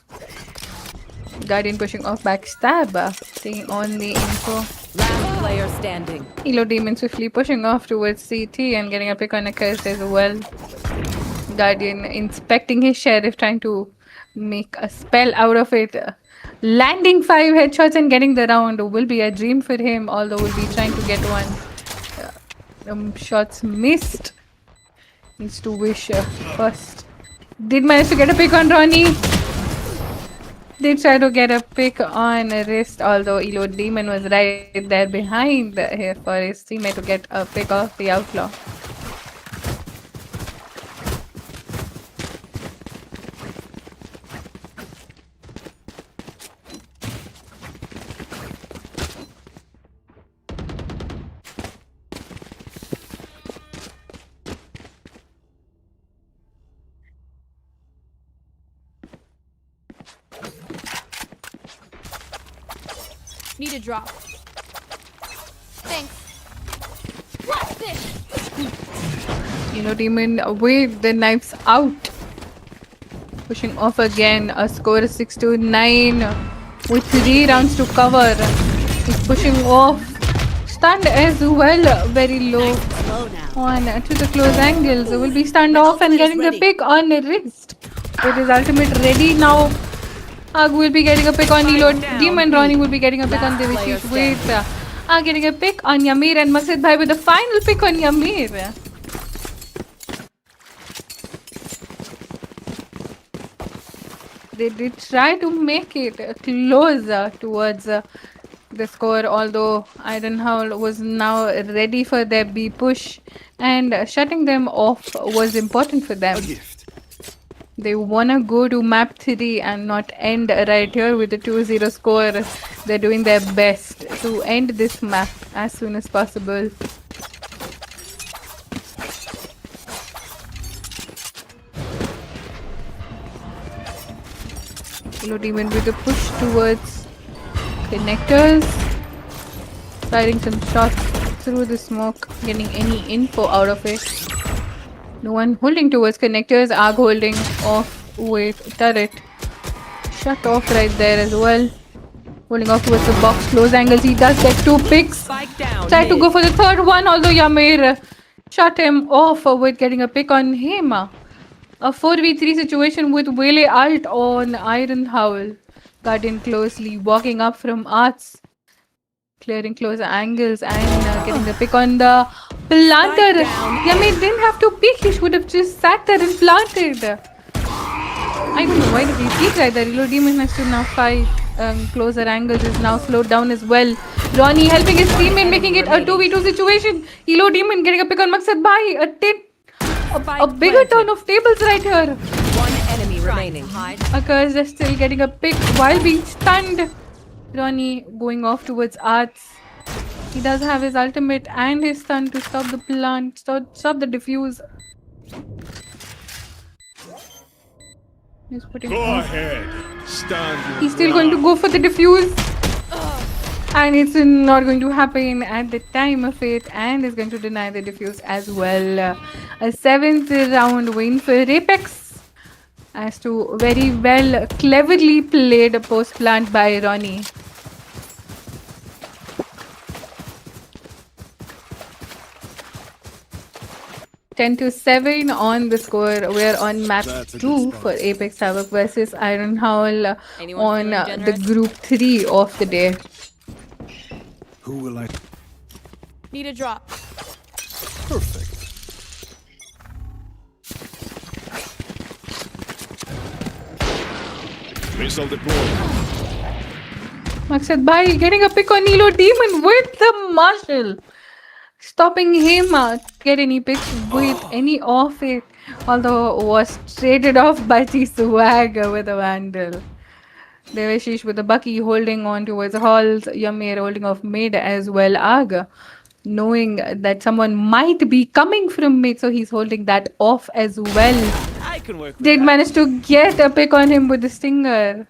Guardian pushing off backstab, taking on the info. Last player standing. Elo Demon swiftly pushing off towards CT and getting a pick on a curse as well. Guardian inspecting his sheriff, trying to make a spell out of it. Landing 5 headshots and getting the round will be a dream for him, although will be trying to get one. Shots missed. Needs to wish first. Did manage to get a pick on Ronnie. Did try to get a pick on wrist, although Elo Demon was right there behind here for his teammate to get a pick off the outlaw. Need a drop. Thanks. What's this? Elo Demon with the knives out. Pushing off again. A score is 6-9 with 3 rounds to cover. He's pushing off. Stunned as well. Very low on to the close angles. Will be stunned off and getting the pick on the wrist. With his ultimate ready now. Ag will be getting a pick on Elo Demon. Ronnie will be getting a pick on Devashish with getting a pick on Yamir, and Maqsad Bhai with the final pick on Yamir. They did try to make it closer towards the score, although Ironhowl was now ready for their B push, and shutting them off was important for them. A gift. They wanna go to map 3 and not end right here with a 2-0 score. They're doing their best to end this map as soon as possible. Yellow Demon with a push towards connectors. Firing some shots through the smoke, getting any info out of it. No one holding towards connectors. Arg holding off with turret. Shut off right there as well. Holding off towards the box. Close angles. He does get 2 picks. Spike down. Tried to go for the third one, although Yamir shut him off with getting a pick on him. A 4v3 situation with Wele ult on Iron Howl. Guardian closely walking up from Arts. Clearing closer angles and getting the pick on the planter. Yamir didn't have to peek. He should have just sat there and planted. I don't know why did he peek right there. Yellow Demon has to now fight. Closer angles is now slowed down as well. Ronnie helping his teammate, making it a 2v2 situation. Yellow Demon getting a pick on Maqsad Bhai. A bigger turn of tables right here. One enemy remaining. Akaz is still getting a pick while being stunned. Ronnie going off towards Arts. He does have his ultimate and his stun to stop the plant, stop the diffuse. He's putting off. Ahead. Stand. He's still going to go for the diffuse. And it's not going to happen at the time of it, and is going to deny the diffuse as well. A 7th round win for Apex. As to very well, cleverly played post plant by Ronnie. (10-7) on the score. We're on map 2 for Apex Havoc versus Iron Howl on the group 3 of the day. Who will I? Need a drop. Perfect. Missile deployed. Maqsad Bhai getting a pick on Yellow Demon with the Marshal. Stopping him get any picks with any of it. Although was traded off by T-Swag with a Vandal. Devashish with the Bucky holding on towards Halls. Yamir holding off mid as well. Ag knowing that someone might be coming from mid, so he's holding that off as well. I can work with Did that. manage to get a pick on him with the Stinger.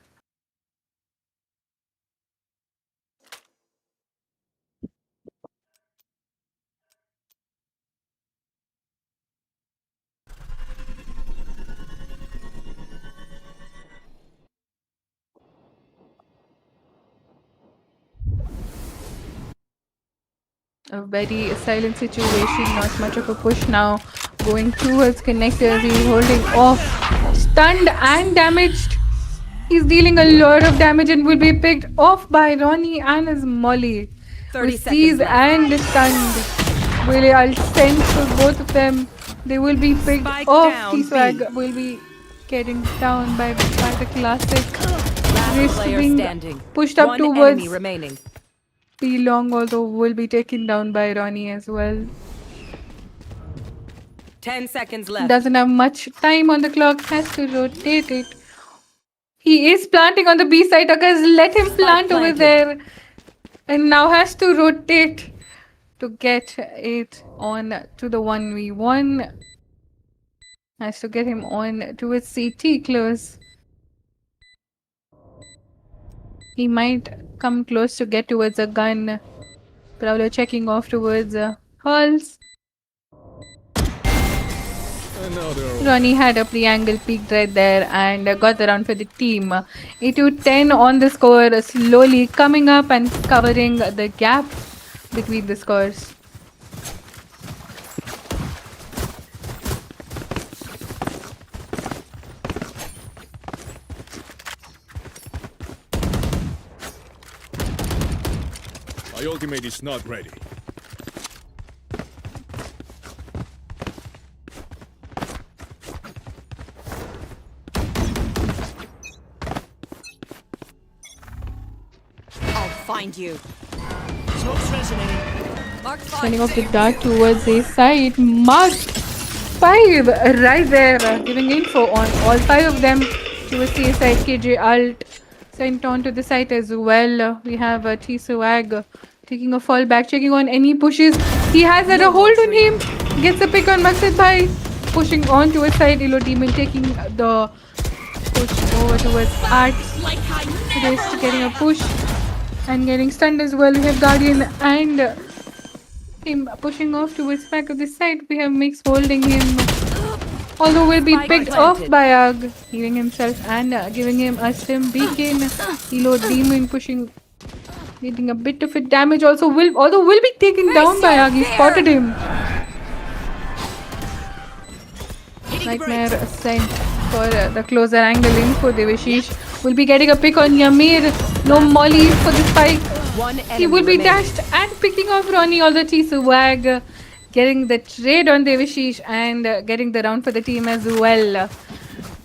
A very silent situation, not much of a push now. Going towards connectors, he's holding off. Stunned and damaged. He's dealing a lot of damage and will be picked off by Ronnie and his Molly. 30 With seconds Seize left. and stunned. Really, I'll send for both of them. They will be picked Spike off. down, T-Swag B. will be getting down by the classic. Last Wrist player being standing. pushed up One towards enemy remaining. P Long, although will be taken down by Ronnie as well. 10 seconds left. Doesn't have much time on the clock, has to rotate it. He is planting on the B side, because let him plant over planted. there. And now has to rotate to get it on to the 1v1. Has to get him on towards CT close. He might come close to get towards a gun. Prowler checking off towards Halls. Ronnie had a pre-angle peeked right there and got the round for the team. 8-10 on the score, slowly coming up and covering the gap between the scores. My ultimate is not ready. find you. Smoke's resonating. Mark 5. Sending off the dart towards a side. Mark 5 right there. Giving info on all 5 of them towards the side. KJ Alt sent on to the site as well. We have T-Swag taking a fall back, checking on any pushes. He has had a hold on him. Gets a pick on Maqsad Bhai. Pushing on to his side. Ilo Demon taking the push over towards Arts. Just getting a push and getting stunned as well. We have Guardian and him pushing off towards back of the side. We have Mix holding him. Although will be picked off by Ag, healing himself and giving him a stim beacon. Elo Demon pushing, getting a bit of a damage. Also will be taken down by Ag. He spotted him. Nightmare sent for the closer angle in for Devashish. Will be getting a pick on Yamir. No molly for the spike. He will be dashed and picking off Ronnie. All the T-Swag getting the trade on Devashish and getting the round for the team as well.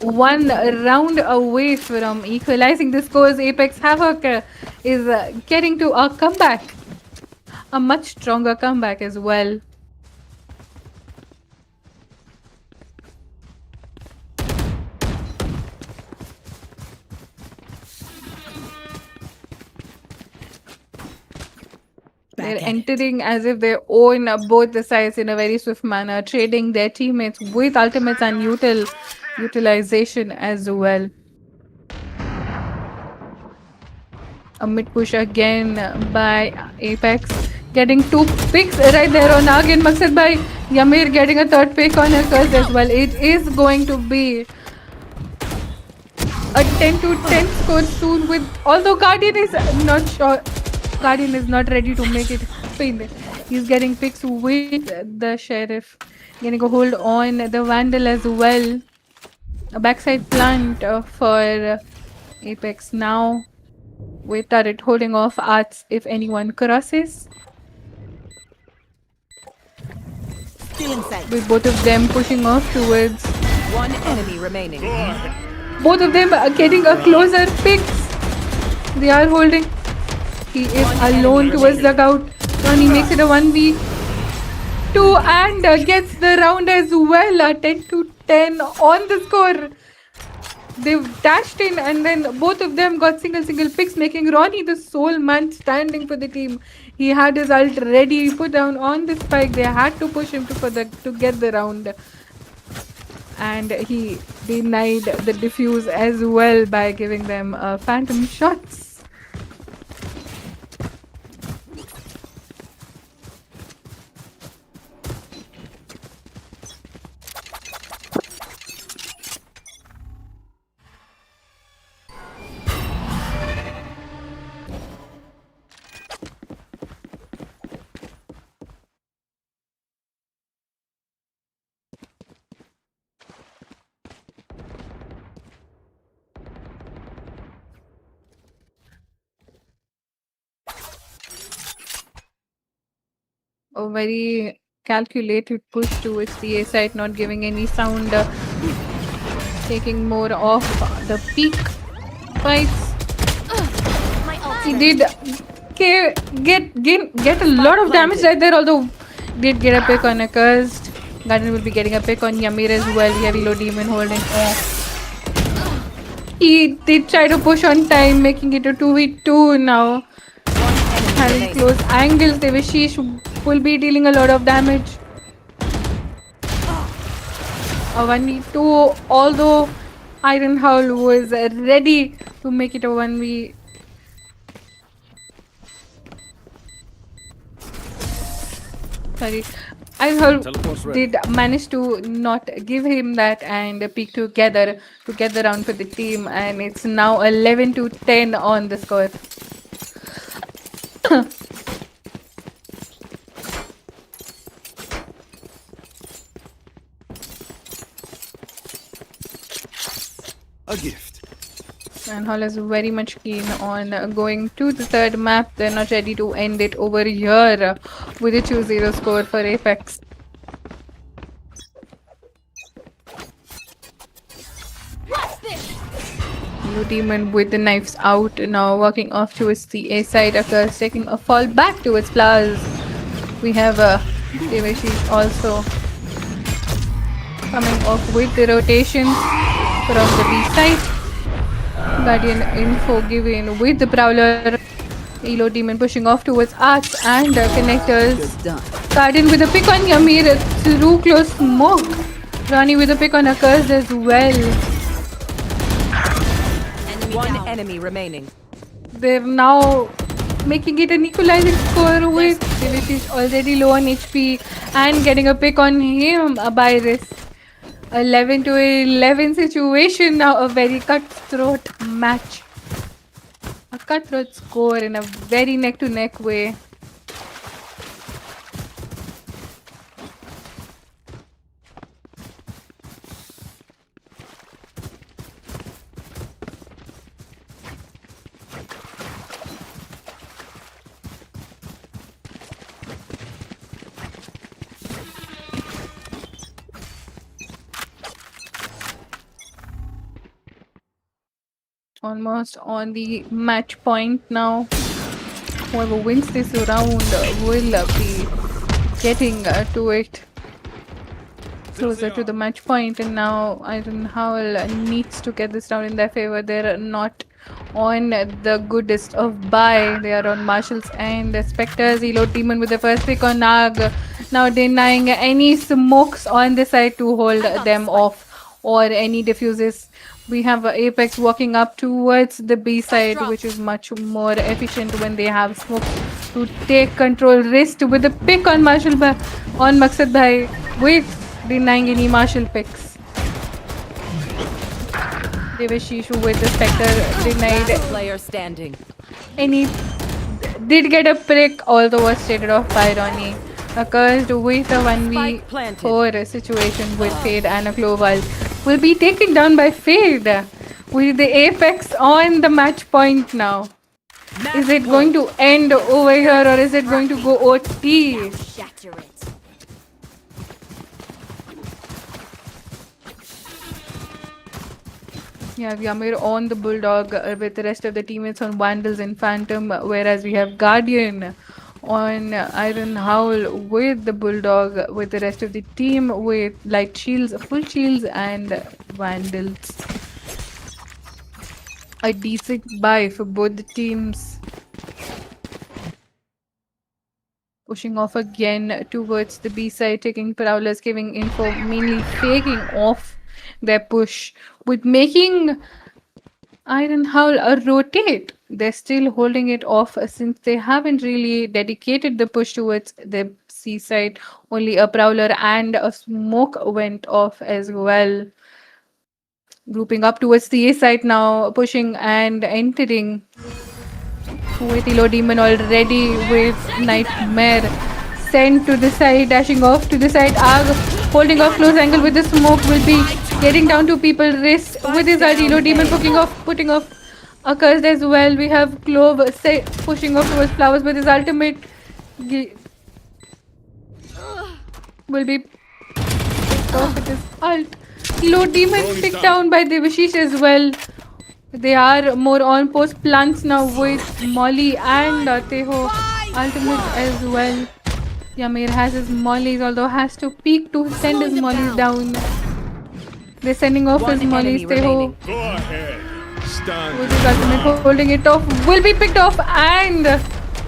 1 round away from equalizing the scores. Apex Havoc is getting to a comeback. A much stronger comeback as well. They're entering as if they own both the sides in a very swift manner, trading their teammates with ultimates and utilization as well. A mid push again by Apex, getting 2 picks right there on Ag and Maqsad Bhai. Yamir getting a 3rd pick on Akaz as well. It is going to be a 10-10 score soon, with although Guardian is not sure. Guardian is not ready to make it spin. He's getting picks with the Sheriff. Getting a hold on the Vandal as well. A backside plant for Apex now. With turret holding off Arts if anyone crosses. Still in sight. With both of them pushing off towards. 1 enemy remaining. Both of them are getting a closer picks. They are holding. He is alone towards the out. And he makes it a 1v2 and gets the round as well. 10-10 on the score. They've dashed in and then both of them got single picks, making Ronnie the sole man standing for the team. He had his ult ready, put down on the spike. They had to push him to get the round. And he denied the defuse as well by giving them phantom shots. A very calculated push towards the A side, not giving any sound, taking more off the peak fights. He did get a lot of damage right there, although did get a pick on Accursed. Guardian will be getting a pick on Yamir as well. We have Elo Demon holding off. He did try to push on time, making it a 2v2 now. Having close angles, Devashish will be dealing a lot of damage. A 1v2, although Iron Howl was ready to make it a 1v. Sorry. Iron Howl did manage to not give him that and peak together to get the round for the team, and it's now 11-10 on the score. A gift. And Hall is very much keen on going to the 3rd map. They're not ready to end it over here with a 2-0 score for Apex. Blue Demon with the knives out, now walking off towards the A side. Occurs taking a fall back towards Flowers. We have Devashi also coming off with the rotations from the B side. Guardian info given with the Prowler. Elo Demon pushing off towards Arts and connectors. You're done. Guardian with a pick on Yamir through close smoke. Ronnie with a pick on Accursed as well. One enemy remaining. They're now making it an equalizing score with Divish is already low on HP and getting a pick on him by this 11 to 11 situation. Now a very cutthroat match. A cutthroat score in a very neck to neck way. Almost on the match point now. Whoever wins this round will be getting to it closer to the match point. And now Iron Howl needs to get this round in their favor. They're not on the goodest of buy. They are on Marshall's and Spectres. Elo Demon with the first pick on Nag. Now denying any smokes on the side to hold them off or any diffuses. We have Apex walking up towards the B side, which is much more efficient when they have smoke to take control. Wrist with the pick on Marshall on Maqsad Bhai with denying any Marshall picks. Devashishu with the Spectre denied Player standing. any. Did get a prick, although was traded off by Ronnie. Accursed with a 1v4 situation with Fade and a Global will be taken down by Fade with the Apex on the match point now. Is it going to end over here or is it going to go OT? Shatter it. Yeah, Yamir on the Bulldog with the rest of the teammates on Vandals and Phantom, whereas we have Guardian on Iron Howl with the Bulldog with the rest of the team with light shields, full shields and Vandals. A decent buy for both the teams. Pushing off again towards the B side, taking Prowlers, giving info, mainly faking off their push with making Iron Howl rotate. They're still holding it off since they haven't really dedicated the push towards the C side. Only a Prowler and a smoke went off as well. Grouping up towards the A side now, pushing and entering. With Elo Demon already with Nightmare sent to the side, dashing off to the side. Arg holding off close angle with the smoke will be getting down to people. Wrist with his ult. Elo Demon putting off Accursed as well. We have Clove pushing off towards Flowers with his ultimate. Will be picked off with his ult. Elo Demon picked down by Devashish as well. They are more on post plants now with Molly and Teho ultimate as well. Yamir has his mollies, although has to peek to send his mollies down. They're sending off his mollies. Teho Go ahead. Stand. with his ultimate holding it off will be picked off and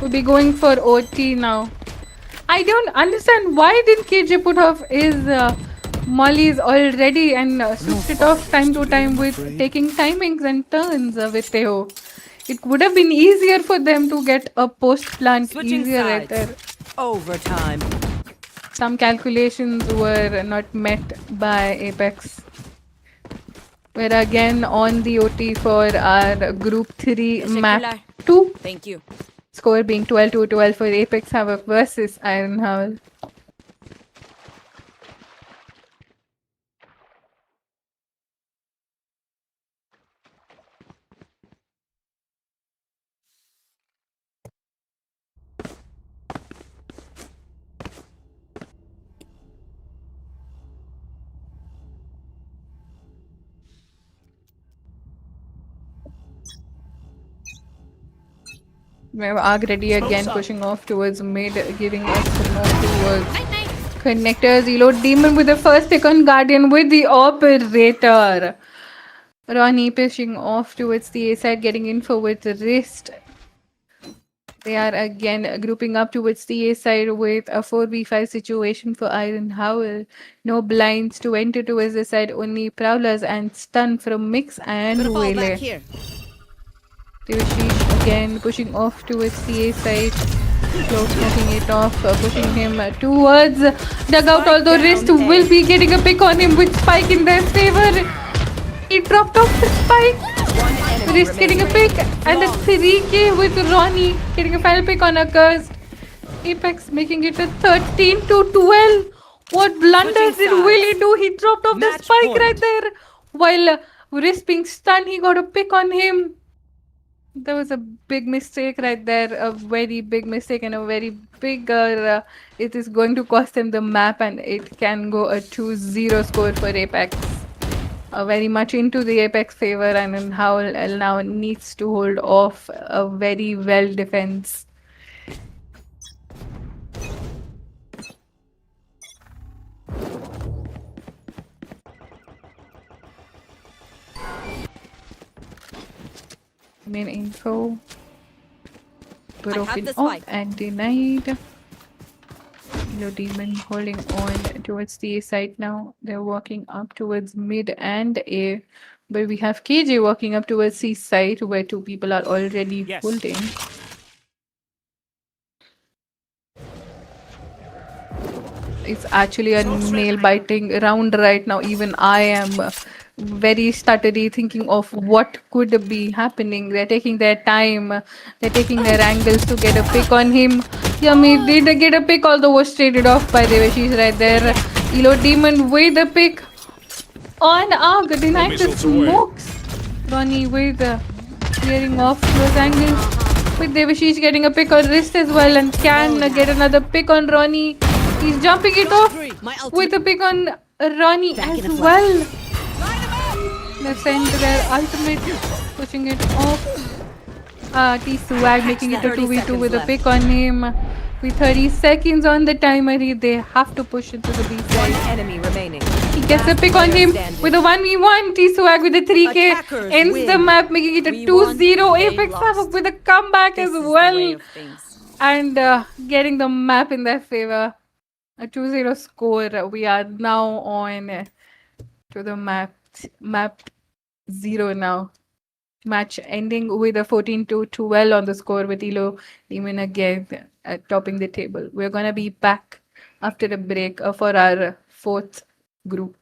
will be going for OT now. I don't understand why didn't KJ put off his mollies already and switched it off time to time with taking timings and turns with Teho. It would have been easier for them to get a post plant Switching easier sides. right there. Overtime. Some calculations were not met by Apex. We're again on the OT for our Group 3 map 2. Thank you. Score being 12 to 12 for Apex Havoc versus Iron Howl. We have Arg ready again, pushing off towards mid, giving us more towards Night night. connectors. Elo Demon with the first pick on Guardian with the operator. Ronnie pushing off towards the A side, getting info with the wrist. They are again grouping up towards the A side with a 4v5 situation for Iron Howl. No blinds to enter towards the side, only Prowlers and stun from Mix and Gonna fall back Wele. here. Devashish again pushing off towards the A side. Slow smoking it off, pushing him towards dugout, although Wrist will be getting a pick on him with Spike in their favor. He dropped off the Spike. Wrist getting a pick, and a 3k with Ronnie getting a final pick on Accursed. Apex making it a 13 to 12. What blunders did Willie do? He dropped off the Spike right there. While Wrist being stunned, he got a pick on him. There was a big mistake right there, a very big mistake, and a very big. It is going to cost them the map, and it can go a 2-0 score for Apex. Very much into the Apex favor, and then Howl now needs to hold off a very well defense. Main info broken the off spike. and denied. Yellow Demon holding on towards the A side now. They're walking up towards mid and A. But we have KJ walking up towards C side where two people are already Yes. holding. It's actually a nail-biting round right now. Even I am very stuttery thinking of what could be happening. They're taking their time. They're taking their angles to get a pick on him. Yummy did get a pick, although was traded off by Devashish right there. Elo Demon with the pick on Arg. Denied the smokes. Ronnie with clearing off those angles. With Devashish getting a pick on wrist as well, and can get another pick on Ronnie. He's jumping it off with a pick on Ronnie as well. They've sent their ultimate, pushing it off. T-Swag making it a 2v2 with a pick on him. With 30 seconds on the timer, they have to push it to the B side. Enemy remaining. He gets a pick on him with a 1v1. T-Swag with a 3k Attackers ends the win. map, making it a We 2-0. won, they Apex lost. Havoc with a comeback This as is the well. way of things. And getting the map in their favor. A 2-0 score. We are now on to the map 0 now. Match ending with a 14-12 on the score with Elo Demon again topping the table. We're gonna be back after a break for our fourth group.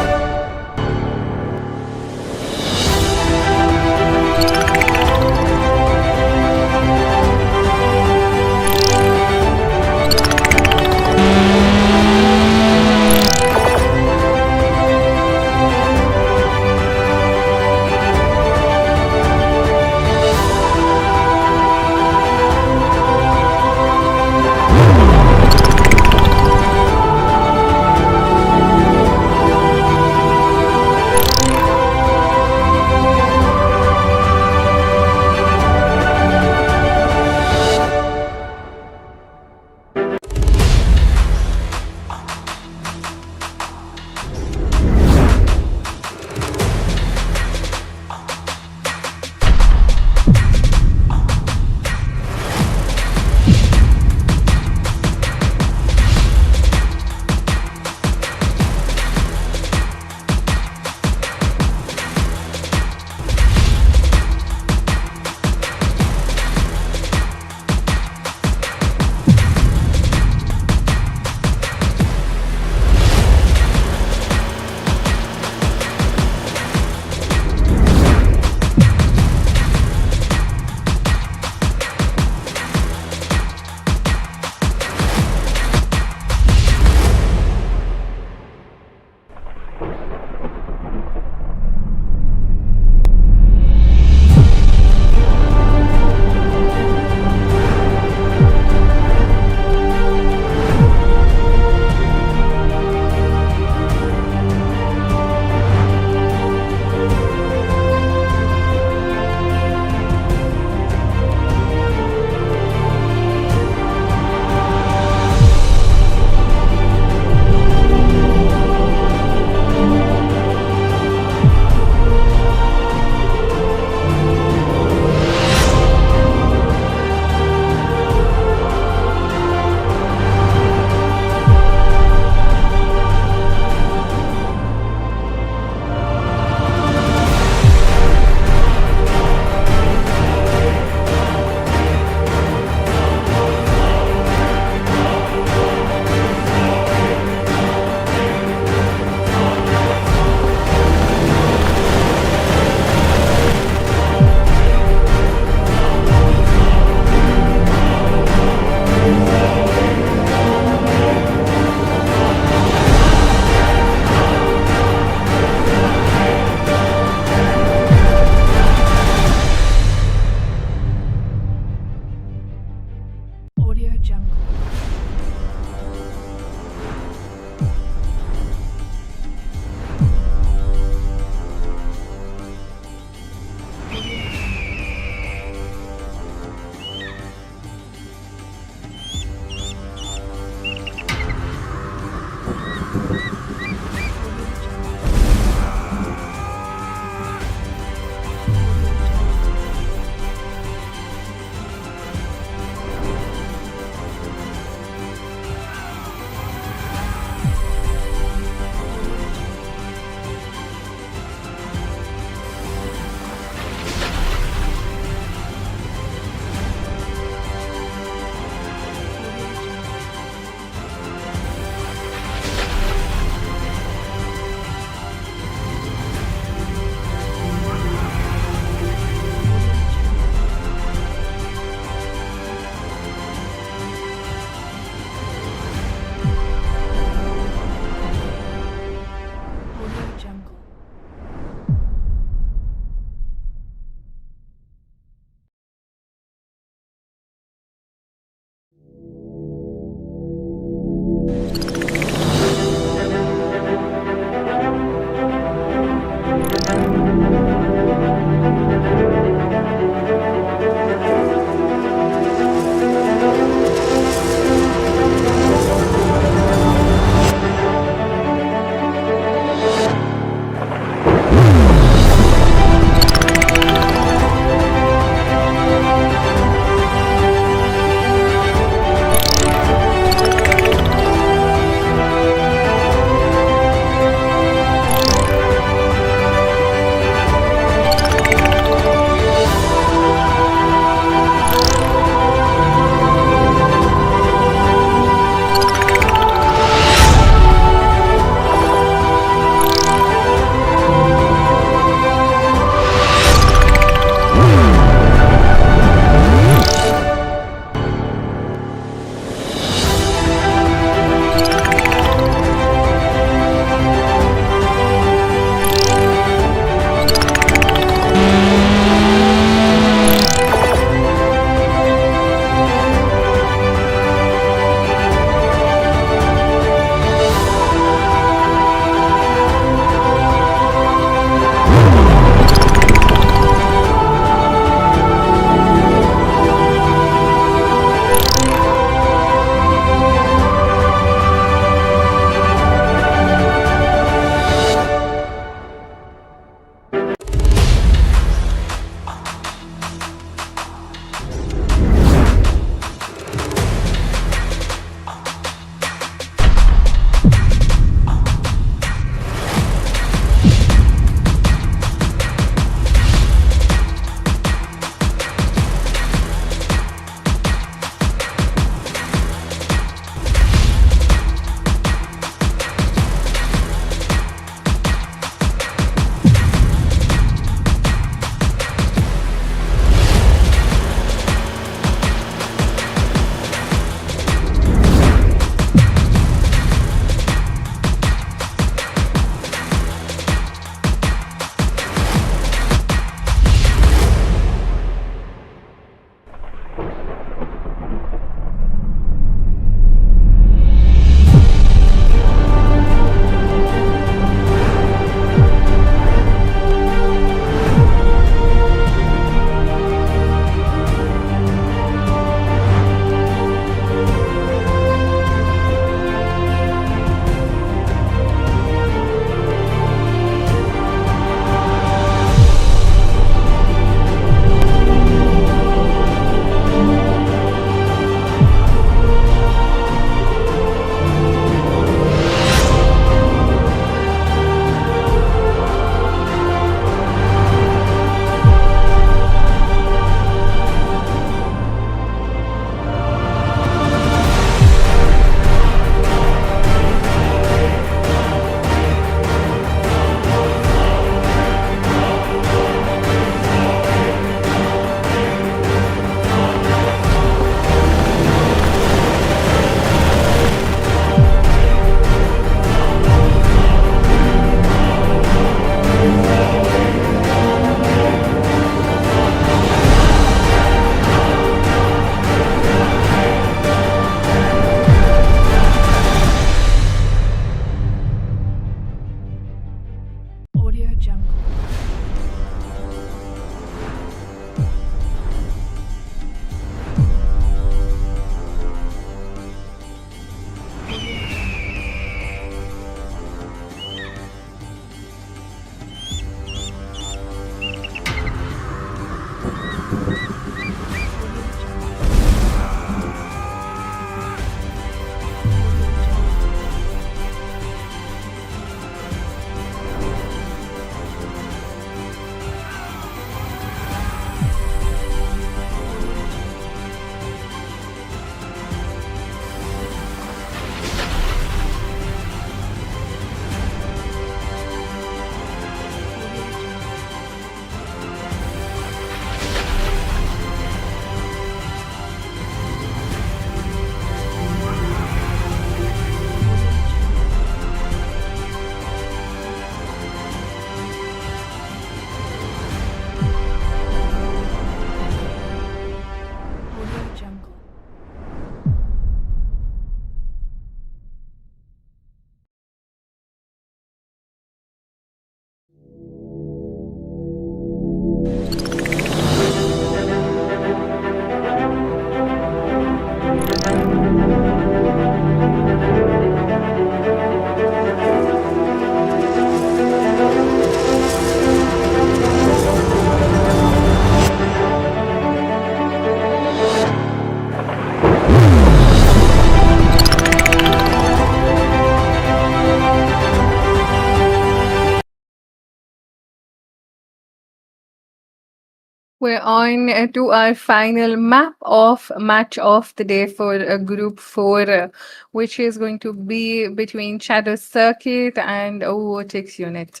We're on to our final match of the day for Group 4, which is going to be between Shadow Circuit and Vortex Unit.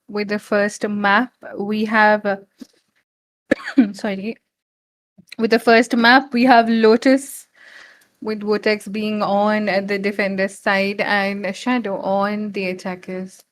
With the first map, we have sorry. With the first map, we have Lotus, with Vortex being on the defender's side and Shadow on the attackers.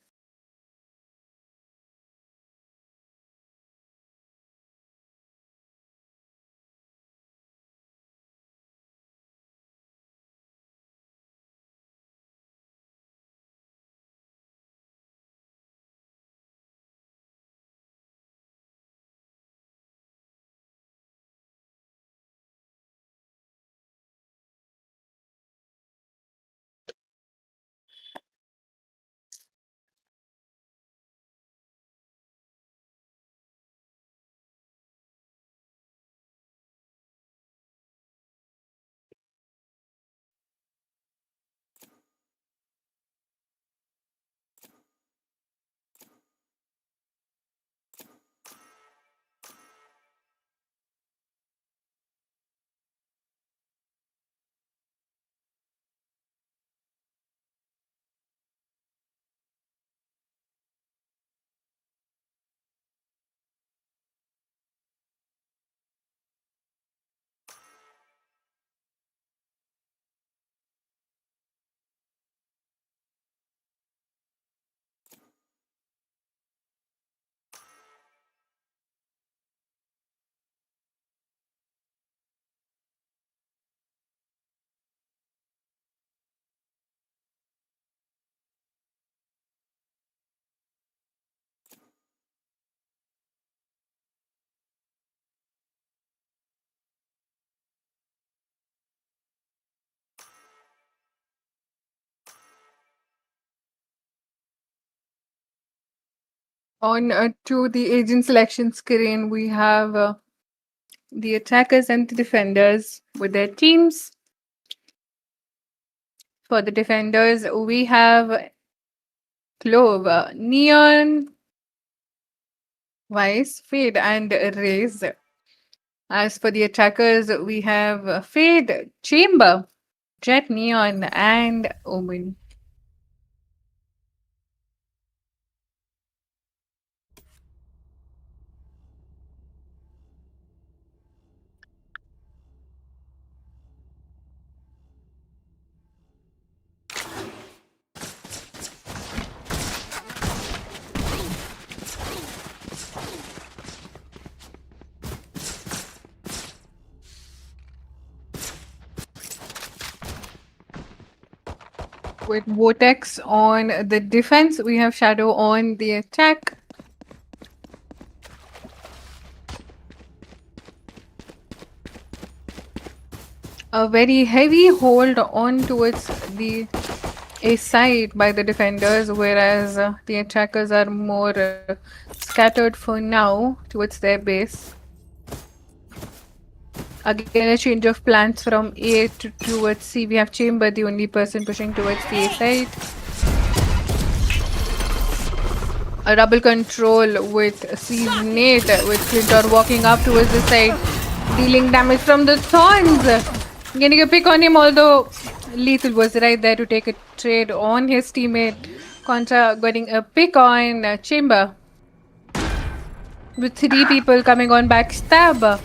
On to the agent selection screen, we have the attackers and the defenders with their teams. For the defenders, we have Clove, Neon, Vice, Fade, and Raze. As for the attackers, we have Fade, Chamber, Jet, Neon, and Omen. With Vortex on the defense, we have Shadow on the attack. A very heavy hold on towards the A side by the defenders, whereas the attackers are more scattered for now towards their base. Again, a change of plans from A towards C. We have Chamber, the only person pushing towards the A side. A double control with C's Nate, with Clintor walking up towards the side, dealing damage from the Thorns. Getting a pick on him, although Lethal was right there to take a trade on his teammate. Contra getting a pick on Chamber. With 3 people coming on backstab.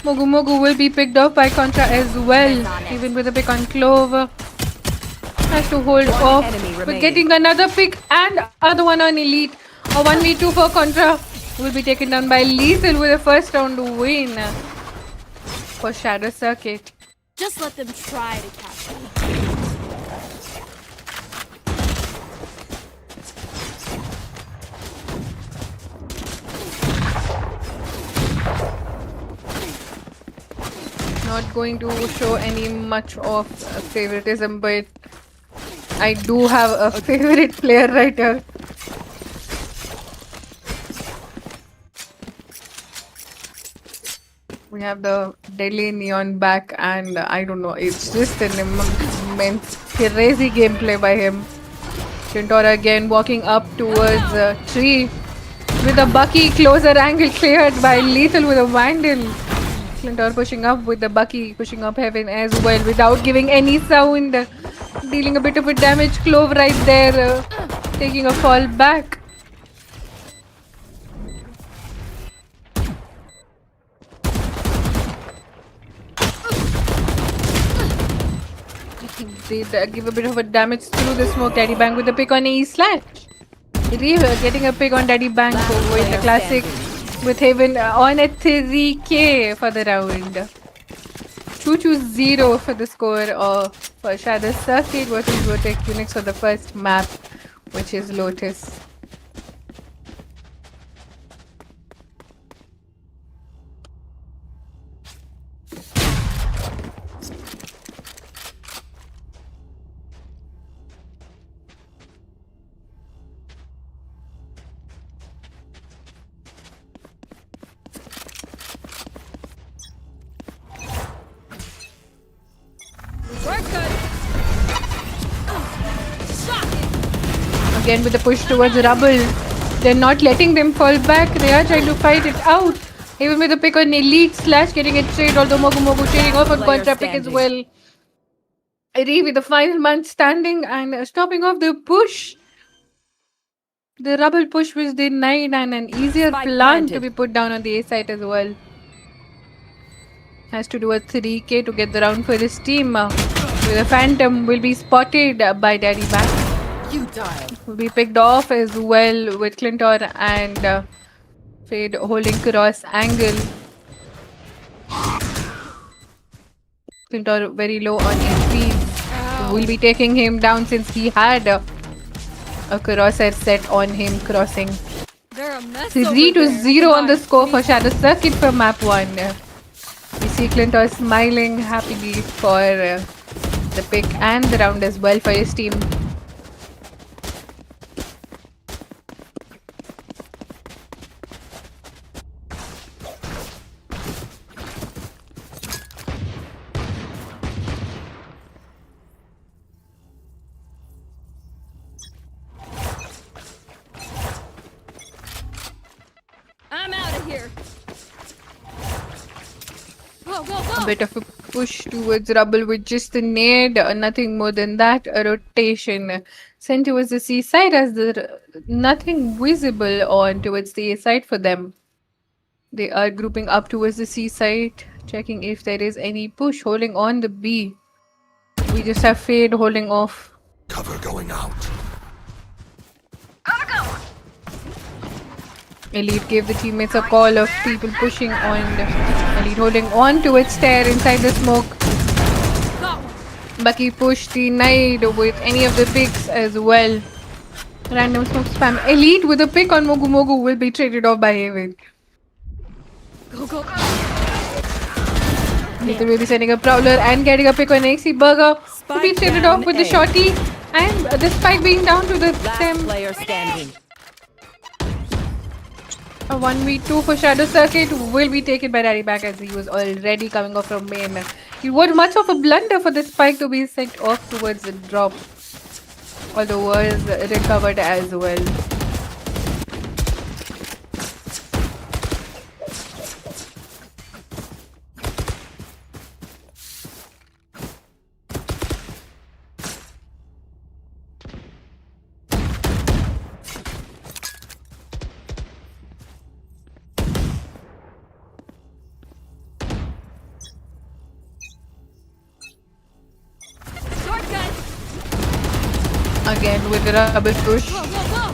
Mogu Mogu will be picked off by Contra as well, even with a pick on Clove. Has to hold off, but getting another pick and other one on Elite. A 1v2 for Contra will be taken down by Lethal with a first round win for Shadow Circuit. Just let them try to catch me. Not going to show any much of favoritism, but I do have a favorite player right here. We have the Deadly Neon back, and I don't know, it's just an immense, crazy gameplay by him. Tintora again walking up towards tree. with a Bucky closer angle cleared by Lethal with a Vandal. Clintor pushing up with the Bucky, pushing up Heaven as well without giving any sound. Dealing a bit of a damage. Clove right there, taking a fall back. Did give a bit of a damage through the smoke. Daddy Bang with the pick on E slash. Reeve getting a pick on Daddy Bang with the classic with Haven on a 3k for the round. 2-0 for the score for Shadow Circuit versus Vortex Unix for the first map, which is Lotus. Again with the push towards Rubble. They're not letting them fall back. They are trying to fight it out. Even with the pick on Elite Slash getting a trade, although Mogu Mogu trading off on Contra pick as well. Reeve with the final man standing and stopping off the push. The Rubble push was denied and an easier plan to be put down on the A side as well. Has to do a 3k to get the round for his team. With a Phantom will be spotted by Daddy Bang. You die. Will be picked off as well with Clintor and Fade holding cross angle. Clintor very low on HP. Will be taking him down since he had a crosser set on him crossing. 3-0 on the score for Shadow Circuit for map 1. We see Clintor smiling happily for the pick and the round as well for his team. I'm out of here. Go, go, A go. bit of a push towards Rubble with just a nade, nothing more than that. A rotation sent towards the C side as the nothing visible on towards the A side for them. They are grouping up towards the C side, checking if there is any push, holding on the B. We just have Fade holding off. Cover going out. Elite gave the teammates a call of people pushing on. Elite holding on to its stair inside the smoke. Bucky pushed the nade with any of the picks as well. Random smoke spam. Elite with a pick on Mogu Mogu will be traded off by Haven. Go, go. Lethal will be sending a Prowler and getting a pick on AC Burger. To be traded off with the shorty and the spike being down to the Sam. Player standing. A 1v2 for Shadow Circuit will be taken by Daddy Back as he was already coming off from main. It was much of a blunder for the spike to be sent off towards the drop. Although was recovered as well. Again with the rubber push.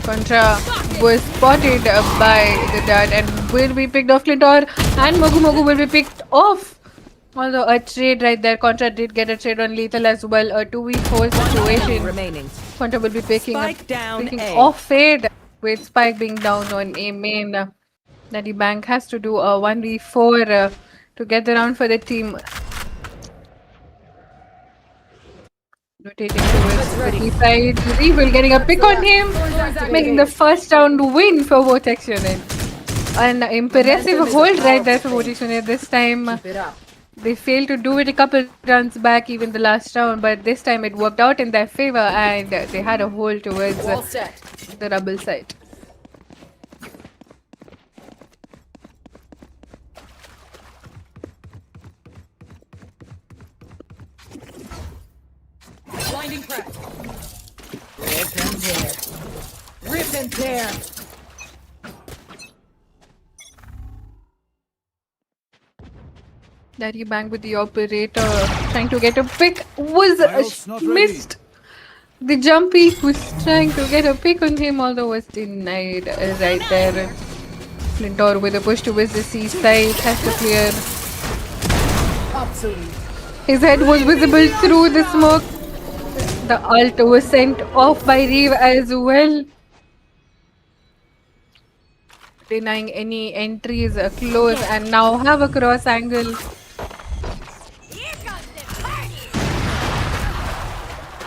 Contra was spotted by the dart and will be picked off. Clintor and Mogu Mogu will be picked off. Although a trade right there. Contra did get a trade on Lethal as well. A 2v4 situation. Remaining. Contra will be picking Spike down picking A. off Fade with Spike being down on A main. Daddy Bank has to do a 1v4 to get the round for the team. Rotating towards the B side. Evil getting a pick on him, making the first round win for Vortex Unit. An impressive hold right there for Vortex Unit this time. They failed to do it a couple rounds back, even the last round, but this time it worked out in their favor and they had a hold towards the Rubble side. Daddy bang with the operator, trying to get a pick, was ult's not ready. missed. The jumpy was trying to get a pick on him, although was denied right there. Flintor with a push towards the seaside has to clear. His head was visible through the smoke. The ult was sent off by Reeve as well, denying any entries close, and now have a cross angle.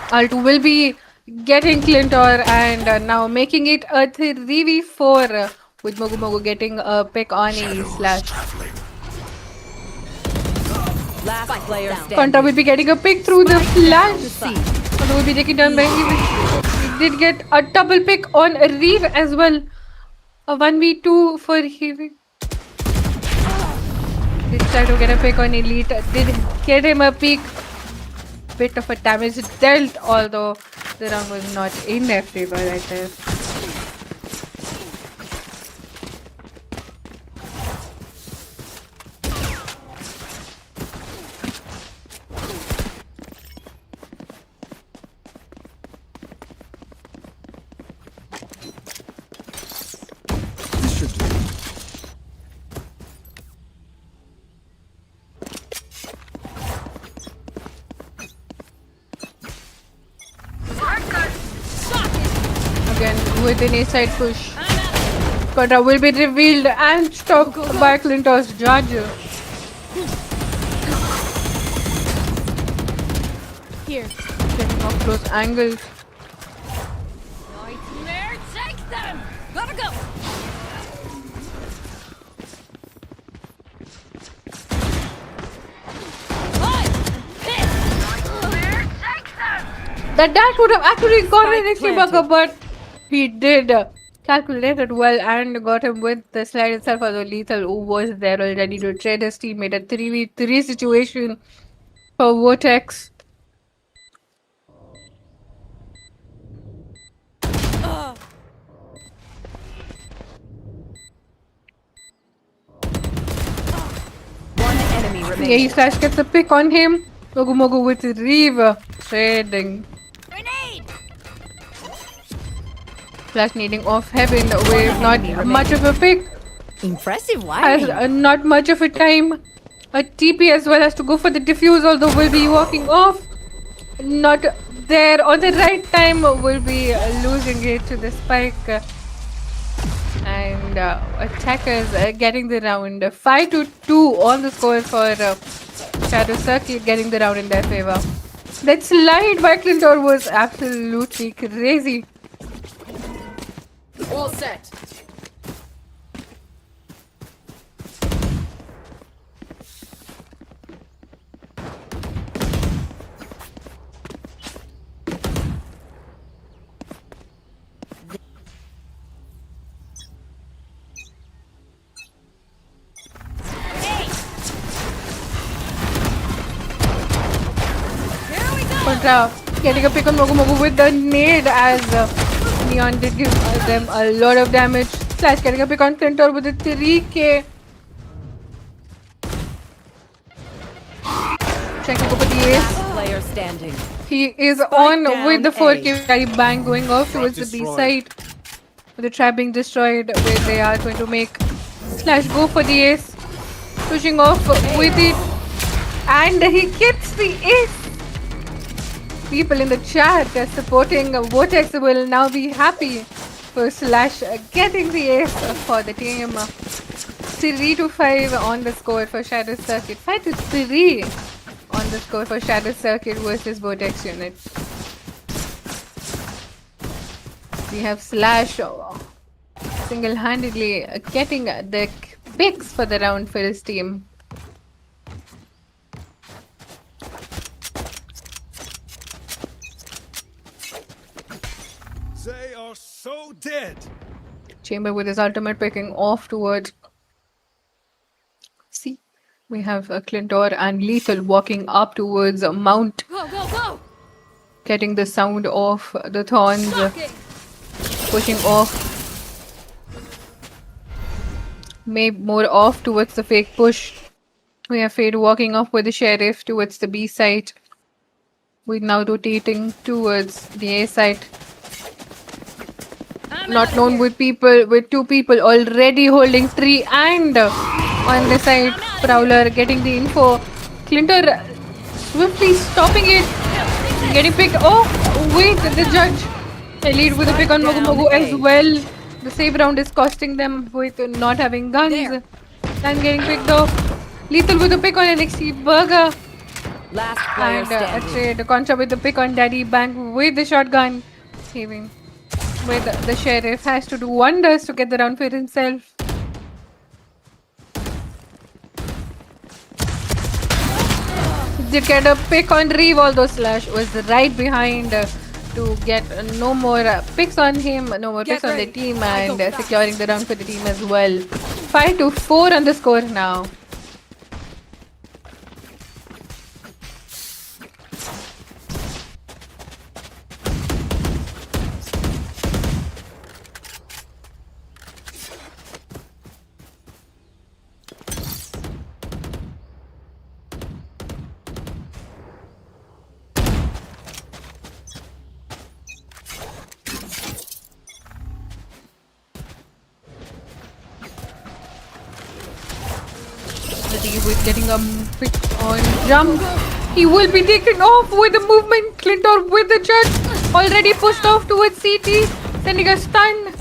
Ult will be getting Clintor and now making it a 3v4 with Mogu Mogu getting a pick on a slash. Last player standing. Contra will be getting a pick through the flash. Although will be taken down by Heavy. He did get a double pick on Reeve as well. A 1v2 for Heavy. Did try to get a pick on Elite. Did get him a peek. Bit of a damage dealt, although the round was not in their favor right there. This should do. Again, with an A-side push. Contra will be revealed and stopped by Clintor's judge. Here. Getting off close angles. Nightmare, take them! Gotta go! That would have actually gotten Spike Ricky planted. Bugger, but he did calculate it well and got him with the slide itself, although Lethal, who was there already to trade his teammate, a 3v3 situation for Vortex. One enemy remaining. Yeah, he slash gets a pick on him. Mogu Mogu with Reeve trading. Grenade! Flash needing off heaven with not much of a pick. Impressive Has wiring. not much of a time. A TP as well has to go for the defuse, although will be walking off. Not there on the right time, will be losing it to the spike. And attackers getting the round. 5-2 on the score for Shadow Circuit, getting the round in their favor. That slide by Clintor was absolutely crazy. All set. Contra getting a pick on Mogu Mogu with the nade as Neon did give them a lot of damage. Slash getting a pick on Clintor with the 3k. Trying to go for the ace. Last player standing. He is on down with the A. 4k carry bang going off towards the B side. With the trap being destroyed, where they are going to make Slash go for the ace. Pushing off with it. And he gets the ace. People in the chat supporting Vortex will now be happy for Slash getting the ace for the team. 3-5 on the score for Shadow Circuit. 5-3 on the score for Shadow Circuit versus Vortex unit. We have Slash single-handedly getting the picks for the round for his team. They are so dead. Chamber with his ultimate picking off towards C. We have Clintor and Lethal walking up towards Mount. Go, go, go! Getting the sound off, the thorns pushing off. Maybe more off towards the fake push. We have Fade walking off with the Sheriff towards the B site. We're now rotating towards the A site. Not known with two people already holding tree and on the side. Prowler getting the info. Clintor swiftly stopping it. Getting picked off with the judge. Elite with a pick on Mogu Mogu as well. The save round is costing them with not having guns. And getting picked off. Lethal with a pick on NXT Burger. Last player And standing. the Contra with the pick on Daddy Bank with the shotgun. Saving. With the Sheriff has to do wonders to get the round for himself. Did get a pick on Reeve, although Slash was right behind to get no more picks on him, no more picks on the team, and securing the round for the team as well. 5-4 on the score now. With getting a pick on jump, he will be taken off with the movement. Clintor with the judge already pushed off towards CT, sending a stun.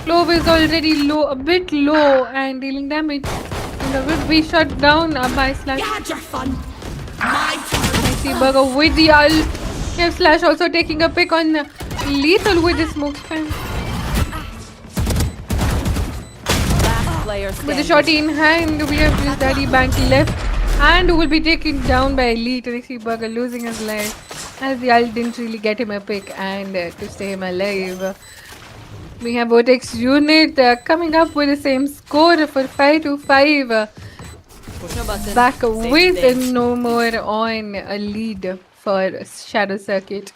Clove is already low, a bit low, and dealing damage. And will be shut down by Slash. You had your fun. I see Burger with the ult. We have Slash also taking a pick on Lethal with the smoke spam. With the shot in hand, we have just Daddy Bank left and will be taken down by Elite. NXT Burger losing his life as the ult didn't really get him a pick and to stay him alive. We have Vortex Unit coming up with the same score for 5-5. Back with no more on a lead for Shadow Circuit.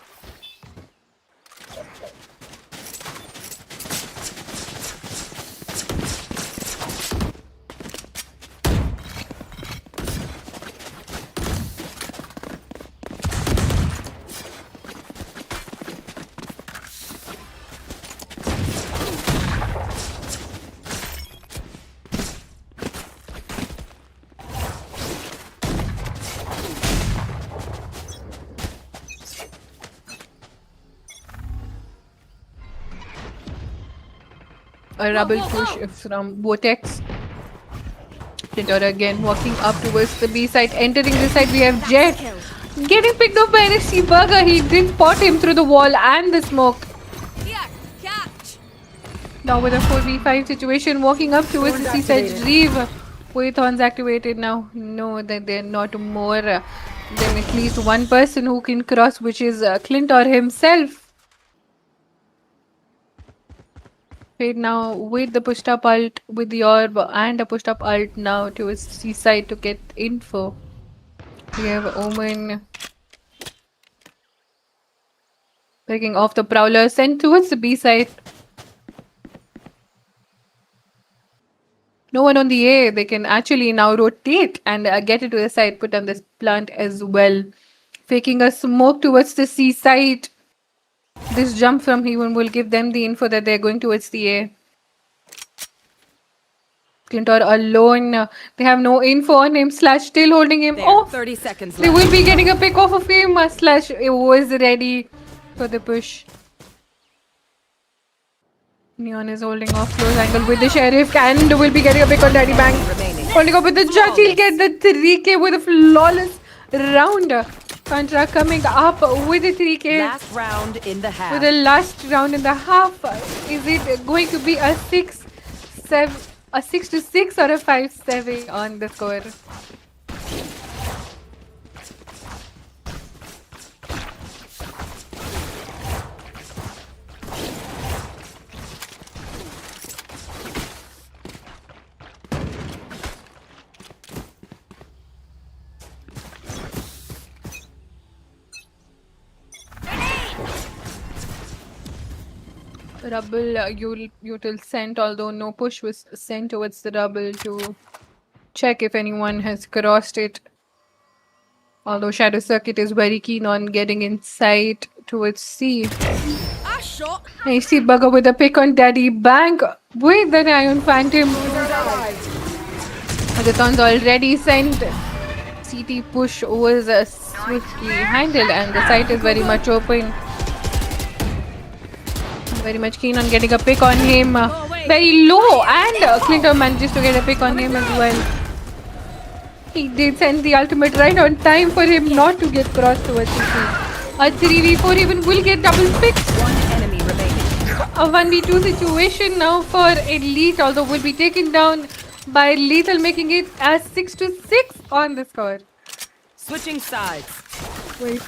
A rubble push from Vortex. Clintor again walking up towards the B side. Entering the side, we have Jet getting picked up by NXT Burger. He did spot him through the wall and the smoke. Now with a 4v5 situation, walking up towards the C side. Reeve with horns activated now. Know that they're not more than at least one person who can cross, which is Clintor himself. Fade now with the pushed up ult with the orb and a pushed up ult now towards C side to get info. We have Omen breaking off the Prowler, sent towards the B side. No one on the A. They can actually now rotate and get it to the side, put on this plant as well. Faking a smoke towards the C side. This jump from Heaven will give them the info that they're going towards the A. Clintor alone. They have no info on him. Slash still holding him off. 30 seconds They left. will be getting a pick off of him. Slash was ready for the push. Neon is holding off close angle with the Sheriff and will be getting a pick on Daddy Bank. Holding up with the judge. He'll get the 3k with a flawless round. Contra coming up with the 3k. Last round in the half. For the last round in the half, is it going to be a 6-7, a 6-6 or a 5-7 on the score? Rubble util sent, although no push was sent towards the rubble to check if anyone has crossed it. Although Shadow Circuit is very keen on getting inside towards C. I see Bugger with a pick on Daddy Bank with an Iron Phantom. Agathon's already sent. CT push was swiftly handled and the site is very much open. Very much keen on getting a pick on him. Very low, and Clinton manages to get a pick on him as well. He did send the ultimate right on time for him not to get crossed towards CT. A 3v4 even will get double picked. One enemy remaining. A 1v2 situation now for Elite, although will be taken down by Lethal, making it a 6-6 on the score. Switching sides. Wait.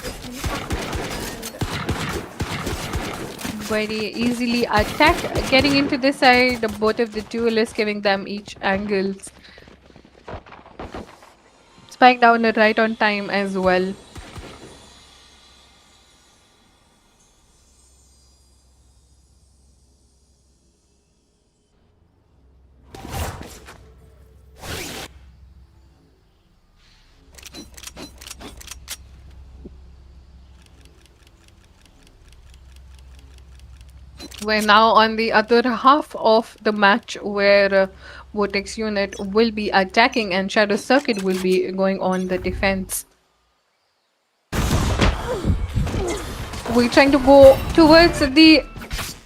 Very easily attack, getting into this side. Both of the duelists giving them each angles. Spike down right on time as well. We're now on the other half of the match where Vortex unit will be attacking and Shadow Circuit will be going on the defense. We're trying to go towards the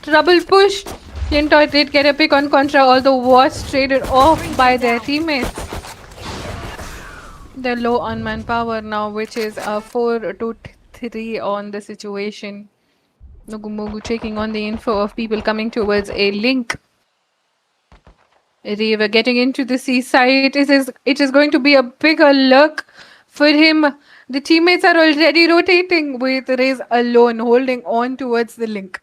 trouble push. Flintoy did get a pick on Contra, although was traded off by their teammates. They're low on manpower now, which is a 4-3 on the situation. Nugumugu checking on the info of people coming towards a link. Riva getting into the seaside. It is going to be a bigger look for him. The teammates are already rotating with Rez alone holding on towards the link.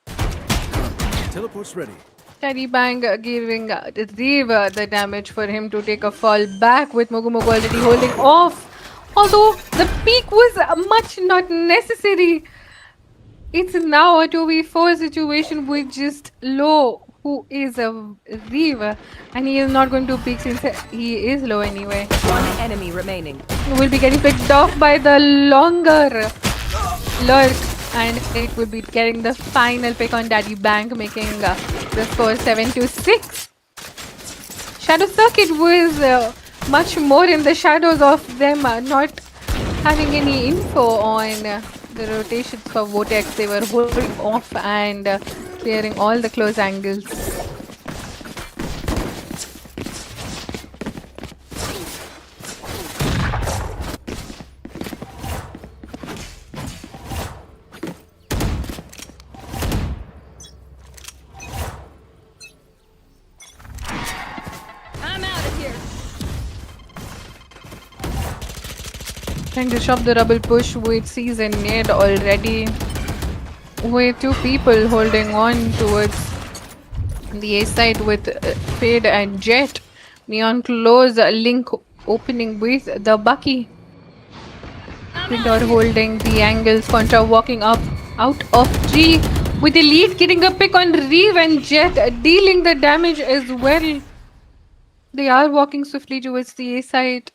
Teleport's ready. Teddy Bang giving Riva the damage for him to take a fall back with Mugumugu already holding off. Although the peak was much not necessary. It's now a 2v4 situation with just Low, who is a Reaver, and he is not going to peek since he is low anyway. One enemy remaining. Will be getting picked off by the longer lurk, and it will be getting the final pick on Daddy Bank, making the score 7-6. Shadow Circuit was much more in the shadows of them not having any info on the rotations for Vortex. They were holding off and clearing all the close angles. I'm out of here. Trying to shove the rubble push with Season Nade already. With two people holding on towards the A side with Fade and Jet. Neon close link opening with the Bucky. Printer holding the angles, Contra walking up out of tree with the lead getting a pick on Reeve and Jet dealing the damage as well. They are walking swiftly towards the A side.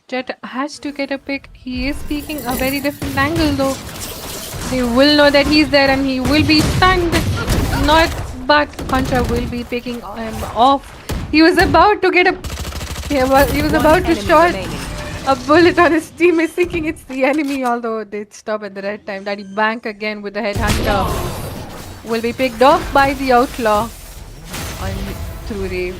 Jet has to get a pick. He is peeking a very different angle though. They will know that he's there and he will be stunned. Not, but Contra will be picking him off. He was about to get a... He was about to shot a bullet on his teammate thinking it's the enemy, although they stop at the right time. Daddy Bank again with the headhunter. Will be picked off by the outlaw on through the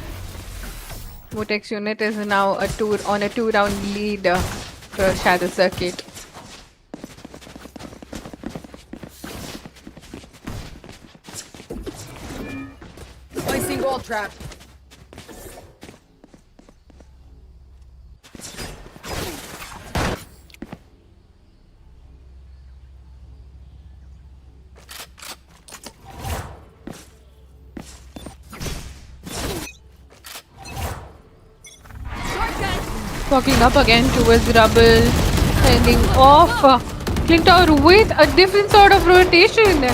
Vortex unit is now on a 2-round lead for Shadow Circuit. Placing wall trap. Walking up again towards Rubble, sending off Clintor with a different sort of rotation.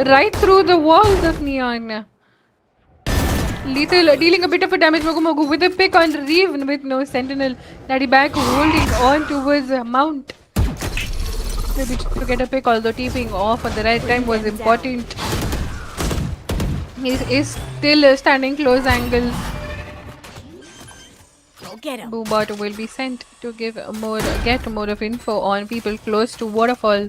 right through the walls of Neon. Lethal dealing a bit of a damage. Mogu Mogu with a pick on Reeve with no sentinel. Daddy back holding on towards Mount. Maybe to get a pick, although TPing off at the right time was important. He is still standing close angle. Go get him. Boobot will be sent to get more of info on people close to waterfall.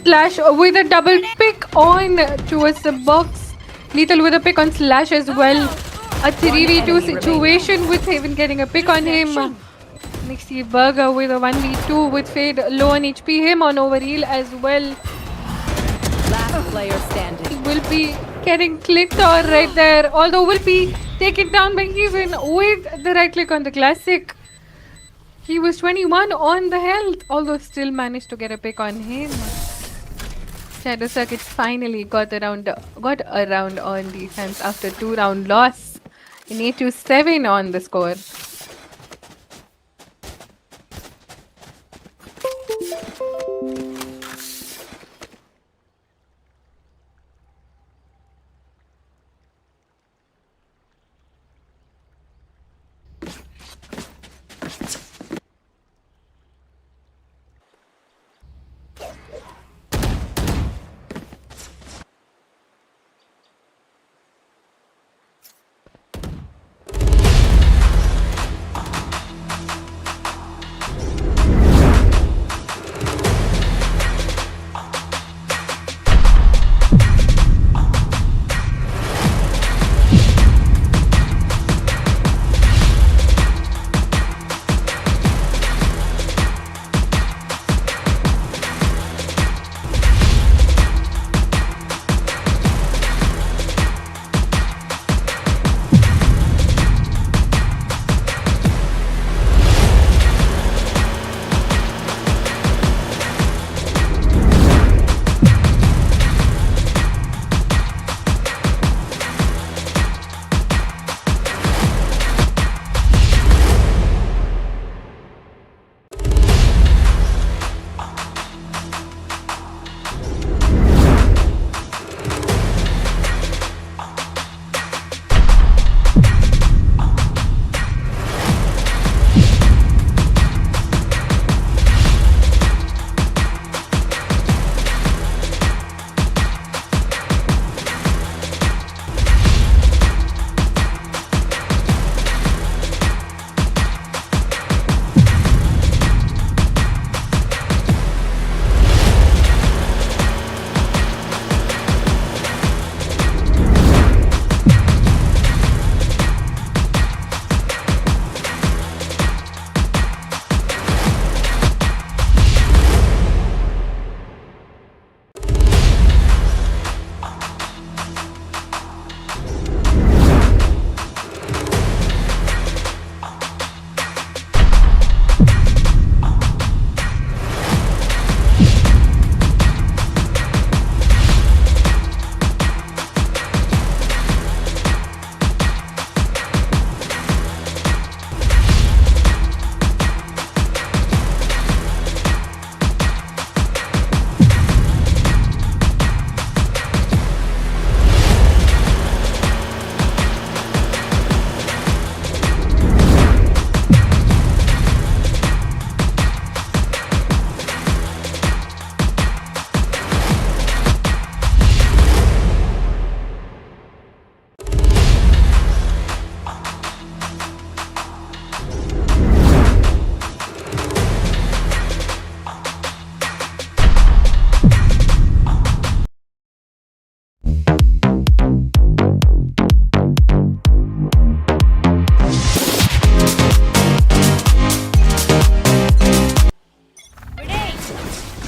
Slash with a double pick on towards the box. Lethal with a pick on Slash as well. A 3v2 situation with Haven getting a pick on him. Nixie Burger with a 1v2 with Fade low on HP. Him on overheal as well. Last player standing. Will be getting clicked on right there. Although will be taken down by Haven with the right click on the classic. He was 21 on the health, although still managed to get a pick on him. Shadow Circuit finally got around on defense after 2-round loss. In 8-7 on the score.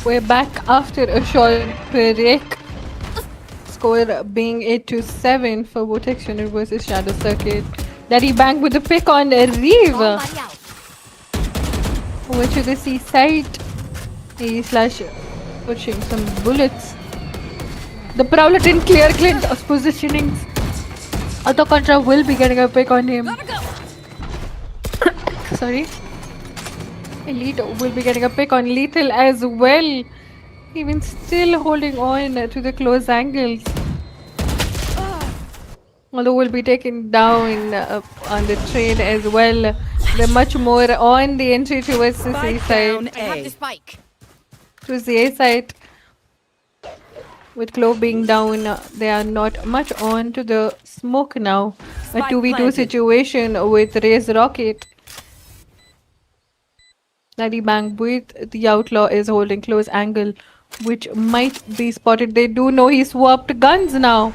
We're back after a short break. Score being 8-7 for Vortex Unit versus Shadow Circuit. Daddy Bang with the pick on Reeve. Over to the C side. A slash pushing some bullets. The Prowler didn't clear Clint's positionings. Auto Contra will be getting a pick on him. Sorry. Elite will be getting a pick on Lethal as well. Even still holding on to the close angles. Although will be taken down on the train as well. They're much more on the entry towards the C side. I have the spike. Towards the A side. With Clove being down, they are not much on to the smoke now. A 2v2 situation with Raze Rocket. Daddy Bang with the Outlaw is holding close angle, which might be spotted. They do know he swapped guns now.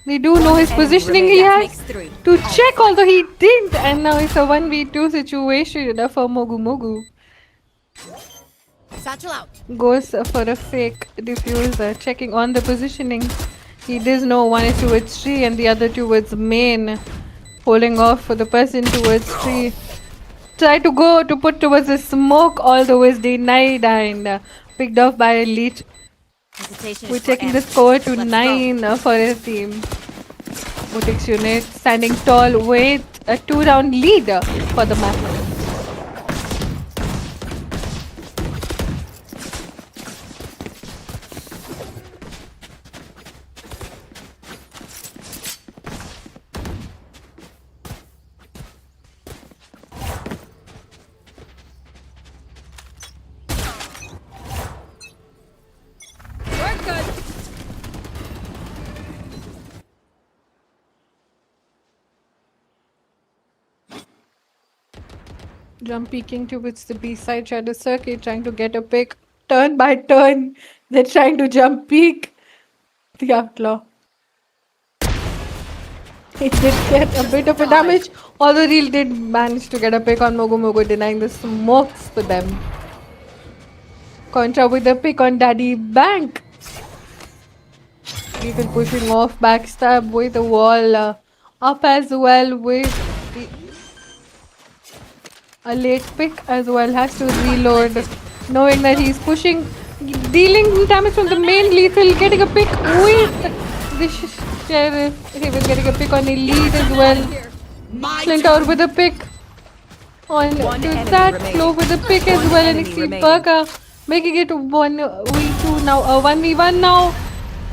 They do know his positioning. He has to check, although he didn't. And now it's a 1v2 situation for Mogu Mogu. Satchel out. Goes for a fake diffuser, checking on the positioning. He does know one is towards tree and the other towards main. Holding off for the person towards tree. Try to go to put towards the smoke, although is denied and picked off by Elite. We're taking the score to 9 for his team. Butix unit standing tall with a 2-round lead for the map. Jump peeking towards the B side, shadow circuit, trying to get a pick. Turn by turn, they're trying to jump peek. The Outlaw. He did get a bit of a damage, although he did manage to get a pick on Mogu Mogu, denying the smokes for them. Contra with a pick on Daddy Bank. Even pushing off, backstab with the wall up as well with a late pick as well. Has to reload, knowing that he's pushing, dealing damage from the main Lethal, getting a pick with the Sheriff. He was getting a pick on Elite as well. Clintor with a pick on to that. Clove with a pick as well, and Exceed Burger making it 1v2 now, 1v1 now.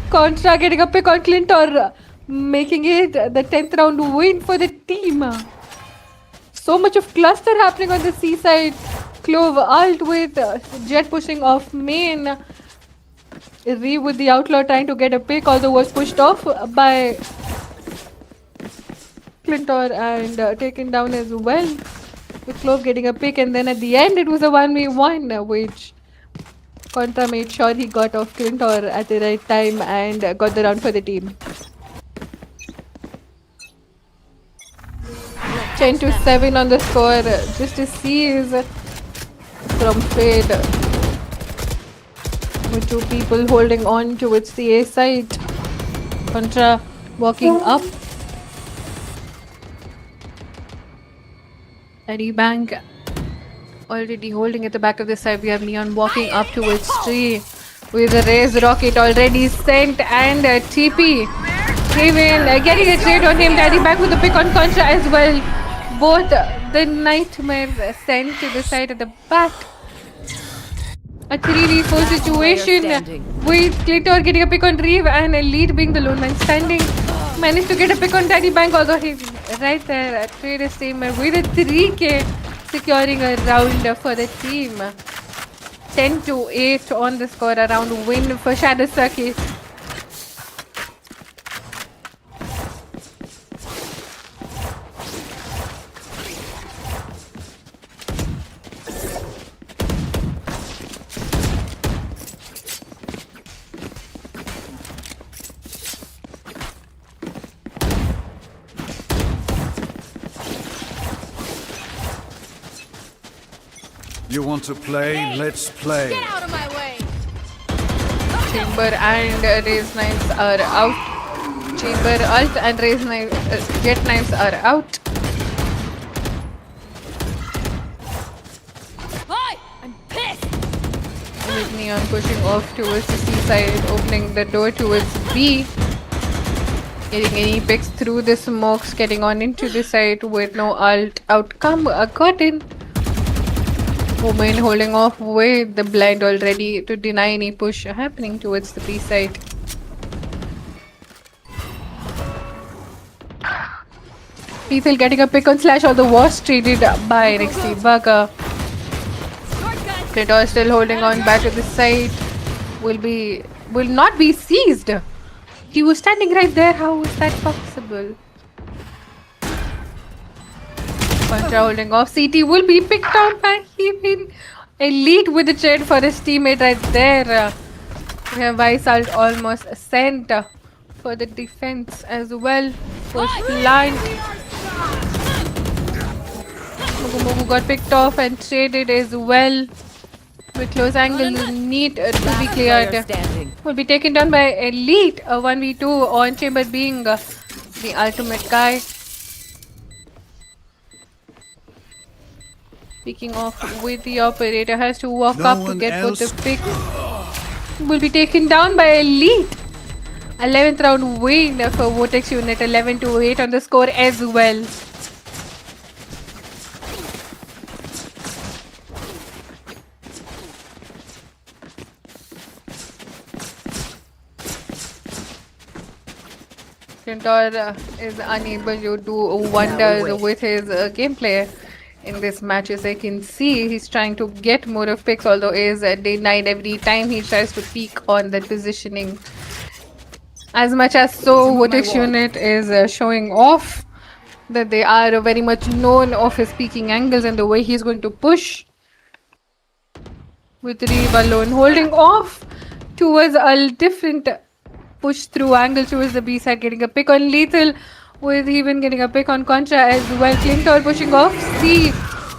Contra getting a pick on Clintor, making it the 10th round win for the team. So much of cluster happening on the C side. Clove ult with Jet pushing off main. Ree with the Outlaw trying to get a pick, although was pushed off by Clintor and taken down as well. With Clove getting a pick, and then at the end it was a 1v1, which Contra made sure he got off Clintor at the right time and got the round for the team. 10-7 on the score. Just a seize from Fade. With two people holding on towards the A side. Contra walking up. Eddie Bank already holding at the back of the side. We have Neon walking up towards tree with a Raze Rocket already sent and TP. Even getting a trade on him. Daddy Bank with a pick on Contra as well. Both the Nightmare sent to the side at the back. A 3v4 situation with Clintor getting a pick on Reeve and Elite being the lone man standing. Managed to get a pick on Daddy Bank, although he's right there. Trade is same with a 3k, securing a round for the team. 10-8 on the score, a round win for Shadow Circuit. You want to play? Let's play. Get out of my way! Chamber and Raze Knives are out. Chamber ult and Raze Knives, Jet Knives are out. Hi! I'm pissed! With Neon pushing off towards the C side, opening the door towards B. Getting any picks through the smokes, getting on into the side with no ult outcome gotten. Woman holding off with the blind already to deny any push happening towards the B side. Lethal getting a pick on Slash, although was traded by NXT Burger. Clintor still holding on back to the side. Will not be seized. He was standing right there. How is that possible? Contra holding off. CT will be picked out by him. Elite with the trade for his teammate right there. We have Vice almost sent for the defense as well. Push plant. Mugu got picked off and traded as well. With close angle, need to be cleared. Will be taken down by Elite. A 1v2 on Chamber being the ultimate guy. Speaking of with the operator, has to walk up to get both the picks. Will be taken down by Elite. 11th round win for Vortex unit, 11-8 on the score as well. Clintor is unable to do wonders with his gameplay in this match. As I can see, he's trying to get more of picks, although is denied every time he tries to peek on that positioning. As much as so, Vortex unit is showing off that they are very much known of his peeking angles and the way he's going to push. With Reeve alone holding off towards a different push through angle towards the B side, getting a pick on Lethal, with even getting a pick on Contra as well. Clintor pushing off C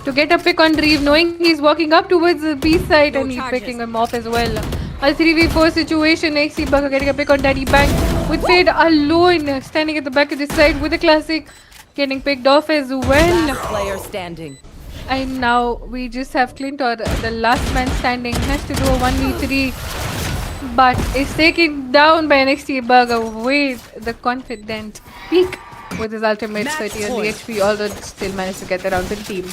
to get a pick on Reeve, knowing he's walking up towards the B side and he's picking him off as well. A 3v4 situation. XC Bucker getting a pick on Daddy Bang with Fade alone standing at the back of the side with the classic getting picked off as well. Player standing. And now we just have Clintor, the last man standing, has to do a 1v3, but is taken down by NXT Burger with the confident peak with his ultimate 30 on the HP, although still managed to get around the team.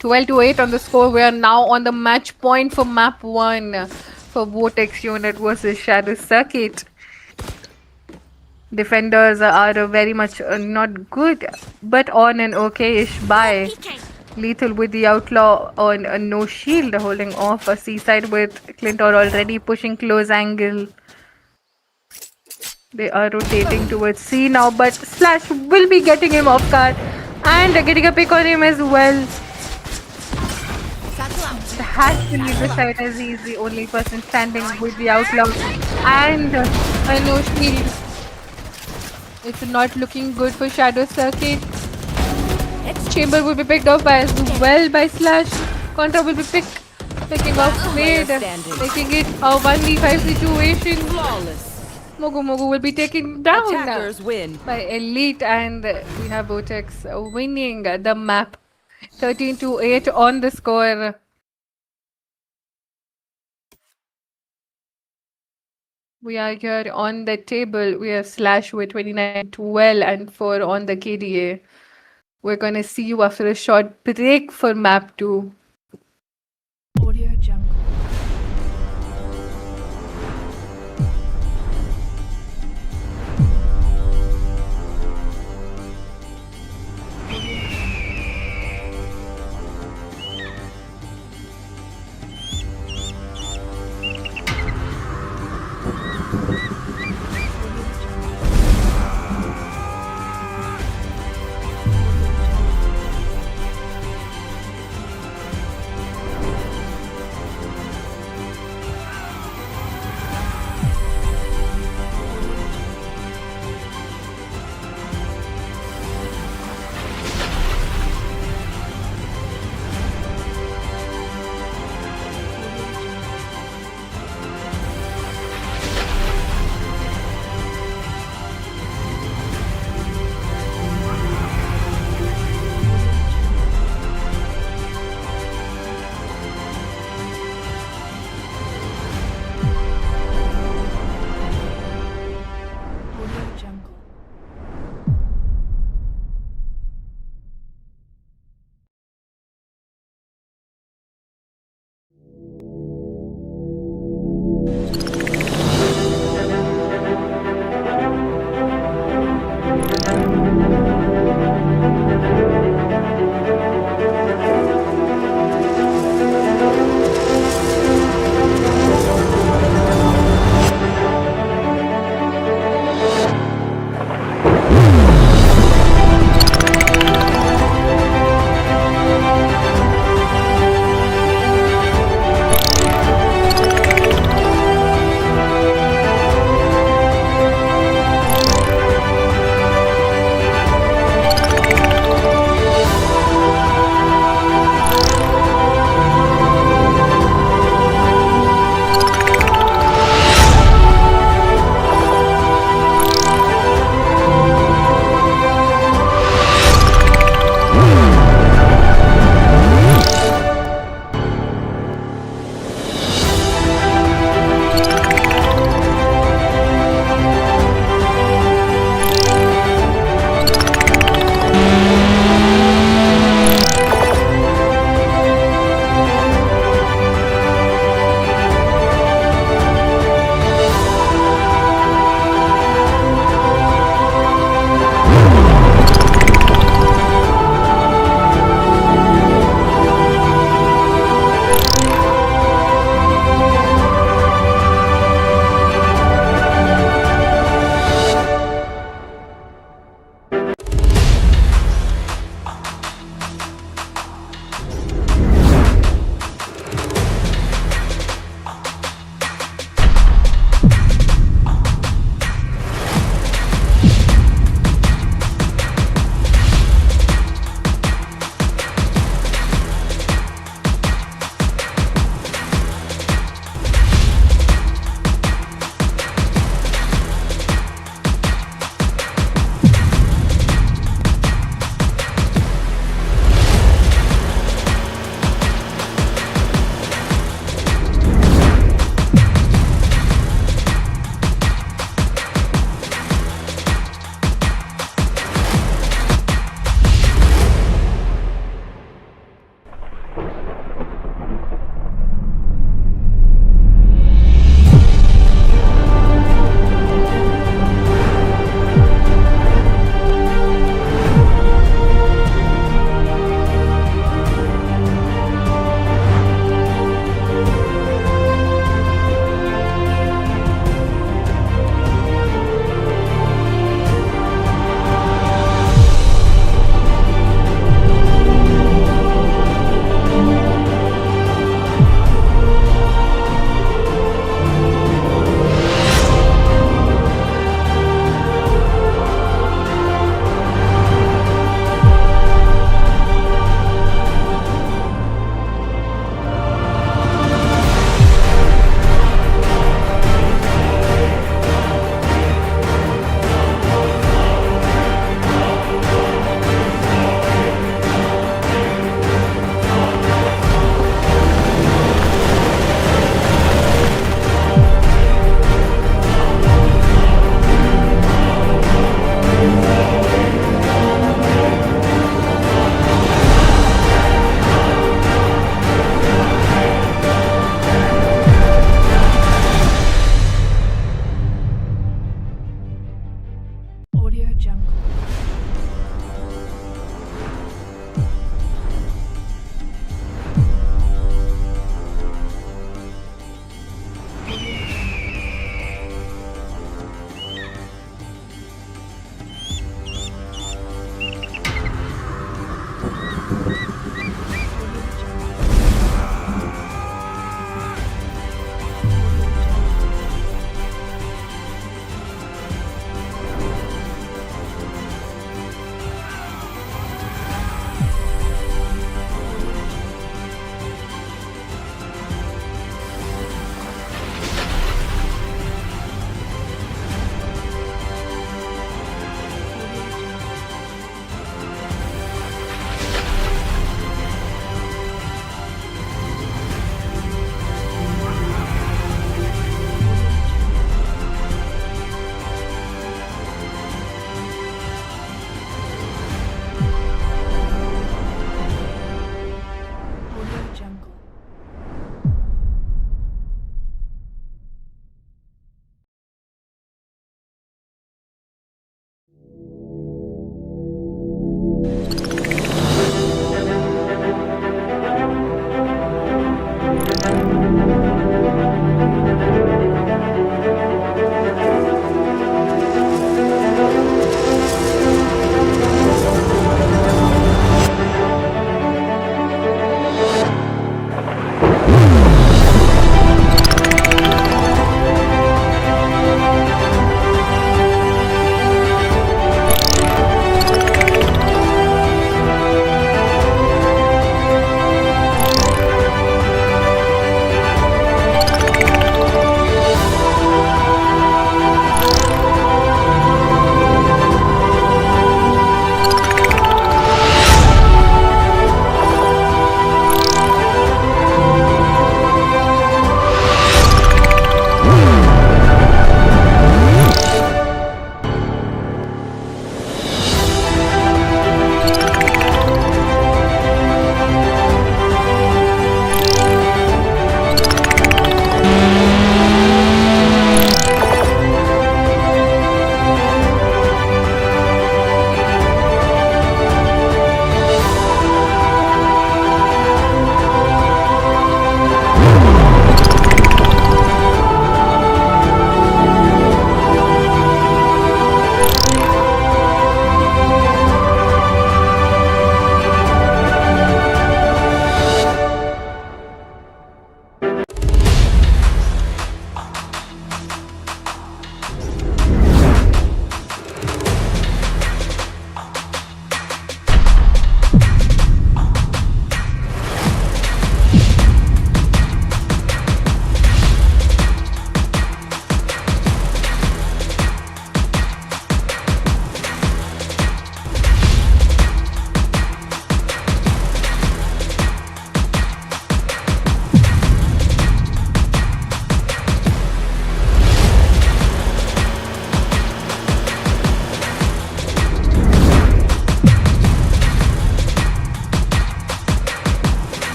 To 8 on the score. We are now on the match point for map 1 for Vortex unit versus Shadow Circuit. Defenders are very much not good, but on an okay-ish buy. Lethal with the Outlaw on a no shield, holding off a seaside with Clintor already pushing close angle. They are rotating towards C now, but Slash will be getting him off guard and getting a pick on him as well. Has to leave the side as he's the only person standing with the Outlaw and a no shield. It's not looking good for Shadow Circuit. Chamber will be picked off as well by Slash. Contra will be picking off Fade, making it a 1v5 situation. Mugu will be taken down by Elite, and we have Vortex winning the map 13-8 on the score. We are here on the table. We have Slash with 29-12 and 4 on the KDA. We're gonna see you after a short break for map 2. Audio Jungle.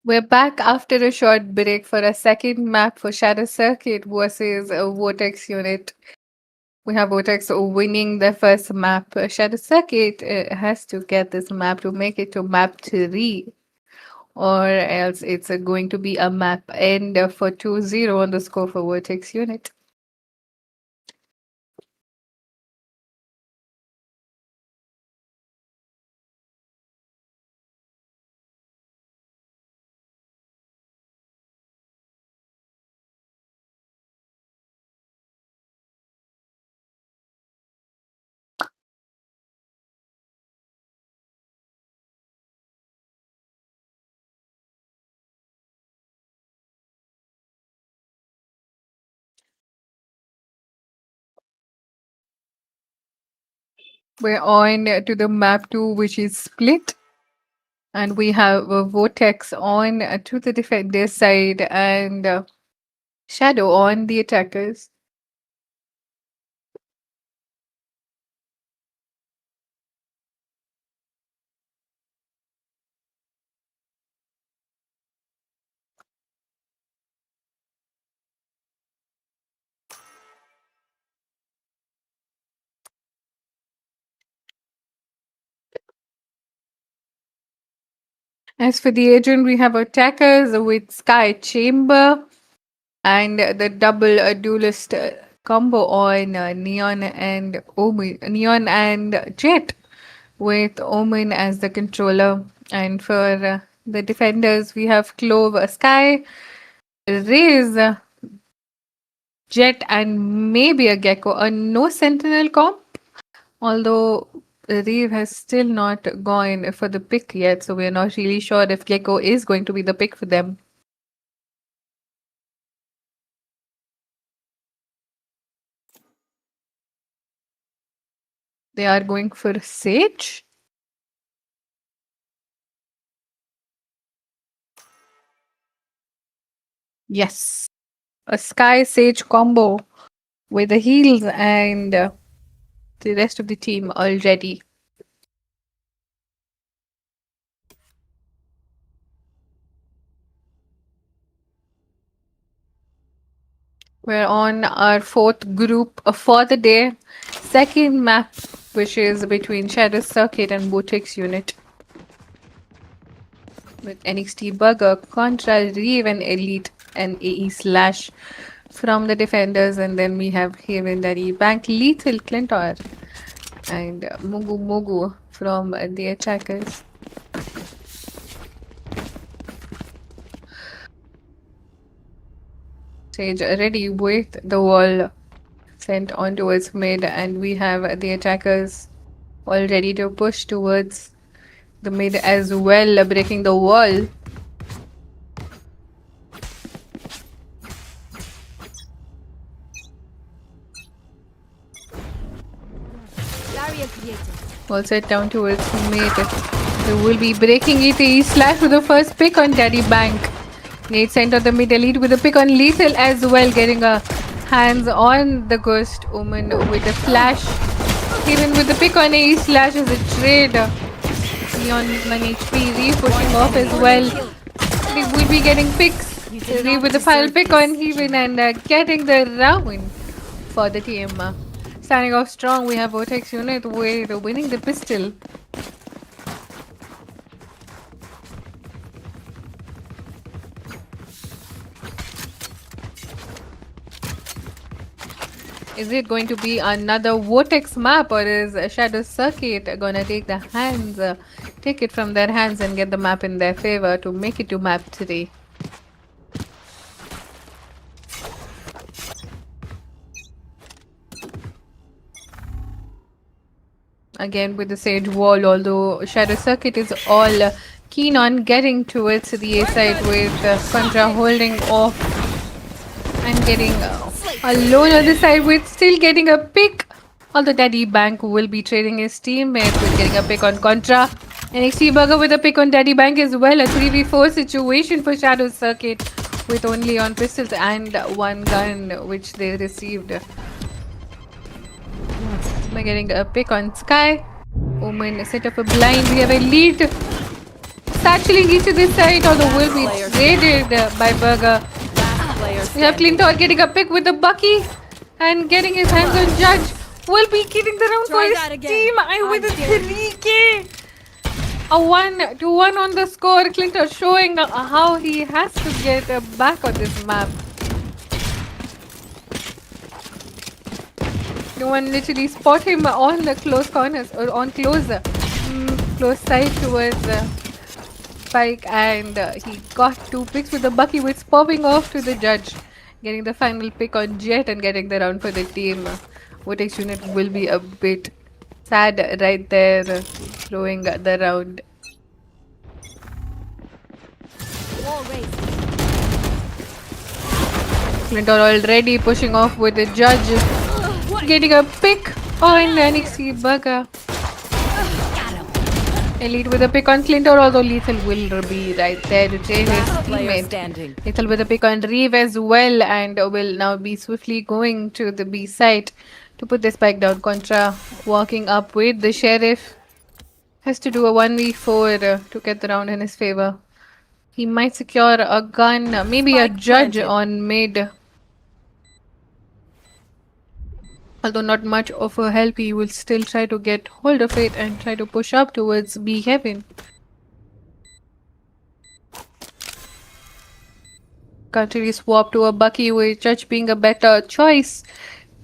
We're back after a short break for a second map for Shadow Circuit versus Vortex Unit. We have Vortex winning the first map. Shadow Circuit has to get this map to make it to map 3, or else it's going to be a map end for 2-0 on the score for Vortex Unit. We're on to the map 2, which is split. And we have Vortex on to the defender side and Shadow on the attackers. As for the agent, we have attackers with Sky Chamber and the double duelist combo on Neon and Omen, Neon and Jet, with Omen as the controller. And for the defenders, we have Clove Sky, Raze, Jet and maybe a Gecko. A no Sentinel comp. Although Reeve has still not gone for the pick yet, so we're not really sure if Gecko is going to be the pick for them. They are going for Sage. Yes. A Sky Sage combo with the heals and the rest of the team already. We're on our fourth group for the day. Second map, which is between Shadow Circuit and Vortex Unit. With NXT Burger, Contra, Reeve, and Elite, and AE Slash from the defenders. And then we have Haven, Daddy, Bank, Lethal, Clintor, and Mugu Mugu from the attackers. Sage ready with the wall sent on towards mid, and we have the attackers all ready to push towards the mid as well, breaking the wall. Barrier created. All set down towards mid. They will be breaking it. He slash with the first pick on Daddy Bank. Nate sent on the mid elite with a pick on Lethal as well, getting a hands on the Ghost Woman with a flash. Even with the pick on A slash as a trade. Beyond 1 HP, Reeve pushing off as well. They will be getting picks. Reeve with the final pick on Heaven and getting the round for the team. Standing off strong, we have Vortex Unit with winning the pistol. Is it going to be another Vortex map, or is Shadow Circuit gonna take the hands, take it from their hands and get the map in their favor to make it to map 3? Again with the Sage wall, although Shadow Circuit is all keen on getting towards the A side with Contra holding off and getting alone on the side with still getting a pick. Although Daddy Bank will be trading his teammate with getting a pick on Contra. NXT Burger with a pick on Daddy Bank as well. A 3v4 situation for Shadow Circuit with only on pistols and one gun which they received. By getting a pick on Sky. Omen set up a blind. We have Elite satcheling into this side, although will be traded by Burger. We have Clintor getting a pick with the Bucky and getting his hands on Judge. Will be getting the round for his team. I with a 3k. A 1-1 on the score. Clintor showing how he has to get back on this map. No one literally spot him on the close corners or on close side towards Spike, and he got 2 picks with the Bucky, with popping off to the Judge, getting the final pick on Jet and getting the round for the team. Vortex Unit will be a bit sad right there, throwing the round. Wall raised. Clintor already pushing off with the Judge. Getting a pick on NXT Burger. Elite with a pick on Clintor, although Lethal will be right there to train his teammate. Lethal with a pick on Reeve as well, and will now be swiftly going to the B site to put the spike down. Contra walking up with the Sheriff. Has to do a 1v4 to get the round in his favor. He might secure a gun, maybe a Judge on mid. Although not much of a help, he will still try to get hold of it and try to push up towards B Heaven. Can't really swap to a Bucky, with Judge being a better choice.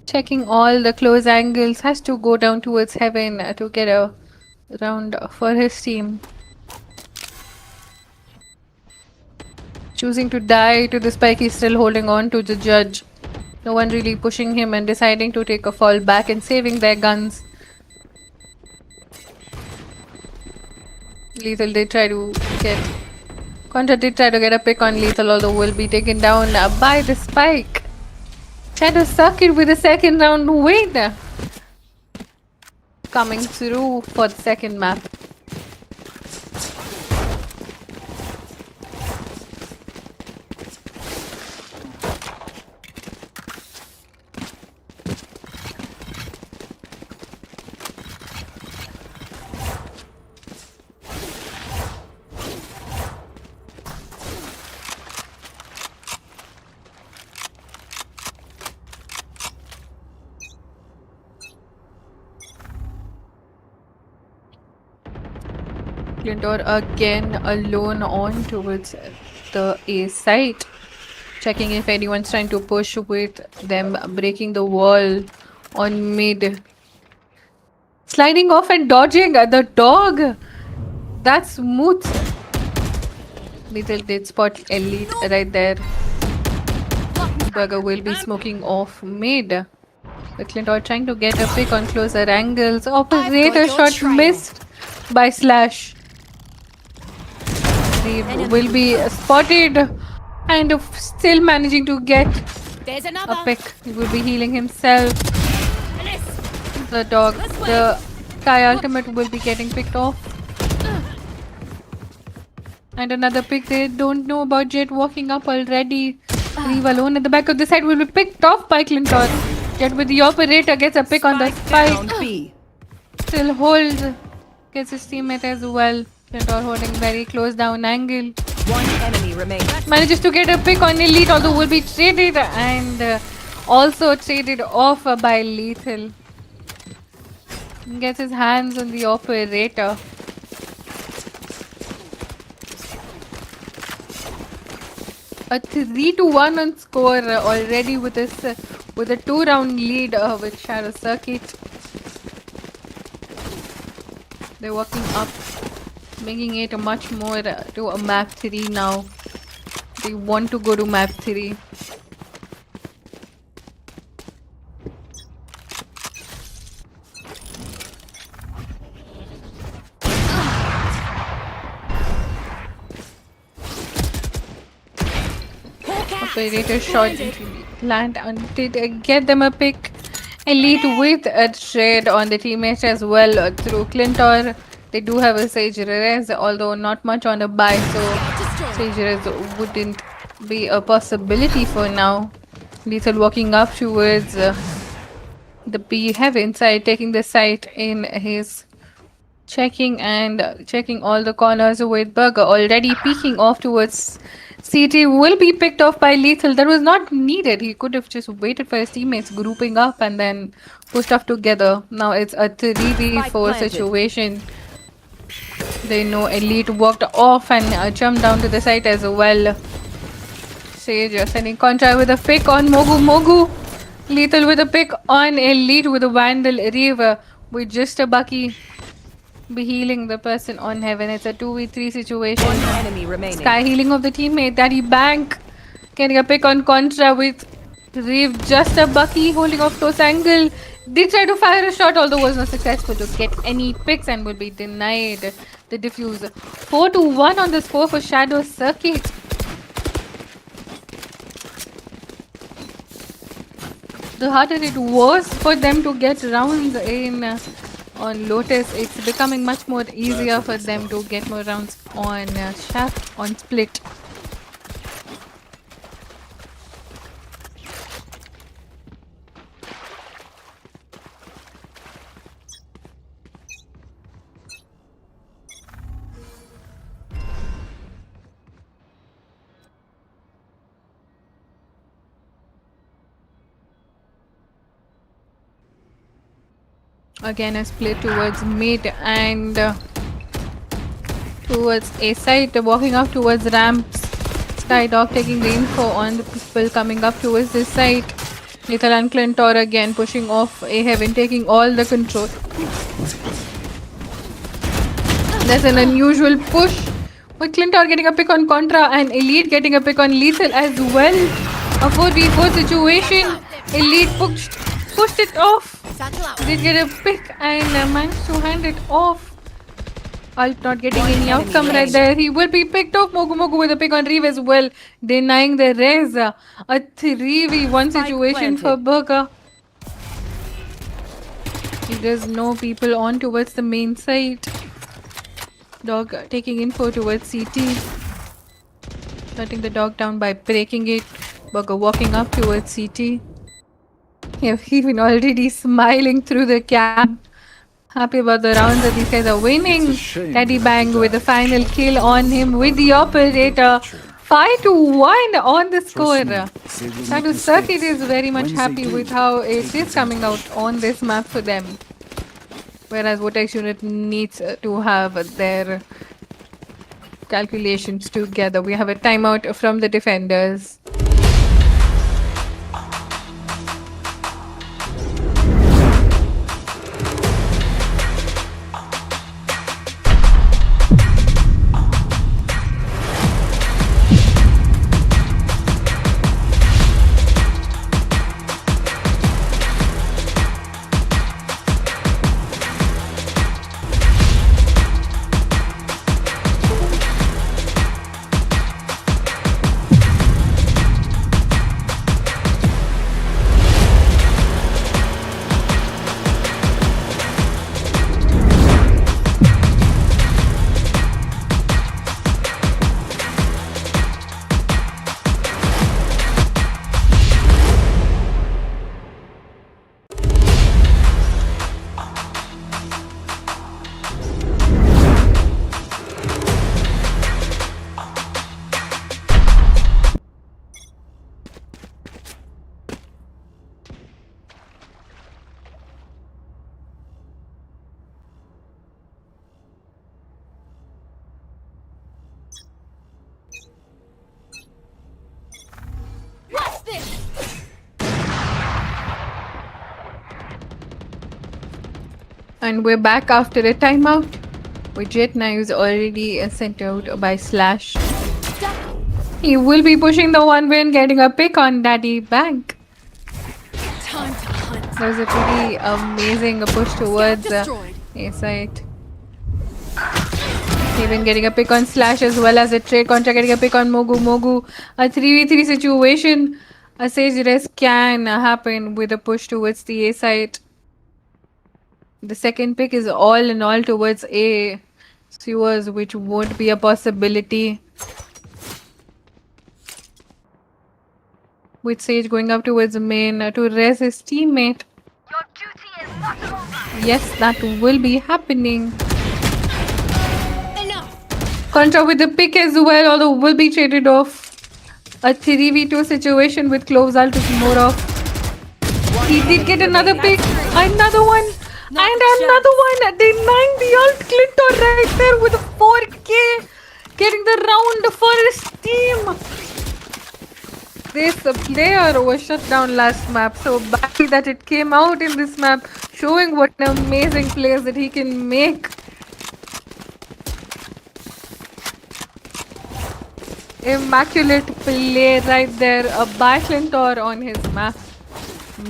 Checking all the close angles, has to go down towards Heaven to get a round for his team. Choosing to die to the spike, he's still holding on to the Judge. No one really pushing him and deciding to take a fall back and saving their guns. Lethal did try to get... Contra did try to get a pick on Lethal, although will be taken down by the spike. Shadow Circuit with a second round win. Coming through for the second map. Clintor again alone on towards the A site. Checking if anyone's trying to push with them breaking the wall on mid. Sliding off and dodging the dog. That's smooth. Little did spot Elite right there. Burger will be smoking off mid. The Clintor trying to get a pick on closer angles. Operator shot missed by Slash. He will be spotted and still managing to get There's a another. pick. He will be healing himself. The dog, the Kai ultimate will be getting picked off. And another pick. They don't know about Jet walking up already. Leave alone at the back of the side will be picked off by Clinton. Jet with the operator gets a pick on the spike. B. Still holds. Gets his teammate as well. Clinton holding very close down angle. One enemy remains. Manages to get a pick on Elite, although will be traded and also traded off by Lethal. Gets his hands on the operator. A 3-1 on score already with this with a 2-round lead with Shadow Circuit. They're working up, making it much more to a map 3 now. They want to go to map 3. Operator shot land and did get them a pick. Elite with a trade on the teammates as well through Clintor. They do have a Sage Res, although not much on a buy, so Sage Res wouldn't be a possibility for now. Lethal walking up towards the B heaven side, taking the site in his checking all the corners with Burger already peeking off towards CT. Will be picked off by Lethal. That was not needed. He could have just waited for his teammates grouping up and then pushed off together. Now it's a 3v4 situation. They know Elite walked off and jumped down to the site as well. Sage sending Contra with a pick on Mogu. Lethal with a pick on Elite with a Vandal Reaver with just a Bucky. Be healing the person on Heaven. It's a 2v3 situation. One enemy remaining. Sky healing of the teammate. Daddy Bank getting a pick on Contra with Reeve. Just a Bucky holding off close angle. They try to fire a shot, although was not successful to get any picks and will be denied the defuse. 4-1 on the score for Shadow Circuit. The harder it was for them to get rounds in on Lotus, it's becoming much more easier for them to get more rounds on Shaft, on Split. Again a split towards mid and towards A side, walking up towards ramps. Skydog taking the info on the people coming up towards this side. Lethal and Clintor again pushing off A Heaven, taking all the control. There's an unusual push with Clintor getting a pick on Contra and Elite getting a pick on Lethal as well. A 4v4 situation. Elite pushed it off. Did get a pick and managed to hand it off. Alt not getting any outcome right there. He will be picked off. Mogu Mogu with a pick on Reeve as well, denying the res. A 3v1 situation for Burger. There's no people on towards the main site. Dog taking info towards CT. Shutting the dog down by breaking it. Burger walking up towards CT. Yeah, even already smiling through the cam. Happy about the rounds that these guys are winning. Daddy Bang with the final kill on him with the operator. 5-1 on the score. Shadow Circuit is very much happy with how it is coming out on this map for them. Whereas Vortex unit needs to have their calculations together. We have a timeout from the defenders. And we're back after a timeout. With Jet Knives already sent out by Slash. He will be pushing the one win, getting a pick on Daddy Bank. That was a pretty amazing push towards A site. Even getting a pick on Slash as well as a trade contract, getting a pick on Mogu Mogu. A 3v3 situation. A Sage Res can happen with a push towards the A site. The second pick is all in all towards A sewers, which won't be a possibility. With Sage going up towards main to res his teammate. Your duty is not over. Yes, that will be happening. Contra with the pick as well, although will be traded off. A 3v2 situation with Cloves Alt is more off. He did get another pick, another one. And another one, denying the ult. Clinton right there with a 4k, getting the round for his team. This player was shut down last map, so badly that it came out in this map, showing what an amazing plays that he can make. Immaculate play right there, a Backlintor on his map.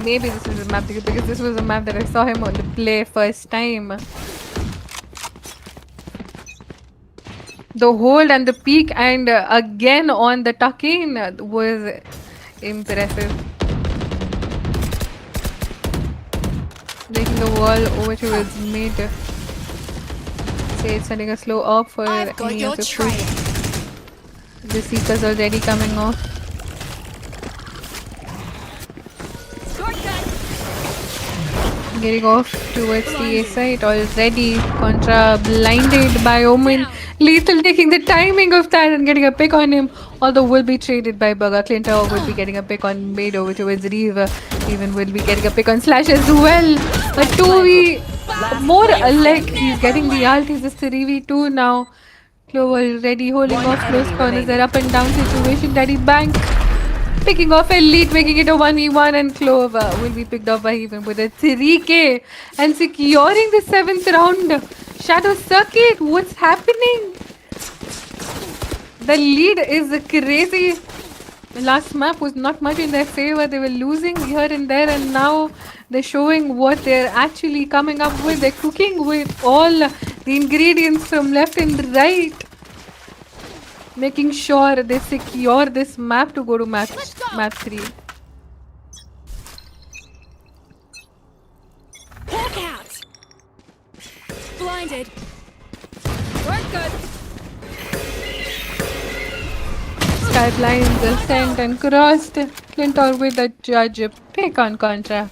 Maybe this is a map because this was a map that I saw him on the play first time. The hold and the peak and again on the tuck-in was impressive. Making the wall over to his mid. Say it's sending a slow off for any of the push. The Seeker's already coming off. Getting off towards the A side already. Contra blinded by Omen. Lethal taking the timing of that and getting a pick on him. Although will be traded by Burger. Clinton will be getting a pick on Maid over towards Reeve. Even will be getting a pick on Slash as well. A 2v more like he's getting the ult. He's just 3v2 now. Clove already holding off close corners. They're up and down situation. Daddy Bank picking off Elite, making it a 1v1, and Clove will be picked off by Even with a 3k and securing the 7th round. Shadow Circuit, what's happening? The lead is crazy. The last map was not much in their favor. They were losing here and there, and now they're showing what they're actually coming up with. They're cooking with all the ingredients from left and right, making sure they secure this map to go to map 3. Hawk out! Blinded. We're good. Skyblinds are sent and crossed. Clintor with a judge pick on contra.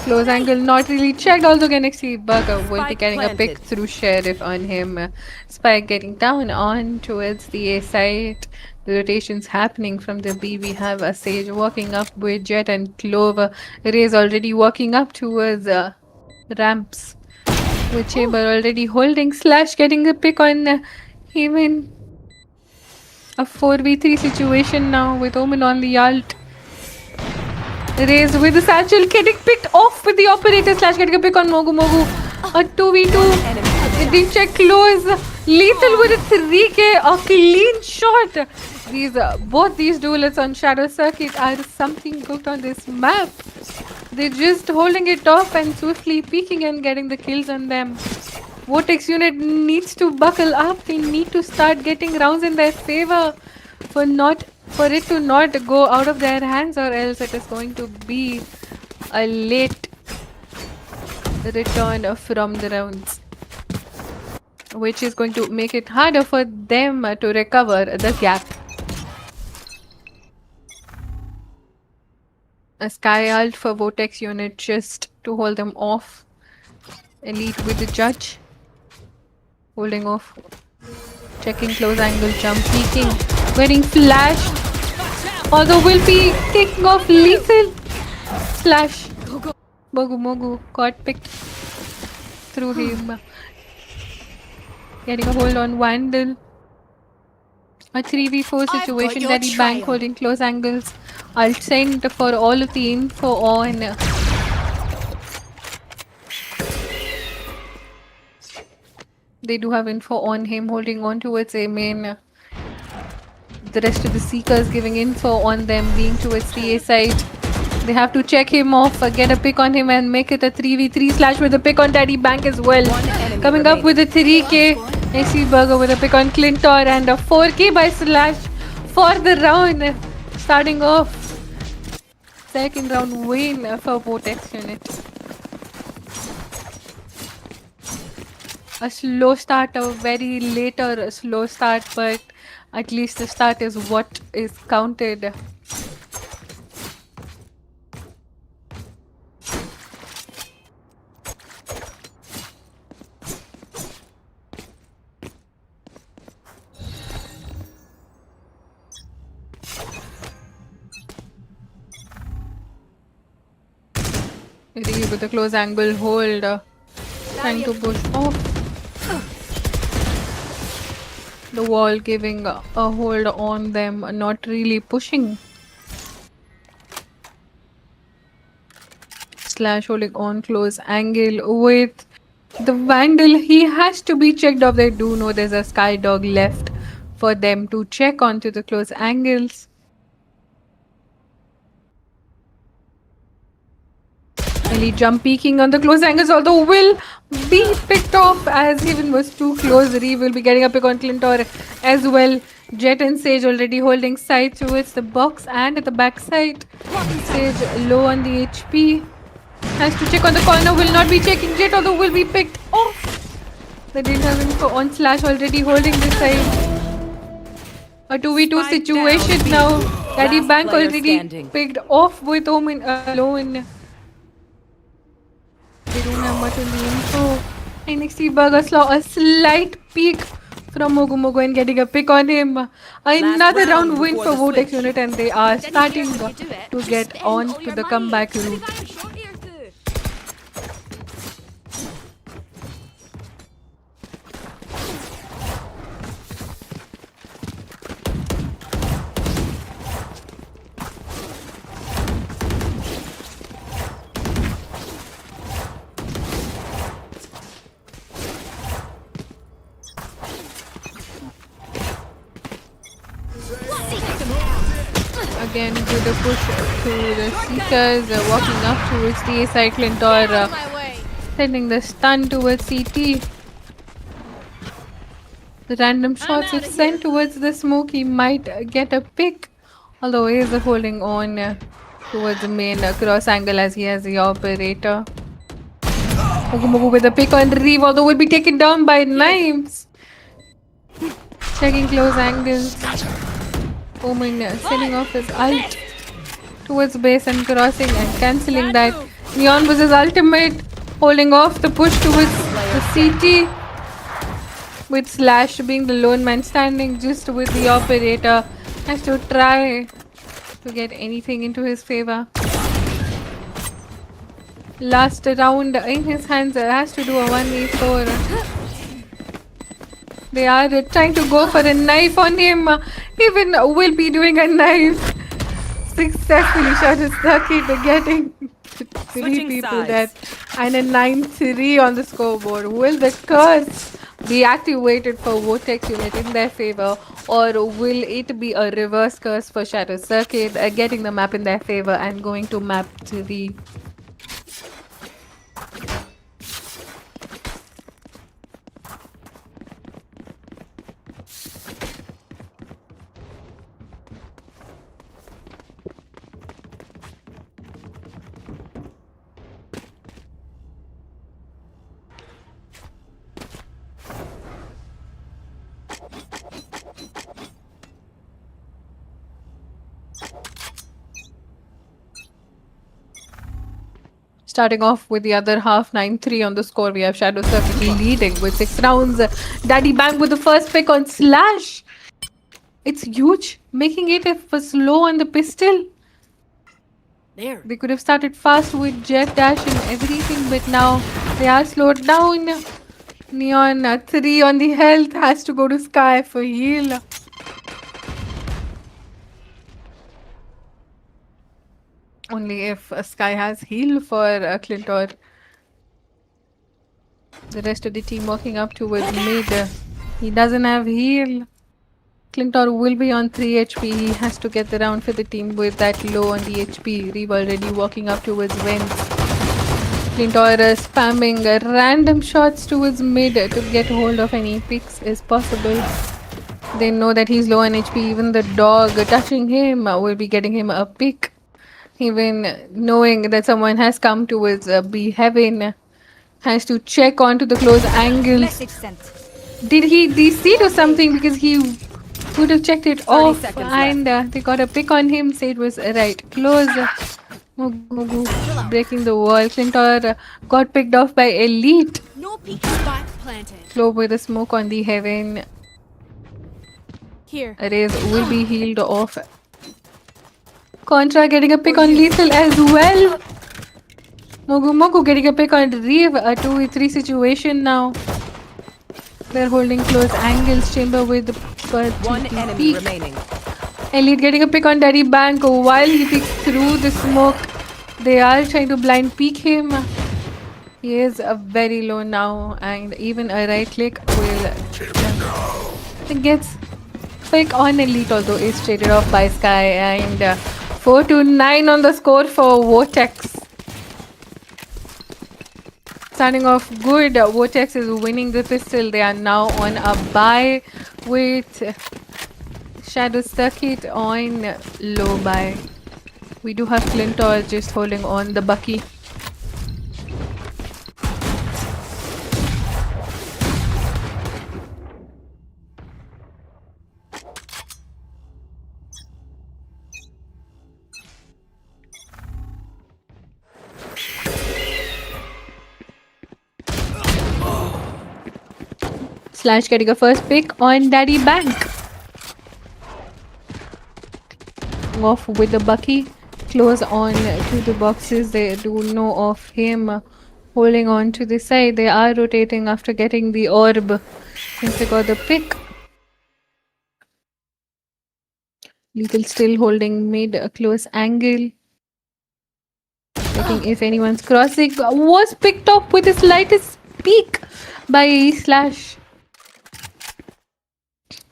Close angle not really checked. Also Galaxy Burger will be Spike getting a pick planted. through Sheriff on him. Spike getting down on towards the A side. The rotations happening from the B. We have a Sage walking up with Jet and Clover. Ray's already walking up towards ramps. With Chamber already holding Slash getting a pick on even a 4v3 situation now with Omen on the ult. Raise with the satchel getting picked off with the operator. Slash getting a pick on Mogu Mogu. A 2v2. The check close. Lethal with a 3k. A clean shot. Both these duelists on Shadow Circuit are something good on this map. They're just holding it off and swiftly peeking and getting the kills on them. Vortex unit needs to buckle up. They need to start getting rounds in their favor for it to not go out of their hands, or else it is going to be a late return from the rounds, which is going to make it harder for them to recover the gap. A Sky ult for Vortex unit just to hold them off. Elite with the judge. Holding off. Checking close angle jump. Peeking. Getting flashed. Although will be taking off lethal. Slash. Mogu Mogu got picked through him. Getting a hold on Vandal. A 3v4 situation. Daddy Bank holding close angles. I'll send for all of the info on. They do have info on him holding on towards a main. The rest of the Seekers giving info on them being towards the A side. They have to check him off, get a pick on him and make it a 3v3 slash with a pick on Daddy Bank as well. Coming up with a 3k. AC Burger with a pick on Clintor and a 4k by Slash for the round. Starting off. Second round win for Vortex unit. A slow start, a very later slow start, but at least the start is what is counted. With the close angle hold, trying to push off. The wall giving a hold on them, not really pushing. Slash holding on close angle with the Vandal. He has to be checked off. They do know there's a Sky Dog left for them to check onto the close angles. Elite jump peeking on the close angles, although will be picked off as even was too close. Ree will be getting a pick on Clintor as well. Jet and Sage already holding side towards the box and at the back side. Sage low on the HP. Has to check on the corner, will not be checking Jet, although will be picked off. They didn't have info on Slash already holding this side. A 2v2 situation now. Daddy Bank already picked off with Omen alone. They don't have much on the info. NXT Burger saw a slight peek from Mogu Mogu and getting a pick on him. Another round win for Vortex unit, and they are starting to get on to the comeback route. again with a push to the Seekers, walking up towards the A side. Clintor sending the stun towards CT. The random shots if sent towards the smoke, he might get a pick. Although he is holding on towards the main cross angle as he has the operator. Mogu with a pick on Reeve, although will be taken down by knives. Checking close angles. Omen sending off his ult towards base and crossing and cancelling that. Neon was his ultimate, holding off the push towards the CT. With Slash being the lone man standing just with the operator, has to try to get anything into his favor. Last round in his hands, has to do a 1v4. They are trying to go for a knife on him. Even will be doing a knife. Successfully shot his circuit, getting three Switching people sides. dead. And a 9-3 on the scoreboard. Will the curse be activated for Vortex unit in their favor, or will it be a reverse curse for Shadow Circuit, getting the map in their favor and going to map 3? Starting off with the other half, 9-3 on the score. We have Shadow Circuit leading with 6 rounds. Daddy Bang with the first pick on Slash. It's huge, making it a slow on the pistol. There. They could have started fast with Jet Dash and everything, but now they are slowed down. Neon 3 on the health, has to go to Sky for heal. Only if Sky has heal for Clintor. The rest of the team walking up towards mid. He doesn't have heal. Clintor will be on 3 HP. He has to get the round for the team with that low on the HP. Reeve already walking up towards Vents. Clintor spamming random shots towards mid to get hold of any picks is possible. They know that he's low on HP. Even the dog touching him will be getting him a pick. Even knowing that someone has come towards B Heaven, has to check onto the close angles. Message sent. Did he DC to something? Because he would have checked it 30 off, seconds and they got a pick on him. Say it was right close. Mugu breaking the wall. Clintor got picked off by Elite. No peek spot planted. Slow with the smoke on the Heaven. Here. Raze will be healed off. Contra getting a pick on Lethal as well. Mogu getting a pick on Reeve. A 2v3 situation now. They're holding close angles. Chamber with the One enemy peek. remaining. Elite getting a pick on Daddy Bank while he peeks through the smoke. They are trying to blind peek him. He is very low now, and even a right click will gets pick on Elite, although is traded off by Sky, and 4-9 on the score for Vortex. Starting off good, Vortex is winning the pistol. They are now on a bye with Shadow Circuit on low bye. We do have Clintor just holding on the Bucky. Slash getting a first pick on Daddy Bank. Off with the Bucky. Close on to the boxes. They do know of him holding on to the side. They are rotating after getting the orb since they got the pick. Lethal still holding mid a close angle. Checking if anyone's crossing. Was picked up with the slightest peek by Slash.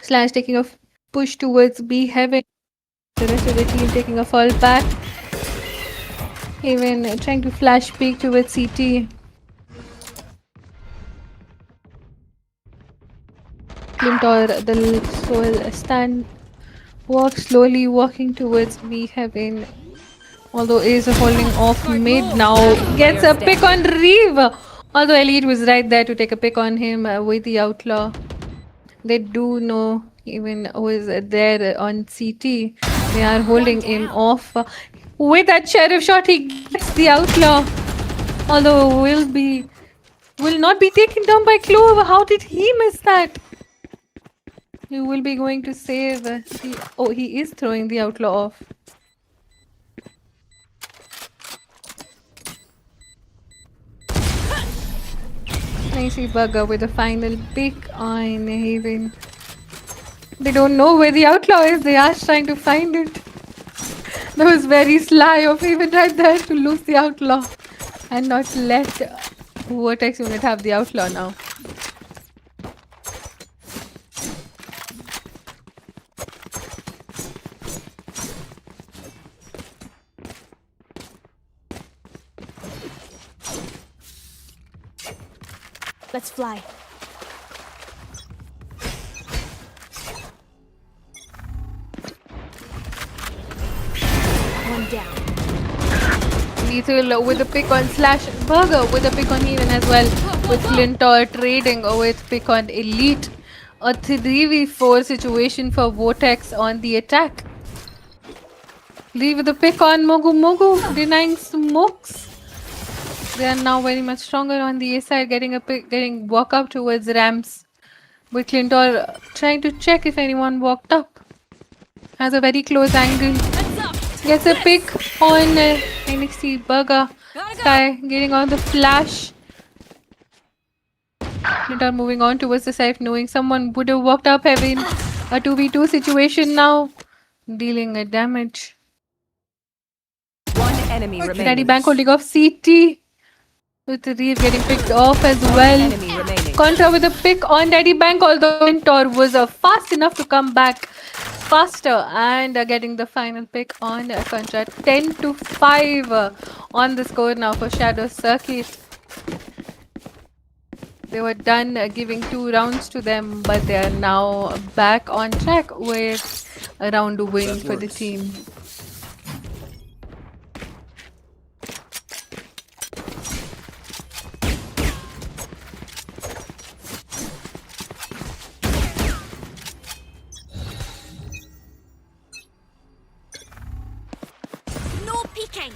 Slash taking a push towards B Heaven. The rest of the team taking a fall back. Even trying to flash peek towards CT. Clintor, the soul stand, slowly walking towards me, Heaven. Although is holding off mid now, gets a pick on Reeve. Although Elite was right there to take a pick on him with the Outlaw. They do know even who is there on CT. They are holding him off. With that sheriff shot, he gets the Outlaw. Although will not be taken down by Clove. How did he miss that? He will be going to save the... Oh, he is throwing the Outlaw off. Nicely Bugger with a final pick on Haven. They don't know where the Outlaw is. They are trying to find it. That was very sly of Haven right there to lose the Outlaw and not let Vortex unit have the Outlaw now. Let's fly. One down. Lethal with a pick on Slash. Burger with a pick on Haven as well. With Clintor trading with pick on Elite. A 3v4 situation for Vortex on the attack. Leave with a pick on Mogu Mogu, denying smokes. They are now very much stronger on the A side, getting walk up towards Rams. With Clintor trying to check if anyone walked up. Has a very close angle. Gets a pick on NXT Burger. Sky getting on the flash. Clintor moving on towards the side, knowing someone would have walked up, having a 2v2 situation now. Dealing a damage. One enemy remaining. Daddy Bank holding off CT. With Reeve getting picked off as well. Enemy remaining. Contra with a pick on Daddy Bank, although Mentor was fast enough to come back faster and getting the final pick on Contra. 10-5 on the score now for Shadow Circuit. They were done giving 2 rounds to them, but they are now back on track with a round win for the team. No peeking.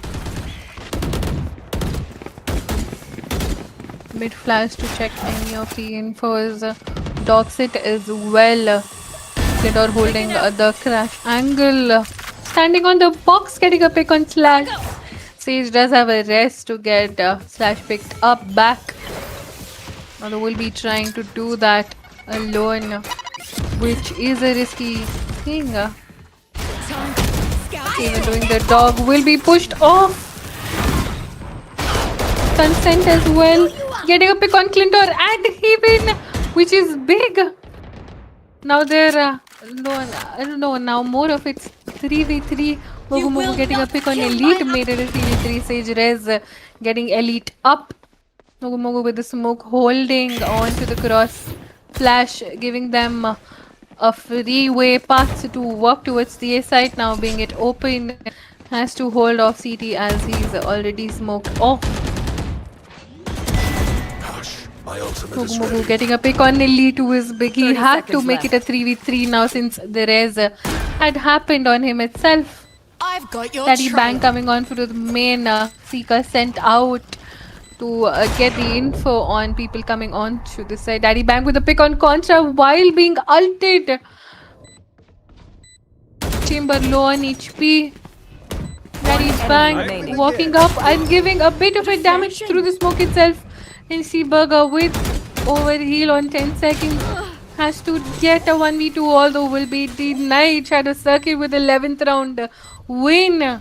Mid flash to check any of the infos. Doxit as well. Clintor holding the crash angle. Standing on the box, getting a pick on Slash. Sage does have a rest to get Slash picked up back. Although we'll be trying to do that alone, which is a risky thing. Even doing the dog will be pushed off. Consent as well. Getting a pick on Clintor and Haven, which is big. Now they're I don't know, now more of it's 3v3. Mogu Mogu getting a pick on Elite, made it a 3v3. Sage Rez getting Elite up. Mogu Mogu with the smoke holding on to the cross. Flash giving them a freeway path to walk towards the A side, now being it open. Has to hold off CT as he's already smoked off. Mogu Mogu getting a pick on Elite, who is big. He had to make it a 3v3 now since the res had happened on him itself. I've got your Daddy Bang coming on for the main Seeker sent out to get the info on people coming on to this side. Daddy Bang with a pick on Contra while being ulted. Chamber low on HP. Daddy Bang walking up and giving a bit of a damage through the smoke itself. And see Burger with overheal on 10 seconds. Has to get a 1v2, although will be denied. Shadow Circuit with 11th round win.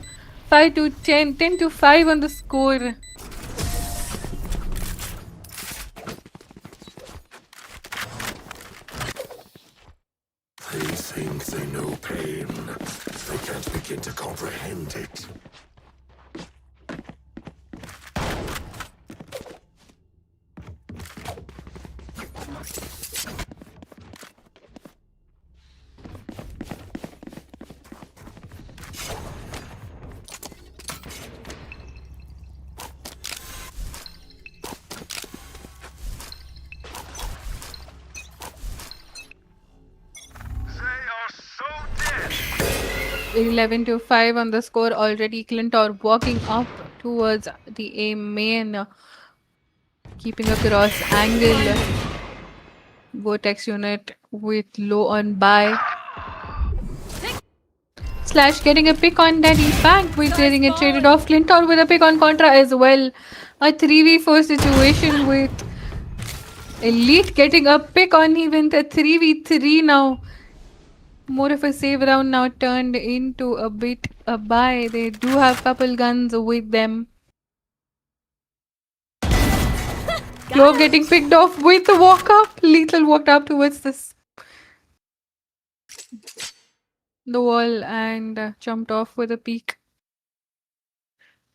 5-10, 10-5 on the score. They think they know pain. They can't be 11-5 on the score already. Clintor walking up towards the A main, keeping a cross angle. Vortex unit with low on buy. Slash getting a pick on Daddy Bank with getting it traded off. Clintor with a pick on Contra as well. A 3v4 situation with Elite getting a pick on even the 3v3 now. More of a save round now turned into a bit a buy. They do have couple guns with them. Clove getting picked off with the walk up. Lethal walked up towards the wall and jumped off with a peek.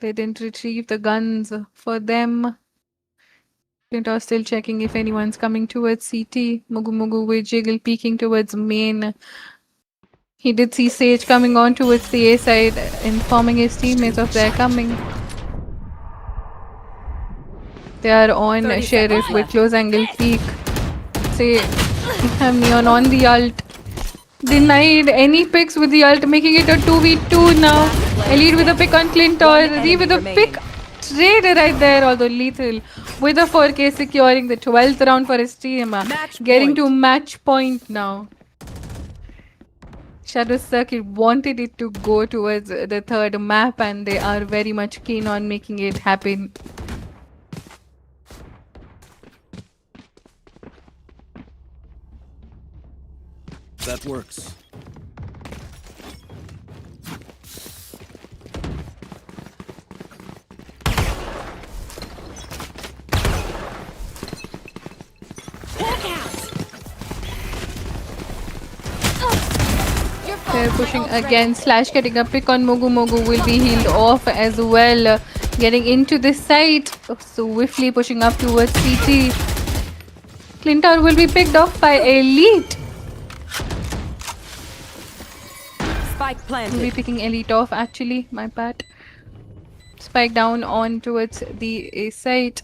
They didn't retrieve the guns for them. Clintor still checking if anyone's coming towards CT. Mugu with Jiggle peeking towards main. He did see Sage coming on towards the A side, informing his teammates of their coming. They are on Sheriff with close angle peek. Say, have Neon on the ult. Denied any picks with the ult, making it a 2v2 now. Elite with a pick on Clintor. Re with a pick trade right there, although Lethal with a 4K securing the 12th round for his team. Getting to match point now. Shadow Circuit wanted it to go towards the third map and they are very much keen on making it happen. That works. They're pushing again. Slash getting a pick on Mugu will be healed off as well. Getting into this site. Swiftly pushing up towards CT. Clintor will be picked off by Elite. Spike planted. Will be picking Elite off actually. My bad. Spike down on towards the A site.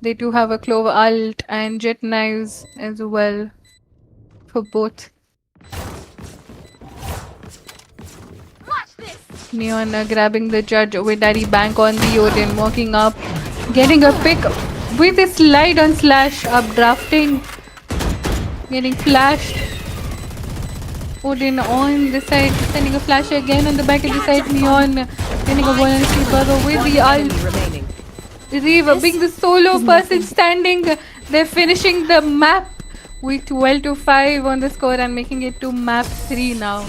They do have a Clover ult and jet knives as well for both. Neon grabbing the judge with Daddy Bank on the Odin, walking up, getting a pick with a slide on Slash, updrafting, getting flashed. Odin on the side, sending a flash again on the back of the side. Neon getting a 1-3 burger with the ult. Reeve being the solo person standing. They're finishing the map with 12-5 on the score and making it to map 3 now.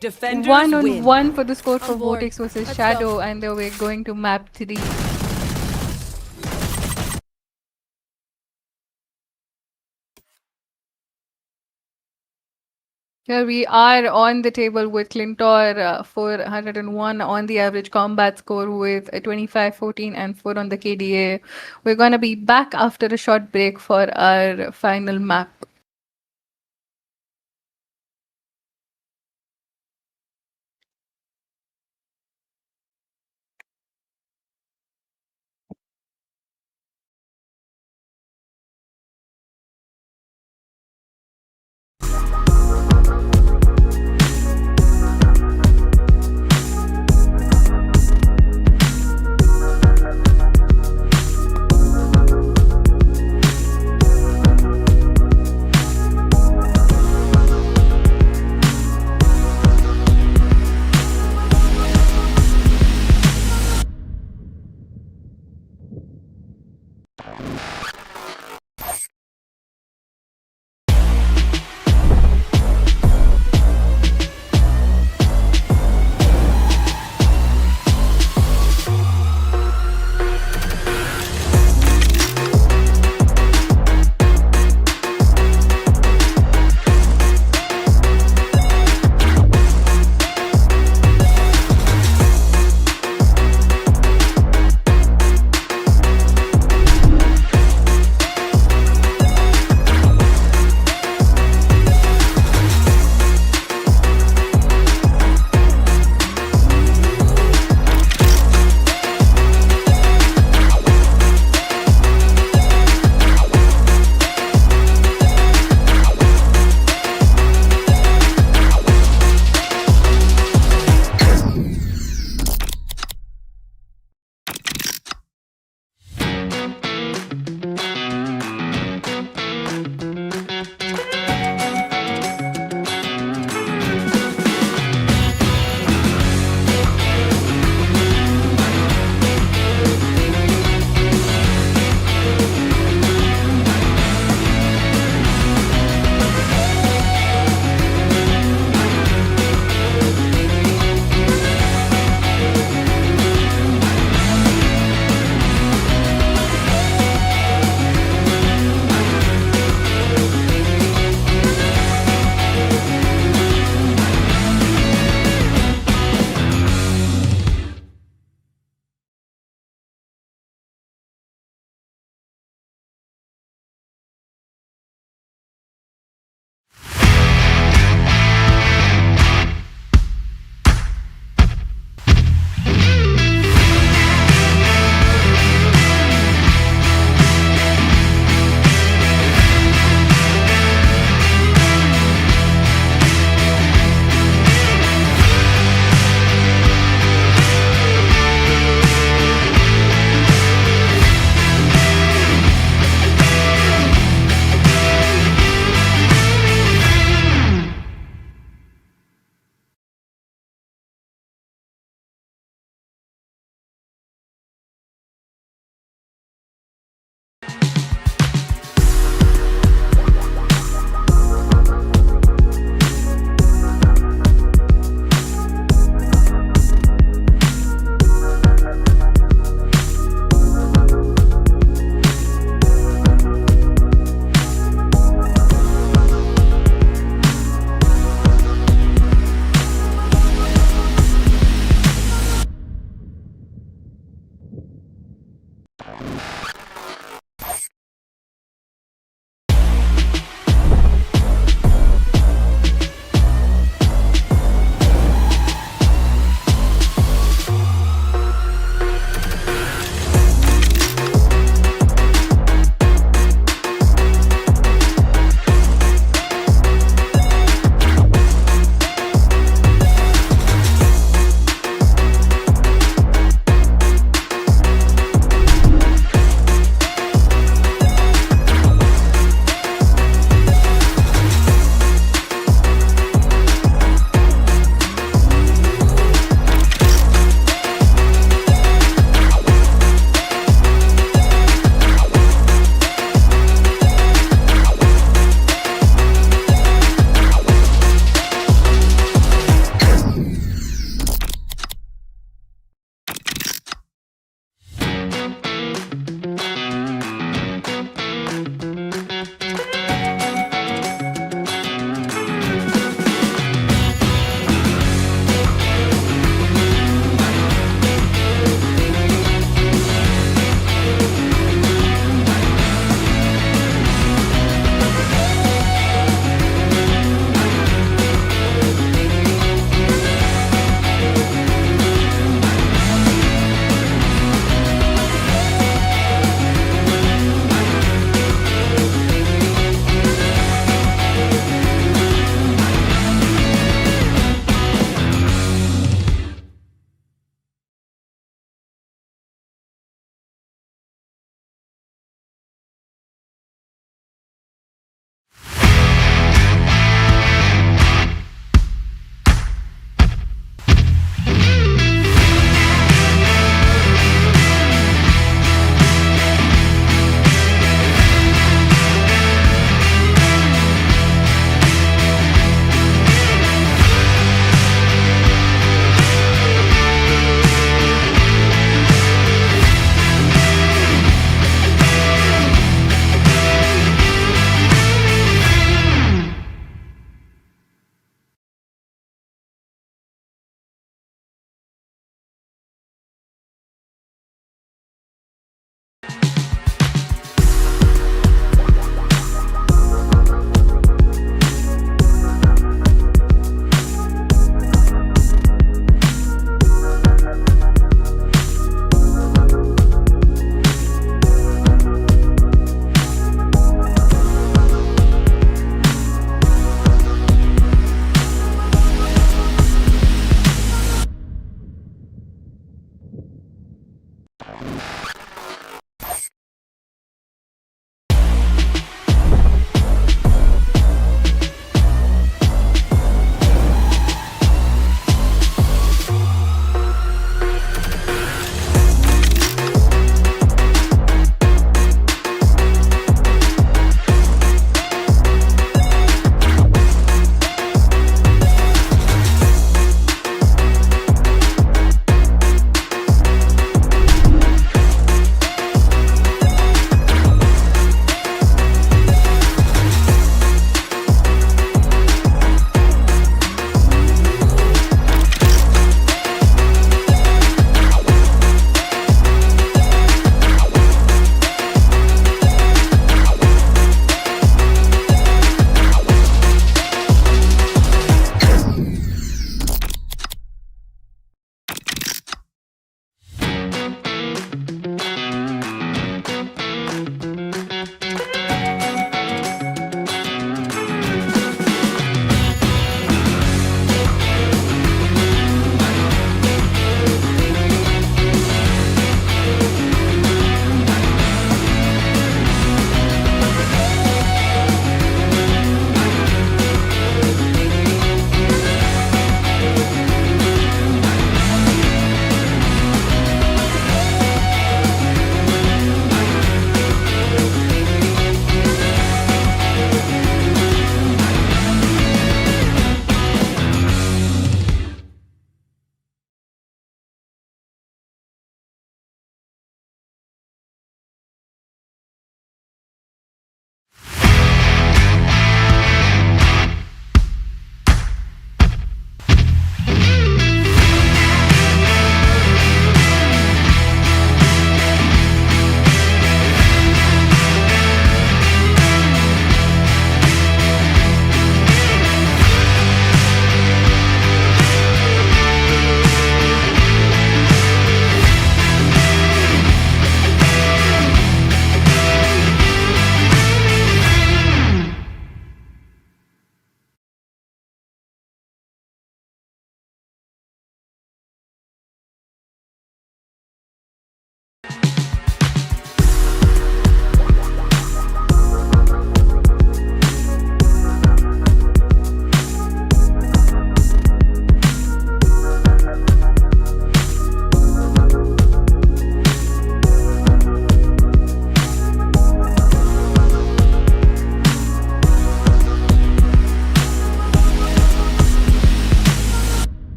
Defenders 1-on-1 for the score for On board. Vortex versus Let's Shadow, and then we're going to map 3. Here we are on the table with Clintor 401 on the average combat score with 25, 14 and 4 on the KDA. We're going to be back after a short break for our final map.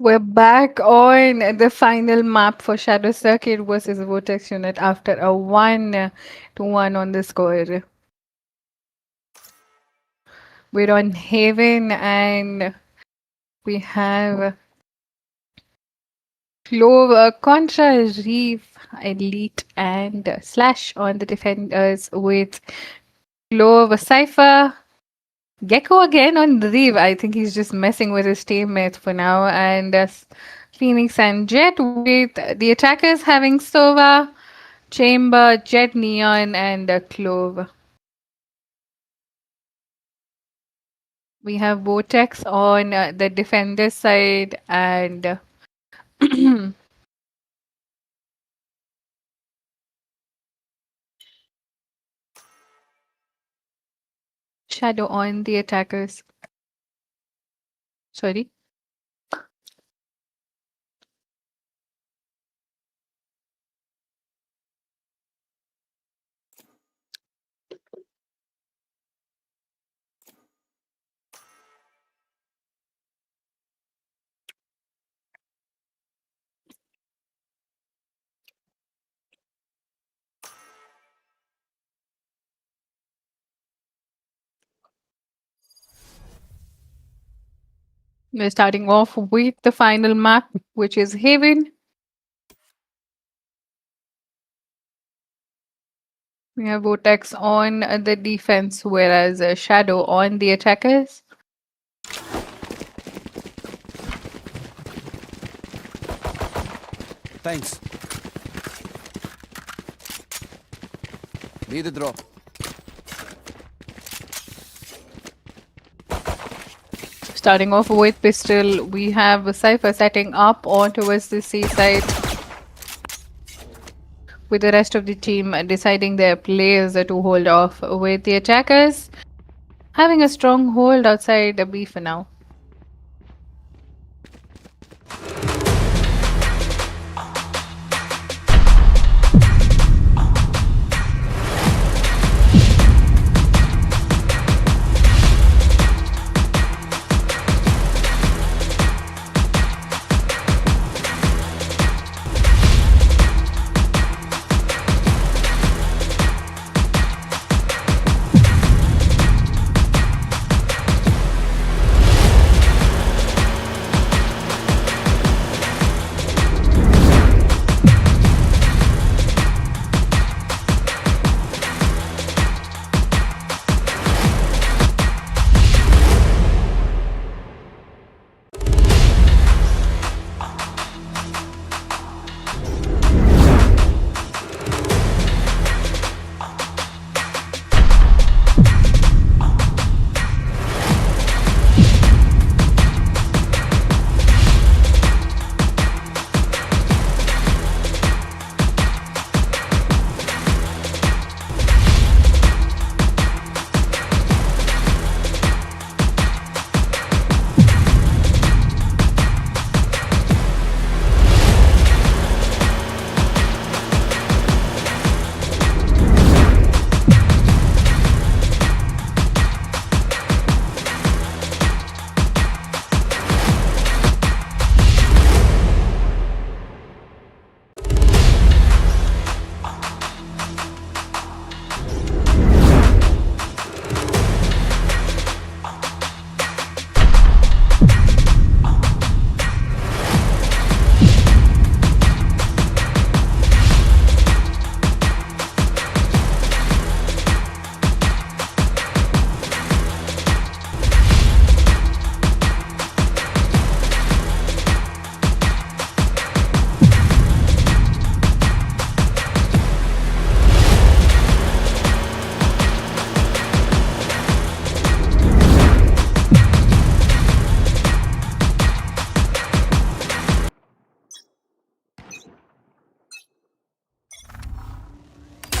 We're back on the final map for Shadow Circuit versus Vortex Unit after a 1-1 on the score. We're on Haven and we have Clove, Contra, Reef, Elite, and Slash on the defenders with Clove, Cypher, Gecko again on Reeve. I think he's just messing with his teammates for now. And Phoenix and Jet with the attackers having Sova, Chamber, Jet, Neon, and Clove. We have Vortex on the defender side and Shadow on the attackers. Sorry. We're starting off with the final map, which is Haven. We have Vortex on the defense, whereas Shadow on the attackers. Thanks. Need a drop. Starting off with Pistol, we have Cypher setting up on towards the seaside, with the rest of the team deciding their players to hold off, with the attackers having a strong hold outside the B for now.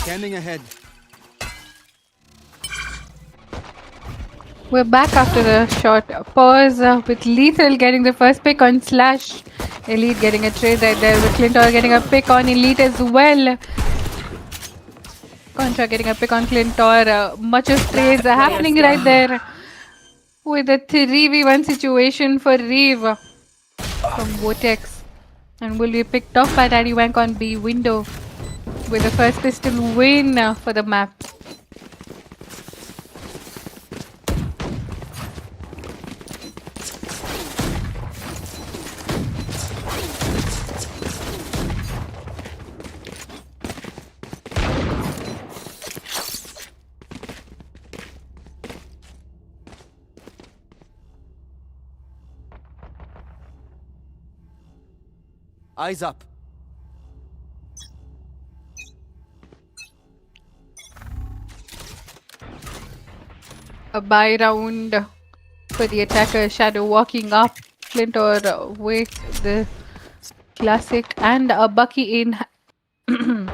Scanning ahead. We're back after a short pause with Lethal getting the first pick on Slash. Elite getting a trade right there with Clintor getting a pick on Elite as well. Contra getting a pick on Clintor. Much of trades are happening right there with a 3v1 situation for Reeve from Vortex. And will be picked off by Daddy Wank on B window with the first pistol win for the map. Eyes up. A buy round for the attacker. Shadow walking up. Clintor with the classic and a Bucky in. Some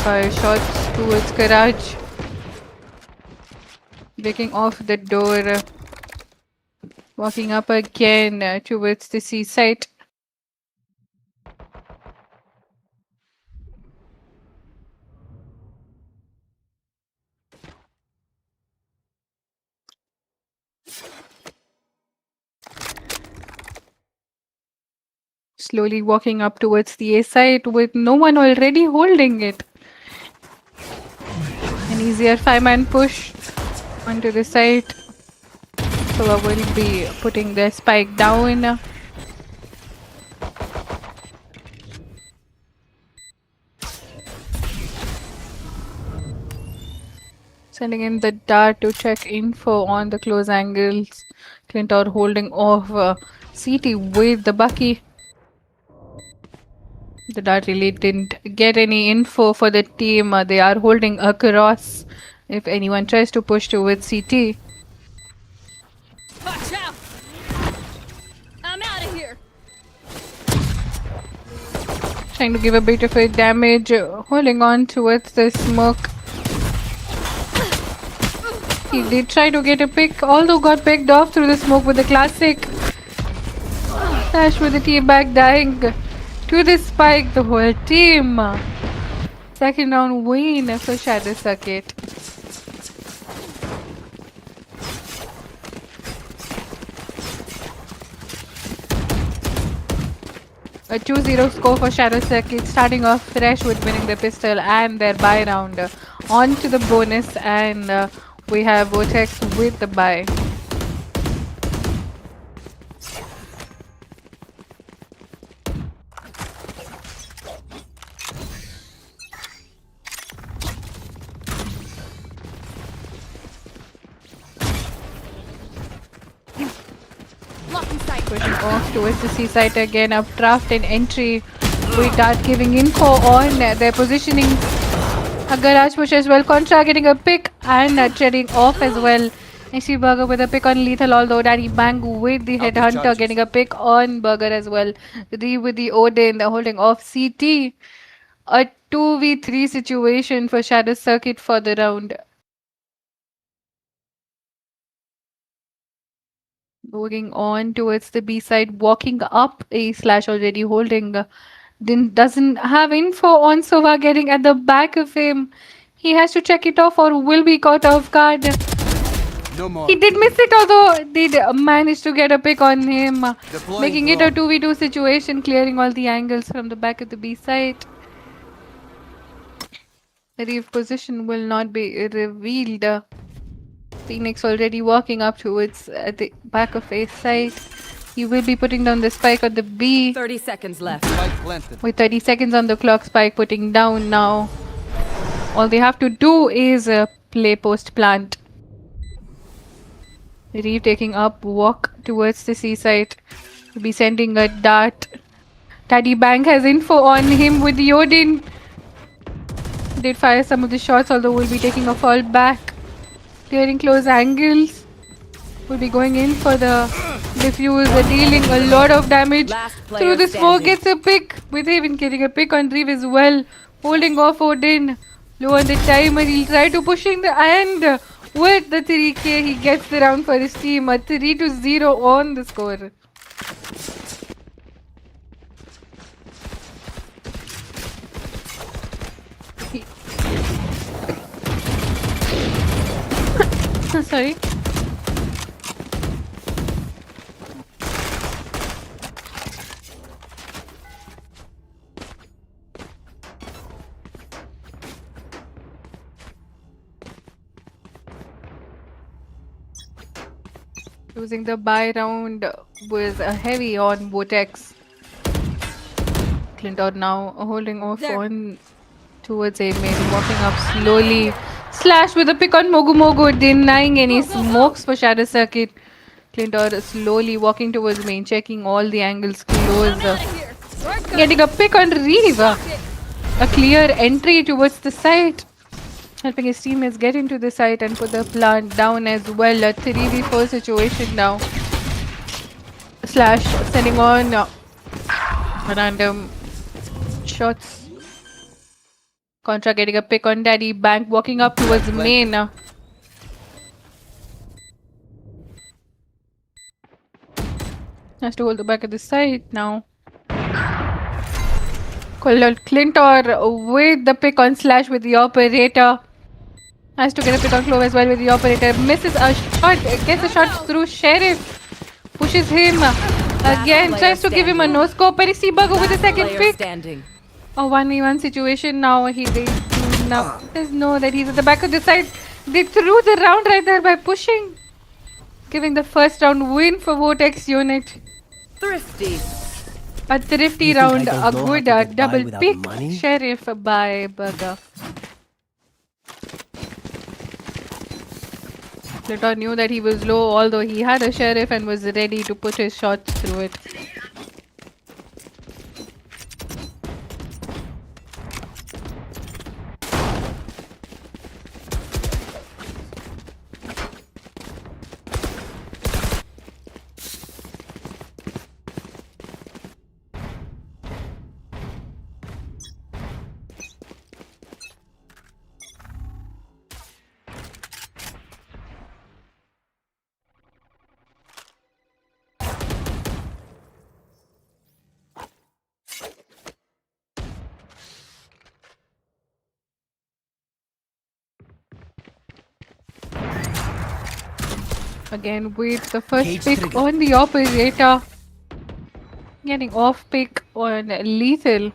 fire shots towards Garage. breaking off the door, walking up again towards the seaside. Slowly walking up towards the A site with no one already holding it. An easier 5-man push onto the site. So I will be putting the spike down. Sending in the dart to check info on the close angles. Clintor holding off CT with the Bucky. The dart really didn't get any info for the team. They are holding across if anyone tries to push towards CT. Watch out! I'm out of here. Trying to give a bit of a damage, holding on towards the smoke. He did try to get a pick, although got picked off through the smoke with the classic. Dash with the teabag dying to the spike, the whole team. Second round win for Shadow Circuit. A 2-0 score for Shadow Circuit, starting off fresh with winning the pistol and their buy round. On to the bonus, and we have Vortex with the buy. Pushing off towards the seaside again, updraft and entry with Dart giving info on their positioning. A garage push as well, Contra getting a pick and trading off as well. AC Burger with a pick on Lethal, although Danny Bang with the Headhunter getting a pick on Burger as well. Ree with the Odin, they're holding off CT. A 2v3 situation for Shadow Circuit for the round. Moving on towards the B side, walking up a slash already holding. Doesn't have info on Sova getting at the back of him. He has to check it off or will be caught off guard. No more. He did miss it, although did manage to get a pick on him, making it a 2v2 situation, clearing all the angles from the back of the B side. The reef position will not be revealed. Phoenix already walking up towards the back of A side. He will be putting down the spike on the B. 30 seconds left. Spike planted. With 30 seconds on the clock, Spike putting down now. All they have to do is play post plant. Reeve taking up, walk towards the seaside. Will be sending a dart. Taddy Bank has info on him with the Odin. Did fire some of the shots, although will be taking a fall back. Clearing close angles. Will be going in for the defuse, dealing a lot of damage through the smoke. Gets a pick with even getting a pick on Reeve as well. Holding off Odin. Low on the timer. He'll try to push in the end. With the 3k, he gets the round for his team. A 3-0 on the score. Sorry. Losing the buy round was heavy on Vortex. Clinton now holding off on towards A main, walking up slowly. Slash with a pick on Mogu Mogu, denying any smokes for Shadow Circuit. Clinton slowly walking towards main, checking all the angles close. Getting a pick on Reeve. A clear entry towards the site. Helping his teammates get into the site and put the plant down as well. A 3v4 situation now. Slash sending on random shots. Contra getting a pick on Daddy Bank, walking up towards main. Has to hold the back of the side now. Clintor with the pick on Slash with the operator. Has to get a pick on Clove as well with the operator. Misses a shot, gets a shot through Sheriff. Pushes him again, tries to give him a no scope. And see Bugger with the second Player pick. standing. A 1v1 situation now. He does know that he's at the back of the side. They threw the round right there by pushing. Giving the first round win for Vortex unit. Thrifty. A thrifty You think I round, don't a know good how to get by double without pick. money? Sheriff by Burger. Clintor knew that he was low, although he had a sheriff and was ready to put his shots through it. Again with the first Cage pick trigger. on the operator. Getting off pick on lethal.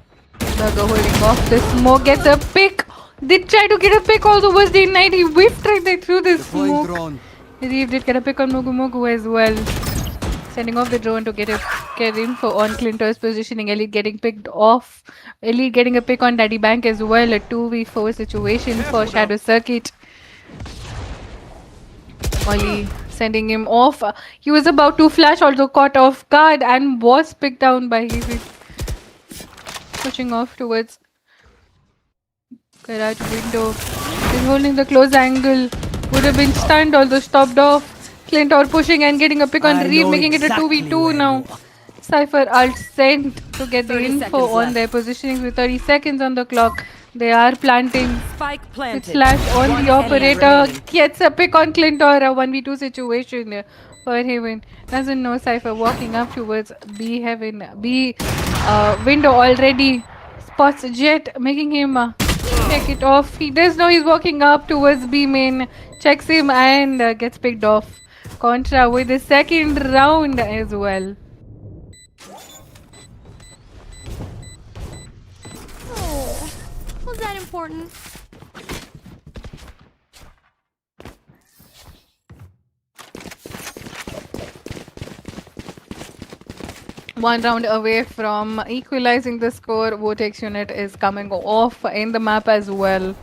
Burger holding off the smoke, gets a pick. Did try to get a pick, although was denied. He whiffed right there through the Deploying smoke. drone. Reeve did get a pick on Mogu Mogu as well. Sending off the drone to get info on Clintor's positioning. Elite getting picked off. Elite getting a pick on Daddy Bank as well. A 2v4 situation for Shadow Circuit. Oli sending him off. He was about to flash, although caught off guard and was picked down by Heavy. Pushing off towards garage window. He's holding the close angle. Would have been stunned, although stopped off. Clintor pushing and getting a pick on I Reeve, know making exactly it a 2v2 where now. you are. Cypher alt sent to get the 30 info seconds on left. their positioning with 30 seconds on the clock. They are planting. Spike With planted. Slash on One the enemy operator. remaining. Gets a pick on Clintor. A 1v2 situation for Heaven. Doesn't know Cypher walking up towards B Heaven. B window already. Spots Jet, making him take it off. He does know he's walking up towards B main. Checks him and gets picked off. Contra with the second round as well. Oh, was that important? One round away from equalizing the score. Vortex unit is coming off in the map as well.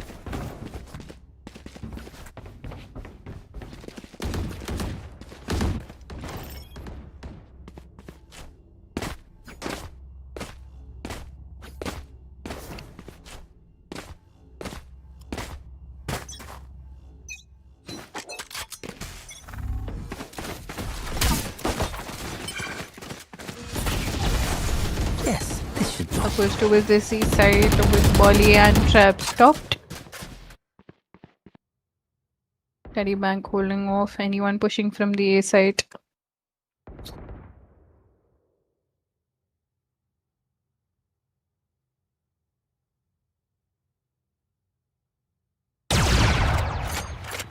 Yes, this should do. A push towards the seaside with Bolly and Trap stopped. Teddy Bank holding off anyone pushing from the A side.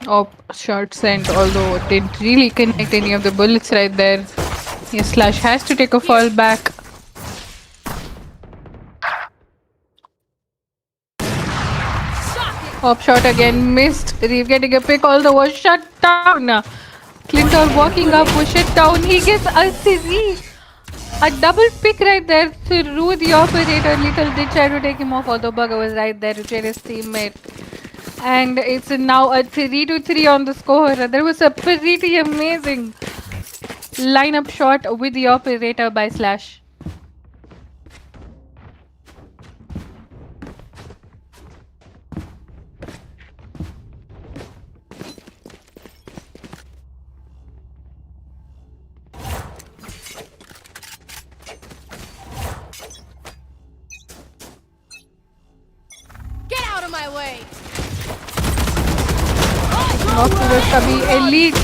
Oh, shot sent, although it didn't really connect any of the bullets right there. Yes, Slash has to take a fall back. Pop shot again missed. Reeve getting a pick, although was shut down. Clintor walking up, push it down. He gets a three. A double pick right there through the operator. Little did try to take him off, although Bugger was right there to cheer his teammate. And it's now a 3-3 on the score. There was a pretty amazing lineup shot with the operator by Slash. Get out of my way! Off towards Kabi. Elite.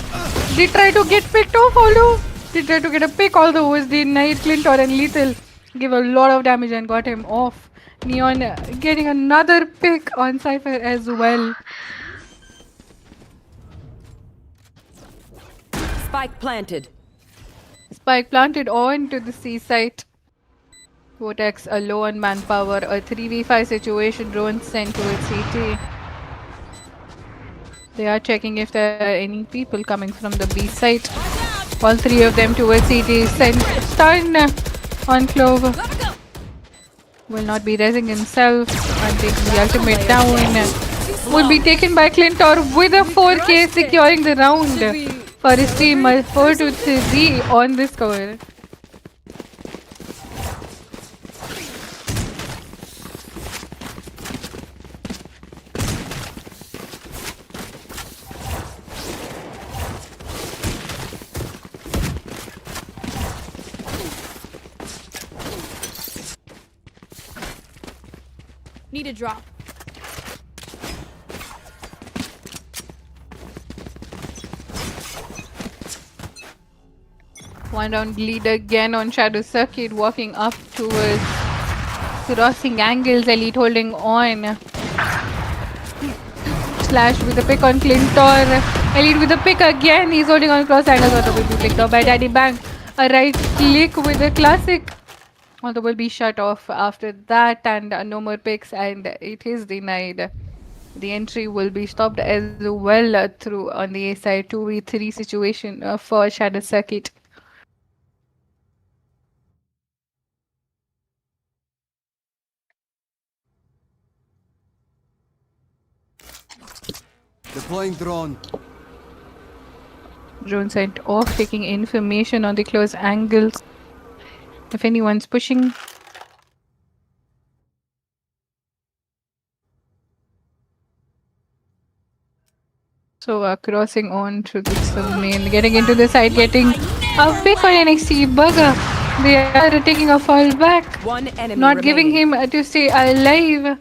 They try to get picked off, although They tried to get a pick, although was denied. Clintor and Lethal give a lot of damage and got him off. Neon getting another pick on Cypher as well. Spike planted. Spike planted onto the C site. Vortex low on manpower. A 3v5 situation. Drone sent towards CT. They are checking if there are any people coming from the B site. All three of them towards CT. Send stun on Clove. Will not be raising himself and taking the ultimate down. Will be taken by Clintor with a 4K securing the round for his team. 4-3 on the score. Need a drop. One round lead again on Shadow Circuit, walking up towards crossing angles. Elite holding on. Slash with a pick on Clintor. Elite with a pick again. He's holding on cross angles. Although will be picked up by Daddy Bang. A right click with a classic. Although will be shut off after that, and no more picks, and it is denied. The entry will be stopped as well through on the A side 2v3 situation for Shadow Circuit. Deploying drone. Drone sent off, taking information on the close angles. If anyone's pushing. So crossing on to this main, getting into the side, getting a pick on NXT Burger. They are taking a fall back, One enemy not giving remaining. him to stay alive.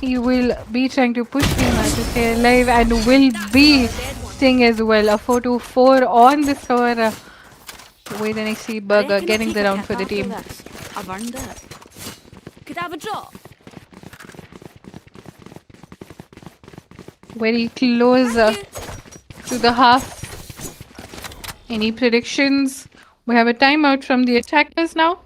He will be trying to push him to stay alive and will be staying as well. A 4-4 on the score with NXT Burger Reckon getting if the you round could for the kick team. after this, I've earned it. Could I have a drop? Very close Thank you. to the half. Any predictions? We have a timeout from the attackers now.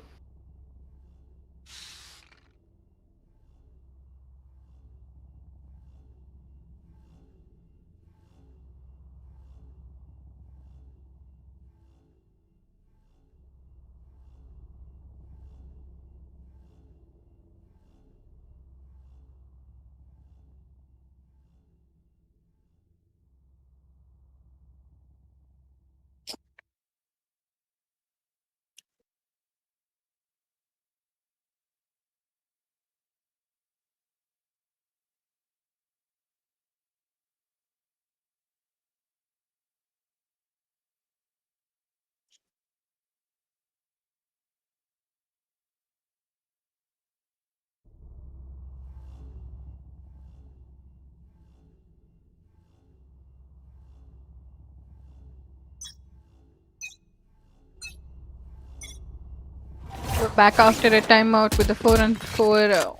We're back after a timeout with the 4-4,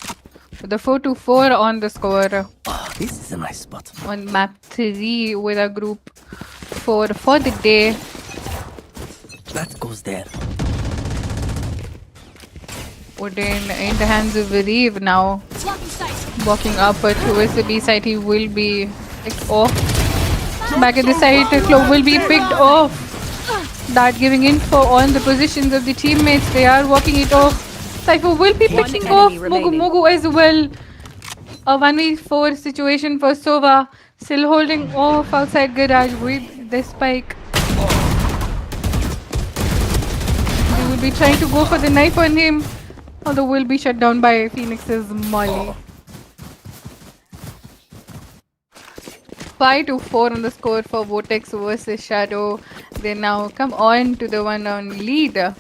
with the 4-4 on the score Oh, this is a nice spot. on map 3 with a group 4 for the day. That goes there. Odin in the hands of Reeve now. Blocking sight. Walking up towards the B side, he will be picked off. Back at the side, Clove will be picked off. That giving info on the positions of the teammates. They are walking it off. Cypher will be One picking enemy off Mogu remaining. Mogu as well. A 1v4 situation for Sova. Still holding off outside garage with the spike. They will be trying to go for the knife on him. Although will be shut down by Phoenix's Molly. 5-4 on the score for Vortex versus Shadow. They now come on to the 1-round lead.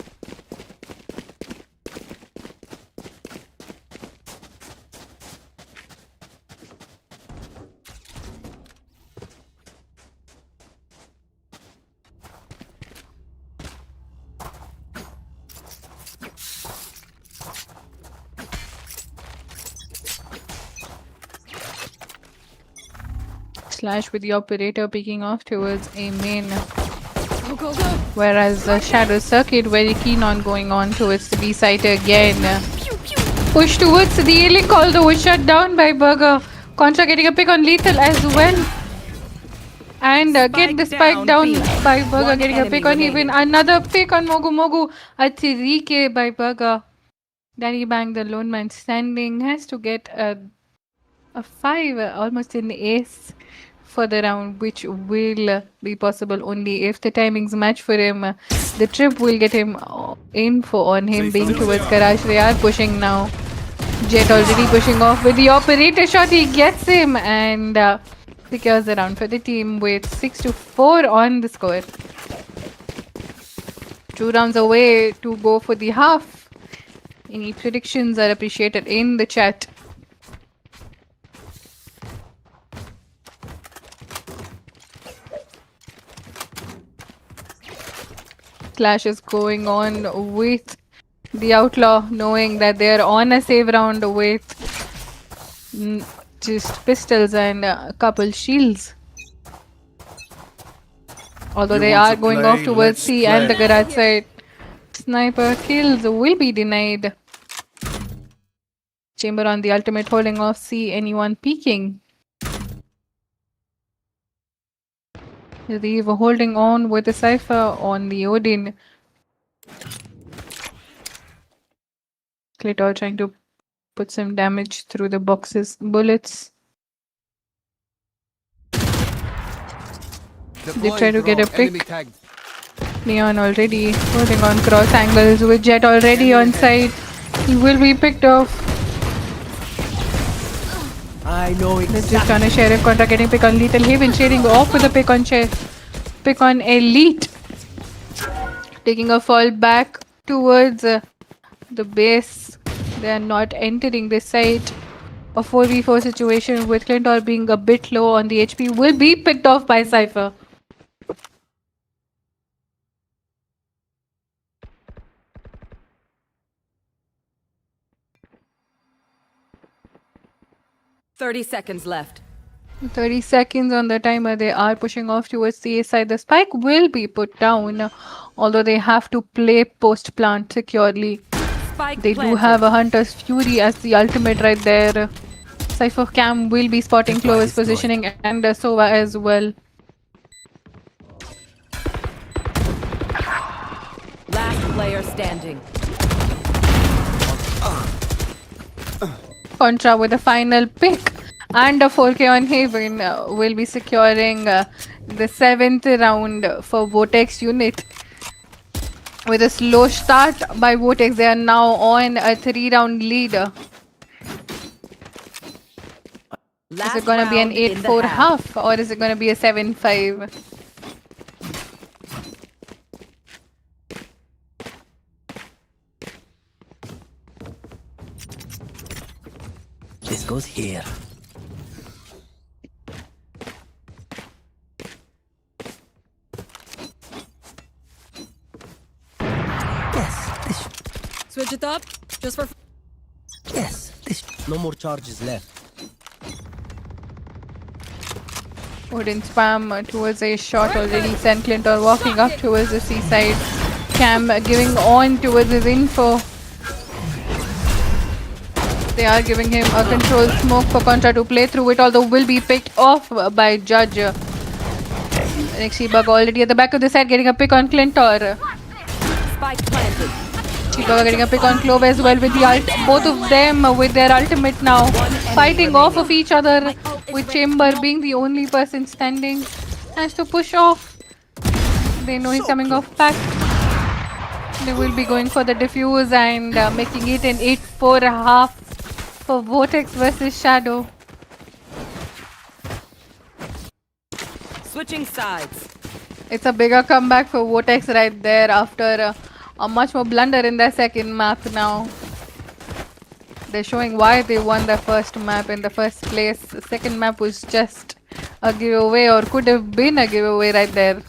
Slash with the operator picking off towards a main. Go, go, go. Whereas Shadow Circuit very keen on going on towards the B site again. Pew, pew. Push towards the A-Link, although was shut down by Burger. Contra getting a pick on Lethal as well. And get the spike down by Burger, getting a pick on even another pick on Mogu Mogu. A 3K by Burger. Danny Bang, the lone man standing, has to get a 5, almost an ace for the round, which will be possible only if the timings match for him. The trip will get him info on him being towards Garage. They are pushing now. Jet already pushing off with the operator shot. He gets him and secures the round for the team with 6-4 on the score. 2 rounds away to go for the half. Any predictions are appreciated in the chat. Clash is going on with the Outlaw, knowing that they are on a save round with just pistols and a couple shields. Although You they want are to going play? off towards Let's C and the play. garage side. Sniper kills will be denied. Chamber on the ultimate holding off C, anyone peeking. Reeve holding on with the Cypher on the Odin. Clitor trying to put some damage through the boxes. Bullets. They try to get a Enemy pick. tagged. Neon already holding on cross angles with Jet already on side. He will be picked off. I know Let's just on a Sheriff Contra getting pick on Lethal Haven, shading off with a pick on pick on Elite. Taking a fall back towards the base. They are not entering this site. A 4v4 situation with Clintor being a bit low on the HP will be picked off by Cypher. $30 left. 30 seconds on the timer. They are pushing off towards the A side. The spike will be put down, although they have to play post plant securely. Spike They do planted. have a Hunter's Fury as the ultimate right there. Cypher Cam will be spotting Clovis positioning and Sova as well. Last player standing. Contra with a final pick and a 4K on Haven will be securing the 7th round for Vortex unit. With a slow start by Vortex, they are now on a 3-round lead. Is it going to be an 8-4 half or is it going to be a 7-5? This goes here. Yes, this. Switch it up. Just for. Yes, this. No more charges left. Odin spam towards a shot already. Sent Clinton walking up towards the seaside. Cam giving on towards his info. They are giving him a control smoke for Contra to play through it, although will be picked off by Judge. Nixie Bug already at the back of the side getting a pick on Clintor. Spike planted. Chicago getting a pick on Clove as well with the ult. Both of them with their ultimate now. Fighting off of each other with Chamber being the only person standing. Has to push off. They know he's coming off back. They will be going for the defuse and making it an 8-4 half for Vortex versus Shadow. Switching sides. It's a bigger comeback for Vortex right there after a much more blunder in their second map now. They're showing why they won their first map in the first place. The second map was just a giveaway or could have been a giveaway right there.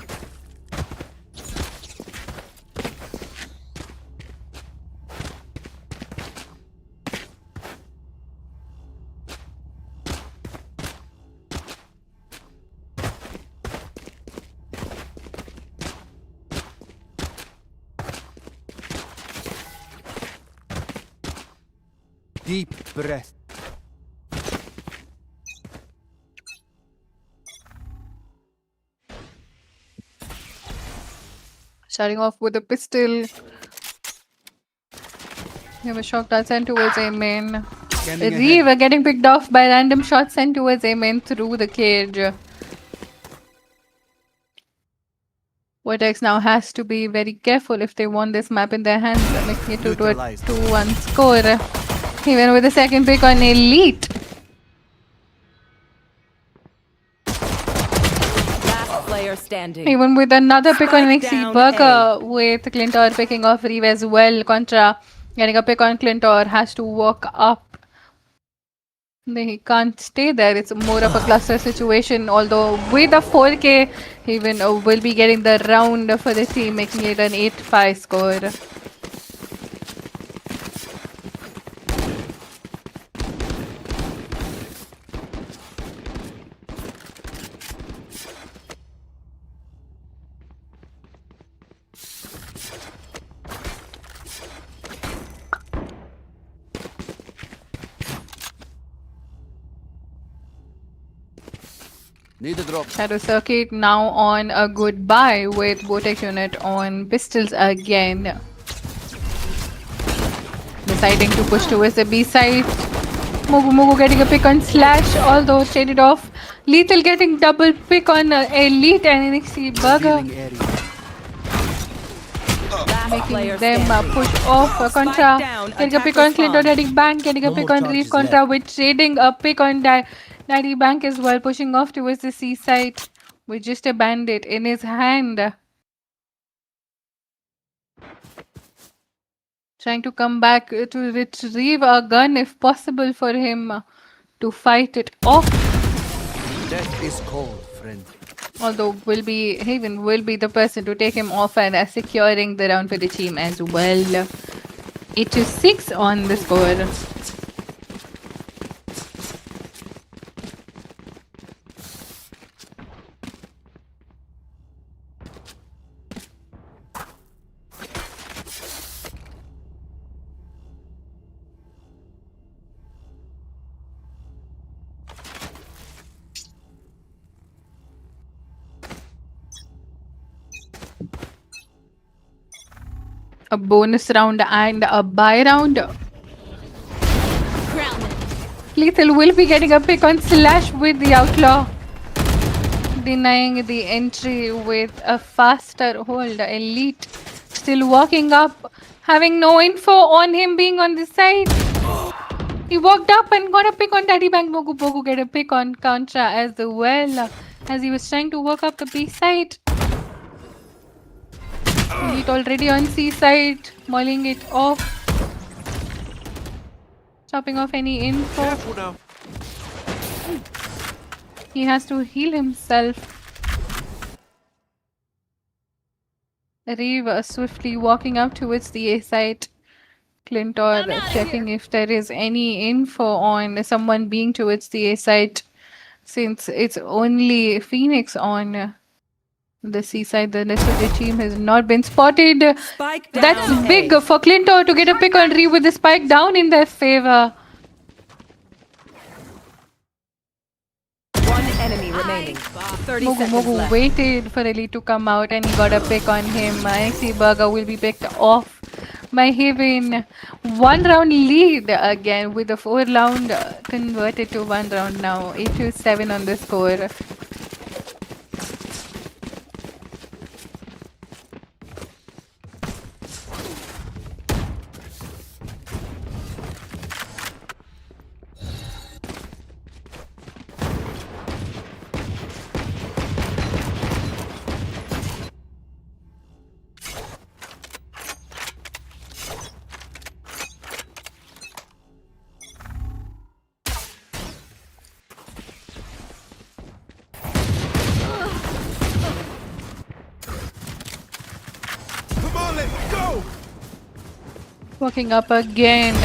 Deep breath. Starting off with a pistol. We have a shot dart sent towards A main. Scanning ahead. Reeve getting picked off by random shots sent towards A main through the cage. Vortex now has to be very careful if they want this map in their hands, making it to a Neutralized. 2-1 score. Even with the second pick on Elite. Last player standing. Even with another pick on Spike NXT down Burger, with Clintor picking off Reeve as well. Contra getting a pick on Clintor, has to walk up. He can't stay there. It's more of a cluster situation. Although with a 4K, even will be getting the round for the team, making it an 8-5 score. Need a drop. Shadow Circuit now on a goodbye with Vortex unit on pistols again. Deciding to push towards the B side. Mugu getting a pick on Slash, although shaded off. Lethal getting double pick on Elite and NXT Burger, Revealing area. Last making player them standing. push off Contra. Spike down, Getting a pick on attacker Clinton, spawn. getting Bank, getting a No pick more on Reef charges Contra, left. with trading a pick on Daddy Bank as well, pushing off towards the C side with just a bandit in his hand. Trying to come back to retrieve a gun if possible for him to fight it off. Death is cold, friend. Although Haven will be the person to take him off and securing the round for the team as well. 8-6 on the score. A bonus round and a buy round. Lethal will be getting a pick on Slash with the Outlaw, denying the entry with a faster hold. Elite still walking up, having no info on him being on the side. He walked up and got a pick on Daddy Bang. Bogu get a pick on Contra as well, as he was trying to walk up the B side. Elite already on C side, mulling it off. Chopping off any info. Careful now. He has to heal himself. Reeve swiftly walking up towards the A side. Clintor checking if there is any info on someone being towards the A side, since it's only Phoenix on the C side. The rest of the team has not been spotted. Spike down. That's big for Clintor to get a pick on Reeve with the spike down in their favor. One enemy remaining. 30 seconds Mugu left. waited for Elite to come out and he got a pick on him. NXT Burger will be picked off by Haven. 1 round lead again with the 4 round converted to 1 round now. 8-7 on the score. Come on, let's go. Walking up again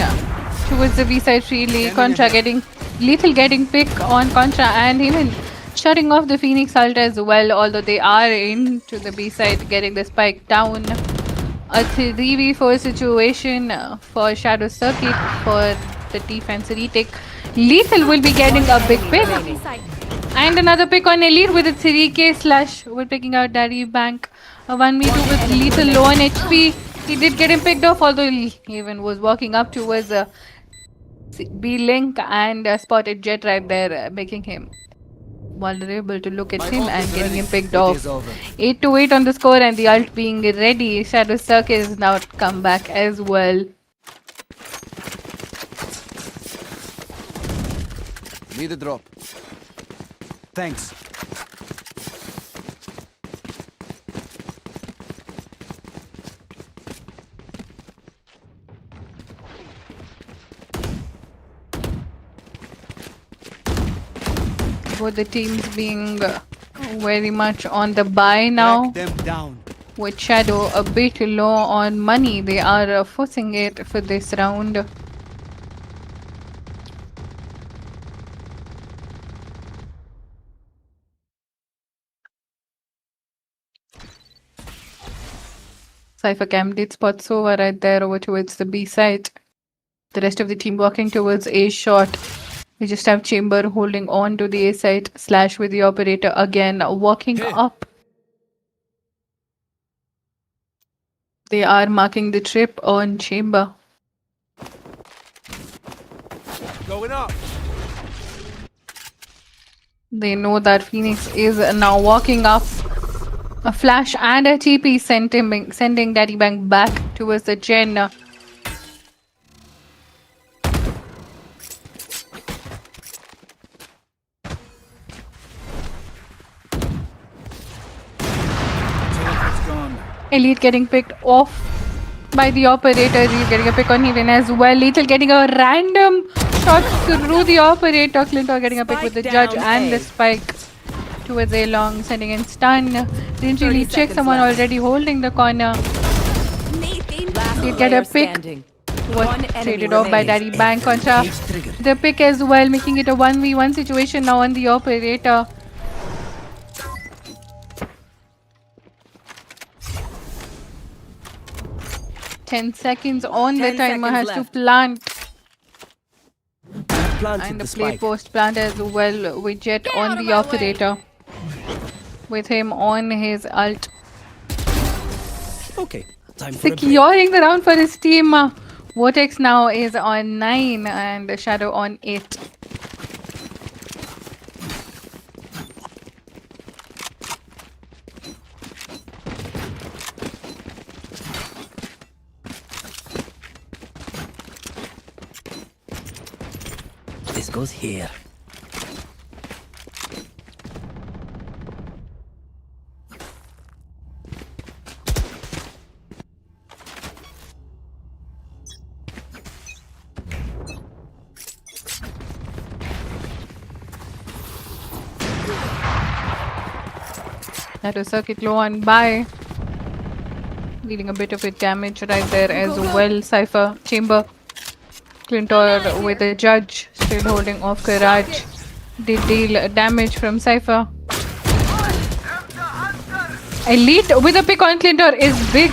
towards the B side freely. Contra getting Lethal getting pick on Contra and even shutting off the Phoenix ult as well, although they are into the B side getting the spike down. A 3v4 situation for Shadow Circuit for the defense retake. Lethal will be getting a big pick. Inside. And another pick on Elite with a 3k slash. We're picking out Daddy Bank. A 1v2 with Lethal low on HP. He did get him picked off, although he even was walking up towards B-Link and spotted Jet right there, making him vulnerable to look at him and getting him picked off. 8 to 8 on the score, and the ult being ready. Shadow Circuit is now come back as well. Need a drop. Thanks. Both the teams being very much on the buy now. Track them down. With Shadow a bit low on money, they are forcing it for this round. Cypher Cam did spot Sova right there over towards the B side. The rest of the team walking towards A shot. We just have Chamber holding on to the A side. Slash with the operator again, walking up. They are marking the trip on Chamber. Going up. They know that Phoenix is now walking up. A flash and a TP sending Daddy Bank back towards the Gen. Elite getting picked off by the operator. He's getting a pick on Heaven as well. Lethal getting a random shot through the operator. Clinton getting a pick with the Judge and the spike towards A long, sending in stun. Didn't really check someone already holding the corner. Did get a pick. Was traded off by Daddy Bank on top. The pick as well, making it a 1v1 situation now on the operator. Ten seconds on the timer has to plant. And the play post plant as well with Jet on the operator. With him on his ult. Okay, time for a break. Securing the round for his team. Vortex now is on 9 and Shadow on 8. This goes here. That was circuit low on buy. Dealing a bit of it damage right there as well. Cypher, Chamber. Clintor with the Judge. Still holding off Garage. Did deal damage from Cypher. Elite with a pick on Clintor is big.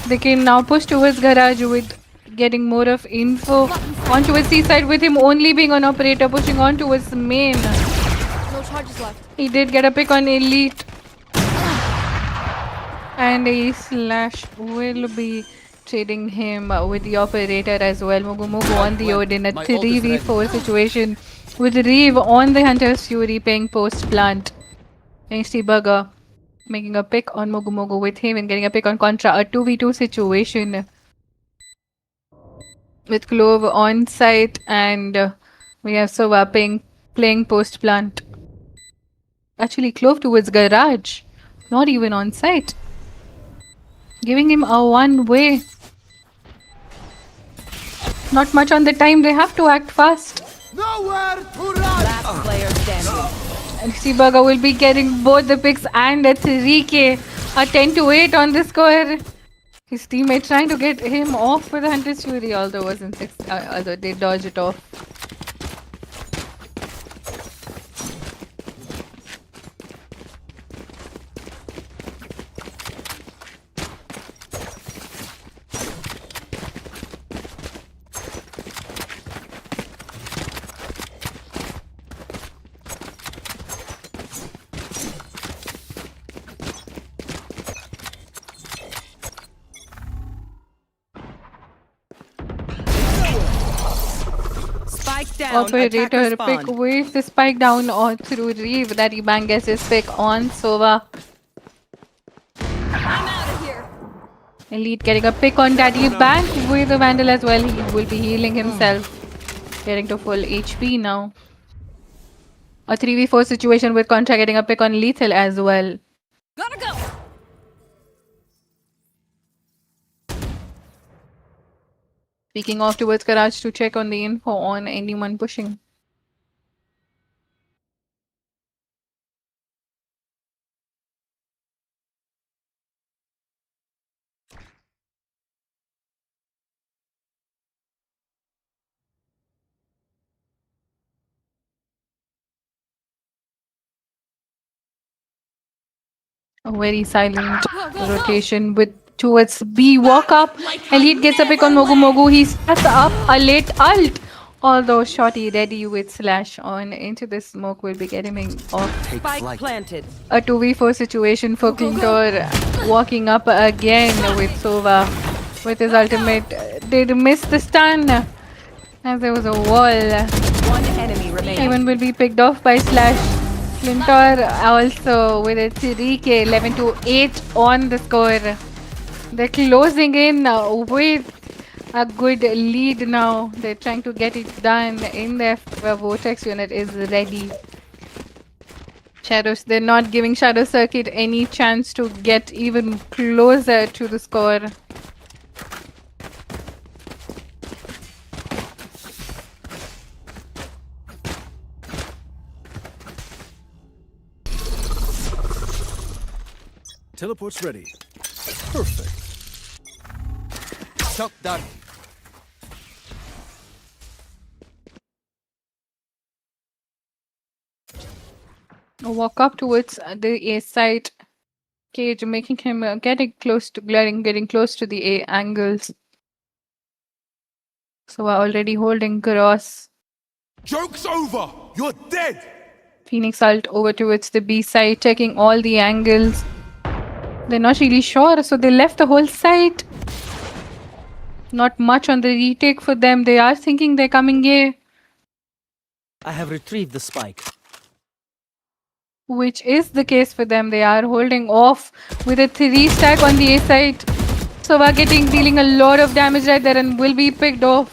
They can now push towards Garage with getting more of info. On towards C-side with him only being on operator. Pushing on towards main. No charges left. He did get a pick on Elite. And a slash will be trading him with the operator as well. Mugu Mugu on the Odin, a 3v4 situation with Reeve on the Hunter's Fury paying post plant. NXT Burger making a pick on Mugu Mugu with him and getting a pick on Contra, a 2v2 situation. With Clove on site and we have Sova playing post plant. Actually, Clove towards Garage, not even on site. Giving him a one-way. Not much on the time, they have to act fast. Nowhere to run! Last player standing. And Seaburger will be getting both the picks and a 3k. A 10 to 8 on the score. His teammate trying to get him off with the Hunter's Fury, although they dodged it off. down. Operator Attacker pick spawn. with the spike down or through Reeve. Daddy Bang gets his pick on Sova. Elite getting a pick on Daddy Bang with the Vandal as well. He will be healing himself. Getting to full HP now. A 3v4 situation with Contra getting a pick on Lethal as well. Gotta go. Speaking off towards Garage to check on the info on anyone pushing. A very silent rotation with towards B. Walk up. Elite gets a pick on Mogu Mogu. He starts up a late ult. Although Shorty ready with slash on into the smoke will be getting him off. Take Spike flight. planted. A 2v4 situation for Clintor walking up again with Sova with his ultimate. Did miss the stun as there was a wall. One enemy remaining. Even will be picked off by Slash. Clintor also with a 3k 11 to 8 on the score. They're closing in with a good lead now. They're trying to get it done in their Vortex unit is ready. Shadows, they're not giving Shadow Circuit any chance to get even closer to the score. Teleport's ready. Perfect. Shock dart. Walk up towards the A side. Cage, making him getting close to the A angles. So we're already holding cross. Joke's over! You're dead! Phoenix ult over towards the B side, checking all the angles. They're not really sure, so they left the whole site. Not much on the retake for them. They are thinking they're coming A, I have retrieved the spike. which is the case for them. They are holding off with a 3 stack on the A side. So we're dealing a lot of damage right there and will be picked off.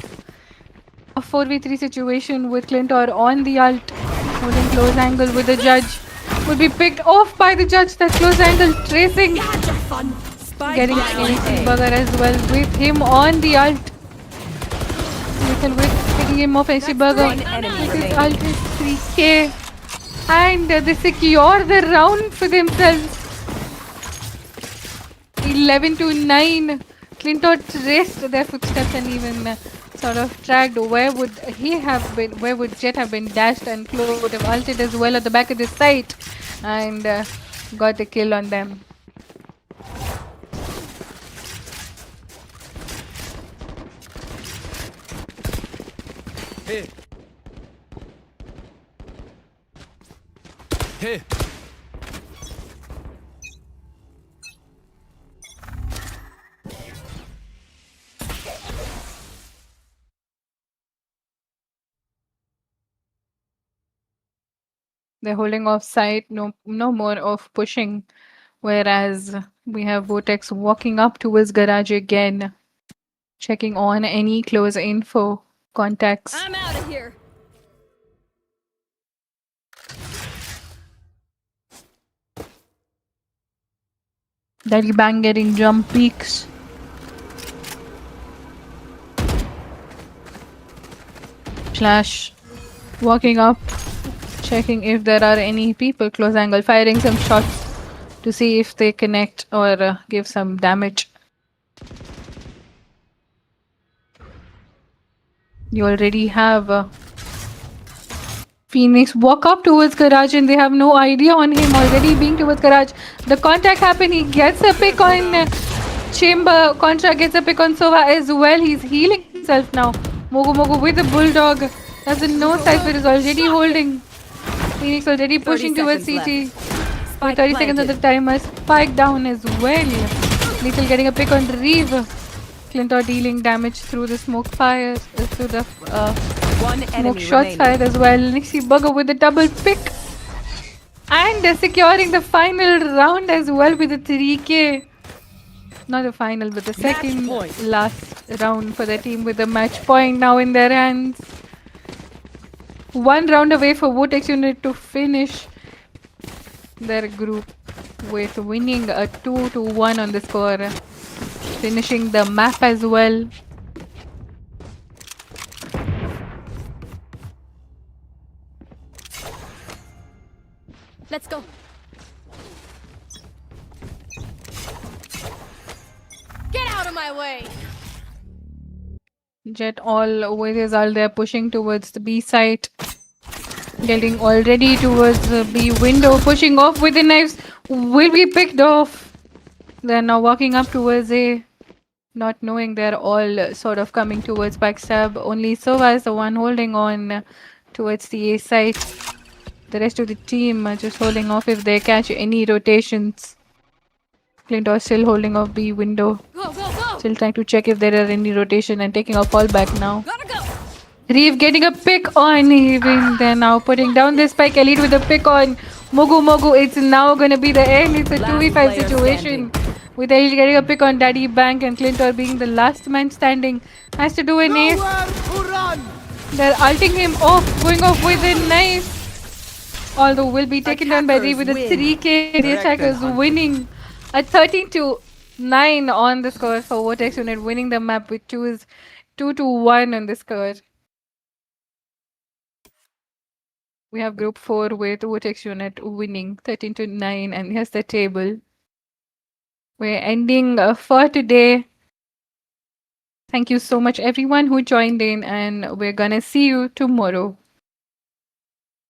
A 4v3 situation with Clintor on the ult, holding close angle with the judge. Will be picked off by the judge. That close angle tracing. Spike Getting down anything A. bugger as well with him on the ult. Little with picking him off AC Burger. One enemy With his remaining. ult is 3k. And they secure the round for themselves. 11 to 9. Clinton traced their footsteps and even sort of tracked where would Jet have been dashed and Claude would have ulted as well at the back of the site and got the kill on them. Here. Here. They're holding off site, no more of pushing. Whereas we have Vortex walking up towards Garage again, checking on any close info contacts. I'm out of here. Daddy Bang getting jump peaks. Slash walking up, checking if there are any people close angle, firing some shots to see if they connect or give some damage. You already have Phoenix walk up towards Garage and they have no idea on him already being towards Garage. The contact happened, he gets a pick on Chamber, Contra gets a pick on Sova as well. He's healing himself now. Mogu Mogu with the Bulldog. Doesn't know Cypher is already holding. Phoenix already pushing towards CT. With 30 seconds on the timer. Spike down as well. Lethal getting a pick on Reeve. Clintor dealing damage through the smoke fires, through the One Smoke enemy shots remaining. fired as well. Nixie Burger with a double pick. And securing the final round as well with a 3K. Not the final, but the second point. last round for the team with the match point now in their hands. 1 round away for Vortex Unit to finish their group with winning a 2-1 on the score. Finishing the map as well. Let's go. Get out of my way. Jet all with all they're pushing towards the B site. Getting already towards the B window, pushing off with the knives. Will be picked off. They're now walking up towards A. Not knowing they're all sort of coming towards backstab. Only Sova is the one holding on towards the A site. The rest of the team are just holding off if they catch any rotations. Clintor still holding off B window. Go, go, go. Still trying to check if there are any rotation and taking a fall back now. Gotta go. Reeve getting a pick on Even. They're now putting down this spike. Elite with a pick on Mogu. It's now gonna be the end. It's a Last 2v5 player situation. standing. With Elite getting a pick on Daddy Bank and Clintor being the last man standing. Has to do an ace. Nowhere to run! They're ulting him off, going off with a knife. Although will be taken down by Reeve with a Attackers win. 3K. The attackers winning a 13-9 on the score for Vortex Unit, winning the map with 2-1 on the score. We have group 4 with Vortex Unit winning 13-9, and here's the table. We're ending for today. Thank you so much everyone who joined in, and we're gonna see you tomorrow.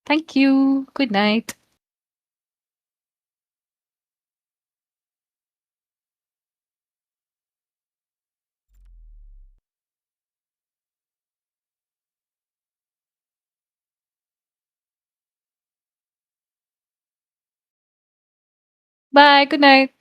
Thank you. Good night. Bye. Good night.